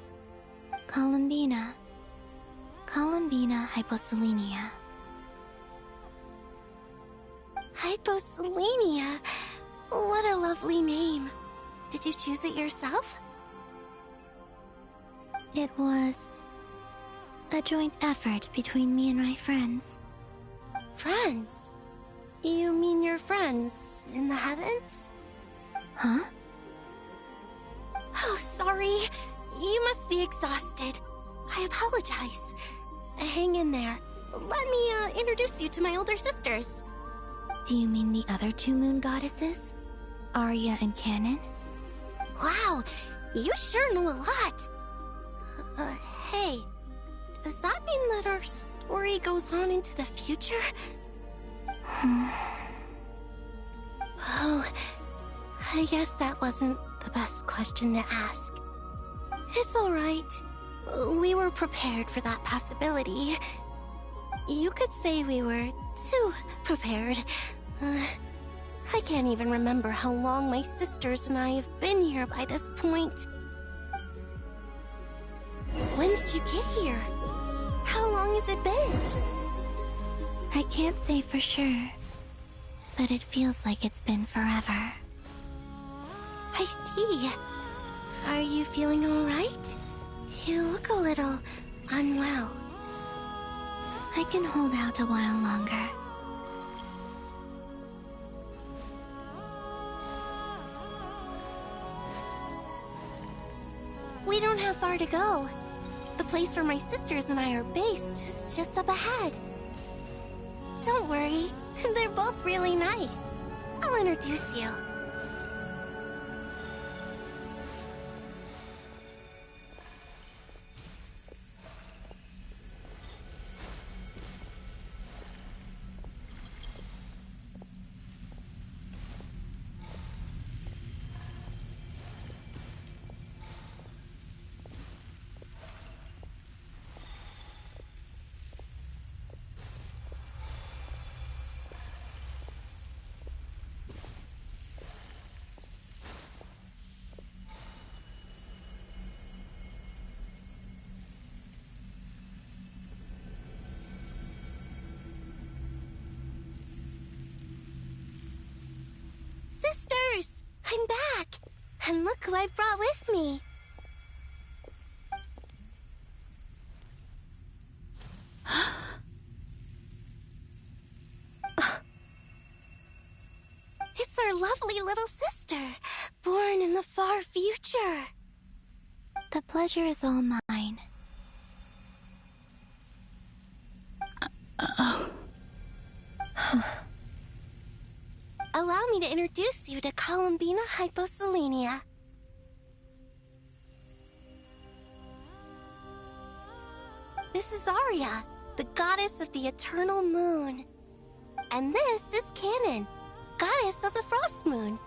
Columbina. Columbina Hyposelenia. Hyposelenia? What a lovely name. Did you choose it yourself? It was a joint effort between me and my friends. Friends? You mean your friends in the heavens? Huh? Oh, sorry. You must be exhausted. I apologize. Hang in there. Let me introduce you to my older sisters. Do you mean the other two moon goddesses? Arya and Canon? Wow, you sure know a lot. Hey, does that mean that our story goes on into the future? Oh, I guess that wasn't the best question to ask. It's alright. We were prepared for that possibility. You could say we were too prepared. I can't even remember how long my sisters and I have been here by this point. When did you get here? How long has it been? I can't say for sure, but it feels like it's been forever. I see. Are you feeling alright? You look a little unwell. I can hold out a while longer. We don't have far to go. The place where my sisters and I are based is just up ahead. Don't worry, they're both really nice. I'll introduce you. who I've brought with me. It's our lovely little sister, born in the far future. The pleasure is all mine. Allow me to introduce you to Columbina Hyposelenia. This is Arya, the goddess of the eternal moon. And this is Canon, goddess of the frost moon.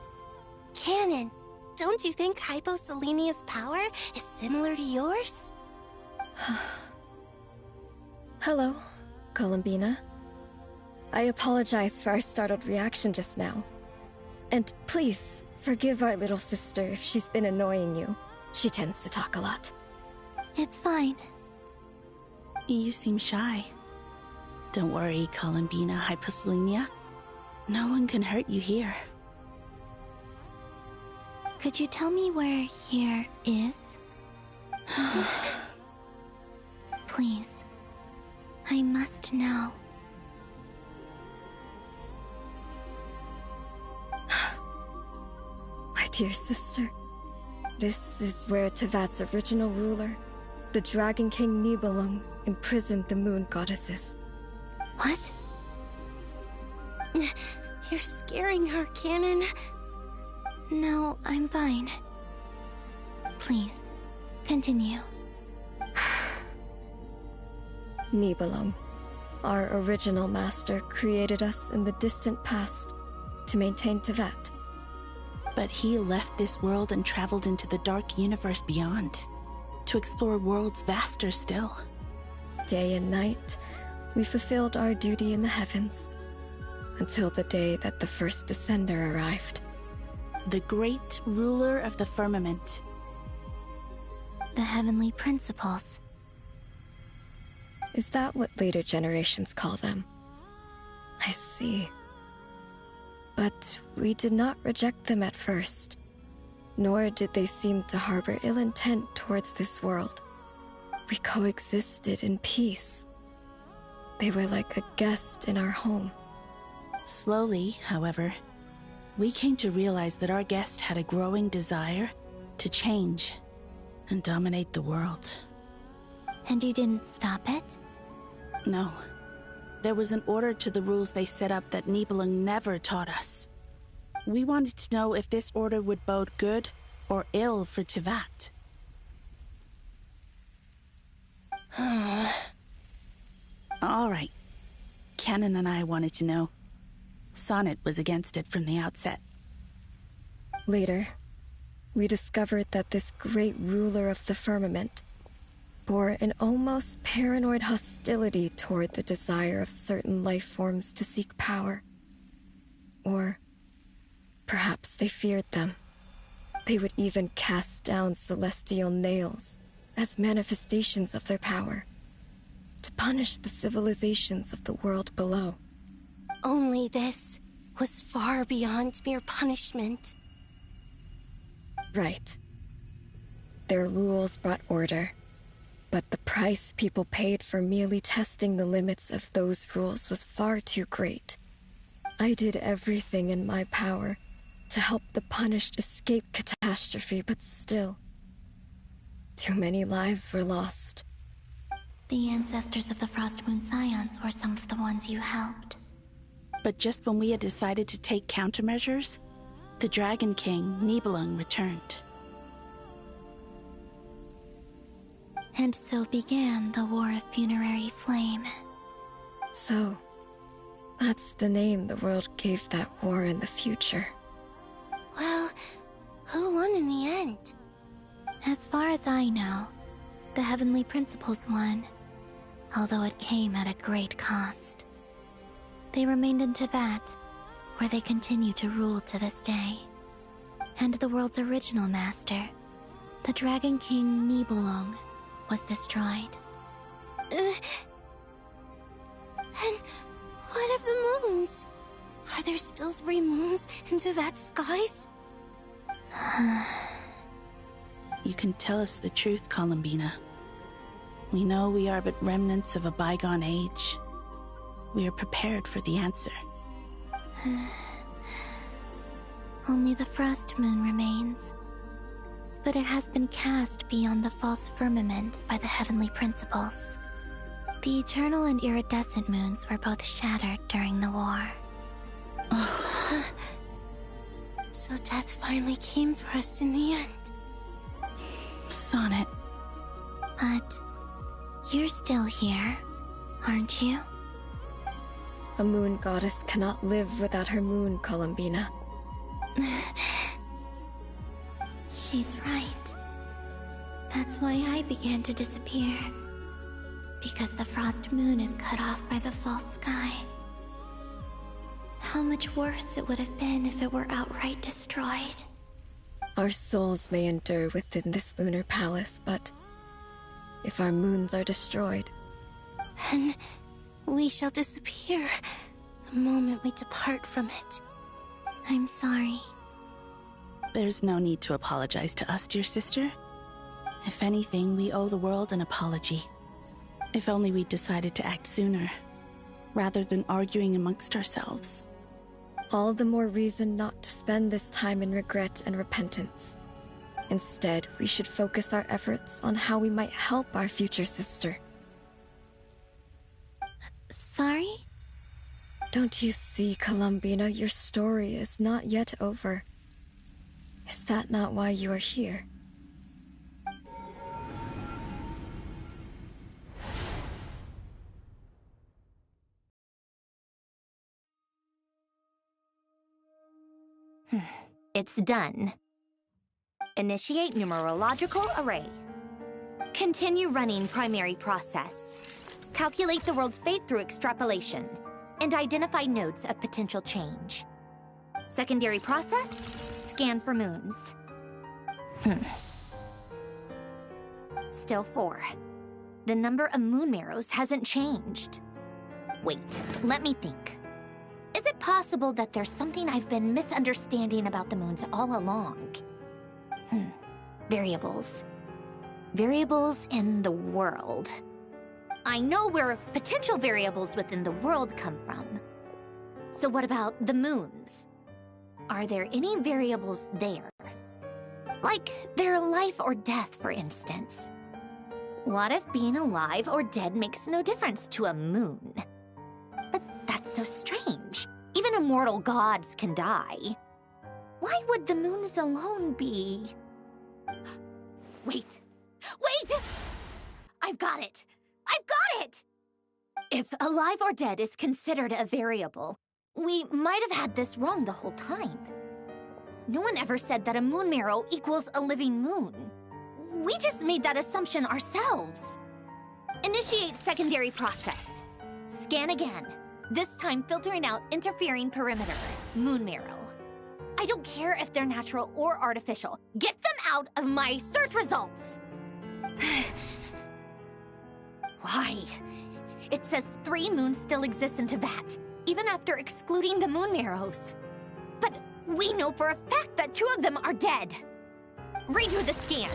Canon, don't you think Hyposelenia's power is similar to yours? Hello, Columbina. I apologize for our startled reaction just now. And please, forgive our little sister if she's been annoying you. She tends to talk a lot. It's fine. You seem shy. Don't worry, Columbina Hyposelenia. No one can hurt you here. Could you tell me where here is? Please. I must know. My dear sister, this is where Tevat's original ruler, the Dragon King Nibelung, imprisoned the moon goddesses. What? You're scaring her, Canon. No, I'm fine. Please, continue. Nibelung, our original master, created us in the distant past to maintain Tevat. But he left this world and traveled into the dark universe beyond, to explore worlds vaster still. Day and night, we fulfilled our duty in the heavens, until the day that the first Descender arrived. The great ruler of the firmament. The heavenly principles. Is that what later generations call them? I see. But we did not reject them at first, nor did they seem to harbor ill intent towards this world. We coexisted in peace. They were like a guest in our home. Slowly, however, we came to realize that our guest had a growing desire to change and dominate the world. And you didn't stop it? No. There was an order to the rules they set up that Nibelung never taught us. We wanted to know if this order would bode good or ill for Tevat. All right. Canon and I wanted to know. Sonnet was against it from the outset. Later, we discovered that this great ruler of the firmament bore an almost paranoid hostility toward the desire of certain life forms to seek power. Or perhaps they feared them. They would even cast down celestial nails as manifestations of their power, to punish the civilizations of the world below. Only this was far beyond mere punishment. Right. Their rules brought order, but the price people paid for merely testing the limits of those rules was far too great. I did everything in my power to help the punished escape catastrophe, but still, too many lives were lost. The ancestors of the Frost Moon Scions were some of the ones you helped. But just when we had decided to take countermeasures, the Dragon King, Nibelung, returned. And so began the War of Funerary Flame. So, that's the name the world gave that war in the future. Well, who won in the end? As far as I know, the Heavenly Principles won, although it came at a great cost. They remained in Tevat, where they continue to rule to this day. And the world's original master, the Dragon King Nibelung, was destroyed. And what of the moons? Are there still 3 moons in Tevat's skies? you can tell us the truth, Columbina. We know we are but remnants of a bygone age. We are prepared for the answer. Only the frost moon remains. But it has been cast beyond the false firmament by the heavenly principles. The eternal and iridescent moons were both shattered during the war. So death finally came for us in the end. Sonnet. But you're still here, aren't you? A moon goddess cannot live without her moon, Columbina. She's right. That's why I began to disappear. Because the frost moon is cut off by the false sky. How much worse it would have been if it were outright destroyed. Our souls may endure within this lunar palace, but if our moons are destroyed, then we shall disappear the moment we depart from it. I'm sorry. There's no need to apologize to us, dear sister. If anything, we owe the world an apology. If only we'd decided to act sooner, rather than arguing amongst ourselves. all the more reason not to spend this time in regret and repentance. Instead, we should focus our efforts on how we might help our future sister. Sorry? Don't you see, Columbina, your story is not yet over. Is that not why you are here? It's done. Initiate numerological array. Continue running primary process. Calculate the world's fate through extrapolation. And identify nodes of potential change. Secondary process, scan for moons. Still 4. The number of moon marrows hasn't changed. Wait, let me think. Is it possible that there's something I've been misunderstanding about the moons all along? Variables. Variables in the world. I know where potential variables within the world come from. So what about the moons? Are there any variables there? Like their life or death, for instance. What if being alive or dead makes no difference to a moon? But that's so strange. Even immortal gods can die. Why would the moons alone be... Wait! I've got it! I've got it! If alive or dead is considered a variable, we might have had this wrong the whole time. No one ever said that a moon marrow equals a living moon. We just made that assumption ourselves. Initiate secondary process. Scan again. This time filtering out interfering perimeter, moon marrow. I don't care if they're natural or artificial. Get them out of my search results! Why? It says 3 moons still exist in Teyvat, even after excluding the moon marrows. But we know for a fact that 2 of them are dead. Redo the scan.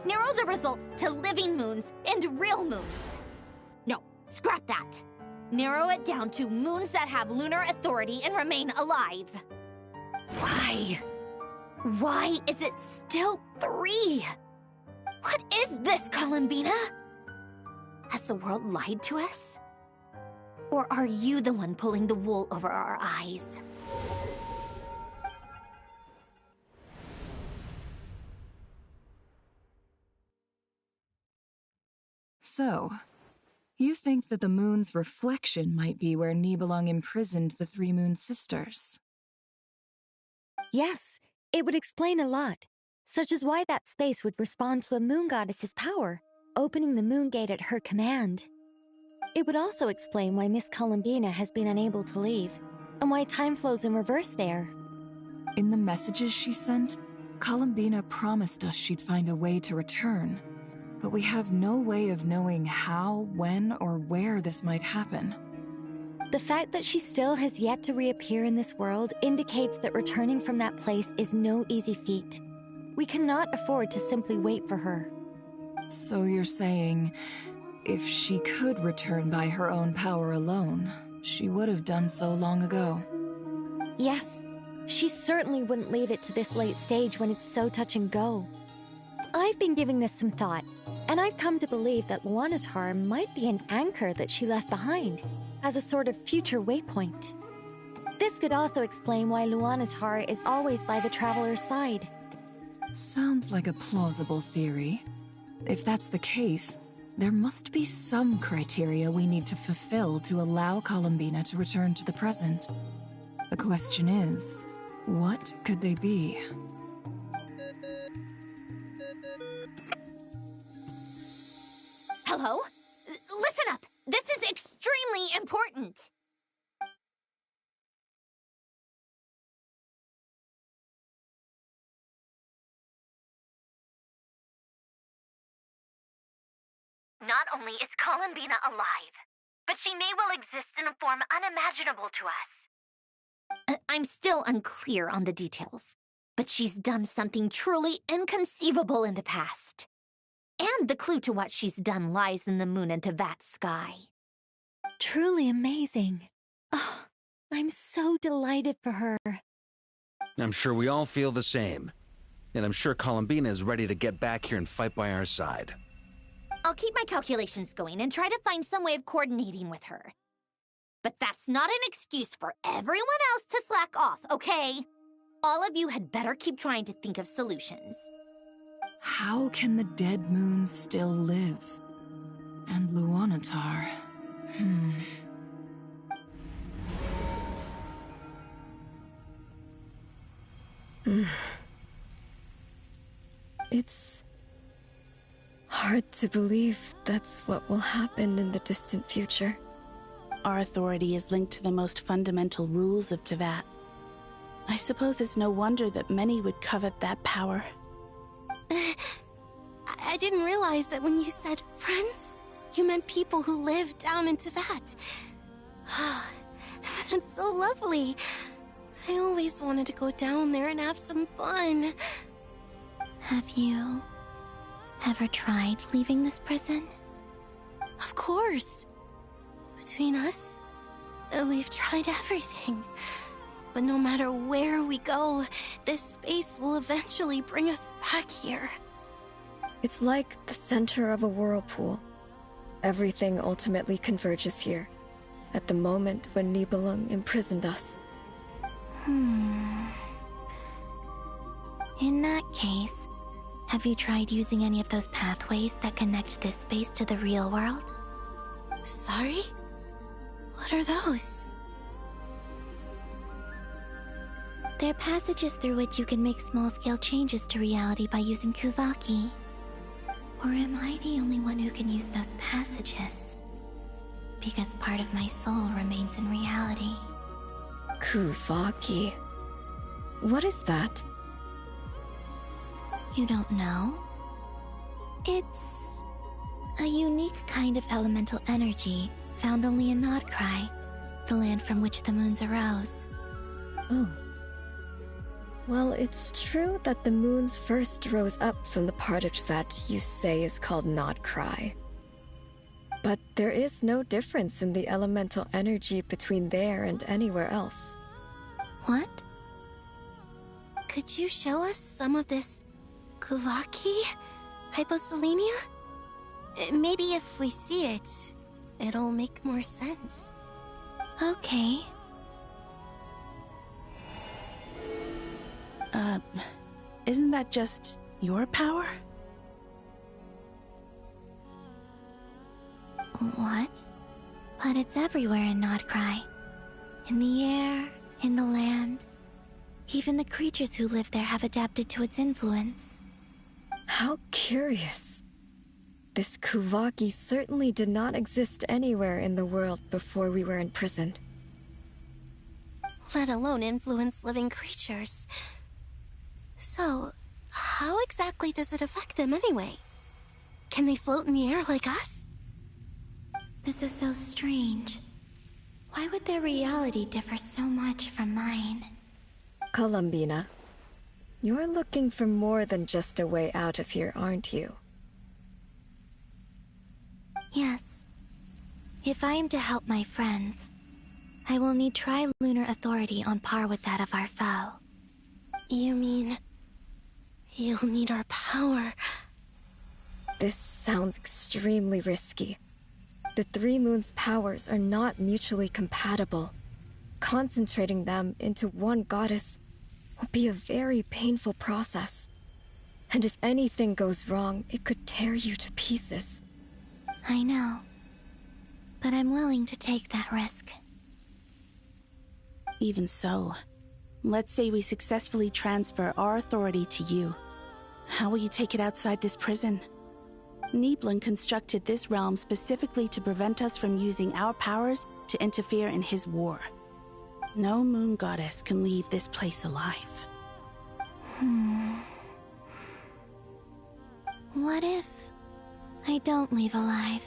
Narrow the results to living moons and real moons. No, scrap that. Narrow it down to moons that have lunar authority and remain alive. Why? Why is it still 3? What is this, Columbina? Has the world lied to us? Or are you the one pulling the wool over our eyes? So, you think that the moon's reflection might be where Nibelung imprisoned the 3 moon sisters? Yes, it would explain a lot, such as why that space would respond to a moon goddess's power, opening the moon gate at her command. It would also explain why Miss Columbina has been unable to leave, and why time flows in reverse there. In the messages she sent, Columbina promised us she'd find a way to return, but we have no way of knowing how, when, or where this might happen. The fact that she still has yet to reappear in this world indicates that returning from that place is no easy feat. We cannot afford to simply wait for her. So you're saying, if she could return by her own power alone, she would have done so long ago? Yes. She certainly wouldn't leave it to this late stage when it's so touch and go. I've been giving this some thought, and I've come to believe that Luana's heart might be an anchor that she left behind, as a sort of future waypoint. This could also explain why Luana's heart is always by the Traveler's side. Sounds like a plausible theory. If that's the case, there must be some criteria we need to fulfill to allow Columbina to return to the present. The question is, what could they be? Hello? Listen up! This is extremely important! Not only is Columbina alive, but she may well exist in a form unimaginable to us. I'm still unclear on the details, but she's done something truly inconceivable in the past. And the clue to what she's done lies in the moon and Tevat sky. Truly amazing. Oh, I'm so delighted for her. I'm sure we all feel the same. And I'm sure Columbina is ready to get back here and fight by our side. I'll keep my calculations going and try to find some way of coordinating with her. But that's not an excuse for everyone else to slack off, okay? All of you had better keep trying to think of solutions. How can the dead moon still live? And Luanatar... It's hard to believe that's what will happen in the distant future. Our authority is linked to the most fundamental rules of Tevat. I suppose it's no wonder that many would covet that power. I didn't realize that when you said friends, you meant people who live down in Tevat. That's so lovely. I always wanted to go down there and have some fun. Have you ever tried leaving this prison? Of course. Between us, we've tried everything. But no matter where we go, this space will eventually bring us back here. It's like the center of a whirlpool. Everything ultimately converges here, at the moment when Nibelung imprisoned us. In that case, have you tried using any of those pathways that connect this space to the real world? Sorry? What are those? They're passages through which you can make small-scale changes to reality by using Kuvaki. Or am I the only one who can use those passages? Because part of my soul remains in reality. Kuvaki. What is that? You don't know? It's a unique kind of elemental energy found only in Krai, the land from which the moons arose. Oh. Well, it's true that the moons first rose up from the part of Tevat you say is called Krai. But there is no difference in the elemental energy between there and anywhere else. What? Could you show us some of this Kuvaki? Hyposelenia? Maybe if we see it, it'll make more sense. Okay. Isn't that just your power? What? But it's everywhere in Krai. In the air, in the land. Even the creatures who live there have adapted to its influence. How curious. This Kuvaki certainly did not exist anywhere in the world before we were imprisoned. Let alone influence living creatures. So, how exactly does it affect them anyway? Can they float in the air like us? This is so strange. Why would their reality differ so much from mine? Columbina, You're looking for more than just a way out of here, aren't you? Yes. If I am to help my friends, I will need tri-lunar authority on par with that of our foe. You mean... you'll need our power? This sounds extremely risky. The Three Moons' powers are not mutually compatible. Concentrating them into one goddess will be a very painful process. And if anything goes wrong, it could tear you to pieces. I know. But I'm willing to take that risk. Even so, let's say we successfully transfer our authority to you. How will you take it outside this prison? Niblin constructed this realm specifically to prevent us from using our powers to interfere in his war. No moon goddess can leave this place alive. What if I don't leave alive?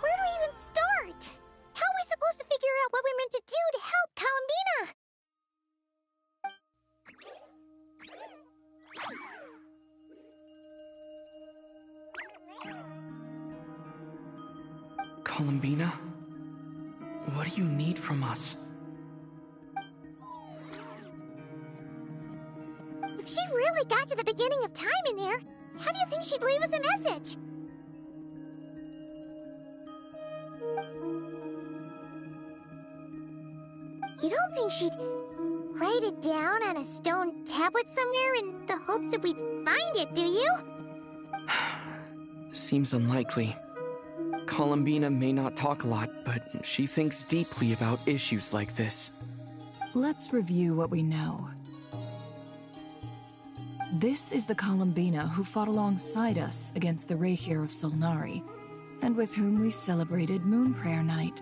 Where do we even start? How are we supposed to figure out what we're meant to do to help Columbina? Columbina? What do you need from us? If she really got to the beginning of time in there, how do you think she'd leave us a message? You don't think she'd write it down on a stone tablet somewhere in the hopes that we'd find it, do you? Seems unlikely. Columbina may not talk a lot, but she thinks deeply about issues like this. Let's review what we know. This is the Columbina who fought alongside us against the Reikir of Solnari, and with whom we celebrated Moon Prayer Night.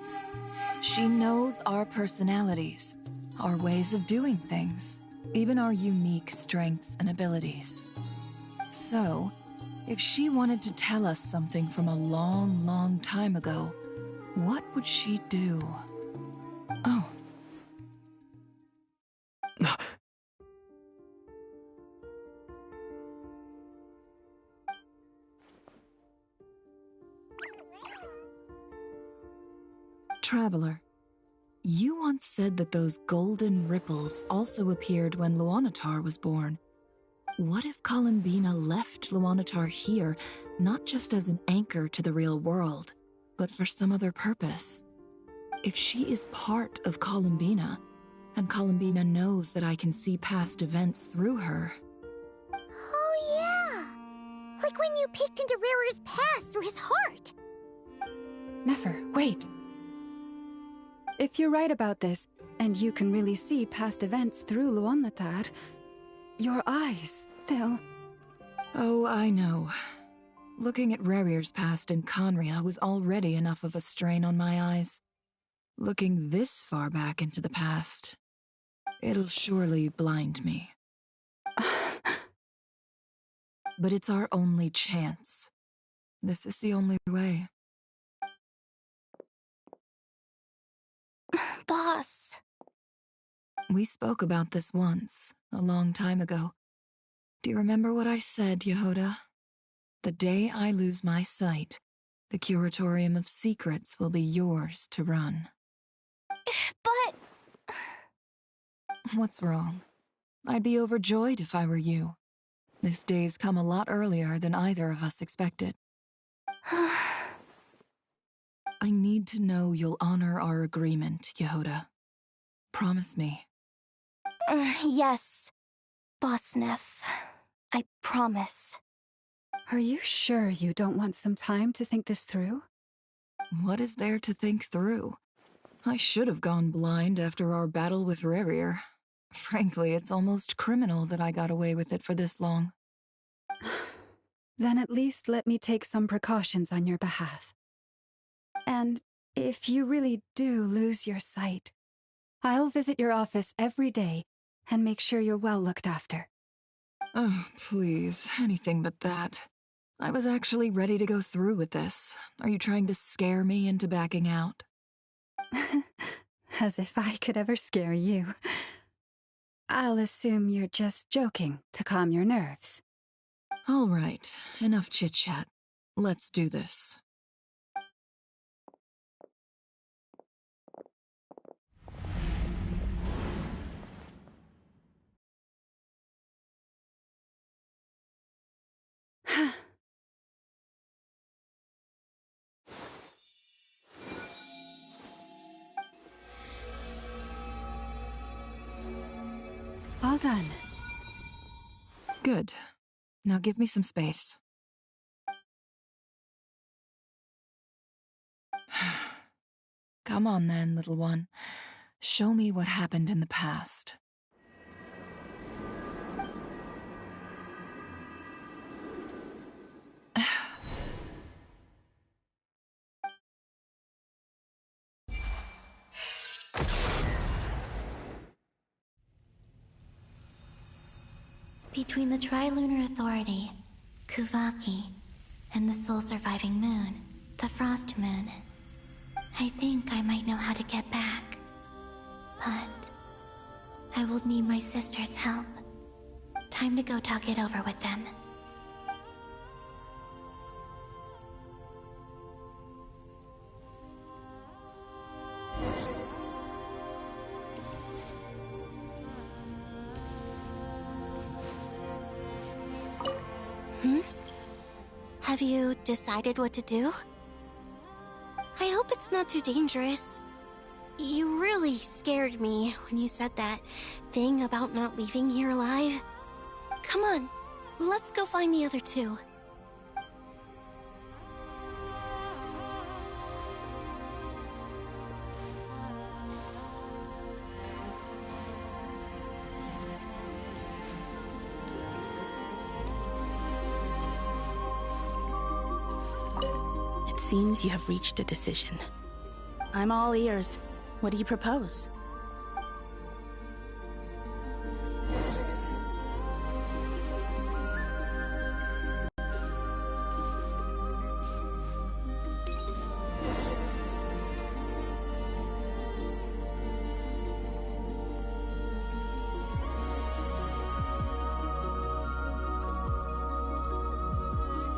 She knows our personalities, our ways of doing things, even our unique strengths and abilities. So, if she wanted to tell us something from a long, long time ago, what would she do? Oh. Traveler, you once said that those golden ripples also appeared when Luanatar was born. What if Columbina left Luanatar here, not just as an anchor to the real world, but for some other purpose? If she is part of Columbina, and Columbina knows that I can see past events through her... Oh yeah! Like when you peeked into Rarer's past through his heart! Nefer, wait! If you're right about this, and you can really see past events through Luanatar, your eyes, they'll... Oh, I know. Looking at Rerir's past in Conria was already enough of a strain on my eyes. Looking this far back into the past, it'll surely blind me. But it's our only chance. This is the only way. Boss. We spoke about this once, a long time ago. Do you remember what I said, Yehoda? The day I lose my sight, the Curatorium of Secrets will be yours to run. But... What's wrong? I'd be overjoyed if I were you. This day's come a lot earlier than either of us expected. I need to know you'll honor our agreement, Yehoda. Promise me. Yes, Boss Neff. I promise. Are you sure you don't want some time to think this through? What is there to think through? I should have gone blind after our battle with Rerir. Frankly, it's almost criminal that I got away with it for this long. Then at least let me take some precautions on your behalf. And if you really do lose your sight, I'll visit your office every day and make sure you're well looked after. Oh, please, anything but that. I was actually ready to go through with this. Are you trying to scare me into backing out? As if I could ever scare you. I'll assume you're just joking to calm your nerves. All right, enough chit-chat. Let's do this. All done. Good. Now give me some space. Come on then, little one. Show me what happened in the past. Between the Trilunar Authority, Kuvaki, and the soul-surviving moon, the Frost Moon, I think I might know how to get back. But I will need my sister's help. Time to go talk it over with them. Have you decided what to do? I hope it's not too dangerous. You really scared me when you said that thing about not leaving here alive. Come on, let's go find the other two. Seems you have reached a decision. I'm all ears. What do you propose?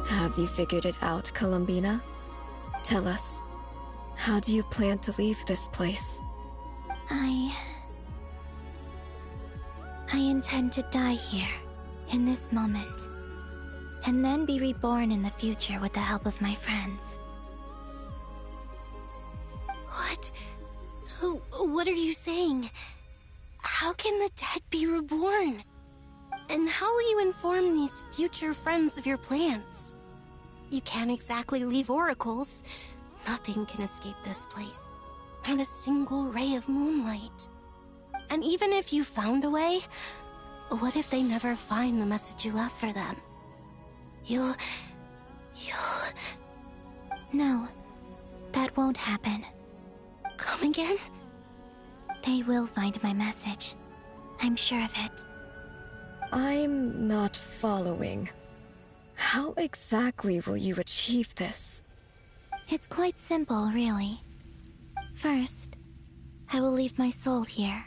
Have you figured it out, Columbina? Tell us, how do you plan to leave this place? I intend to die here, in this moment, and then be reborn in the future with the help of my friends. What? What are you saying? How can the dead be reborn? And how will you inform these future friends of your plans? You can't exactly leave oracles. Nothing can escape this place. Not a single ray of moonlight. And even if you found a way, what if they never find the message you left for them? You'll... No, that won't happen. Come again? They will find my message. I'm sure of it. I'm not following. How exactly will you achieve this? It's quite simple, really. First, I will leave my soul here.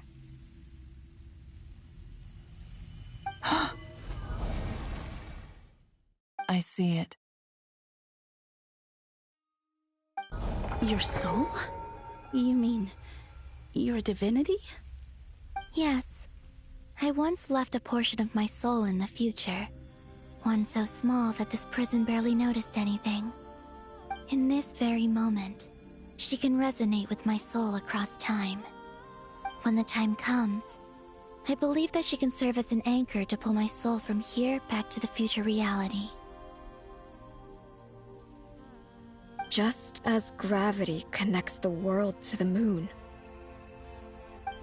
I see it. Your soul? You mean your divinity? Yes. I once left a portion of my soul in the future. One so small that this prison barely noticed anything. In this very moment, she can resonate with my soul across time. When the time comes, I believe that she can serve as an anchor to pull my soul from here back to the future reality. Just as gravity connects the world to the moon.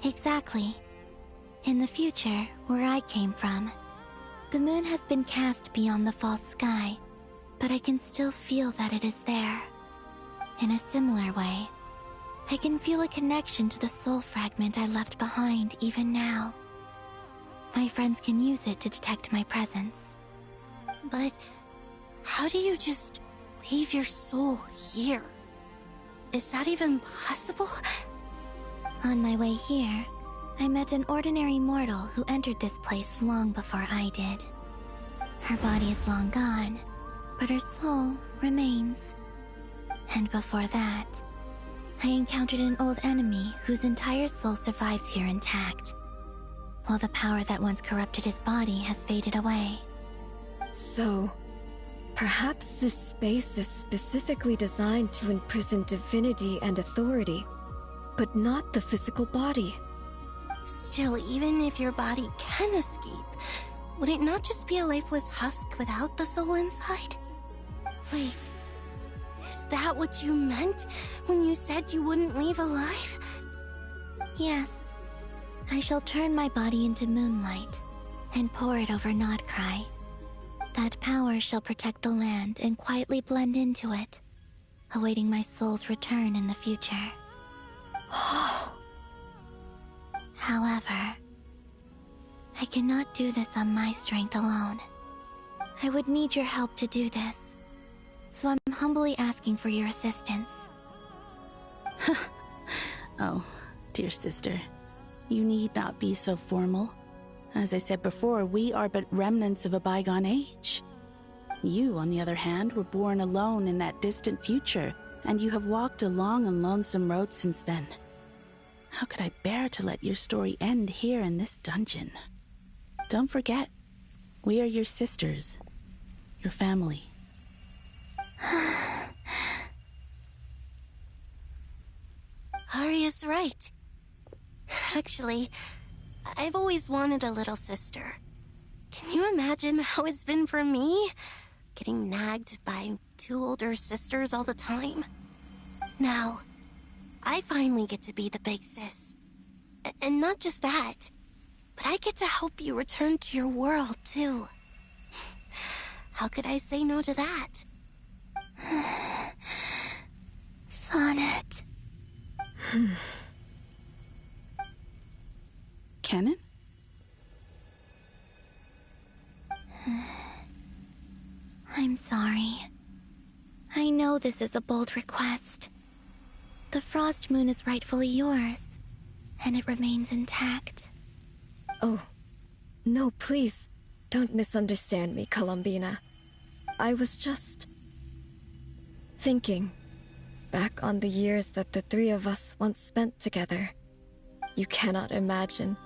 Exactly. In the future, where I came from, the moon has been cast beyond the false sky, but I can still feel that it is there. In a similar way, I can feel a connection to the soul fragment I left behind even now. My friends can use it to detect my presence. But how do you just leave your soul here? Is that even possible? On my way here, I met an ordinary mortal who entered this place long before I did. Her body is long gone, but her soul remains. And before that, I encountered an old enemy whose entire soul survives here intact, while the power that once corrupted his body has faded away. So, perhaps this space is specifically designed to imprison divinity and authority, but not the physical body. Still, even if your body can escape, would it not just be a lifeless husk without the soul inside? Wait, is that what you meant when you said you wouldn't leave alive? Yes. I shall turn my body into moonlight and pour it over Krai. That power shall protect the land and quietly blend into it, awaiting my soul's return in the future. However, I cannot do this on my strength alone. I would need your help to do this, so I'm humbly asking for your assistance. Oh, dear sister, you need not be so formal. As I said before, we are but remnants of a bygone age. You, on the other hand, were born alone in that distant future, and you have walked a long and lonesome road since then. How could I bear to let your story end here in this dungeon? Don't forget, we are your sisters, your family. Arya's right. Actually, I've always wanted a little sister. Can you imagine how it's been for me? Getting nagged by two older sisters all the time. Now, I finally get to be the big sis. And not just that, but I get to help you return to your world, too. How could I say no to that? Sonnet. Canon? I'm sorry. I know this is a bold request. The Frost Moon is rightfully yours, and it remains intact. Oh, no, please, don't misunderstand me, Columbina. I was just thinking back on the years that the three of us once spent together. You cannot imagine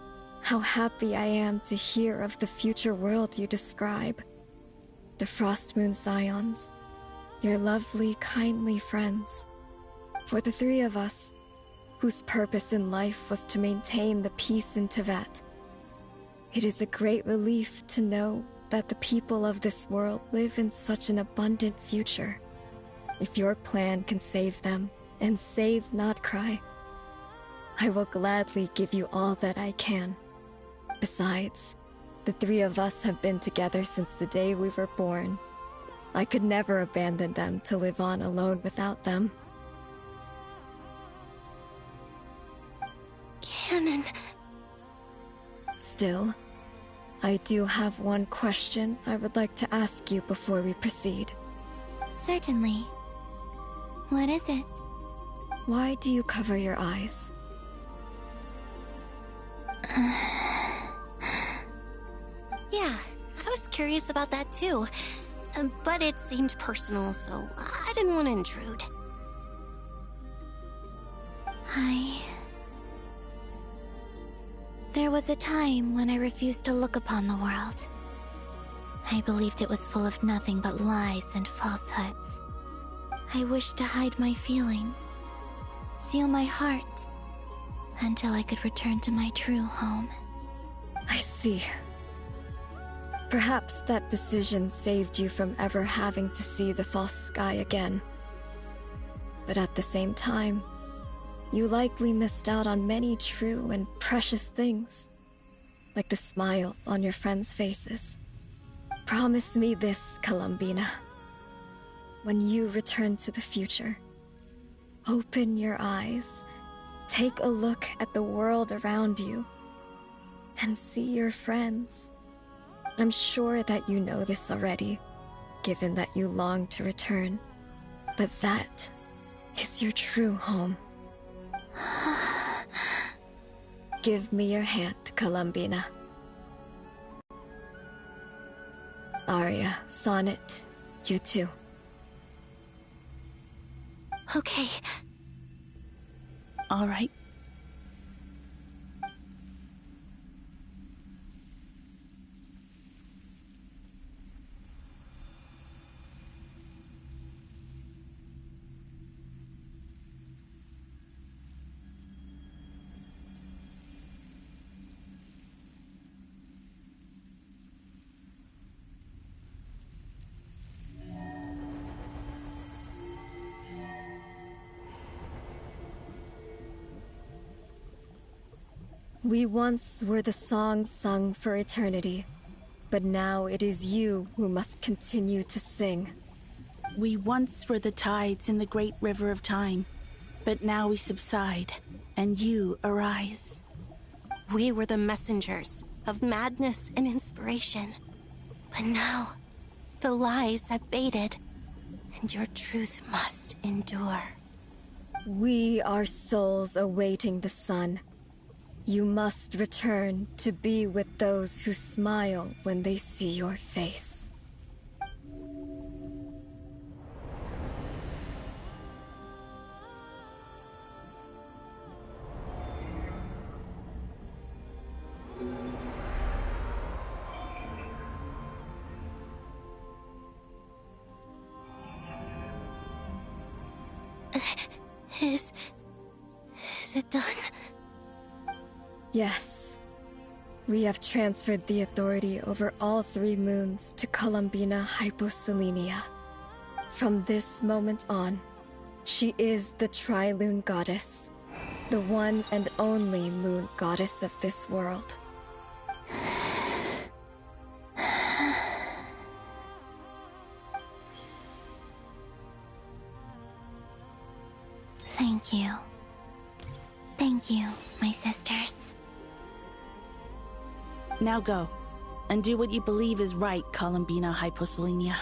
how happy I am to hear of the future world you describe. The Frost Moon Scions, your lovely, kindly friends. For the three of us, whose purpose in life was to maintain the peace in Teyvat, it is a great relief to know that the people of this world live in such an abundant future. If your plan can save them, and save Krai, I will gladly give you all that I can. Besides, the three of us have been together since the day we were born. I could never abandon them to live on alone without them. Canon. Still, I do have one question I would like to ask you before we proceed. Certainly. What is it? Why do you cover your eyes? Yeah, I was curious about that too. But it seemed personal, so I didn't want to intrude. There was a time when I refused to look upon the world. I believed it was full of nothing but lies and falsehoods. I wished to hide my feelings, seal my heart, until I could return to my true home. I see. Perhaps that decision saved you from ever having to see the false sky again. But at the same time, you likely missed out on many true and precious things, like the smiles on your friends' faces. Promise me this, Columbina. When you return to the future, open your eyes, take a look at the world around you, and see your friends. I'm sure that you know this already, given that you long to return, but that is your true home. Give me your hand, Columbina. Aria, Sonnet, you too. Okay. All right. We once were the songs sung for eternity, but now it is you who must continue to sing. We once were the tides in the great river of time, but now we subside, and you arise. We were the messengers of madness and inspiration, but now the lies have faded, and your truth must endure. We are souls awaiting the sun. You must return to be with those who smile when they see your face. Is it done? Yes. We have transferred the authority over all 3 moons to Columbina Hyposelenia. From this moment on, she is the Tri-Lune Goddess, the one and only moon goddess of this world. Thank you. Thank you, my sisters. Now go, and do what you believe is right, Columbina Hyposelenia.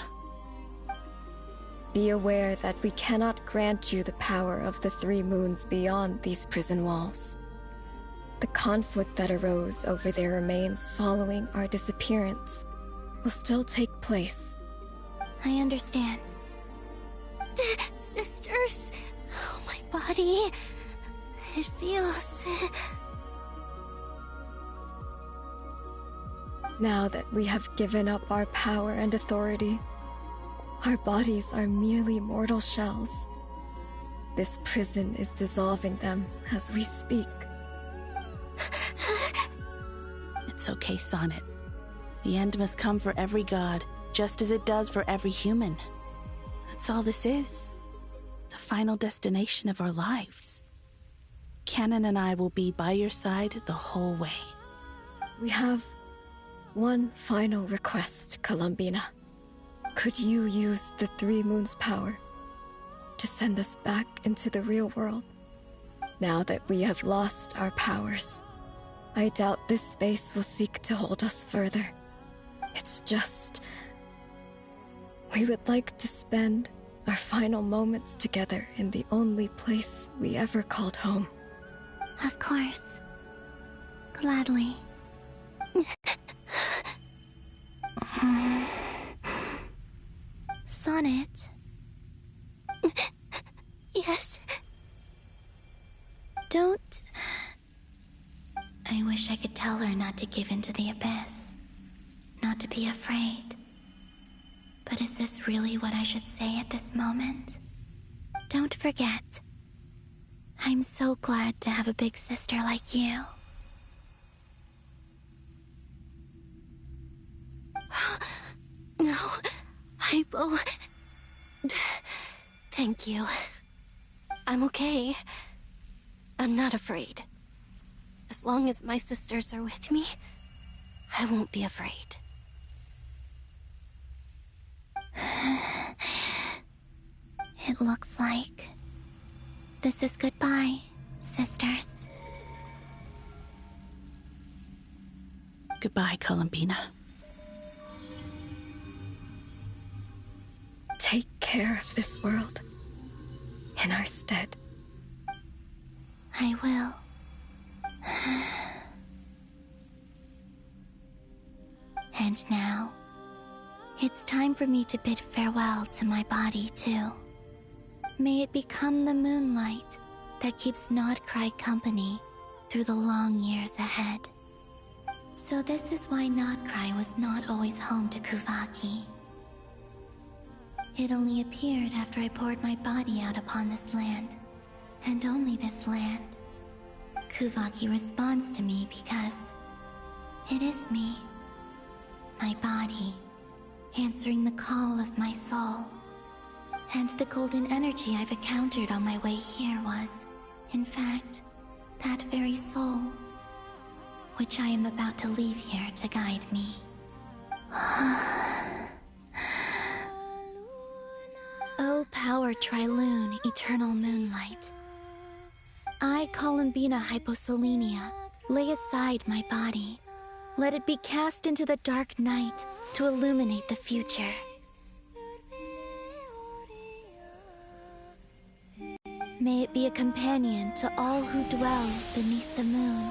Be aware that we cannot grant you the power of the 3 moons beyond these prison walls. The conflict that arose over their remains following our disappearance will still take place. I understand. Sisters, oh, my body, it feels... Now that we have given up our power and authority, our bodies are merely mortal shells. This prison is dissolving them as we speak. It's okay, Sonnet. The end must come for every god, just as it does for every human. That's all this is. The final destination of our lives. Canon and I will be by your side the whole way. We have one final request, Columbina. Could you use the 3 moons' power to send us back into the real world? Now that we have lost our powers, I doubt this space will seek to hold us further. It's just... we would like to spend our final moments together in the only place we ever called home. Of course. Gladly. Sonnet? Yes? Don't... I wish I could tell her not to give in to the abyss. Not to be afraid. But is this really what I should say at this moment? Don't forget. I'm so glad to have a big sister like you. No, Hypo... Thank you. I'm okay. I'm not afraid. As long as my sisters are with me, I won't be afraid. It looks like this is goodbye, sisters. Goodbye, Columbina. Take care of this world in our stead. I will. And now, it's time for me to bid farewell to my body too. May it become the moonlight that keeps Not Krai company through the long years ahead. So this is why Not Krai was not always home to Kuvaki. It only appeared after I poured my body out upon this land, and only this land. Kuvaki responds to me because it is me, my body, answering the call of my soul. And the golden energy I've encountered on my way here was, in fact, that very soul, which I am about to leave here to guide me. O power Trilune, eternal moonlight. I, Columbina Hyposelenia, lay aside my body. Let it be cast into the dark night to illuminate the future. May it be a companion to all who dwell beneath the moon.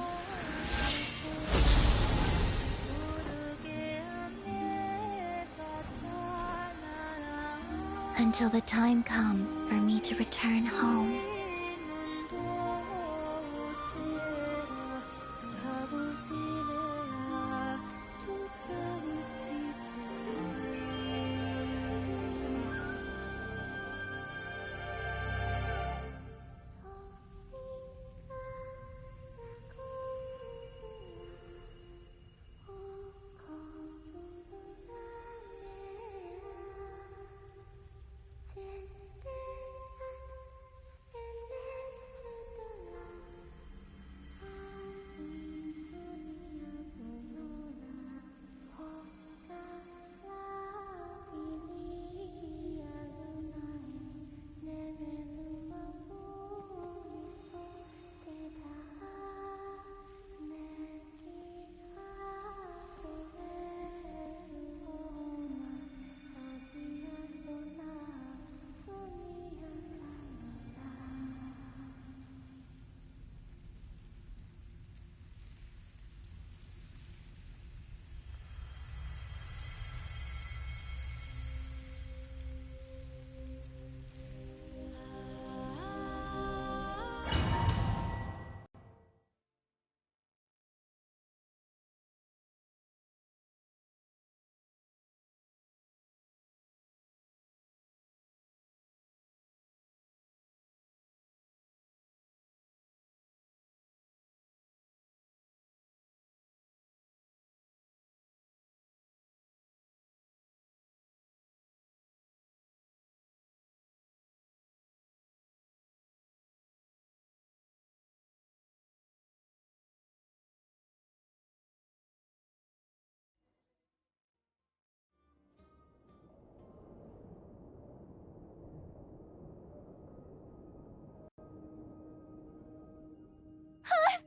Until the time comes for me to return home.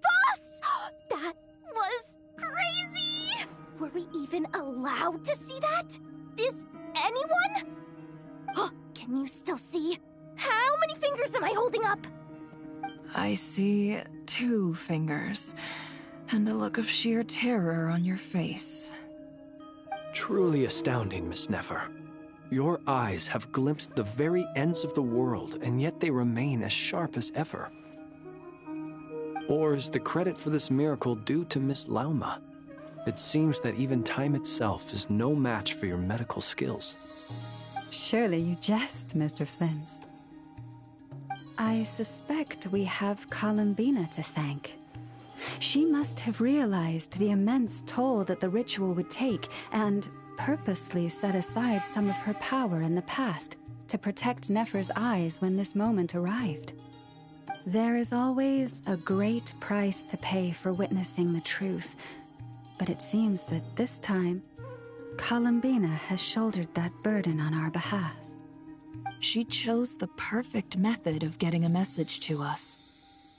Boss! That was crazy! Were we even allowed to see that? Is anyone? Can you still see? How many fingers am I holding up? I see 2 fingers, and a look of sheer terror on your face. Truly astounding, Miss Nefer. Your eyes have glimpsed the very ends of the world, and yet they remain as sharp as ever. Or is the credit for this miracle due to Miss Lauma? It seems that even time itself is no match for your medical skills. Surely you jest, Mr. Flins. I suspect we have Columbina to thank. She must have realized the immense toll that the ritual would take and purposely set aside some of her power in the past to protect Nefer's eyes when this moment arrived. There is always a great price to pay for witnessing the truth, but it seems that this time, Columbina has shouldered that burden on our behalf. She chose the perfect method of getting a message to us.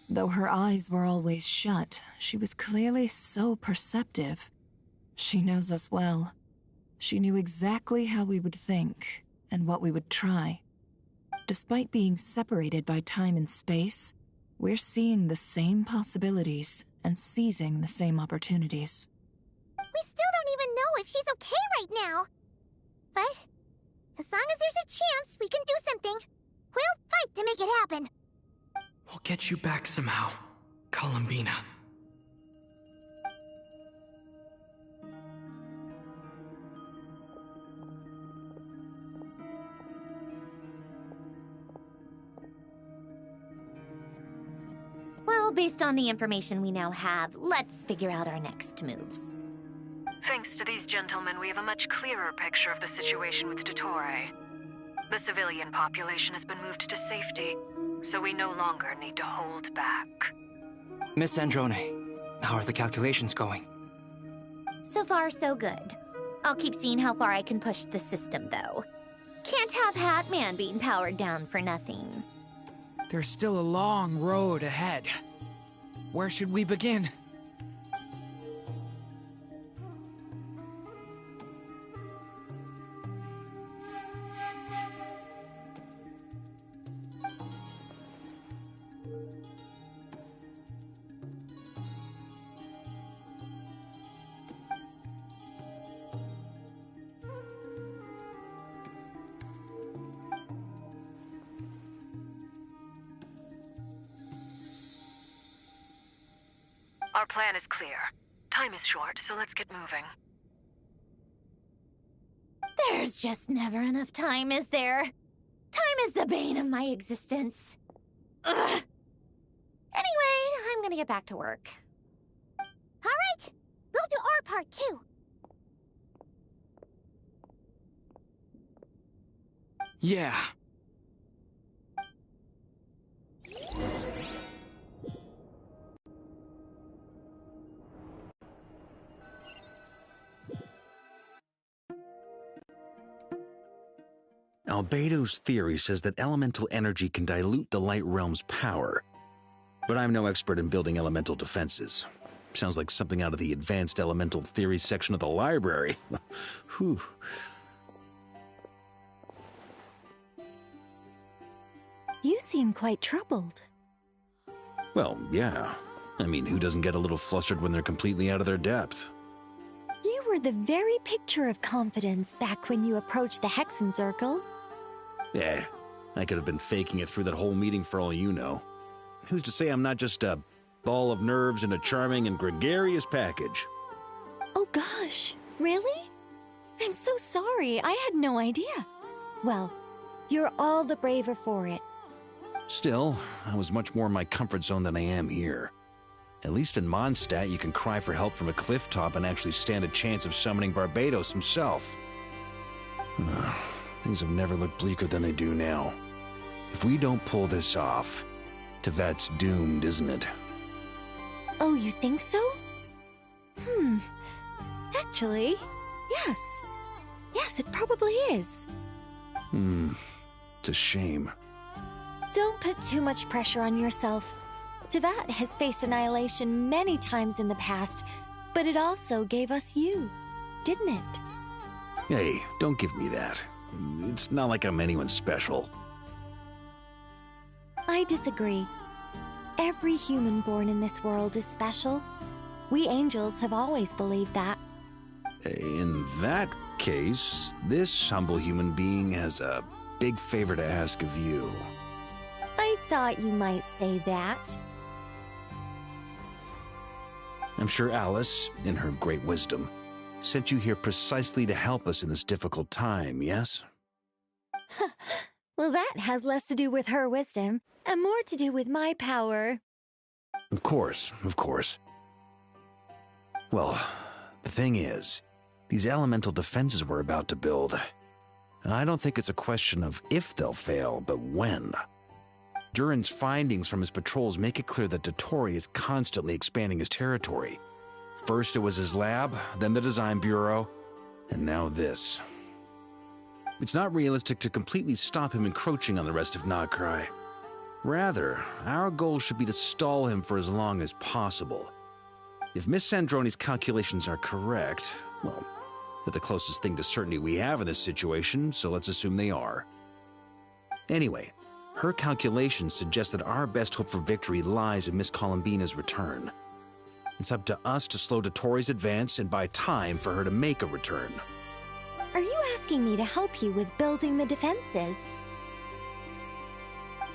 Though her eyes were always shut, she was clearly so perceptive. She knows us well. She knew exactly how we would think and what we would try. Despite being separated by time and space, we're seeing the same possibilities and seizing the same opportunities. We still don't even know if she's okay right now. But as long as there's a chance we can do something, we'll fight to make it happen. We'll get you back somehow, Columbina. Well, based on the information we now have, let's figure out our next moves. Thanks to these gentlemen, we have a much clearer picture of the situation with Dottore. The civilian population has been moved to safety, so we no longer need to hold back. Miss Androne, how are the calculations going? So far, so good. I'll keep seeing how far I can push the system, though. Can't have Hatman being powered down for nothing. There's still a long road ahead. Where should we begin? Our plan is clear. Time is short, so let's get moving. There's just never enough time, is there? Time is the bane of my existence. Ugh. Anyway, I'm gonna get back to work. All right, we'll do our part too. Yeah. Albedo's theory says that elemental energy can dilute the Light Realm's power. But I'm no expert in building elemental defenses. Sounds like something out of the Advanced Elemental Theory section of the library. Whew. You seem quite troubled. Well, yeah. I mean, who doesn't get a little flustered when they're completely out of their depth? You were the very picture of confidence back when you approached the Hexen Circle. Yeah, I could have been faking it through that whole meeting for all you know. Who's to say I'm not just a ball of nerves in a charming and gregarious package? Oh gosh, really? I'm so sorry, I had no idea. Well, you're all the braver for it. Still, I was much more in my comfort zone than I am here. At least in Mondstadt, you can cry for help from a cliff top and actually stand a chance of summoning Barbados himself. Things have never looked bleaker than they do now. If we don't pull this off, Tevet's doomed, isn't it? Oh, you think so? Actually, yes. Yes, it probably is. It's a shame. Don't put too much pressure on yourself. Tevat has faced annihilation many times in the past, but it also gave us you, didn't it? Hey, don't give me that. It's not like I'm anyone special. I disagree. Every human born in this world is special. We angels have always believed that. In that case, this humble human being has a big favor to ask of you. I thought you might say that. I'm sure Alice, in her great wisdom, sent you here precisely to help us in this difficult time, yes? Well, that has less to do with her wisdom, and more to do with my power. Of course, of course. Well, the thing is, these elemental defenses we're about to build, I don't think it's a question of if they'll fail, but when. Durin's findings from his patrols make it clear that Dottore is constantly expanding his territory. First it was his lab, then the design bureau, and now this. It's not realistic to completely stop him encroaching on the rest of Krai. Rather, our goal should be to stall him for as long as possible. If Miss Sandroni's calculations are correct, well, they're the closest thing to certainty we have in this situation, so let's assume they are. Anyway, her calculations suggest that our best hope for victory lies in Miss Columbina's return. It's up to us to slow Dotori's advance and buy time for her to make a return. Are you asking me to help you with building the defenses?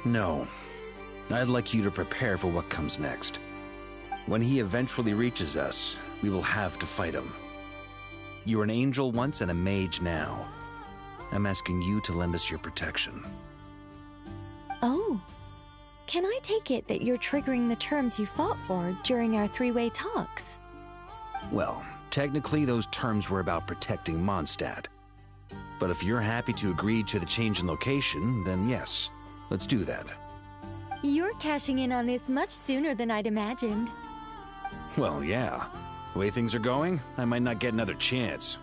No. I'd like you to prepare for what comes next. When he eventually reaches us, we will have to fight him. You were an angel once and a mage now. I'm asking you to lend us your protection. Oh. Can I take it that you're triggering the terms you fought for during our three-way talks? Well, technically those terms were about protecting Mondstadt. But if you're happy to agree to the change in location, then yes, let's do that. You're cashing in on this much sooner than I'd imagined. Well, yeah. The way things are going, I might not get another chance.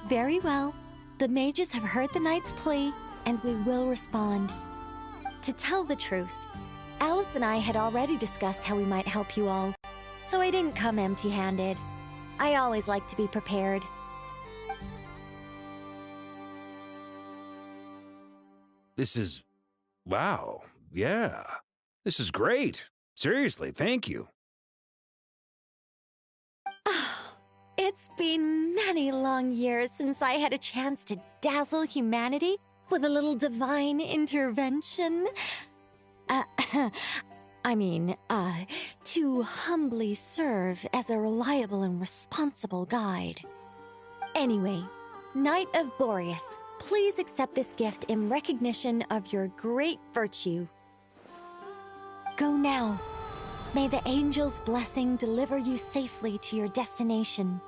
Very well. The mages have heard the knight's plea, and we will respond. To tell the truth, Alice and I had already discussed how we might help you all, so I didn't come empty-handed. I always like to be prepared. This is... wow. Yeah. This is great. Seriously, thank you. It's been many long years since I had a chance to dazzle humanity with a little divine intervention. To humbly serve as a reliable and responsible guide. Anyway, Knight of Boreas, please accept this gift in recognition of your great virtue. Go now. May the angel's blessing deliver you safely to your destination.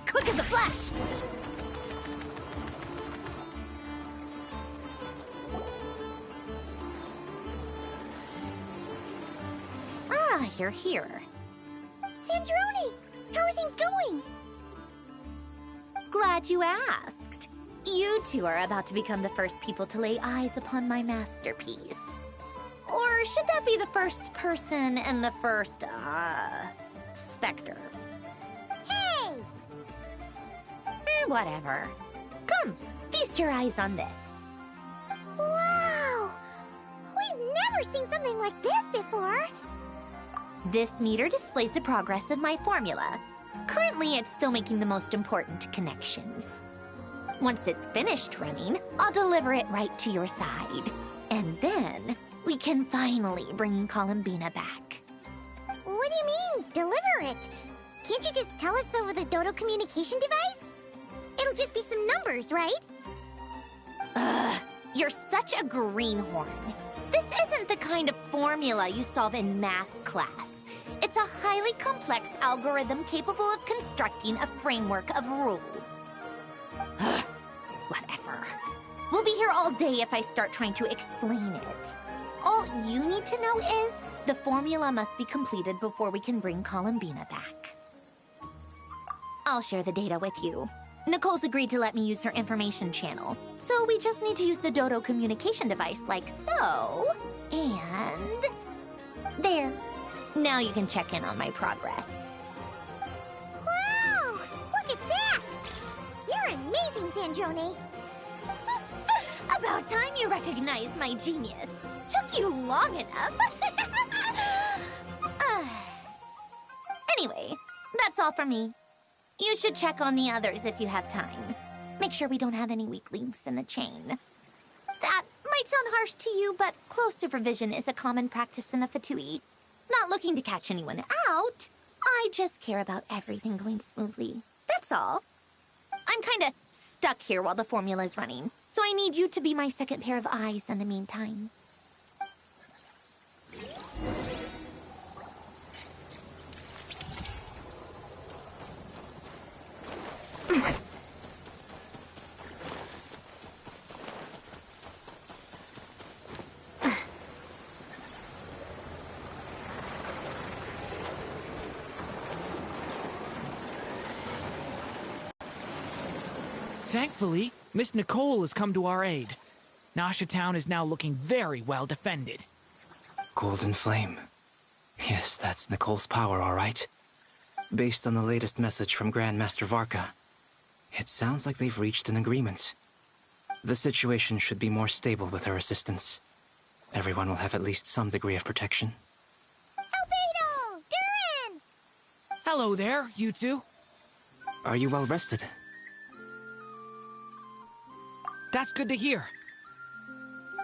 Quick as a flash! Ah, you're here. Sandrone! How are things going? Glad you asked. You two are about to become the first people to lay eyes upon my masterpiece. Or should that be the first person and the first, specter? Hey! Whatever. Come, feast your eyes on this. Wow! We've never seen something like this before. This meter displays the progress of my formula. Currently, it's still making the most important connections. Once it's finished running, I'll deliver it right to your side. And then, we can finally bring Columbina back. What do you mean, deliver it? Can't you just tell us over the Dodo communication device? It'll just be some numbers, right? Ugh, you're such a greenhorn. This isn't the kind of formula you solve in math class. It's a highly complex algorithm capable of constructing a framework of rules. Ugh, whatever. We'll be here all day if I start trying to explain it. All you need to know is the formula must be completed before we can bring Columbina back. I'll share the data with you. Nicole's agreed to let me use her information channel, so we just need to use the Dodo communication device like so, and... there. Now you can check in on my progress. Wow! Look at that! You're amazing, Sandrone! About time you recognized my genius. Took you long enough. Anyway, that's all for me. You should check on the others if you have time. Make sure we don't have any weak links in the chain. That might sound harsh to you, but close supervision is a common practice in a Fatui. Not looking to catch anyone out. I just care about everything going smoothly. That's all. I'm kinda stuck here while the formula's running, so I need you to be my second pair of eyes in the meantime. Thankfully, Miss Nicole has come to our aid. Nasha Town is now looking very well defended. Golden Flame. Yes, that's Nicole's power, all right. Based on the latest message from Grandmaster Varka, it sounds like they've reached an agreement. The situation should be more stable with her assistance. Everyone will have at least some degree of protection. Albedo! Durin! Hello there, you two. Are you well rested? That's good to hear.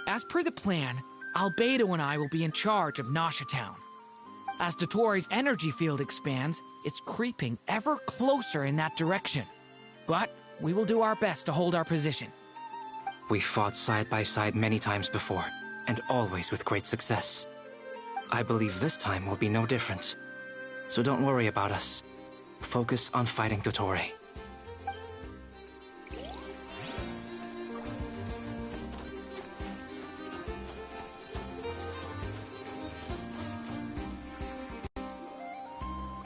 As per the plan, Albedo and I will be in charge of Nasha Town. As Dottoro's energy field expands, it's creeping ever closer in that direction. But we will do our best to hold our position. We fought side by side many times before, and always with great success. I believe this time will be no different. So don't worry about us. Focus on fighting Dottore.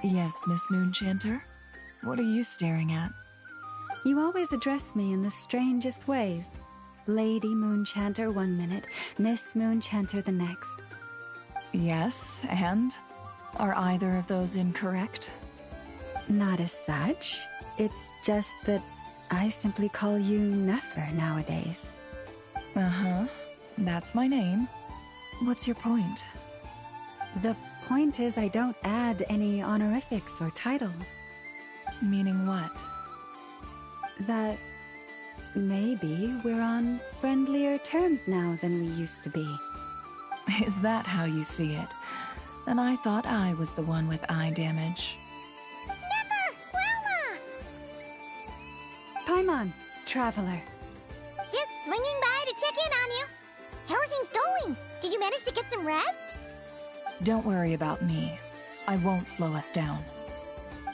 Yes, Miss Moonchanter? What are you staring at? You always address me in the strangest ways. Lady Moonchanter 1 minute, Miss Moonchanter the next. Yes, and? Are either of those incorrect? Not as such. It's just that I simply call you Nefer nowadays. Uh-huh. That's my name. What's your point? The point is I don't add any honorifics or titles. Meaning what? That maybe we're on friendlier terms now than we used to be. Is that how you see it? And I thought I was the one with eye damage. Never! Wilma! Paimon, Traveler. Just swinging by to check in on you. How are things going? Did you manage to get some rest? Don't worry about me. I won't slow us down.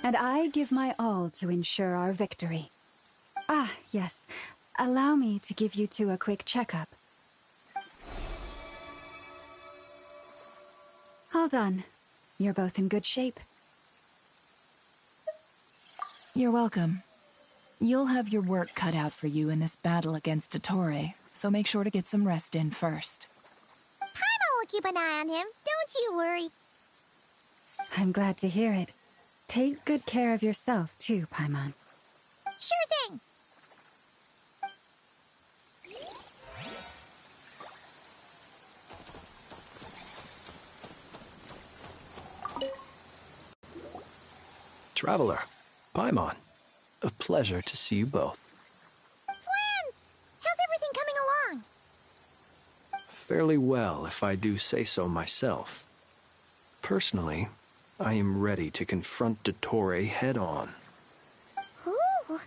And I give my all to ensure our victory. Ah, yes. Allow me to give you two a quick checkup. All done. You're both in good shape. You're welcome. You'll have your work cut out for you in this battle against Dottore, so make sure to get some rest in first. Paimon will keep an eye on him, don't you worry. I'm glad to hear it. Take good care of yourself, too, Paimon. Sure thing! Traveler, Paimon, a pleasure to see you both. Twins! How's everything coming along? Fairly well, if I do say so myself. Personally, I am ready to confront Dottore head-on. Ooh,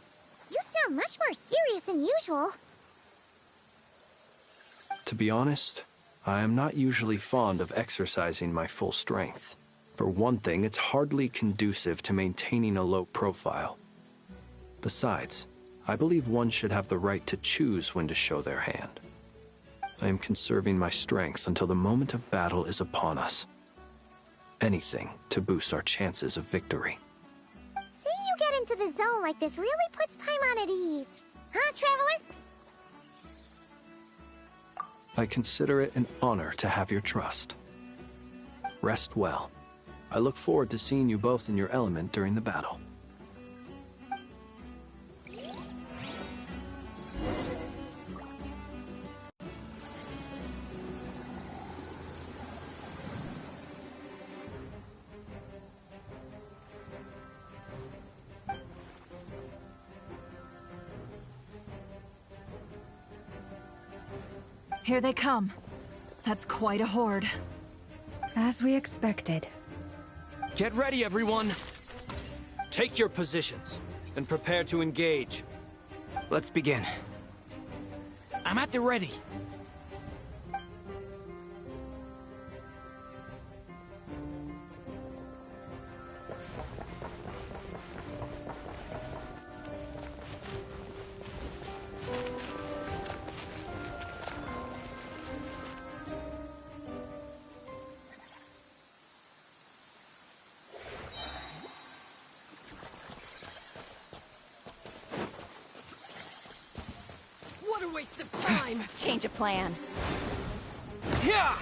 you sound much more serious than usual. To be honest, I am not usually fond of exercising my full strength. For one thing, it's hardly conducive to maintaining a low profile. Besides, I believe one should have the right to choose when to show their hand. I am conserving my strength until the moment of battle is upon us. Anything to boost our chances of victory. Seeing you get into the zone like this really puts Paimon at ease. Huh, Traveler? I consider it an honor to have your trust. Rest well. I look forward to seeing you both in your element during the battle. Here they come. That's quite a horde. As we expected. Get ready, everyone! Take your positions, and prepare to engage. Let's begin. I'm at the ready. What a waste of time! Change of plan. Yeah!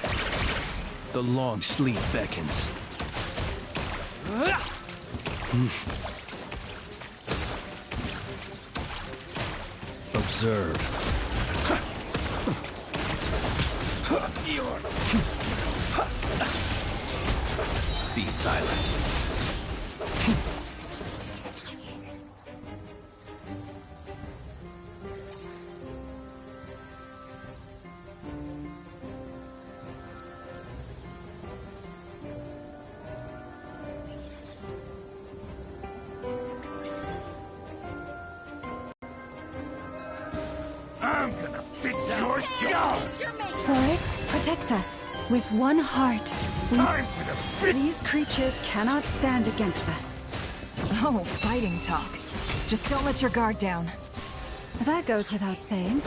The long sleep beckons. Observe. Be silent. I'm gonna fix your skull! Forest, protect us. With one heart, Time for the fit! these creatures cannot stand against us. Oh, fighting talk. Just don't let your guard down. That goes without saying.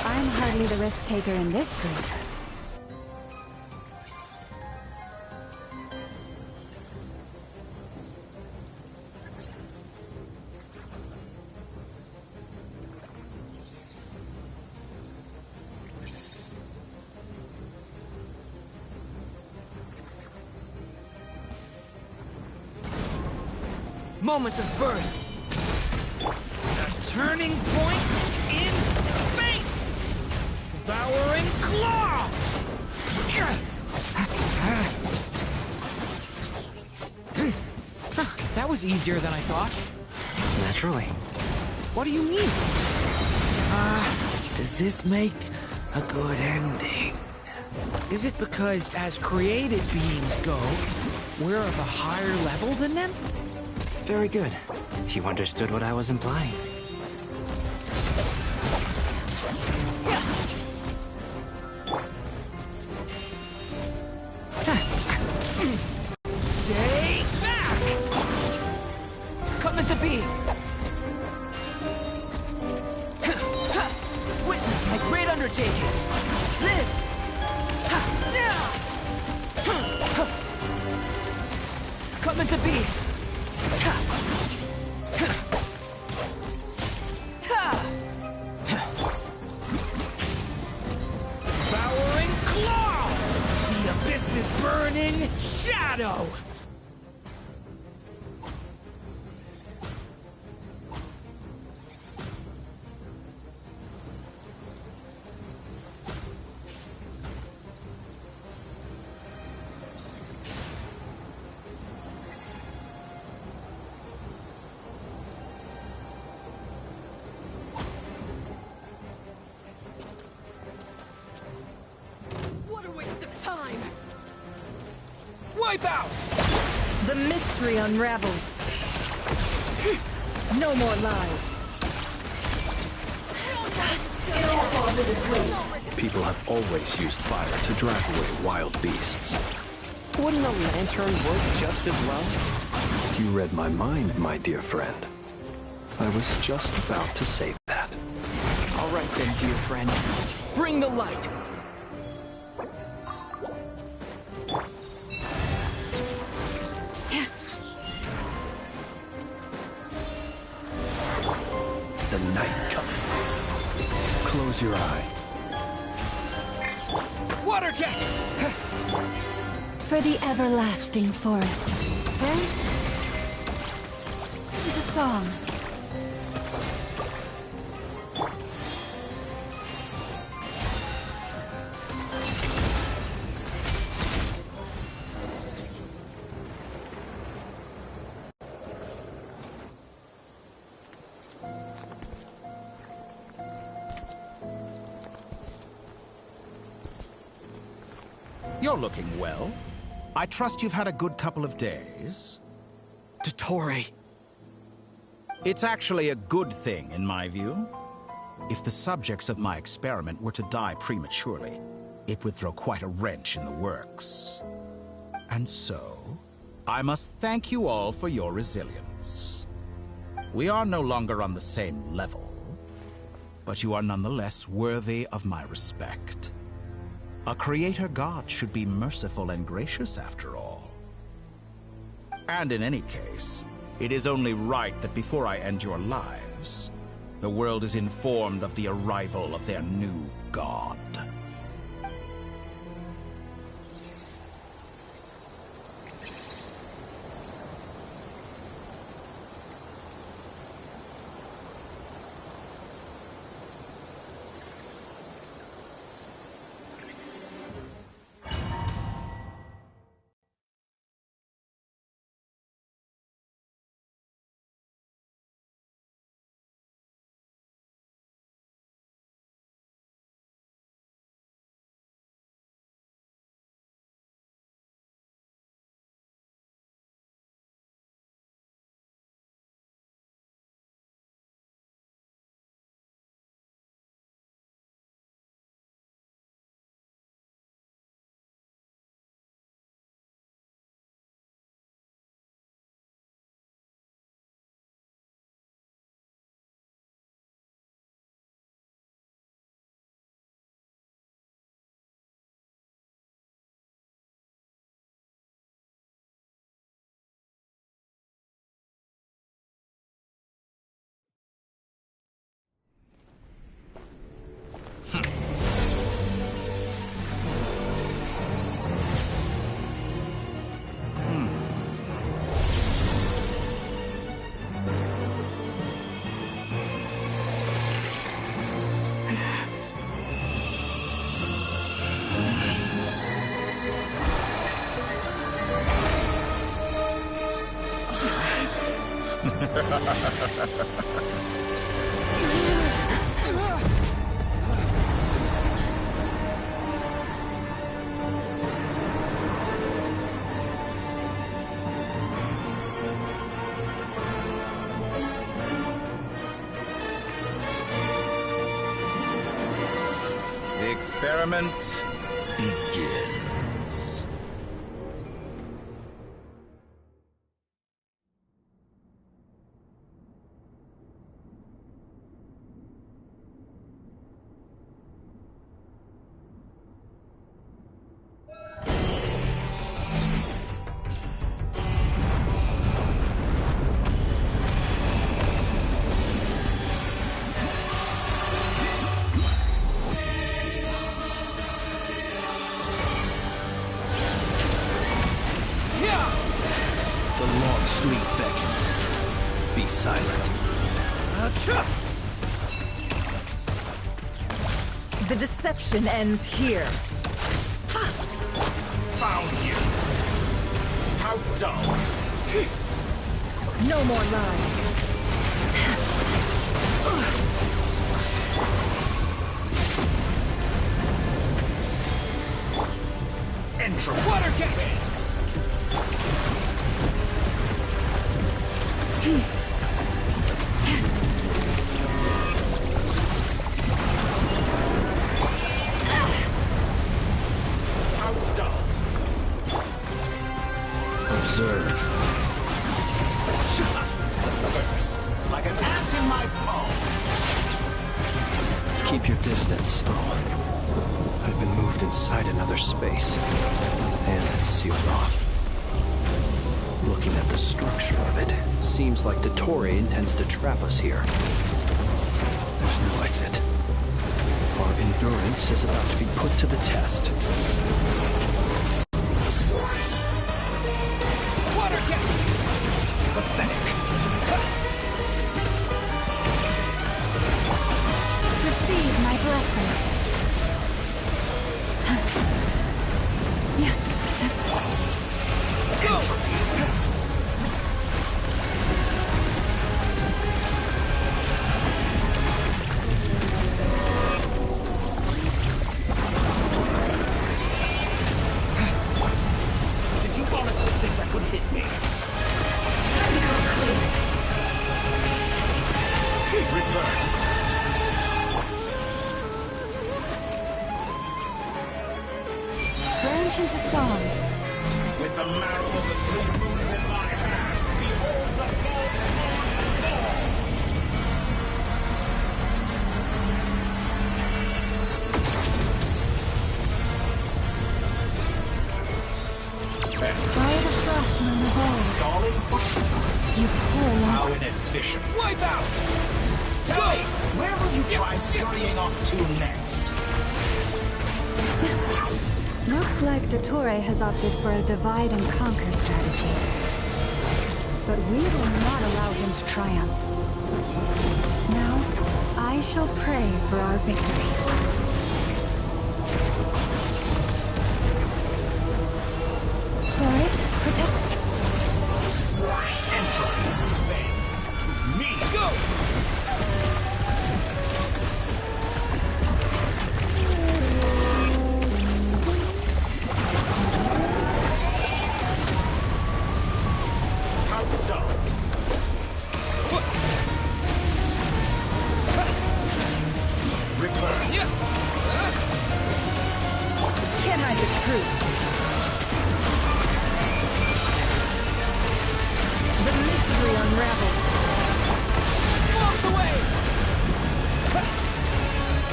I'm hardly the risk taker in this group. Moment of birth. The turning point in fate. Devouring claw. That was easier than I thought. Naturally. What do you mean? Does this make a good ending? Is it because as created beings go, we're of a higher level than them? Very good. You understood what I was implying. Stay back! Come into being! Witness my great undertaking! Live! Come into being! Devouring claw! The abyss's burning shadow! Wipe out! The mystery unravels. No more lies. People have always used fire to drive away wild beasts. Wouldn't a lantern work just as well? You read my mind, my dear friend. I was just about to say that. All right then, dear friend. Bring the light! The night cometh. Close your eye. Water jet! For the everlasting forest. Then, there's a song. You're looking well. I trust you've had a good couple of days. Dottore. It's actually a good thing, in my view. If the subjects of my experiment were to die prematurely, it would throw quite a wrench in the works. And so, I must thank you all for your resilience. We are no longer on the same level, but you are nonetheless worthy of my respect. A creator god should be merciful and gracious after all. And in any case, it is only right that before I end your lives, the world is informed of the arrival of their new god. The experiment begins. The long sleep beckons. Be silent. The deception ends here. Found you. How dull. No more lies. Entropy. Water jet. How dull. Observe. First, like an ant in my palm. Keep your distance. I've been moved inside another space, and it's sealed off. Looking at the structure of it, it seems like Dottore intends to trap us here. There's no exit. Our endurance is about to be put to the test. Water jet. Pathetic. Receive my blessing. Entropy. Did you honestly think that would hit me? Reverse. Branch into song. With the marrow of the three moons in my hand, behold the false storms fall! Fire the frostman the bowl. Stalling for... You poor How lost. inefficient. Wipe out! Tell me, where will you try scurrying off to next? Looks like Dottore has opted for a divide and conquer strategy. But we will not allow him to triumph. Now, I shall pray for our victory. Forest, protect... Entropy bends to me. Go! How dull. Reverse. Can't hide the truth. The mystery unravels. Walks away!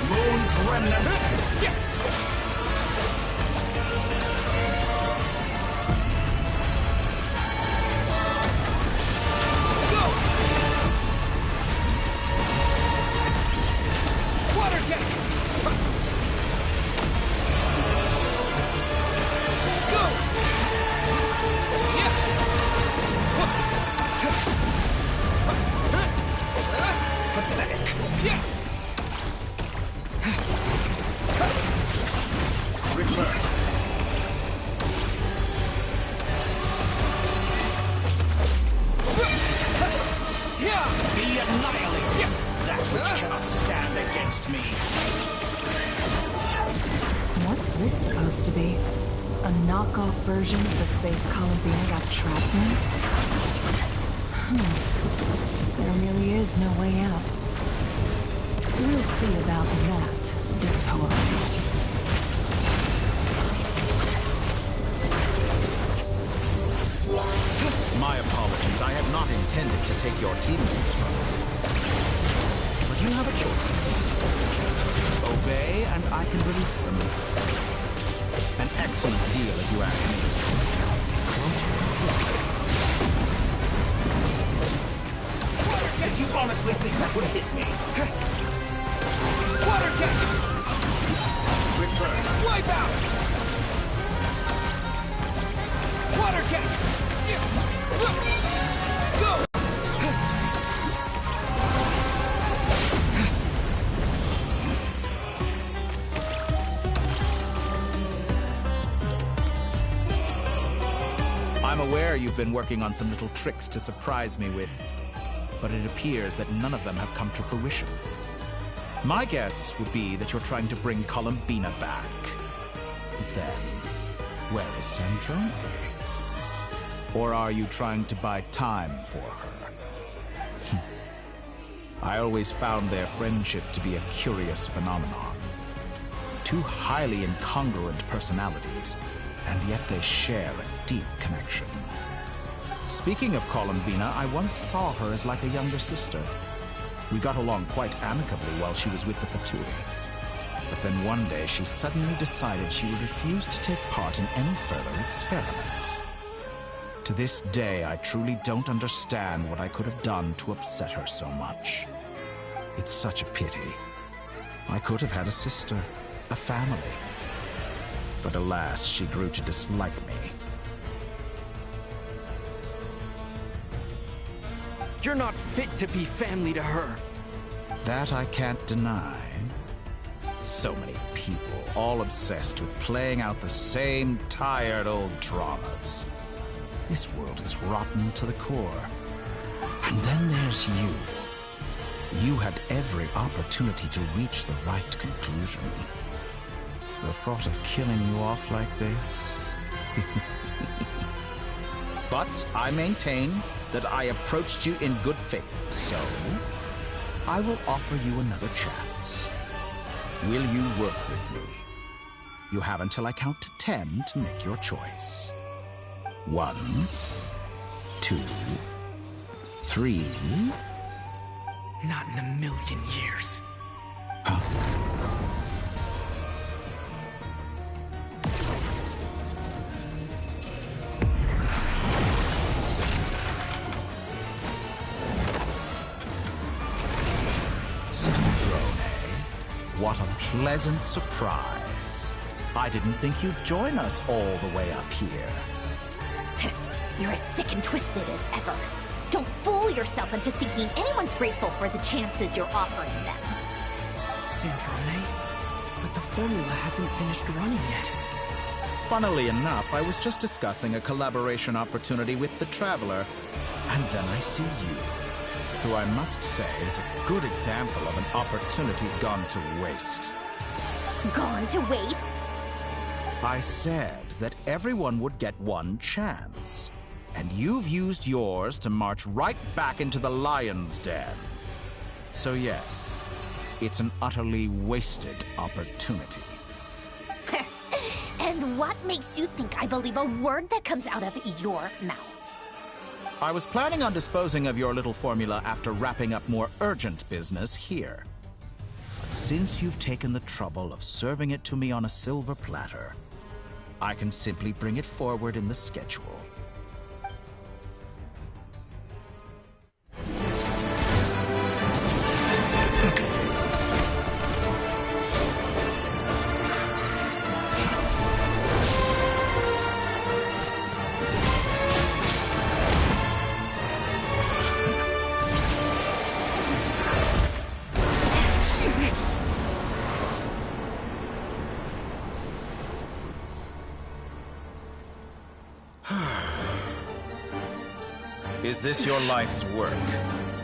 Moon's remnant. Go! Water jet! Go! Yeah! Pathetic. Yeah! Reverse. What's this supposed to be? A knockoff version of the space Columbina got trapped in? There really is no way out. We'll see about that, Dottore. My apologies. I have not intended to take your teammates from you. But you have a choice. Obey, and I can release them. An excellent deal, if you ask me. Won't you consider? Did you honestly think that would hit me? Water jet! Reverse. Wipe out! Water jet! Go! I'm aware you've been working on some little tricks to surprise me with, but it appears that none of them have come to fruition. My guess would be that you're trying to bring Columbina back. But then, where is Sandrone? Or are you trying to buy time for her? I always found their friendship to be a curious phenomenon. Two highly incongruent personalities, and yet they share a deep connection. Speaking of Columbina, I once saw her as like a younger sister. We got along quite amicably while she was with the Fatui. But then one day she suddenly decided she would refuse to take part in any further experiments. To this day, I truly don't understand what I could have done to upset her so much. It's such a pity. I could have had a sister, a family. But alas, she grew to dislike me. You're not fit to be family to her. That I can't deny. So many people, all obsessed with playing out the same tired old dramas. This world is rotten to the core. And then there's you. You had every opportunity to reach the right conclusion. The thought of killing you off like this? But I maintain that I approached you in good faith, so I will offer you another chance. Will you work with me? You have until I count to 10 to make your choice. 1, 2, 3. Not in a million years. What a pleasant surprise. I didn't think you'd join us all the way up here. You're as sick and twisted as ever. Don't fool yourself into thinking anyone's grateful for the chances you're offering them. Sandrone, but the formula hasn't finished running yet. Funnily enough, I was just discussing a collaboration opportunity with the Traveler, and then I see you, who I must say is a good example of an opportunity gone to waste. Gone to waste? I said that everyone would get one chance, and you've used yours to march right back into the lion's den. So yes, it's an utterly wasted opportunity. And what makes you think I believe a word that comes out of your mouth? I was planning on disposing of your little formula after wrapping up more urgent business here. But since you've taken the trouble of serving it to me on a silver platter, I can simply bring it forward in the schedule. Is this your life's work?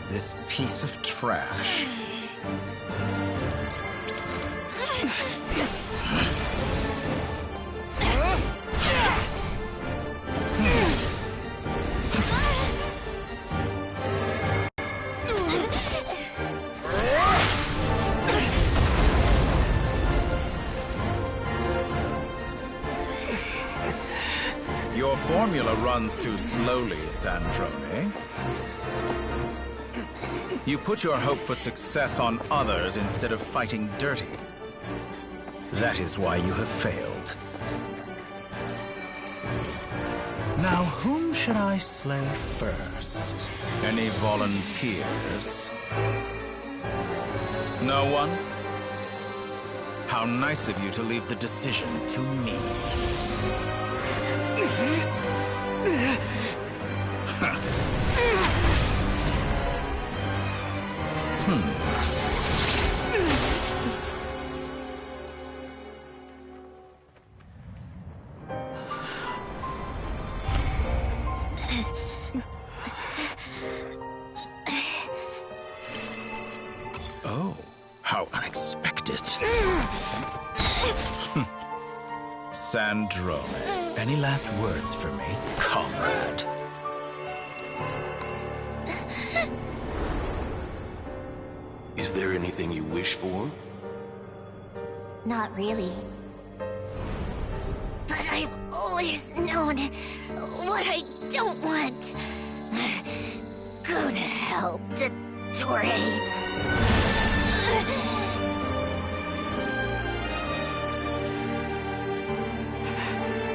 This piece of trash? Your formula runs too slowly, Sandrone. You put your hope for success on others instead of fighting dirty. That is why you have failed. Now, whom should I slay first? Any volunteers? No one? How nice of you to leave the decision to me. Oh, how unexpected. Sandrone, any last words for me, comrade? Is there anything you wish for? Not really. But I've always known what I don't want. Go to hell, Dottore.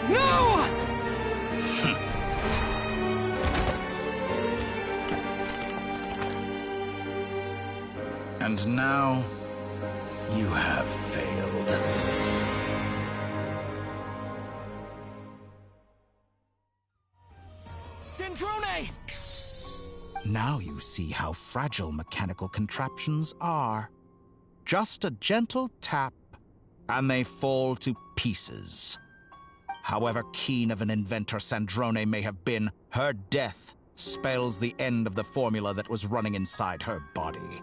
No! And now, you have failed. Sandrone! Now you see how fragile mechanical contraptions are. Just a gentle tap, and they fall to pieces. However keen of an inventor Sandrone may have been, her death spells the end of the formula that was running inside her body.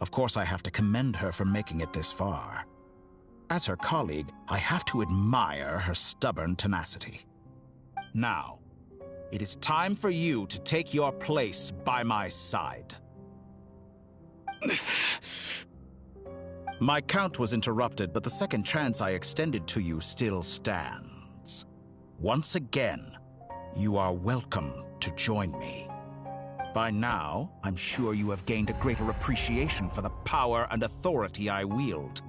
Of course, I have to commend her for making it this far. As her colleague, I have to admire her stubborn tenacity. Now, it is time for you to take your place by my side. My count was interrupted, but the second chance I extended to you still stands. Once again, you are welcome to join me. By now, I'm sure you have gained a greater appreciation for the power and authority I wield.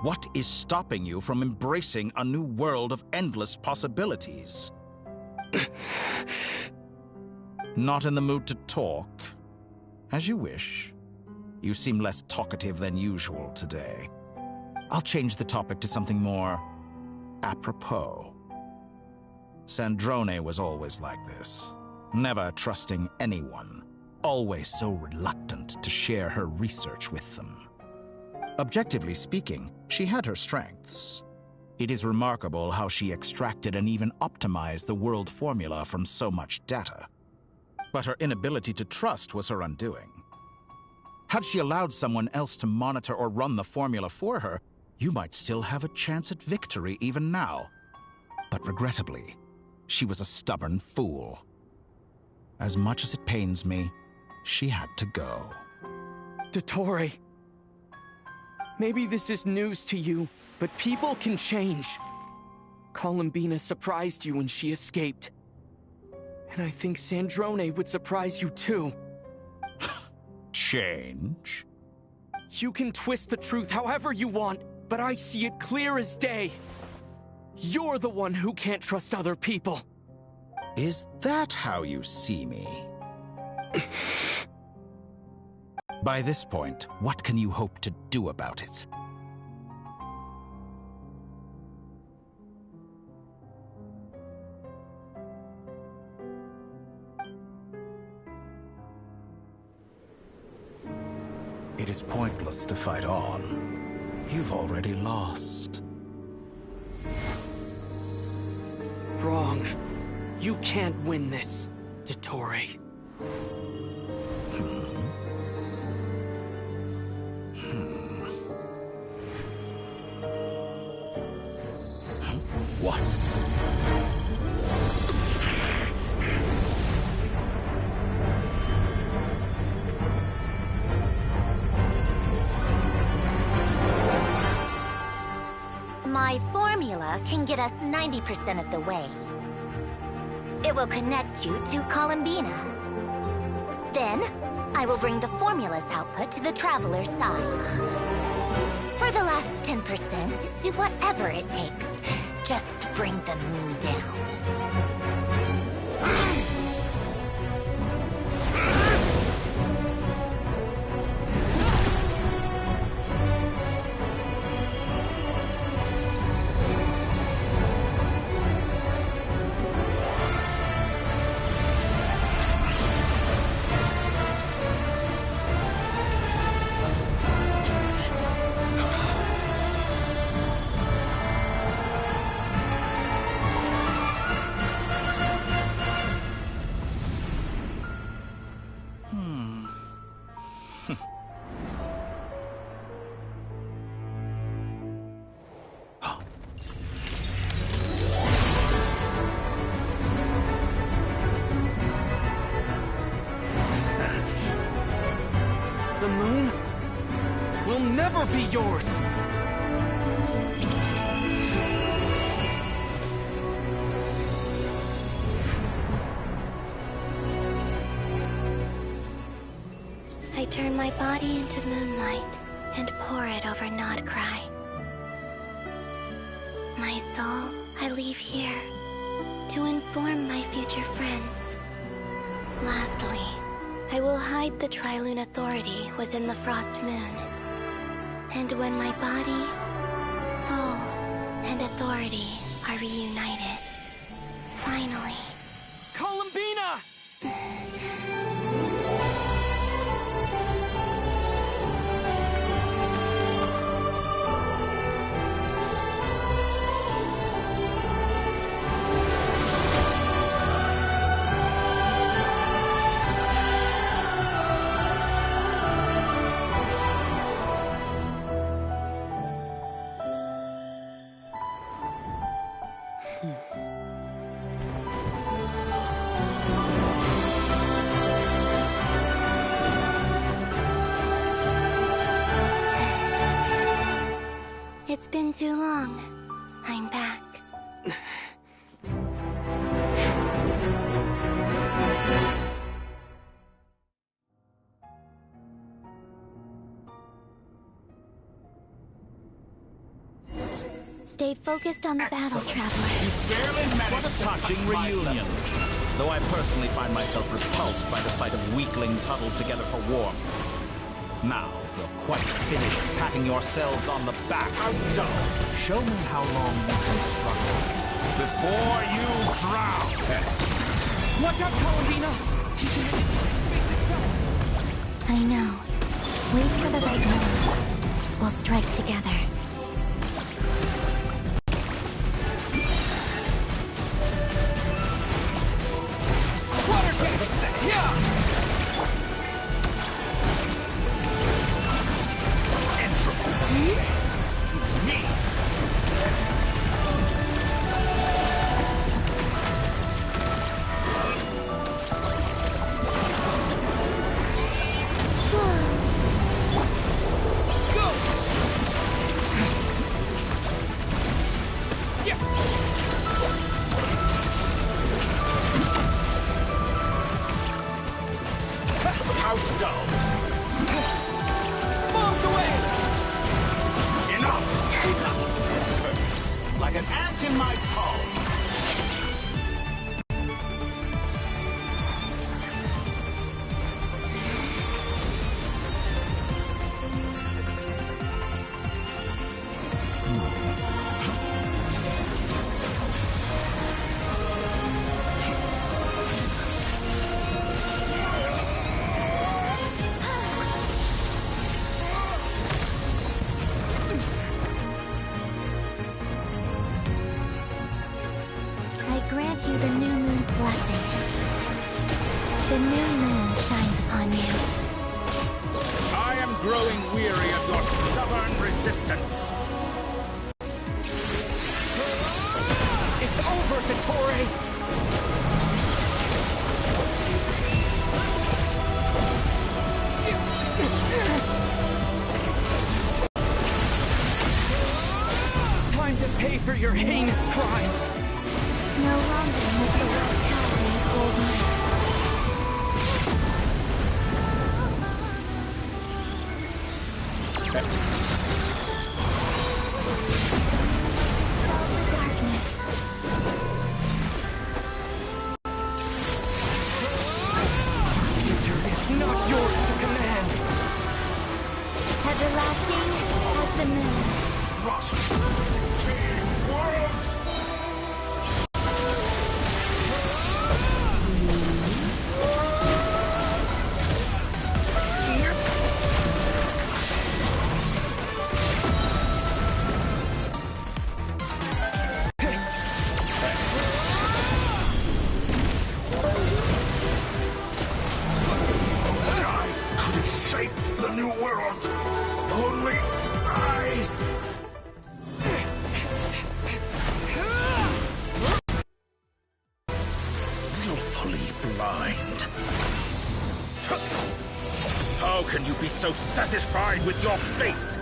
What is stopping you from embracing a new world of endless possibilities? Not in the mood to talk? As you wish. You seem less talkative than usual today. I'll change the topic to something more apropos. Sandrone was always like this. Never trusting anyone, always so reluctant to share her research with them. Objectively speaking, she had her strengths. It is remarkable how she extracted and even optimized the world formula from so much data. But her inability to trust was her undoing. Had she allowed someone else to monitor or run the formula for her, you might still have a chance at victory even now. But regrettably, she was a stubborn fool. As much as it pains me, she had to go. Dottore. Maybe this is news to you, but people can change. Columbina surprised you when she escaped. And I think Sandrone would surprise you too. Change? You can twist the truth however you want, but I see it clear as day. You're the one who can't trust other people. Is that how you see me? By this point, what can you hope to do about it? It is pointless to fight on. You've already lost. Wrong. You can't win this, Dottore. What? My formula can get us 90% of the way. It will connect you to Columbina. Then, I will bring the formula's output to the Traveler's side. For the last 10%, do whatever it takes. Just bring the moon down. The moon will never be yours! I turn my body into moonlight and pour it over Krai. My soul, I leave here to inform my future friends. Lastly, I will hide the Trilune Authority within the Frost Moon. And when my body, soul, and authority are reunited, finally... Columbina! It's been too long. I'm back. Stay focused on the battle, Traveler. You barely managed a touching reunion. Though I personally find myself repulsed by the sight of weaklings huddled together for warmth. Now, if you're quite finished patting yourselves on the back, how dull. Show me how long you can struggle before you drown. Watch out, Columbina! He can hit space itself! I know. Wait for the right moment. We'll strike together. Water test! Yeah! To me! Go! How dull. Bombs away! Enough! First, like an ant in my palm. Grant you the new moon's blessing. The new moon shines upon you. I am growing weary of your stubborn resistance. It's over, Dottore! Time to pay for your heinous crimes! No longer must the world cower Future is not yours to command. Everlasting as the moon. Worlds! I could have shaped the new world. Only I... Willfully blind. How can you be so satisfied with your fate?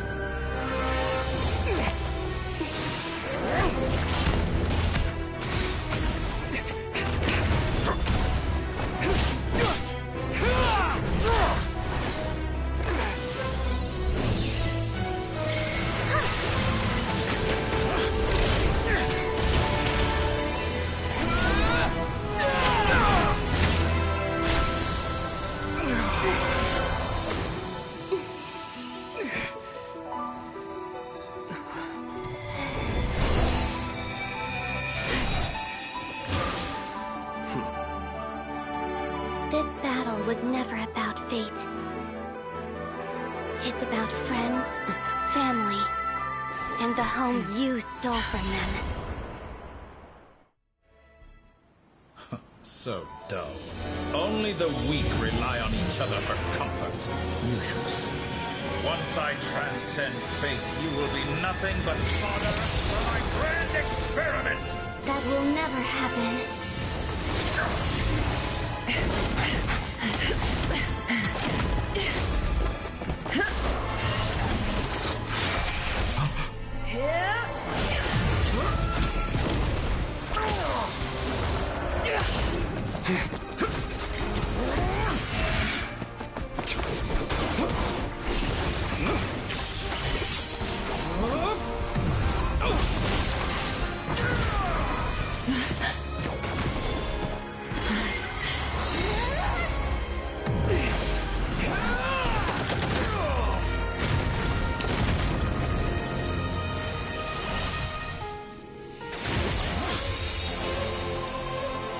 This battle was never about fate. It's about friends, family, and the home you stole from them. So dull. Only the weak rely on each other for comfort. Useless. Once I transcend fate, you will be nothing but fodder for my grand experiment! That will never happen.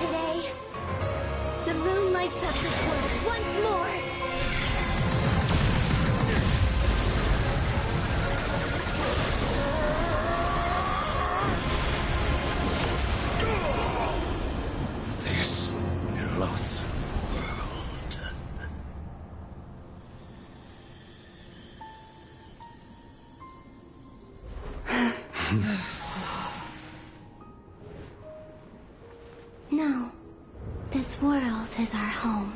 Today, the moon lights up this world once more. This loathsome world. No, this world is our home.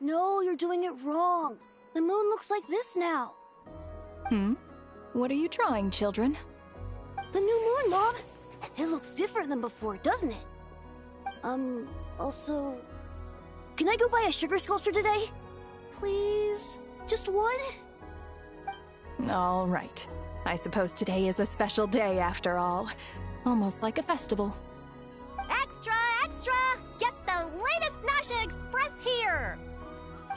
No, you're doing it wrong. The moon looks like this now. What are you drawing, children? The new moon, Mom! It looks different than before, doesn't it? Also... Can I go buy a sugar sculpture today? Please? Just one? All right. I suppose today is a special day after all. Almost like a festival. Extra, extra! Get the latest Nasha Express here!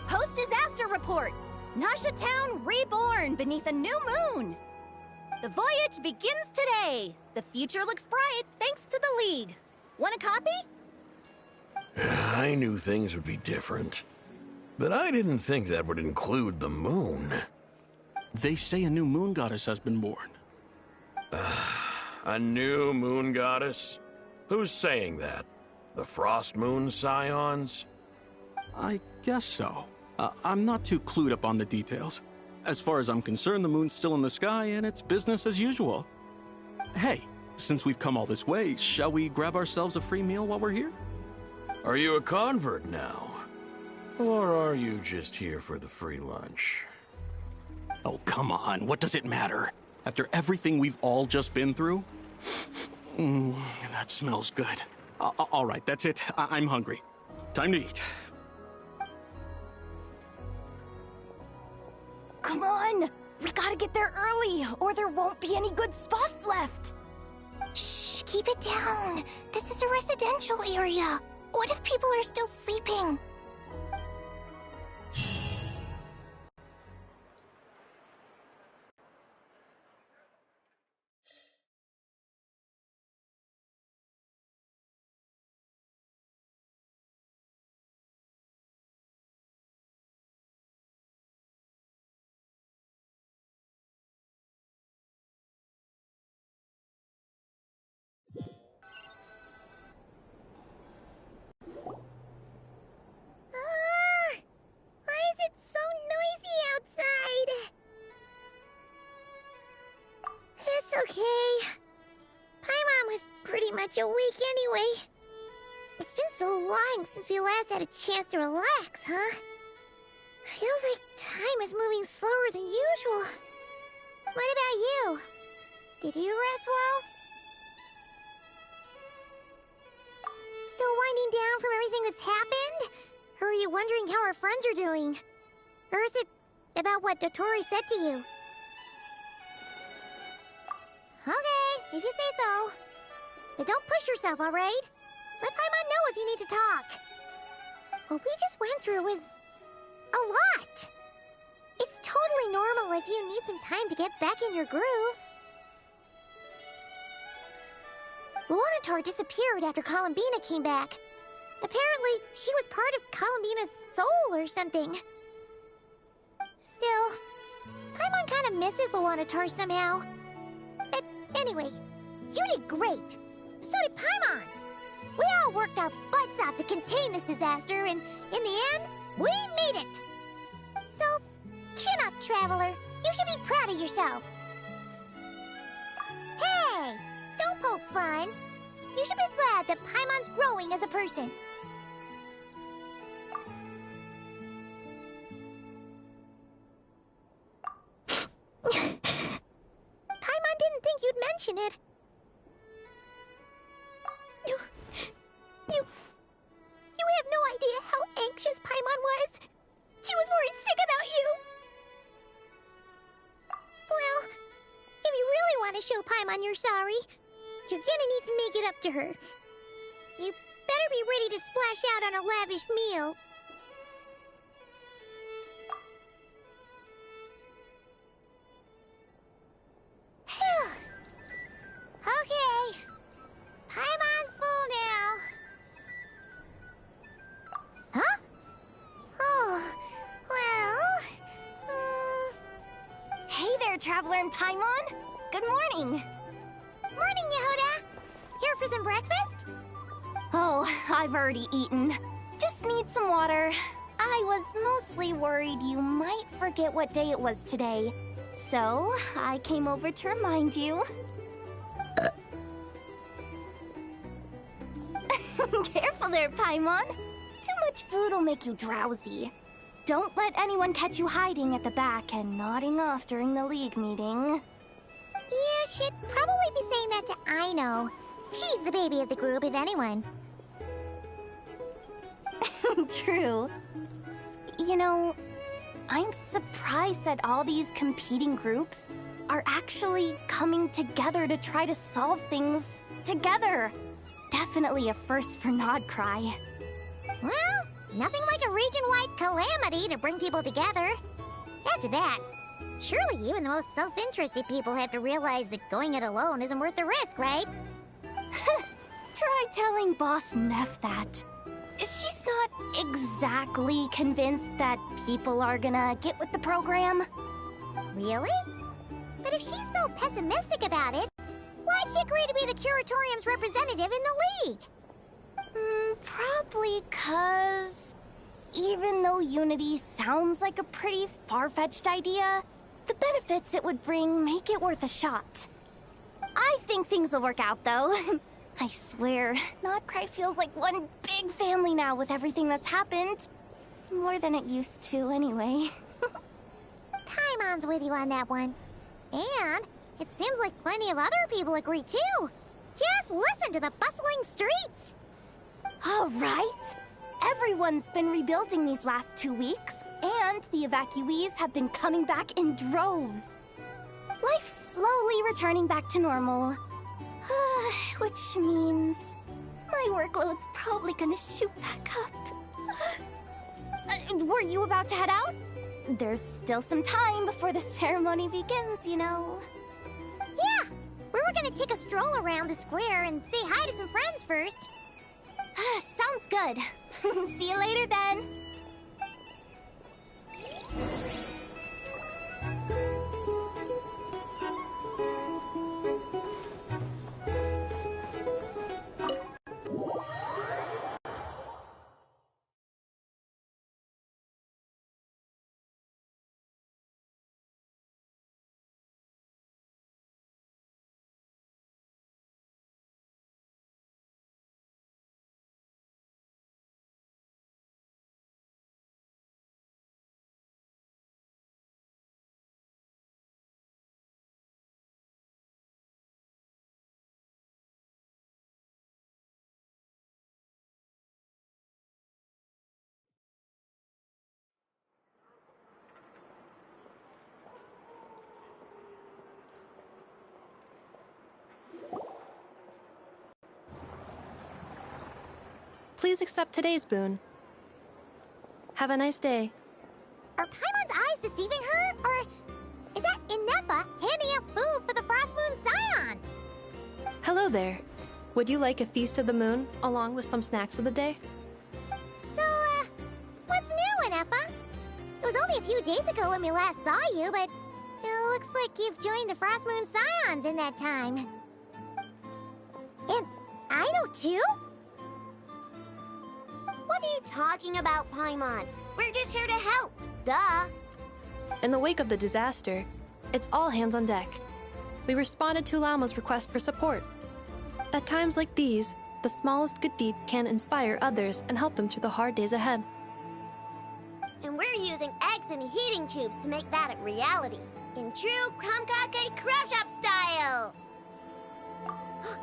Post-disaster report! Nasha Town reborn beneath a new moon! The voyage begins today! The future looks bright thanks to the League. Want a copy? I knew things would be different. But I didn't think that would include the moon. They say a new moon goddess has been born. A new moon goddess? Who's saying that? The Frost Moon Scions? I guess so. I'm not too clued up on the details. As far as I'm concerned, the moon's still in the sky and it's business as usual. Hey, since we've come all this way, shall we grab ourselves a free meal while we're here? Are you a convert now? Or are you just here for the free lunch? Oh, come on. What does it matter? After everything we've all just been through? That smells good. All right, that's it. I'm hungry. Time to eat. Come on! We gotta get there early, or there won't be any good spots left! Shh, keep it down. This is a residential area. What if people are still sleeping? Awake anyway. It's been so long since we last had a chance to relax, huh? Feels like time is moving slower than usual. What about you? Did you rest well? Still winding down from everything that's happened? Or are you wondering how our friends are doing? Or is it about what Dotori said to you? Okay, if you say so. But don't push yourself, alright? Let Paimon know if you need to talk. What we just went through was a lot. It's totally normal if you need some time to get back in your groove. Luanatar disappeared after Columbina came back. Apparently, she was part of Columbina's soul or something. Still, Paimon kind of misses Luanatar somehow. But anyway, you did great. So did Paimon. We all worked our butts off to contain this disaster, and in the end, we made it. So, chin up, Traveler. You should be proud of yourself. Hey, don't poke fun. You should be glad that Paimon's growing as a person. Paimon didn't think you'd mention it. You have no idea how anxious Paimon was. She was worried sick about you. Well, if you really want to show Paimon you're sorry, you're gonna need to make it up to her. You better be ready to splash out on a lavish meal. Okay. Paimon's full now. Huh? Oh, well... Hey there, Traveler and Paimon! Good morning! Morning, Yehuda! Here for some breakfast? Oh, I've already eaten. Just need some water. I was mostly worried you might forget what day it was today. So, I came over to remind you. Careful there, Paimon. Too much food will make you drowsy. don't let anyone catch you hiding at the back and nodding off during the League meeting. You should probably be saying that to Aino. She's the baby of the group, if anyone. True. You know, I'm surprised that all these competing groups are actually coming together to try to solve things together. Definitely a first for Nod Krai. Well, nothing like a region-wide calamity to bring people together. After that, surely even the most self-interested people have to realize that going it alone isn't worth the risk, right? Try telling Boss Neff that. She's not exactly convinced that people are gonna get with the program. Really? But if she's so pessimistic about it, why'd she agree to be the Curatorium's representative in the League? Probably 'cause even though Unity sounds like a pretty far-fetched idea, the benefits it would bring make it worth a shot. I think things will work out, though. I swear, Nod Krai feels like one big family now with everything that's happened. More than it used to, anyway. Paimon's with you on that one. And it seems like plenty of other people agree, too. Just listen to the bustling streets! All right. Everyone's been rebuilding these last 2 weeks, and the evacuees have been coming back in droves. Life's slowly returning back to normal. Which means my workload's probably gonna shoot back up. Were you about to head out? There's still some time before the ceremony begins, you know. Yeah, we were gonna take a stroll around the square and say hi to some friends first. Sounds good. See you later then. Please accept today's boon. Have a nice day. Are Paimon's eyes deceiving her? Or is that Inefa handing out food for the Frost Moon Scions? Hello there. Would you like a feast of the moon, along with some snacks of the day? So, what's new, Inefa? It was only a few days ago when we last saw you, but it looks like you've joined the Frost Moon Scions in that time. And I know too? What are you talking about, Paimon? We're just here to help. Duh. In the wake of the disaster, it's all hands on deck. We responded to Llama's request for support. At times like these, the smallest good deed can inspire others and help them through the hard days ahead. And we're using eggs and heating tubes to make that a reality. In true Kromkake Crab Shop style!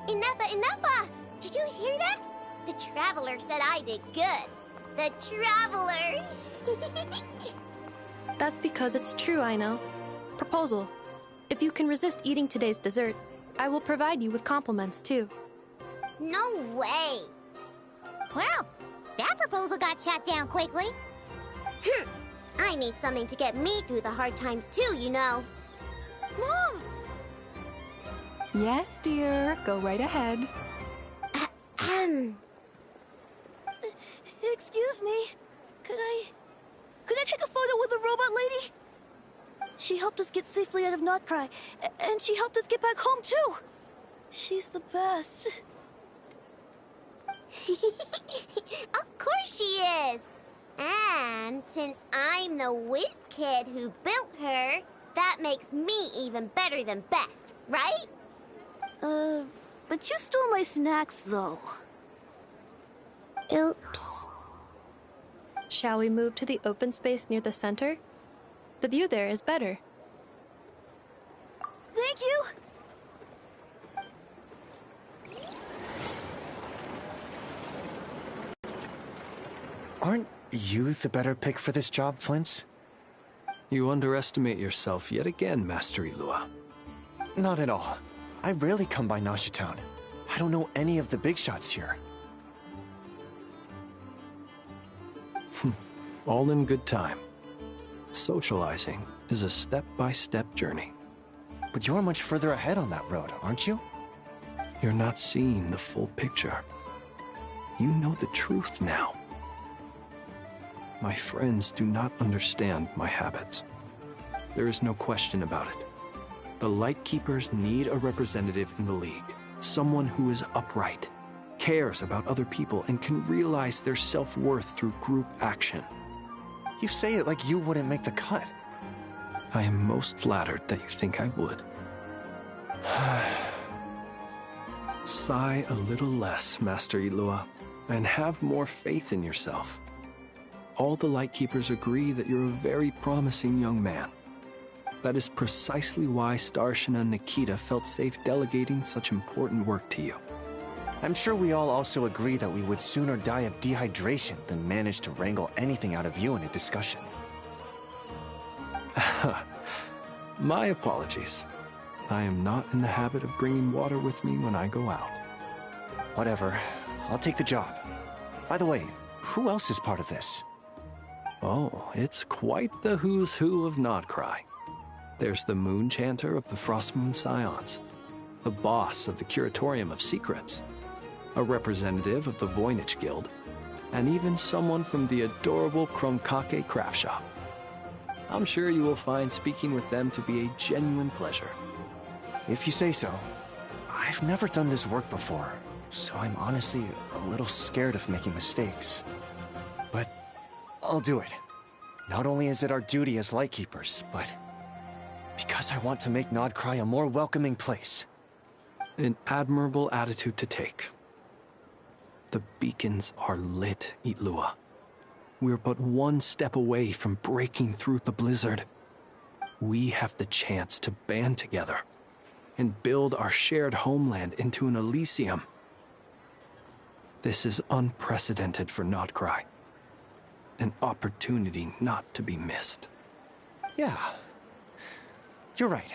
Inefa! Did you hear that? The Traveler said I did good. The Traveler! That's because it's true, I know. Proposal. If you can resist eating today's dessert, I will provide you with compliments, too. No way! Well, that proposal got shot down quickly. I need something to get me through the hard times, too, you know. Mom! Yes, dear. Go right ahead. Excuse me. Could I take a photo with the robot lady? She helped us get safely out of Nod Krai, and she helped us get back home too. She's the best. Of course she is. And since I'm the whiz kid who built her, that makes me even better than best, right? But you stole my snacks though. Oops. Shall we move to the open space near the center? The view there is better. Thank you! Aren't you the better pick for this job, Flint? You underestimate yourself yet again, Master Ilua. Not at all. I rarely come by Nasha Town. I don't know any of the big shots here. All in good time. Socializing is a step-by-step journey. But you're much further ahead on that road, aren't you? You're not seeing the full picture. You know the truth now. My friends do not understand my habits. There is no question about it. The Lightkeepers need a representative in the League. Someone who is upright, cares about other people, and can realize their self-worth through group action. You say it like you wouldn't make the cut. I am most flattered that you think I would. Sigh a little less, Master Ilua, and have more faith in yourself. All the Lightkeepers agree that you're a very promising young man. That is precisely why Starshina Nikita felt safe delegating such important work to you. I'm sure we all also agree that we would sooner die of dehydration than manage to wrangle anything out of you in a discussion. My apologies. I am not in the habit of bringing water with me when I go out. Whatever. I'll take the job. By the way, who else is part of this? Oh, it's quite the who's who of Krai. There's the Moon Chanter of the Frostmoon Scions, the boss of the Curatorium of Secrets, a representative of the Voynich Guild, and even someone from the adorable Kromkake craft shop. I'm sure you will find speaking with them to be a genuine pleasure. If you say so. I've never done this work before, so I'm honestly a little scared of making mistakes. But I'll do it. Not only is it our duty as Lightkeepers, but because I want to make Krai a more welcoming place. An admirable attitude to take. The beacons are lit, Ilua. We're but one step away from breaking through the blizzard. We have the chance to band together and build our shared homeland into an Elysium. This is unprecedented for Krai. An opportunity not to be missed. Yeah. You're right.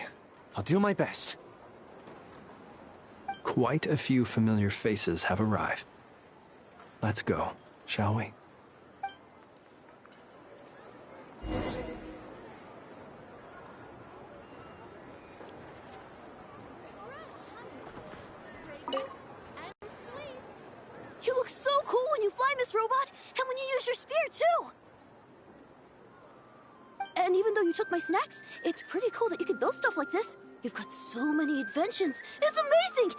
I'll do my best. Quite a few familiar faces have arrived. Let's go, shall we? You look so cool when you fly, Miss Robot, and when you use your spear, too! And even though you took my snacks, it's pretty cool that you can build stuff like this. You've got so many inventions. It's amazing!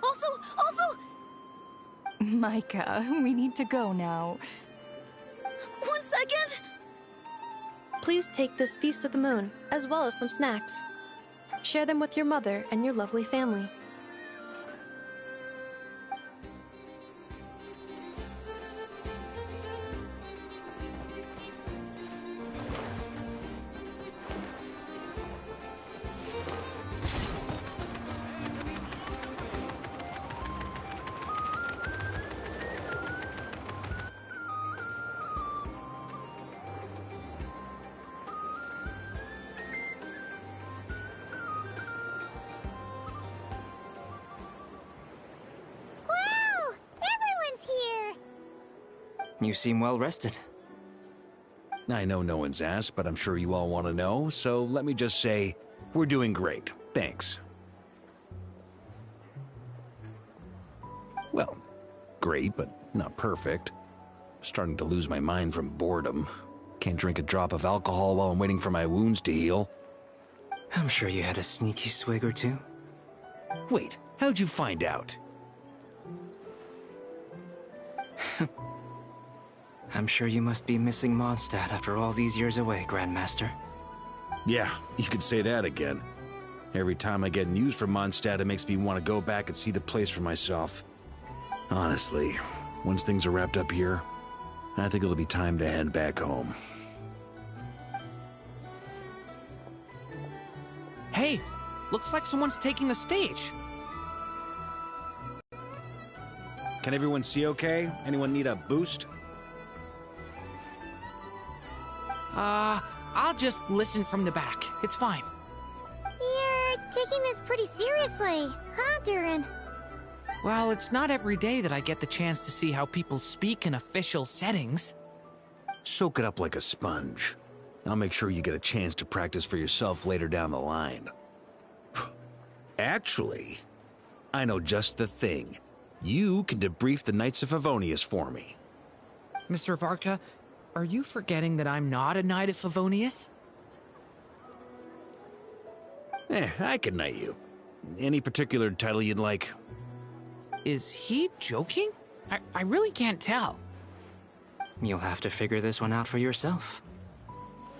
Also... Micah, we need to go now. 1 second! Please take this Feast of the Moon, as well as some snacks. Share them with your mother and your lovely family. You seem well rested. I know no one's asked, but I'm sure you all want to know, so let me just say, we're doing great. Thanks. Well, great, but not perfect. Starting to lose my mind from boredom. Can't drink a drop of alcohol while I'm waiting for my wounds to heal. I'm sure you had a sneaky swig or two. Wait, how'd you find out? I'm sure you must be missing Mondstadt after all these years away, Grandmaster. Yeah, you could say that again. Every time I get news from Mondstadt, it makes me want to go back and see the place for myself. Honestly, once things are wrapped up here, I think it'll be time to head back home. Hey, looks like someone's taking the stage. Can everyone see okay? Anyone need a boost? I'll just listen from the back. It's fine. You're taking this pretty seriously, huh, Durin? Well, it's not every day that I get the chance to see how people speak in official settings. Soak it up like a sponge. I'll make sure you get a chance to practice for yourself later down the line. Actually, I know just the thing. You can debrief the Knights of Favonius for me. Mr. Varka, are you forgetting that I'm not a Knight of Favonius? I can knight you. Any particular title you'd like? Is he joking? I really can't tell. You'll have to figure this one out for yourself.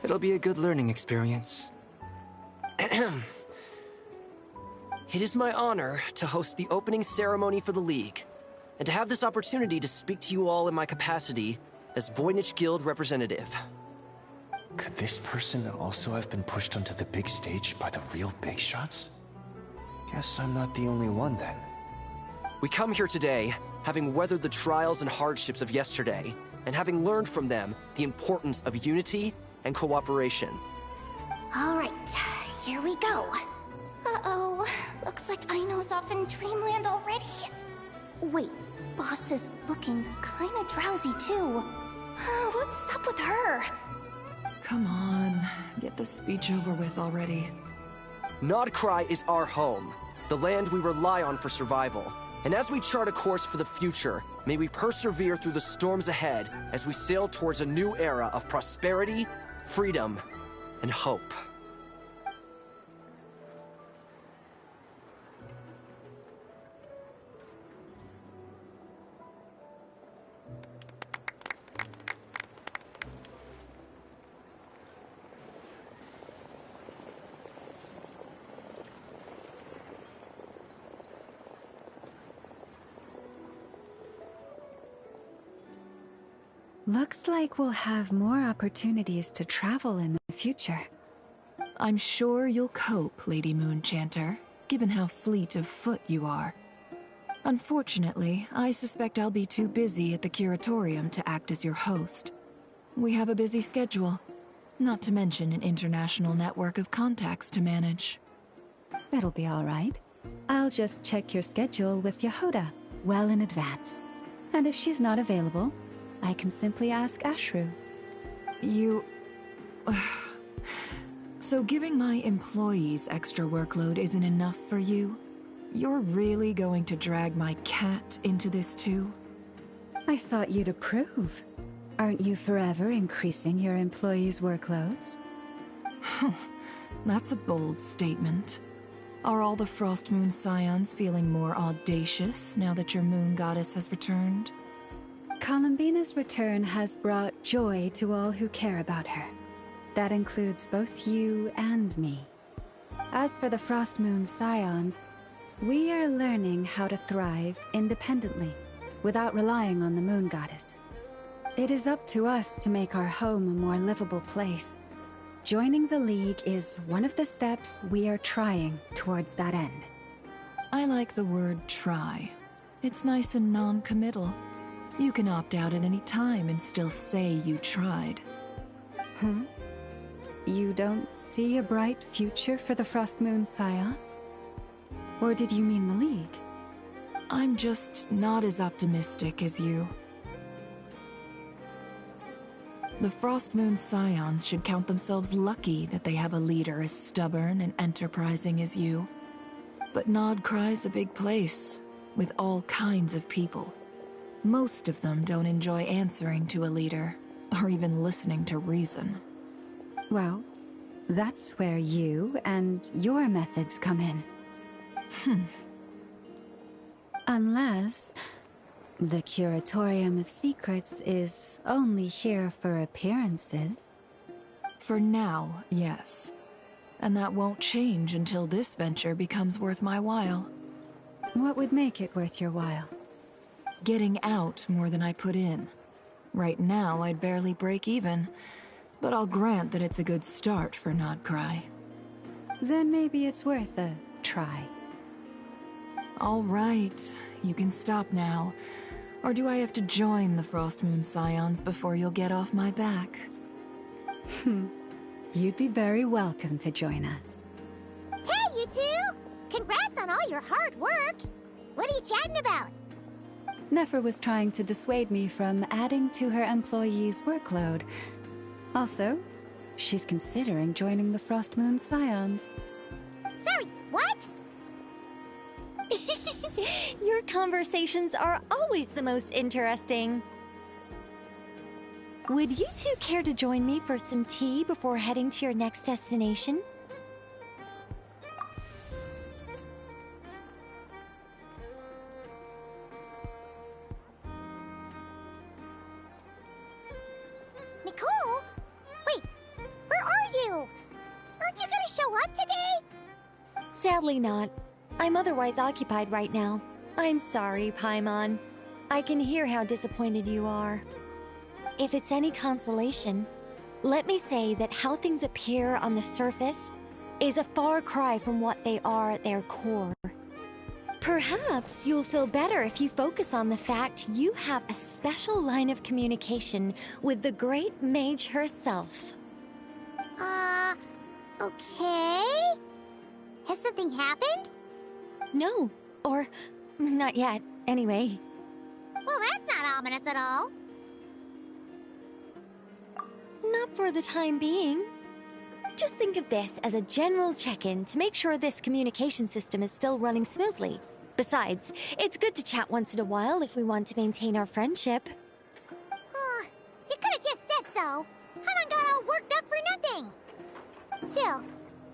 It'll be a good learning experience. It is my honor to host the opening ceremony for the League, and to have this opportunity to speak to you all in my capacity as Voynich Guild representative. Could this person also have been pushed onto the big stage by the real big shots? Guess I'm not the only one then. We come here today, having weathered the trials and hardships of yesterday, and having learned from them the importance of unity and cooperation. All right, here we go. Uh-oh, looks like Aino's off in Dreamland already. Wait, Boss is looking kinda drowsy too. What's up with her? Come on, get the speech over with already. Nod Krai is our home, the land we rely on for survival. And as we chart a course for the future, may we persevere through the storms ahead as we sail towards a new era of prosperity, freedom, and hope. Looks like we'll have more opportunities to travel in the future. I'm sure you'll cope, Lady Moonchanter, given how fleet of foot you are. Unfortunately, I suspect I'll be too busy at the Curatorium to act as your host. We have a busy schedule, not to mention an international network of contacts to manage. That'll be all right. I'll just check your schedule with Yehoda well in advance. And if she's not available, I can simply ask Ashru. You... So giving my employees extra workload isn't enough for you? You're really going to drag my cat into this too? I thought you'd approve. Aren't you forever increasing your employees' workloads? That's a bold statement. Are all the Frost Moon Scions feeling more audacious now that your moon goddess has returned? Columbina's return has brought joy to all who care about her. That includes both you and me. As for the Frost Moon Scions, we are learning how to thrive independently, without relying on the moon goddess. It is up to us to make our home a more livable place. Joining the League is one of the steps we are trying towards that end. I like the word try. It's nice and non-committal. You can opt out at any time and still say you tried. You don't see a bright future for the Frost Moon Scions? Or did you mean the League? I'm just not as optimistic as you. The Frost Moon Scions should count themselves lucky that they have a leader as stubborn and enterprising as you. But Nod Krai's a big place, with all kinds of people. Most of them don't enjoy answering to a leader, or even listening to reason. Well, that's where you and your methods come in. Unless the Curatorium of Secrets is only here for appearances. For now, yes. And that won't change until this venture becomes worth my while. What would make it worth your while? Getting out more than I put in. Right now, I'd barely break even, but I'll grant that it's a good start for Krai. Then maybe it's worth a try. All right, you can stop now. Or do I have to join the Frostmoon Scions before you'll get off my back? You'd be very welcome to join us. Hey, you two! Congrats on all your hard work! What are you chatting about? Nefer was trying to dissuade me from adding to her employees' workload. Also, she's considering joining the Frostmoon Scions. Sorry, what? Your conversations are always the most interesting. Would you two care to join me for some tea before heading to your next destination? Nicole? Wait, where are you? Aren't you gonna show up today? Sadly not. I'm otherwise occupied right now. I'm sorry, Paimon. I can hear how disappointed you are. If it's any consolation, let me say that how things appear on the surface is a far cry from what they are at their core. Perhaps you'll feel better if you focus on the fact you have a special line of communication with the great mage herself. Okay? Has something happened? No, or not yet, anyway. Well, that's not ominous at all. Not for the time being. Just think of this as a general check-in to make sure this communication system is still running smoothly. Besides, it's good to chat once in a while if we want to maintain our friendship. You could have just said so. Haven't got all worked up for nothing. Still,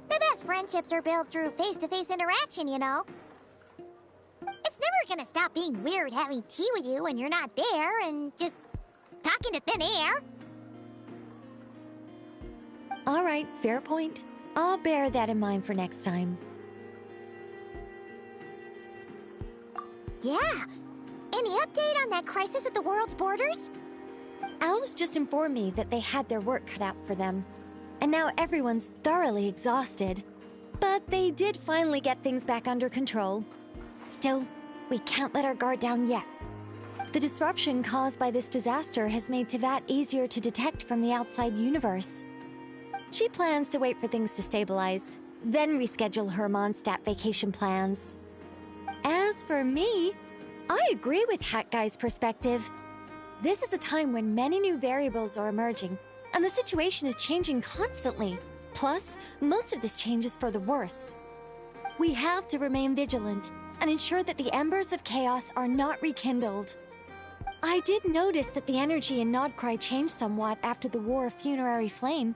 the best friendships are built through face-to-face interaction, you know. It's never gonna stop being weird having tea with you when you're not there and just talking to thin air. All right, fair point. I'll bear that in mind for next time. Yeah. Any update on that crisis at the world's borders? Alice just informed me that they had their work cut out for them. And now everyone's thoroughly exhausted. But they did finally get things back under control. Still, we can't let our guard down yet. The disruption caused by this disaster has made Teyvat easier to detect from the outside universe. She plans to wait for things to stabilize, then reschedule her Mondstadt vacation plans. As for me, I agree with Hat Guy's perspective. This is a time when many new variables are emerging, and the situation is changing constantly. Plus, most of this change is for the worse. We have to remain vigilant and ensure that the embers of chaos are not rekindled. I did notice that the energy in Nodcry changed somewhat after the War of Funerary Flame,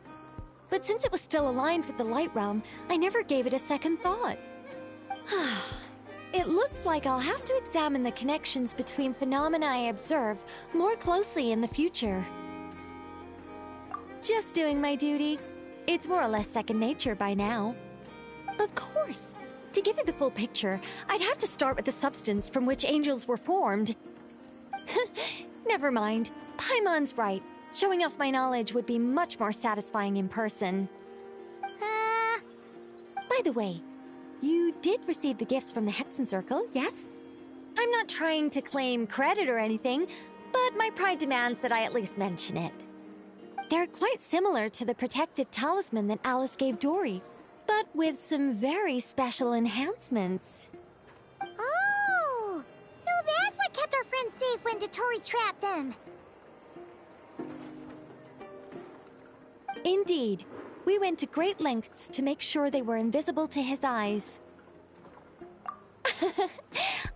but since it was still aligned with the Light Realm, I never gave it a second thought. It looks like I'll have to examine the connections between phenomena I observe more closely in the future. Just doing my duty. It's more or less second nature by now. Of course. To give you the full picture, I'd have to start with the substance from which angels were formed. Never mind. Paimon's right. Showing off my knowledge would be much more satisfying in person. By the way, you did receive the gifts from the Hexen Circle, yes? I'm not trying to claim credit or anything, but my pride demands that I at least mention it. They're quite similar to the protective talisman that Alice gave Dory, but with some very special enhancements. Oh! So that's what kept our friends safe when Dotori trapped them. Indeed. We went to great lengths to make sure they were invisible to his eyes.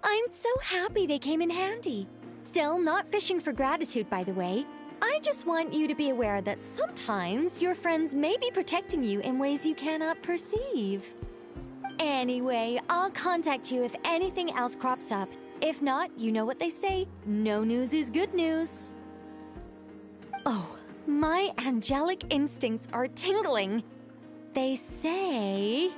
I'm so happy they came in handy. Still, not fishing for gratitude, by the way. I just want you to be aware that sometimes your friends may be protecting you in ways you cannot perceive. Anyway, I'll contact you if anything else crops up. If not, you know what they say, no news is good news. Oh, my angelic instincts are tingling. They say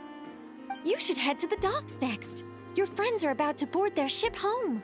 you should head to the docks next. Your friends are about to board their ship home.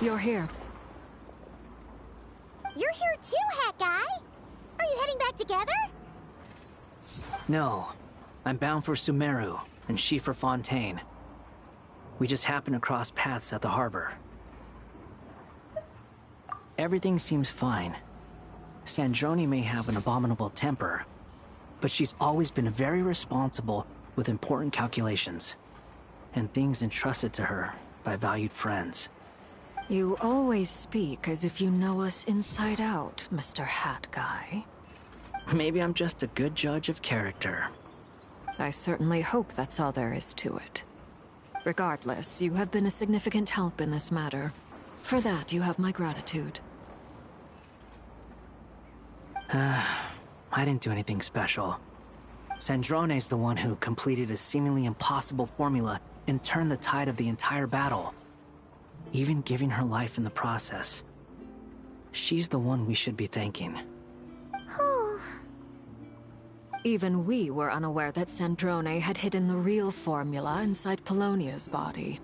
you're here. You're here too, Hat Guy! Are you heading back together? No. I'm bound for Sumeru, and she for Fontaine. We just happened to cross paths at the harbor. Everything seems fine. Sandrone may have an abominable temper, but she's always been very responsible with important calculations, and things entrusted to her by valued friends. You always speak as if you know us inside out, Mr. Hat Guy. Maybe I'm just a good judge of character. I certainly hope that's all there is to it. Regardless, you have been a significant help in this matter. For that, you have my gratitude. I didn't do anything special. Sandrone's the one who completed a seemingly impossible formula and turned the tide of the entire battle, even giving her life in the process. She's the one we should be thanking. Even we were unaware that Sandrone had hidden the real formula inside Polonia's body.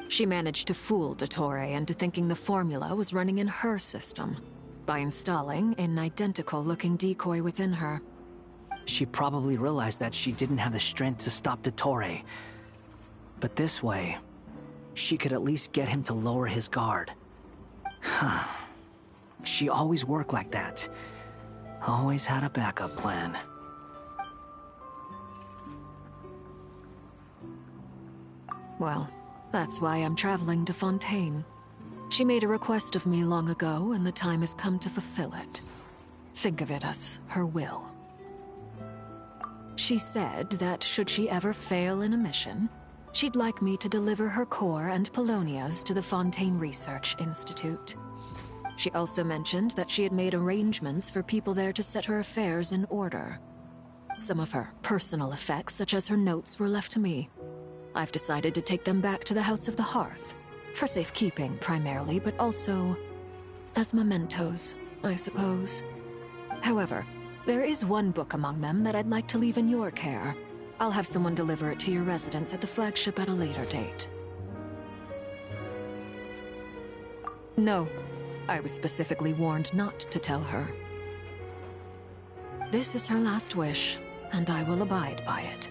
She managed to fool Dottore into thinking the formula was running in her system by installing an identical-looking decoy within her. She probably realized that she didn't have the strength to stop Dottore. But this way, she could at least get him to lower his guard. She always worked like that. Always had a backup plan. Well, that's why I'm traveling to Fontaine. She made a request of me long ago, and the time has come to fulfill it. Think of it as her will. She said that should she ever fail in a mission, she'd like me to deliver her core and Polonia's to the Fontaine Research Institute. She also mentioned that she had made arrangements for people there to set her affairs in order. Some of her personal effects, such as her notes, were left to me. I've decided to take them back to the House of the Hearth, for safekeeping primarily, but also as mementos, I suppose. However, there is one book among them that I'd like to leave in your care. I'll have someone deliver it to your residence at the flagship at a later date. No, I was specifically warned not to tell her. This is her last wish, and I will abide by it.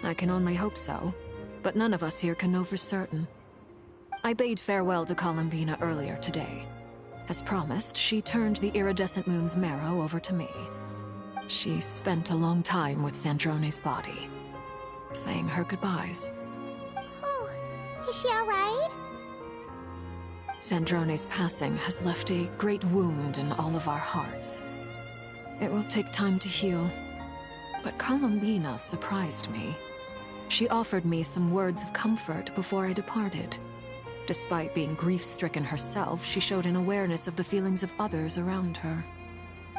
I can only hope so, but none of us here can know for certain. I bade farewell to Columbina earlier today. As promised, she turned the iridescent moon's marrow over to me. She spent a long time with Sandrone's body, saying her goodbyes. Oh, is she alright? Sandrone's passing has left a great wound in all of our hearts. It will take time to heal, but Columbina surprised me. She offered me some words of comfort before I departed. Despite being grief-stricken herself, she showed an awareness of the feelings of others around her.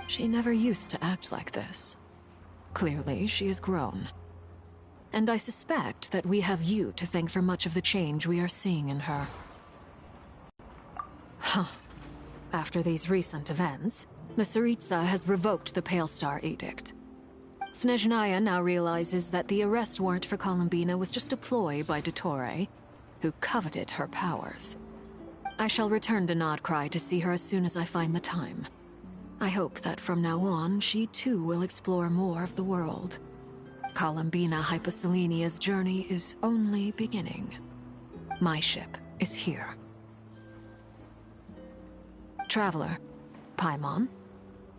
She never used to act like this. Clearly, she has grown. And I suspect that we have you to thank for much of the change we are seeing in her. After these recent events, the Tsaritsa has revoked the Pale Star Edict. Snezhnaya now realizes that the arrest warrant for Columbina was just a ploy by Dottore, who coveted her powers. I shall return to Krai to see her as soon as I find the time. I hope that from now on, she too will explore more of the world. Columbina Hyperselenia's journey is only beginning. My ship is here. Traveler, Paimon,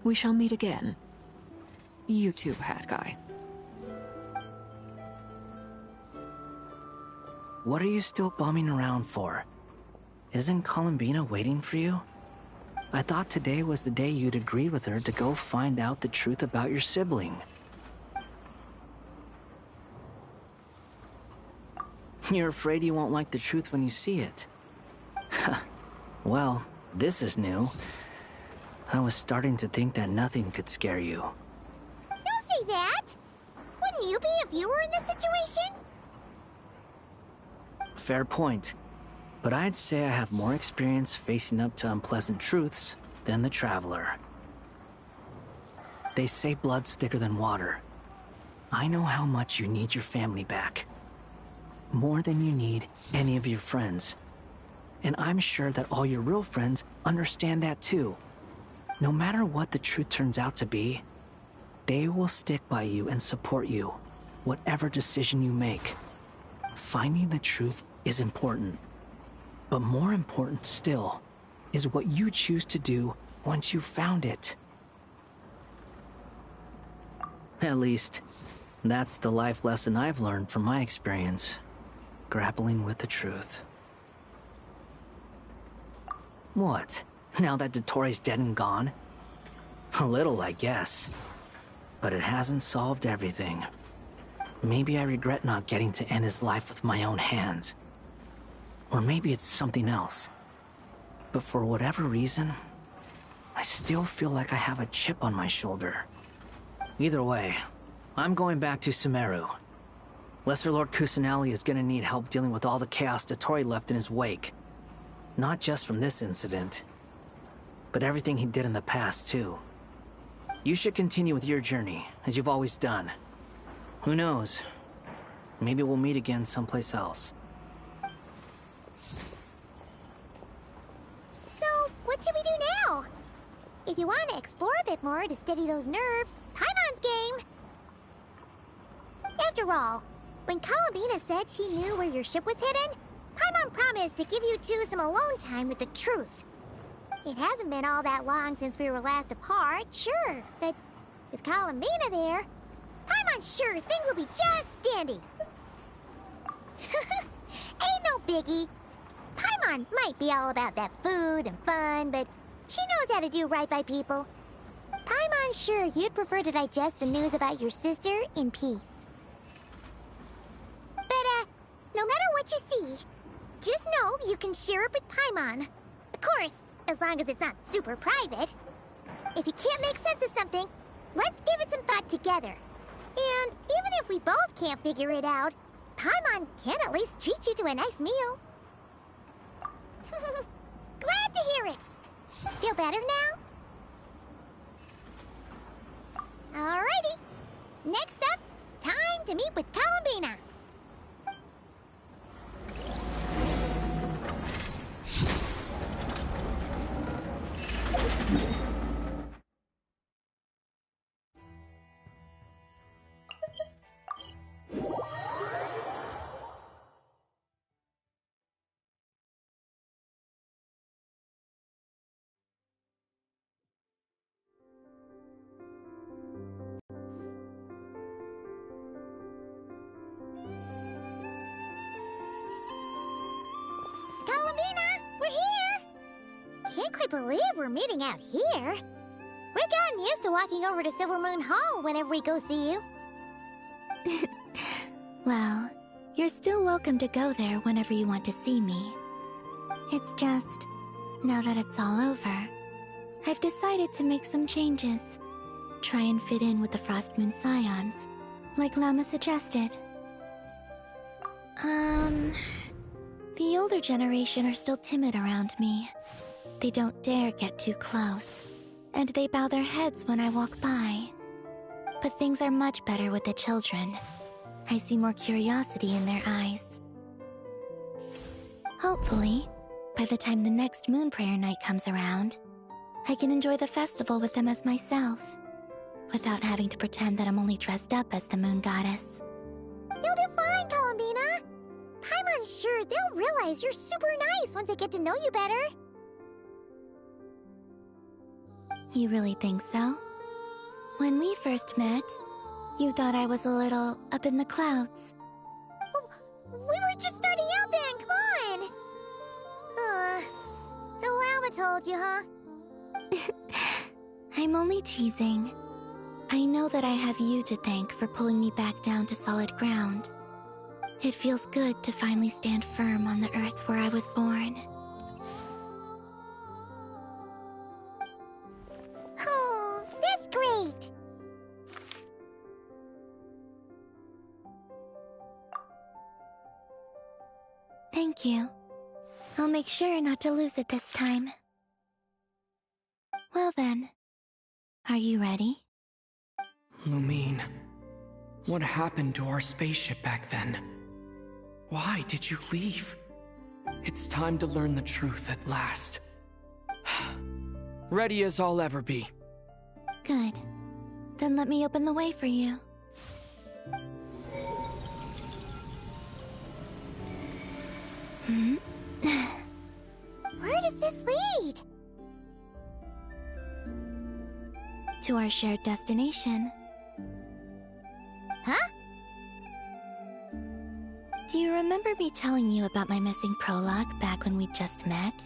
we shall meet again. You too, Hat Guy. What are you still bumming around for? Isn't Columbina waiting for you? I thought today was the day you'd agreed with her to go find out the truth about your sibling. You're afraid you won't like the truth when you see it. Well, this is new. I was starting to think that nothing could scare you. Don't say that! Wouldn't you be if you were in this situation? Fair point. But I'd say I have more experience facing up to unpleasant truths than the Traveler. They say blood's thicker than water. I know how much you need your family back. More than you need any of your friends. And I'm sure that all your real friends understand that too. No matter what the truth turns out to be, they will stick by you and support you, whatever decision you make. Finding the truth is important. But more important still is what you choose to do once you've found it. At least, that's the life lesson I've learned from my experience, grappling with the truth. What? Now that Dottoro's dead and gone? A little, I guess. But it hasn't solved everything. Maybe I regret not getting to end his life with my own hands. Or maybe it's something else. But for whatever reason, I still feel like I have a chip on my shoulder. Either way, I'm going back to Sumeru. Lesser Lord Kusanali is gonna need help dealing with all the chaos Dottori left in his wake. Not just from this incident, but everything he did in the past, too. You should continue with your journey, as you've always done. Who knows? Maybe we'll meet again someplace else. So, what should we do now? If you want to explore a bit more to steady those nerves, Paimon's game! After all, when Columbina said she knew where your ship was hidden, Paimon promised to give you two some alone time with the truth. It hasn't been all that long since we were last apart, sure, but with Columbina there, Paimon's sure things will be just dandy. Ain't no biggie. Paimon might be all about that food and fun, but she knows how to do right by people. Paimon's sure you'd prefer to digest the news about your sister in peace. But, no matter what you see, just know you can share it with Paimon. Of course, as long as it's not super private. If you can't make sense of something, let's give it some thought together. And even if we both can't figure it out, Paimon can at least treat you to a nice meal. Glad to hear it. Feel better now? Alrighty. Next up, time to meet with Columbina. Can't quite believe we're meeting out here. We've gotten used to walking over to Silver Moon Hall whenever we go see you. Well, you're still welcome to go there whenever you want to see me. It's just, now that it's all over, I've decided to make some changes. Try and fit in with the Frost Moon Scions, like Llama suggested. The older generation are still timid around me. They don't dare get too close, and they bow their heads when I walk by. But things are much better with the children. I see more curiosity in their eyes. Hopefully, by the time the next Moon Prayer Night comes around, I can enjoy the festival with them as myself, without having to pretend that I'm only dressed up as the Moon Goddess. You'll do fine, Columbina! Paimon's sure they'll realize you're super nice once they get to know you better. You really think so? When we first met, you thought I was a little up in the clouds. We were just starting out then, come on! So Llama told you, huh? I'm only teasing. I know that I have you to thank for pulling me back down to solid ground. It feels good to finally stand firm on the earth where I was born. Oh, that's great! Thank you. I'll make sure not to lose it this time. Well then, are you ready? Lumine, what happened to our spaceship back then? Why did you leave? It's time to learn the truth at last. Ready as I'll ever be. Good. Then let me open the way for you. Where does this lead? To our shared destination. Huh? Do you remember me telling you about my missing prologue back when we just met?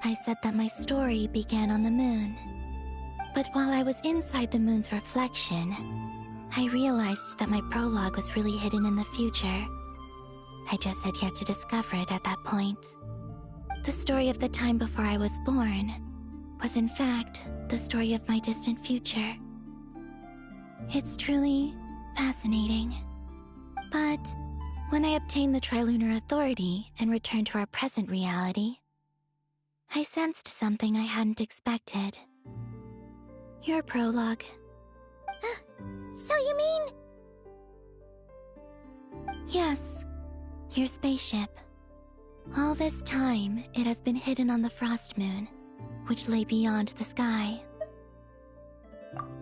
I said that my story began on the moon. But while I was inside the moon's reflection, I realized that my prologue was really hidden in the future. I just had yet to discover it at that point. The story of the time before I was born was in fact the story of my distant future. It's truly fascinating. But when I obtained the Trilunar Authority and returned to our present reality, I sensed something I hadn't expected. Your prologue. So you mean... Yes, your spaceship. All this time, it has been hidden on the Frost Moon, which lay beyond the sky.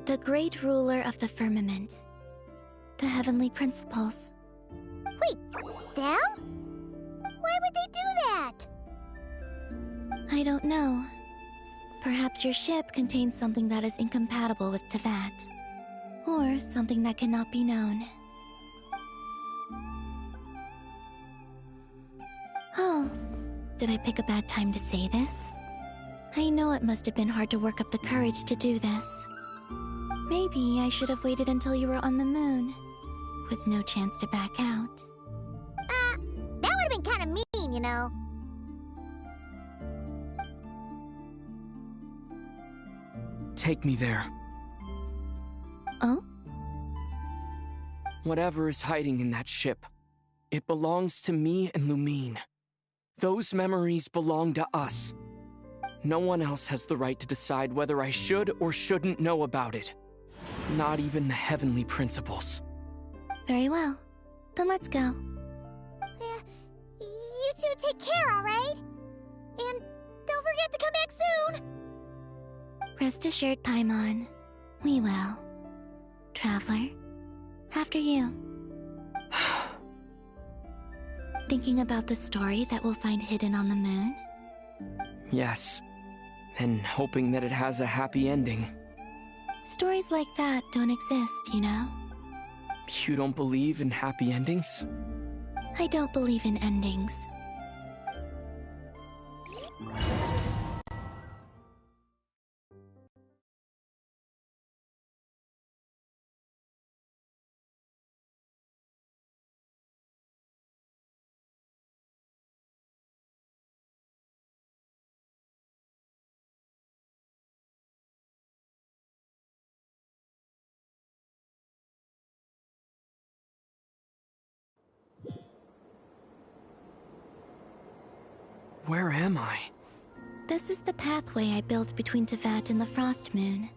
The great ruler of the firmament. The heavenly principles. Wait, them? Why would they do that? I don't know. Perhaps your ship contains something that is incompatible with Teyvat. Or something that cannot be known. Oh, did I pick a bad time to say this? I know it must have been hard to work up the courage to do this. Maybe I should have waited until you were on the moon, with no chance to back out. That would have been kind of mean, you know. Take me there. Oh? Whatever is hiding in that ship, it belongs to me and Lumine. Those memories belong to us. No one else has the right to decide whether I should or shouldn't know about it. Not even the heavenly principles. Very well. Then let's go. You two take care, alright? And don't forget to come back soon! Rest assured, Paimon. We will. Traveler, after you. Thinking about the story that we'll find hidden on the moon? Yes. And hoping that it has a happy ending. Stories like that don't exist, you know? You don't believe in happy endings? I don't believe in endings. Where am I? This is the pathway I built between Teyvat and the Frost Moon.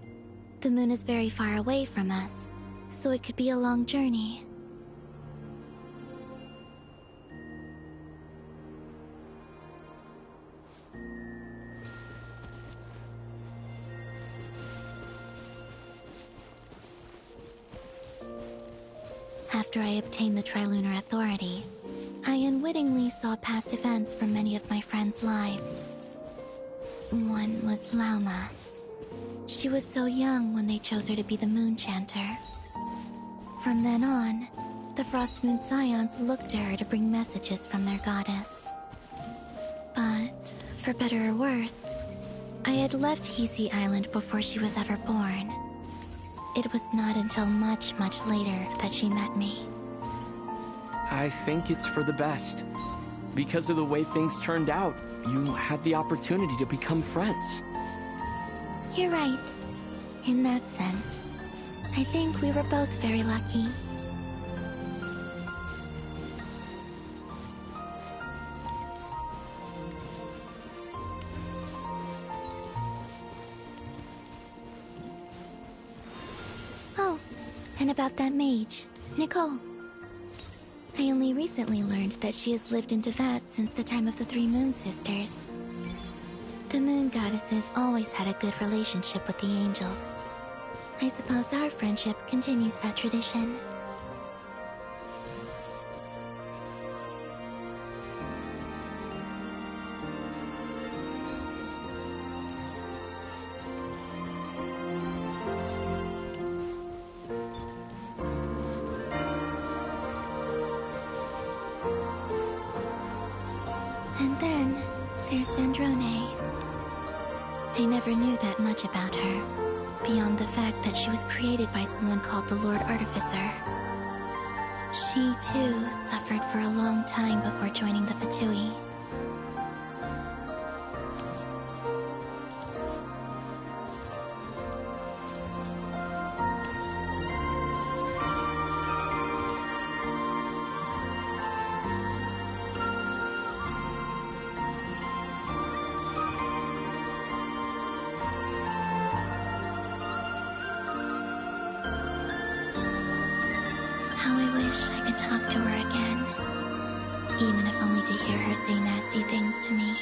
The moon is very far away from us, so it could be a long journey. After I obtained the Trilunar Authority, I unwittingly saw past events from many of my friends' lives. One was Lauma. She was so young when they chose her to be the Moon Chanter. From then on, the Frost Moon Scions looked to her to bring messages from their goddess. But, for better or worse, I had left Hisi Island before she was ever born. It was not until much, much later that she met me. I think it's for the best. Because of the way things turned out, you had the opportunity to become friends. You're right. In that sense, I think we were both very lucky. Oh, and about that mage, Nicole. I only recently learned that she has lived in Teyvat since the time of the Three Moon Sisters. The Moon Goddesses always had a good relationship with the angels. I suppose our friendship continues that tradition. And then, there's Sandrone. I never knew that much about her, beyond the fact that she was created by someone called the Lord Artificer. She, too, suffered for a long time before joining the Fatui. How I wish I could talk to her again, even if only to hear her say nasty things to me.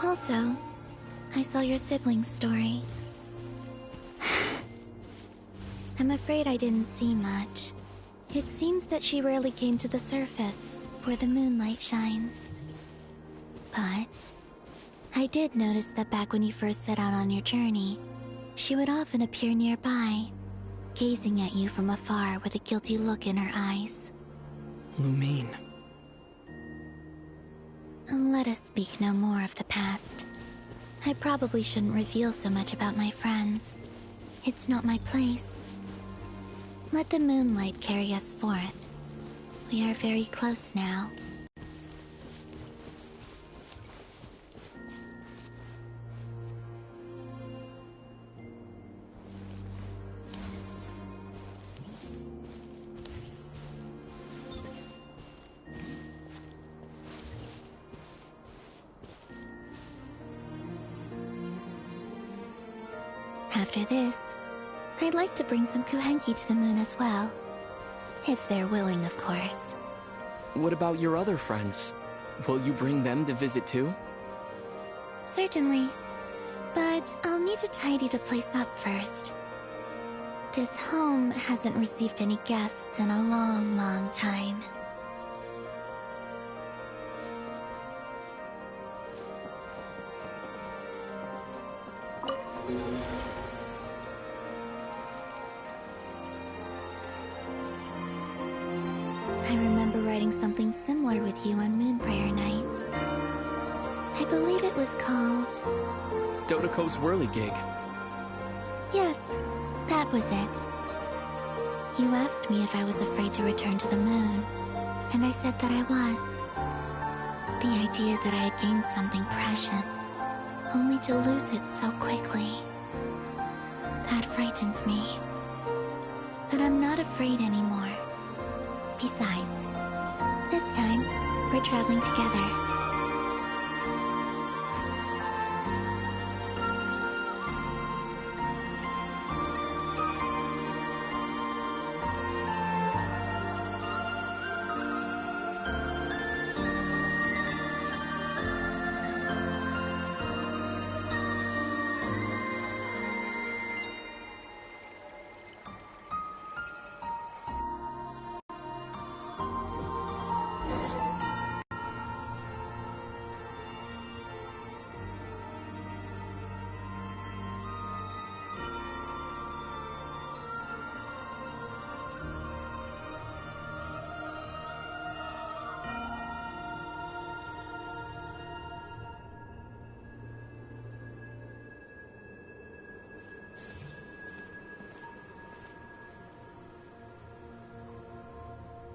Also, I saw your sibling's story. I'm afraid I didn't see much. It seems that she rarely came to the surface, where the moonlight shines. But I did notice that back when you first set out on your journey, she would often appear nearby, gazing at you from afar with a guilty look in her eyes. Lumine. Let us speak no more of the past. I probably shouldn't reveal so much about my friends. It's not my place. Let the moonlight carry us forth. We are very close now. After this, I'd like to bring some Kuhenki to the moon as well. If they're willing, of course. What about your other friends? Will you bring them to visit too? Certainly. But I'll need to tidy the place up first. This home hasn't received any guests in a long, long time. I remember writing something similar with you on Moonprayer Night. I believe it was called... Dodoko's Whirligig. Yes, that was it. You asked me if I was afraid to return to the moon, and I said that I was. The idea that I had gained something precious, only to lose it so quickly. That frightened me. But I'm not afraid anymore. Besides, this time, we're traveling together.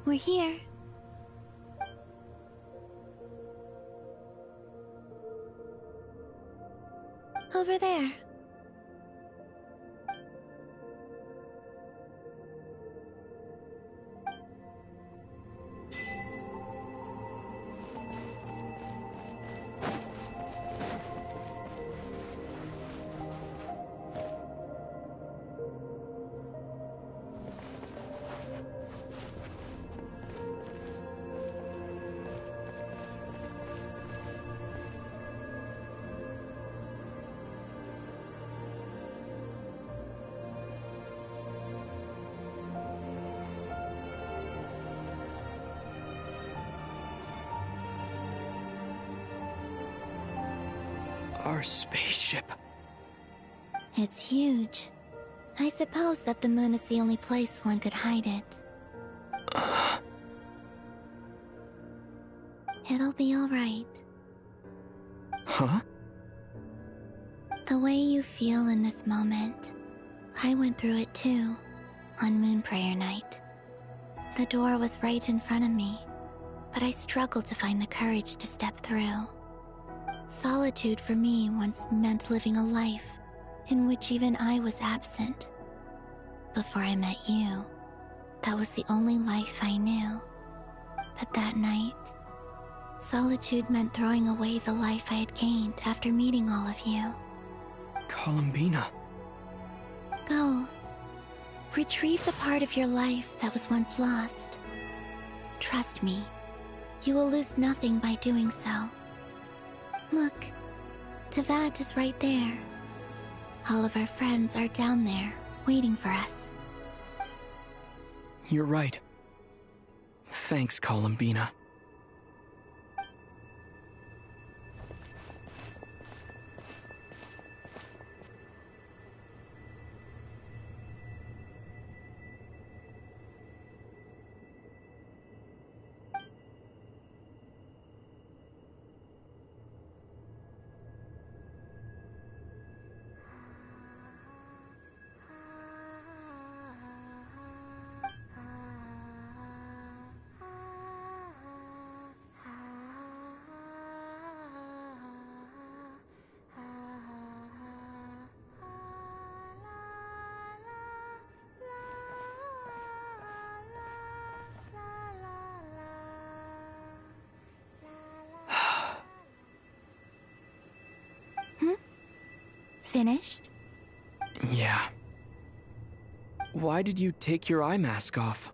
We're here. over there. Our spaceship. It's huge. I suppose that the moon is the only place one could hide it. It'll be alright. Huh? The way you feel in this moment, I went through it too, on Moon Prayer Night. The door was right in front of me, but I struggled to find the courage to step through. Solitude for me once meant living a life in which even I was absent. Before I met you, that was the only life I knew. But that night, solitude meant throwing away the life I had gained after meeting all of you. Columbina. Go. Retrieve the part of your life that was once lost. Trust me, you will lose nothing by doing so. Look, Teyvat is right there. All of our friends are down there, waiting for us. You're right. Thanks, Columbina. Finished? Yeah. Why did you take your eye mask off?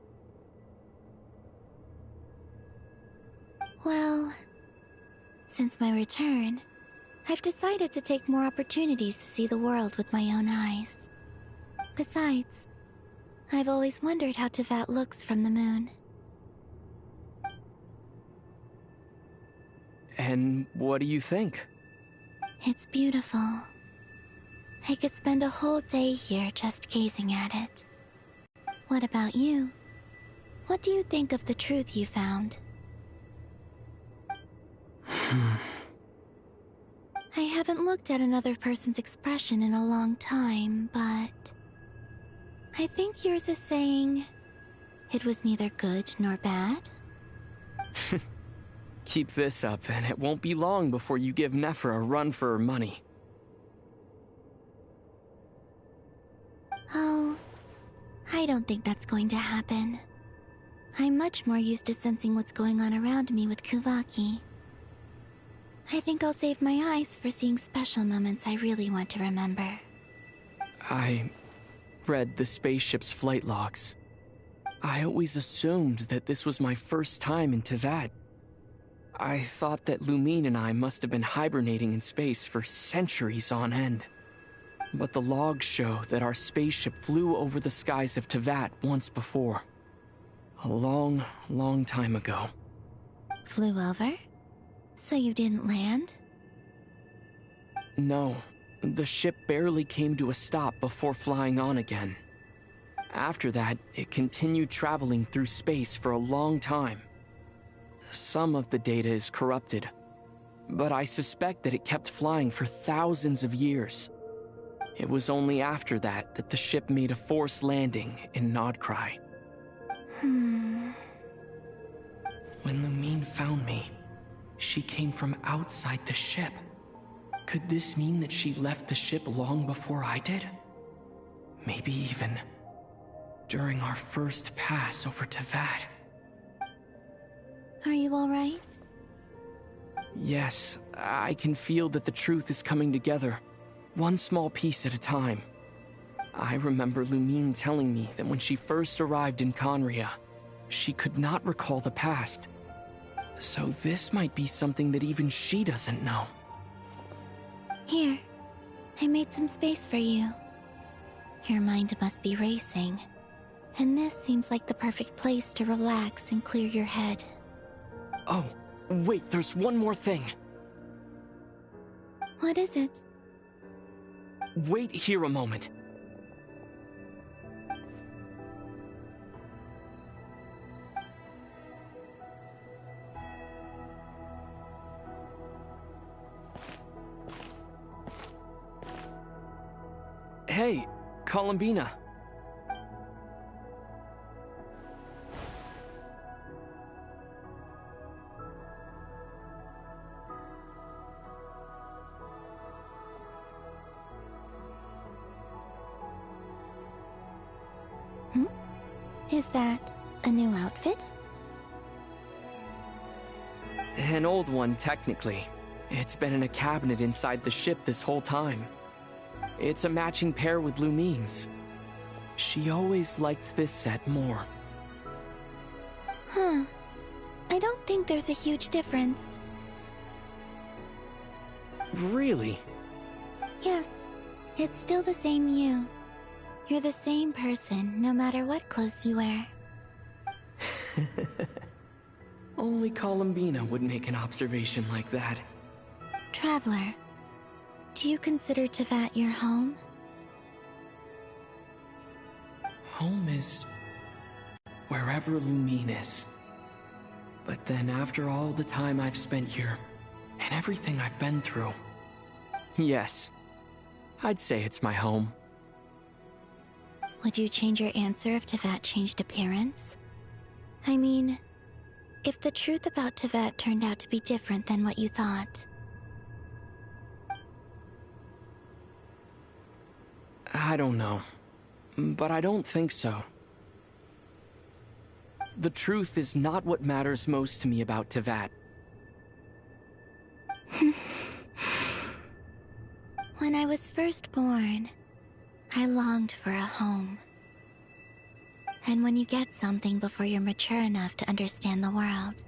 Well, since my return, I've decided to take more opportunities to see the world with my own eyes. Besides, I've always wondered how Teyvat looks from the moon. And what do you think? It's beautiful. I could spend a whole day here just gazing at it. What about you? What do you think of the truth you found? I haven't looked at another person's expression in a long time, but I think yours is saying it was neither good nor bad. Keep this up, and it won't be long before you give Nephra a run for her money. Oh, I don't think that's going to happen. I'm much more used to sensing what's going on around me with Kuvaki. I think I'll save my eyes for seeing special moments I really want to remember. I read the spaceship's flight logs. I always assumed that this was my first time in Teyvat. I thought that Lumine and I must have been hibernating in space for centuries on end. But the logs show that our spaceship flew over the skies of Teyvat once before. A long, long time ago. Flew over? So you didn't land? No, the ship barely came to a stop before flying on again. After that, it continued traveling through space for a long time. Some of the data is corrupted, but I suspect that it kept flying for thousands of years. It was only after that that the ship made a forced landing in Krai. When Lumine found me, she came from outside the ship. Could this mean that she left the ship long before I did? Maybe even during our first pass over Tevat. Are you alright? Yes, I can feel that the truth is coming together, one small piece at a time. I remember Lumine telling me that when she first arrived in Conria, she could not recall the past. So this might be something that even she doesn't know. Here, I made some space for you. Your mind must be racing, and this seems like the perfect place to relax and clear your head. Oh, wait, there's one more thing. What is it? Wait here a moment. Hey, Columbina. Is that a new outfit? An old one, technically. It's been in a cabinet inside the ship this whole time. It's a matching pair with Lumine's. She always liked this set more. Huh. I don't think there's a huge difference. Really? Yes, it's still the same you. You're the same person, no matter what clothes you wear. Only Columbina would make an observation like that. Traveler, do you consider Tevat your home? Home is wherever Lumine is. But then after all the time I've spent here, and everything I've been through, yes, I'd say it's my home. Would you change your answer if Tevat changed appearance? I mean, if the truth about Tevat turned out to be different than what you thought. I don't know, but I don't think so. The truth is not what matters most to me about Tevat. When I was first born, I longed for a home. And when you get something before you're mature enough to understand the world,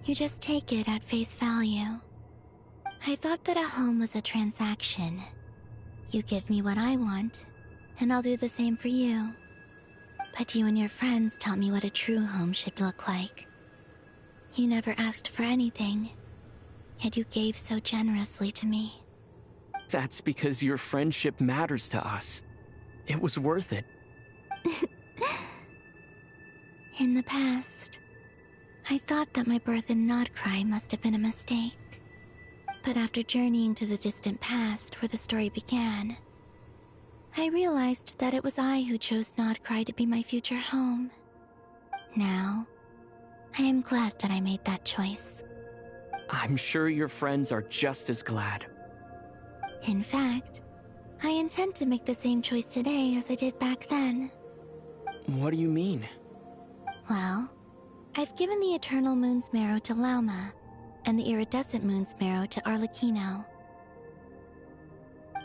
you just take it at face value. I thought that a home was a transaction. You give me what I want, and I'll do the same for you. But you and your friends taught me what a true home should look like. You never asked for anything, yet you gave so generously to me. That's because your friendship matters to us. It was worth it. In the past, I thought that my birth in Krai must have been a mistake. But after journeying to the distant past where the story began, I realized that it was I who chose Krai to be my future home. Now, I am glad that I made that choice. I'm sure your friends are just as glad. In fact, I intend to make the same choice today as I did back then. What do you mean? Well, I've given the Eternal Moon's Marrow to Lauma, and the Iridescent Moon's Marrow to Arlecchino.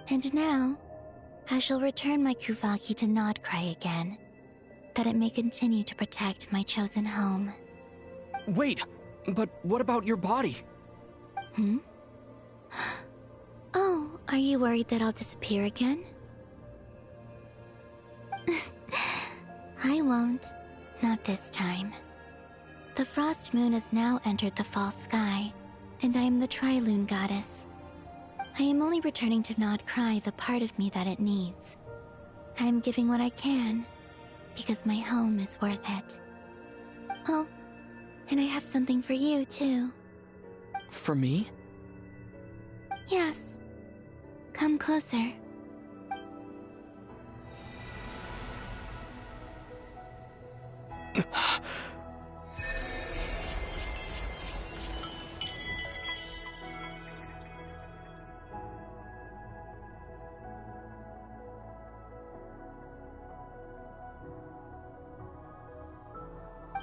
And now, I shall return my Kuvagi to Krai again, that it may continue to protect my chosen home. Wait, but what about your body? Oh, are you worried that I'll disappear again? I won't. Not this time. The Frost Moon has now entered the false sky, and I am the Tri-Lune Goddess. I am only returning to Krai the part of me that it needs. I am giving what I can, because my home is worth it. Oh, and I have something for you, too. For me? Yes. Come closer.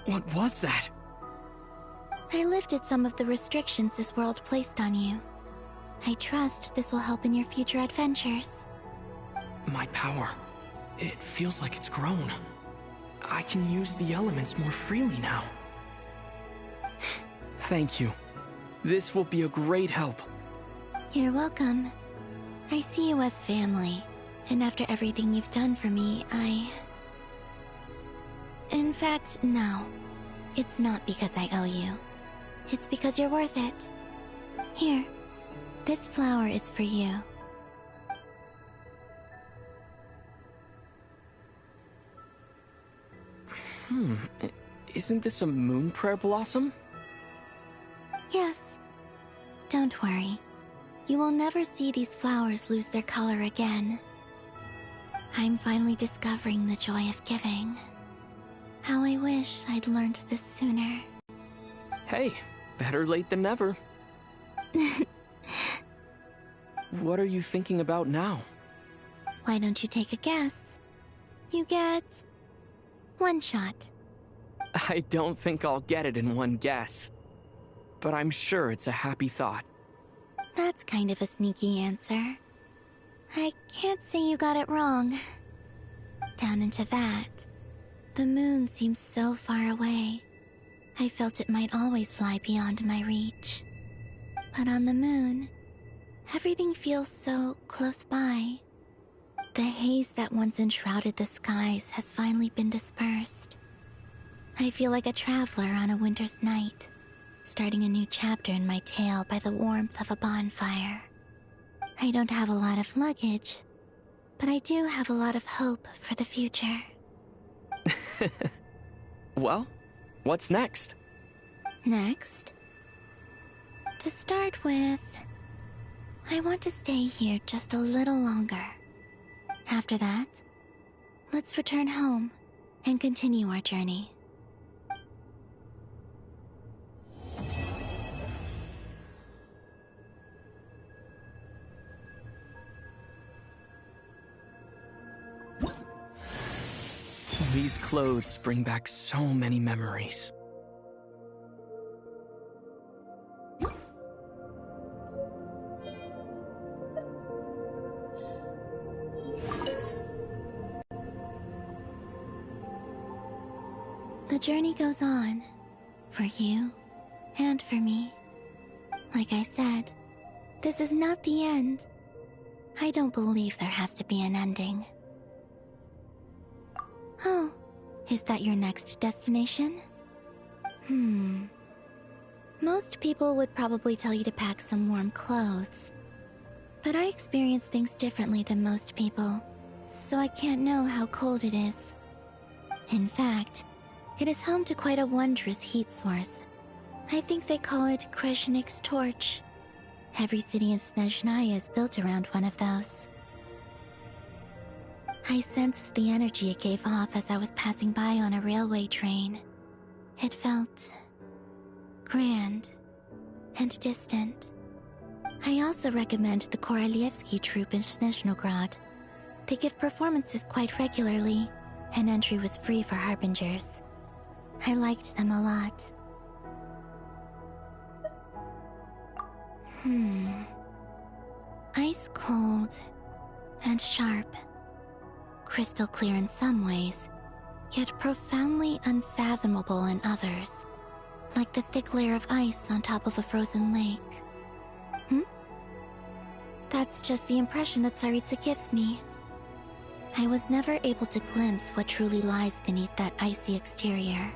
What was that? I lifted some of the restrictions this world placed on you. I trust this will help in your future adventures. My power. It feels like it's grown. I can use the elements more freely now. Thank you. This will be a great help. You're welcome. I see you as family, and after everything you've done for me, In fact, no. It's not because I owe you. It's because you're worth it. Here, this flower is for you. Isn't this a moon prayer blossom? Yes. Don't worry. You will never see these flowers lose their color again. I'm finally discovering the joy of giving. How I wish I'd learned this sooner. Hey, better late than never. What are you thinking about now? Why don't you take a guess? You get... one shot. I don't think I'll get it in one guess. But I'm sure it's a happy thought. That's kind of a sneaky answer. I can't say you got it wrong. Down into that, the moon seems so far away. I felt it might always lie beyond my reach. But on the moon, everything feels so close by. The haze that once enshrouded the skies has finally been dispersed. I feel like a traveler on a winter's night, starting a new chapter in my tale by the warmth of a bonfire. I don't have a lot of luggage, but I do have a lot of hope for the future. Well, what's next? Next? To start with, I want to stay here just a little longer. After that, let's return home and continue our journey. These clothes bring back so many memories. The journey goes on, for you and for me. Like I said, this is not the end. I don't believe there has to be an ending. Oh, is that your next destination? Most people would probably tell you to pack some warm clothes. But I experience things differently than most people, so I can't know how cold it is. In fact, it is home to quite a wondrous heat source. I think they call it Kreshnik's torch. Every city in Snezhnaya is built around one of those. I sensed the energy it gave off as I was passing by on a railway train. It felt grand and distant. I also recommend the Korolievsky troupe in Snezhnograd. They give performances quite regularly, and entry was free for harbingers. I liked them a lot. Ice cold and sharp. Crystal clear in some ways, yet profoundly unfathomable in others. Like the thick layer of ice on top of a frozen lake. That's just the impression that Tsaritsa gives me. I was never able to glimpse what truly lies beneath that icy exterior.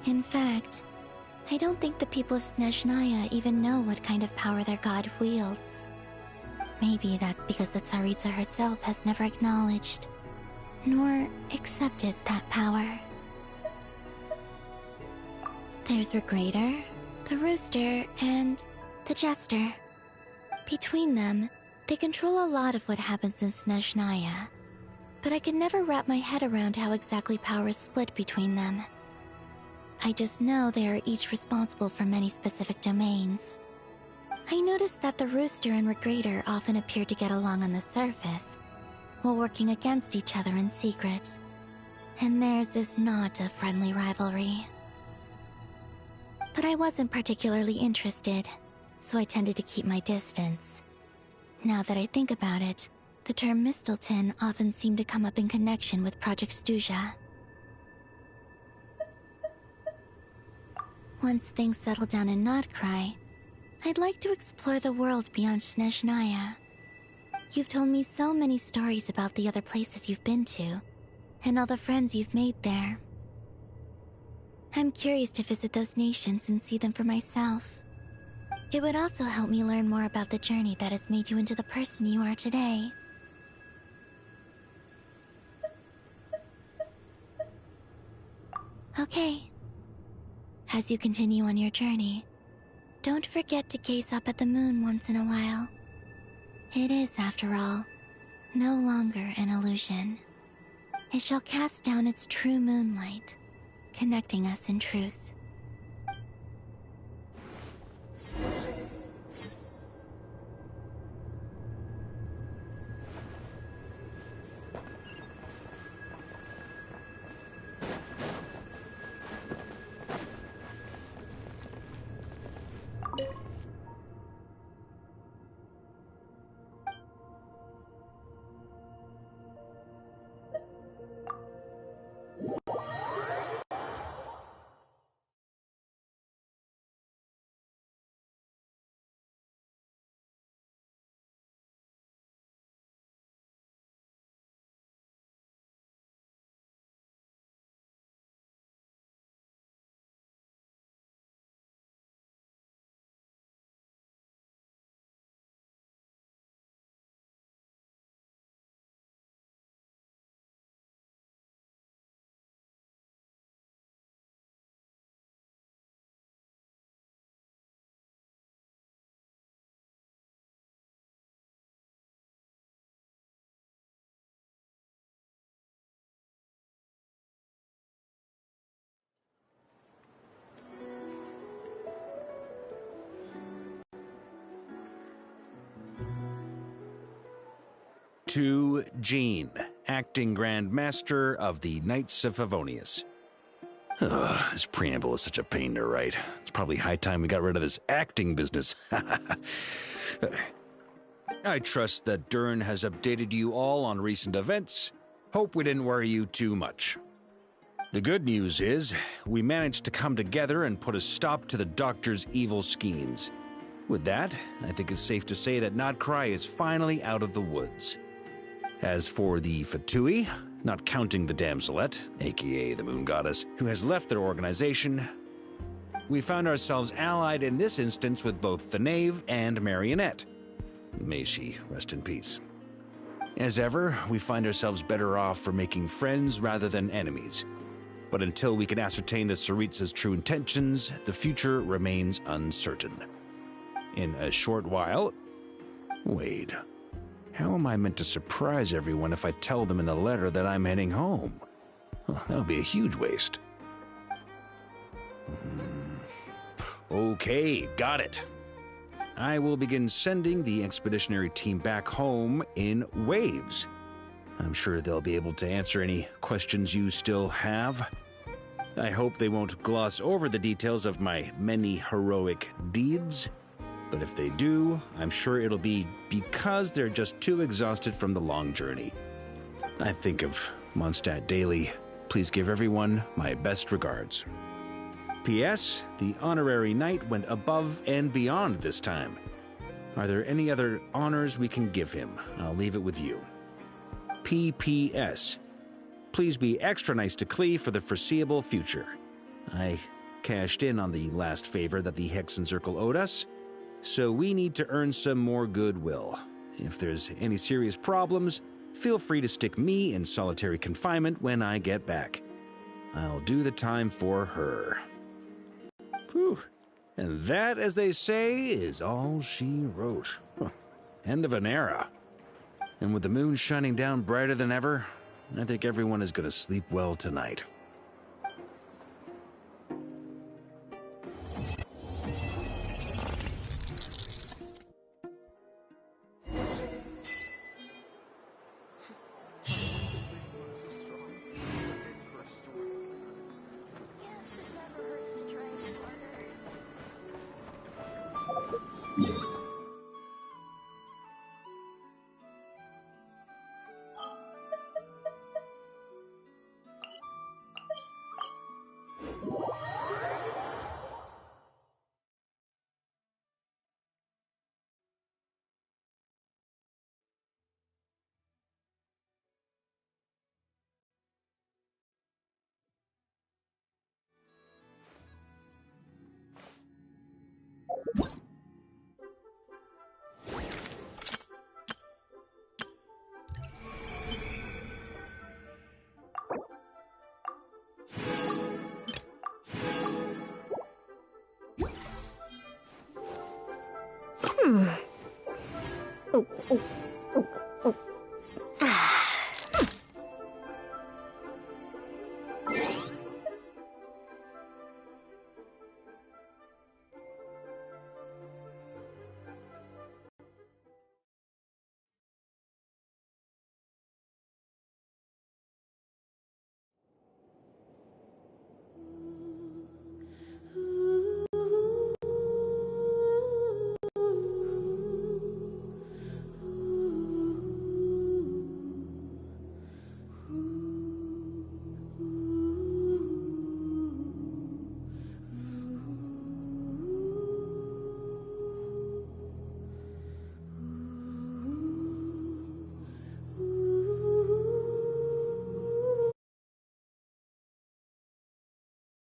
In fact, I don't think the people of Snezhnaya even know what kind of power their god wields. Maybe that's because the Tsaritsa herself has never acknowledged, nor accepted that power. There's Regrator, the Rooster, and the Jester. Between them, they control a lot of what happens in Snezhnaya, but I can never wrap my head around how exactly power is split between them. I just know they are each responsible for many specific domains. I noticed that the Rooster and Regrator often appear to get along on the surface, while working against each other in secret. and theirs is not a friendly rivalry. But I wasn't particularly interested, so I tended to keep my distance. Now that I think about it, the term Mistelton often seemed to come up in connection with Project Stuja. Once things settle down in Krai, I'd like to explore the world beyond Snezhnaya. You've told me so many stories about the other places you've been to, and all the friends you've made there. I'm curious to visit those nations and see them for myself. It would also help me learn more about the journey that has made you into the person you are today. Okay. As you continue on your journey, don't forget to gaze up at the moon once in a while. It is, after all, no longer an illusion. It shall cast down its true moonlight, connecting us in truth. To Jean, acting Grand Master of the Knights of Favonius. Ugh, this preamble is such a pain to write. It's probably high time we got rid of this acting business. I trust that Dern has updated you all on recent events. Hope we didn't worry you too much. The good news is, we managed to come together and put a stop to the Doctor's evil schemes. With that, I think it's safe to say that Krai is finally out of the woods. As for the Fatui, not counting the Damselette, aka the Moon Goddess, who has left their organization, we found ourselves allied in this instance with both the Knave and Marionette. May she rest in peace. As ever, we find ourselves better off for making friends rather than enemies. But until we can ascertain the Tsaritsa's true intentions, the future remains uncertain. In a short while... Wait... How am I meant to surprise everyone if I tell them in a letter that I'm heading home? Well, that would be a huge waste. Okay, got it. I will begin sending the expeditionary team back home in waves. I'm sure they'll be able to answer any questions you still have. I hope they won't gloss over the details of my many heroic deeds. But if they do, I'm sure it'll be because they're just too exhausted from the long journey. I think of Mondstadt daily. Please give everyone my best regards. P.S. The honorary knight went above and beyond this time. Are there any other honors we can give him? I'll leave it with you. P.P.S. Please be extra nice to Klee for the foreseeable future. I cashed in on the last favor that the Hexen Circle owed us, so we need to earn some more goodwill. If there's any serious problems, feel free to stick me in solitary confinement when I get back. I'll do the time for her. Whew. And that, as they say, is all she wrote. End of an era. And with the moon shining down brighter than ever, I think everyone is going to sleep well tonight. Oh.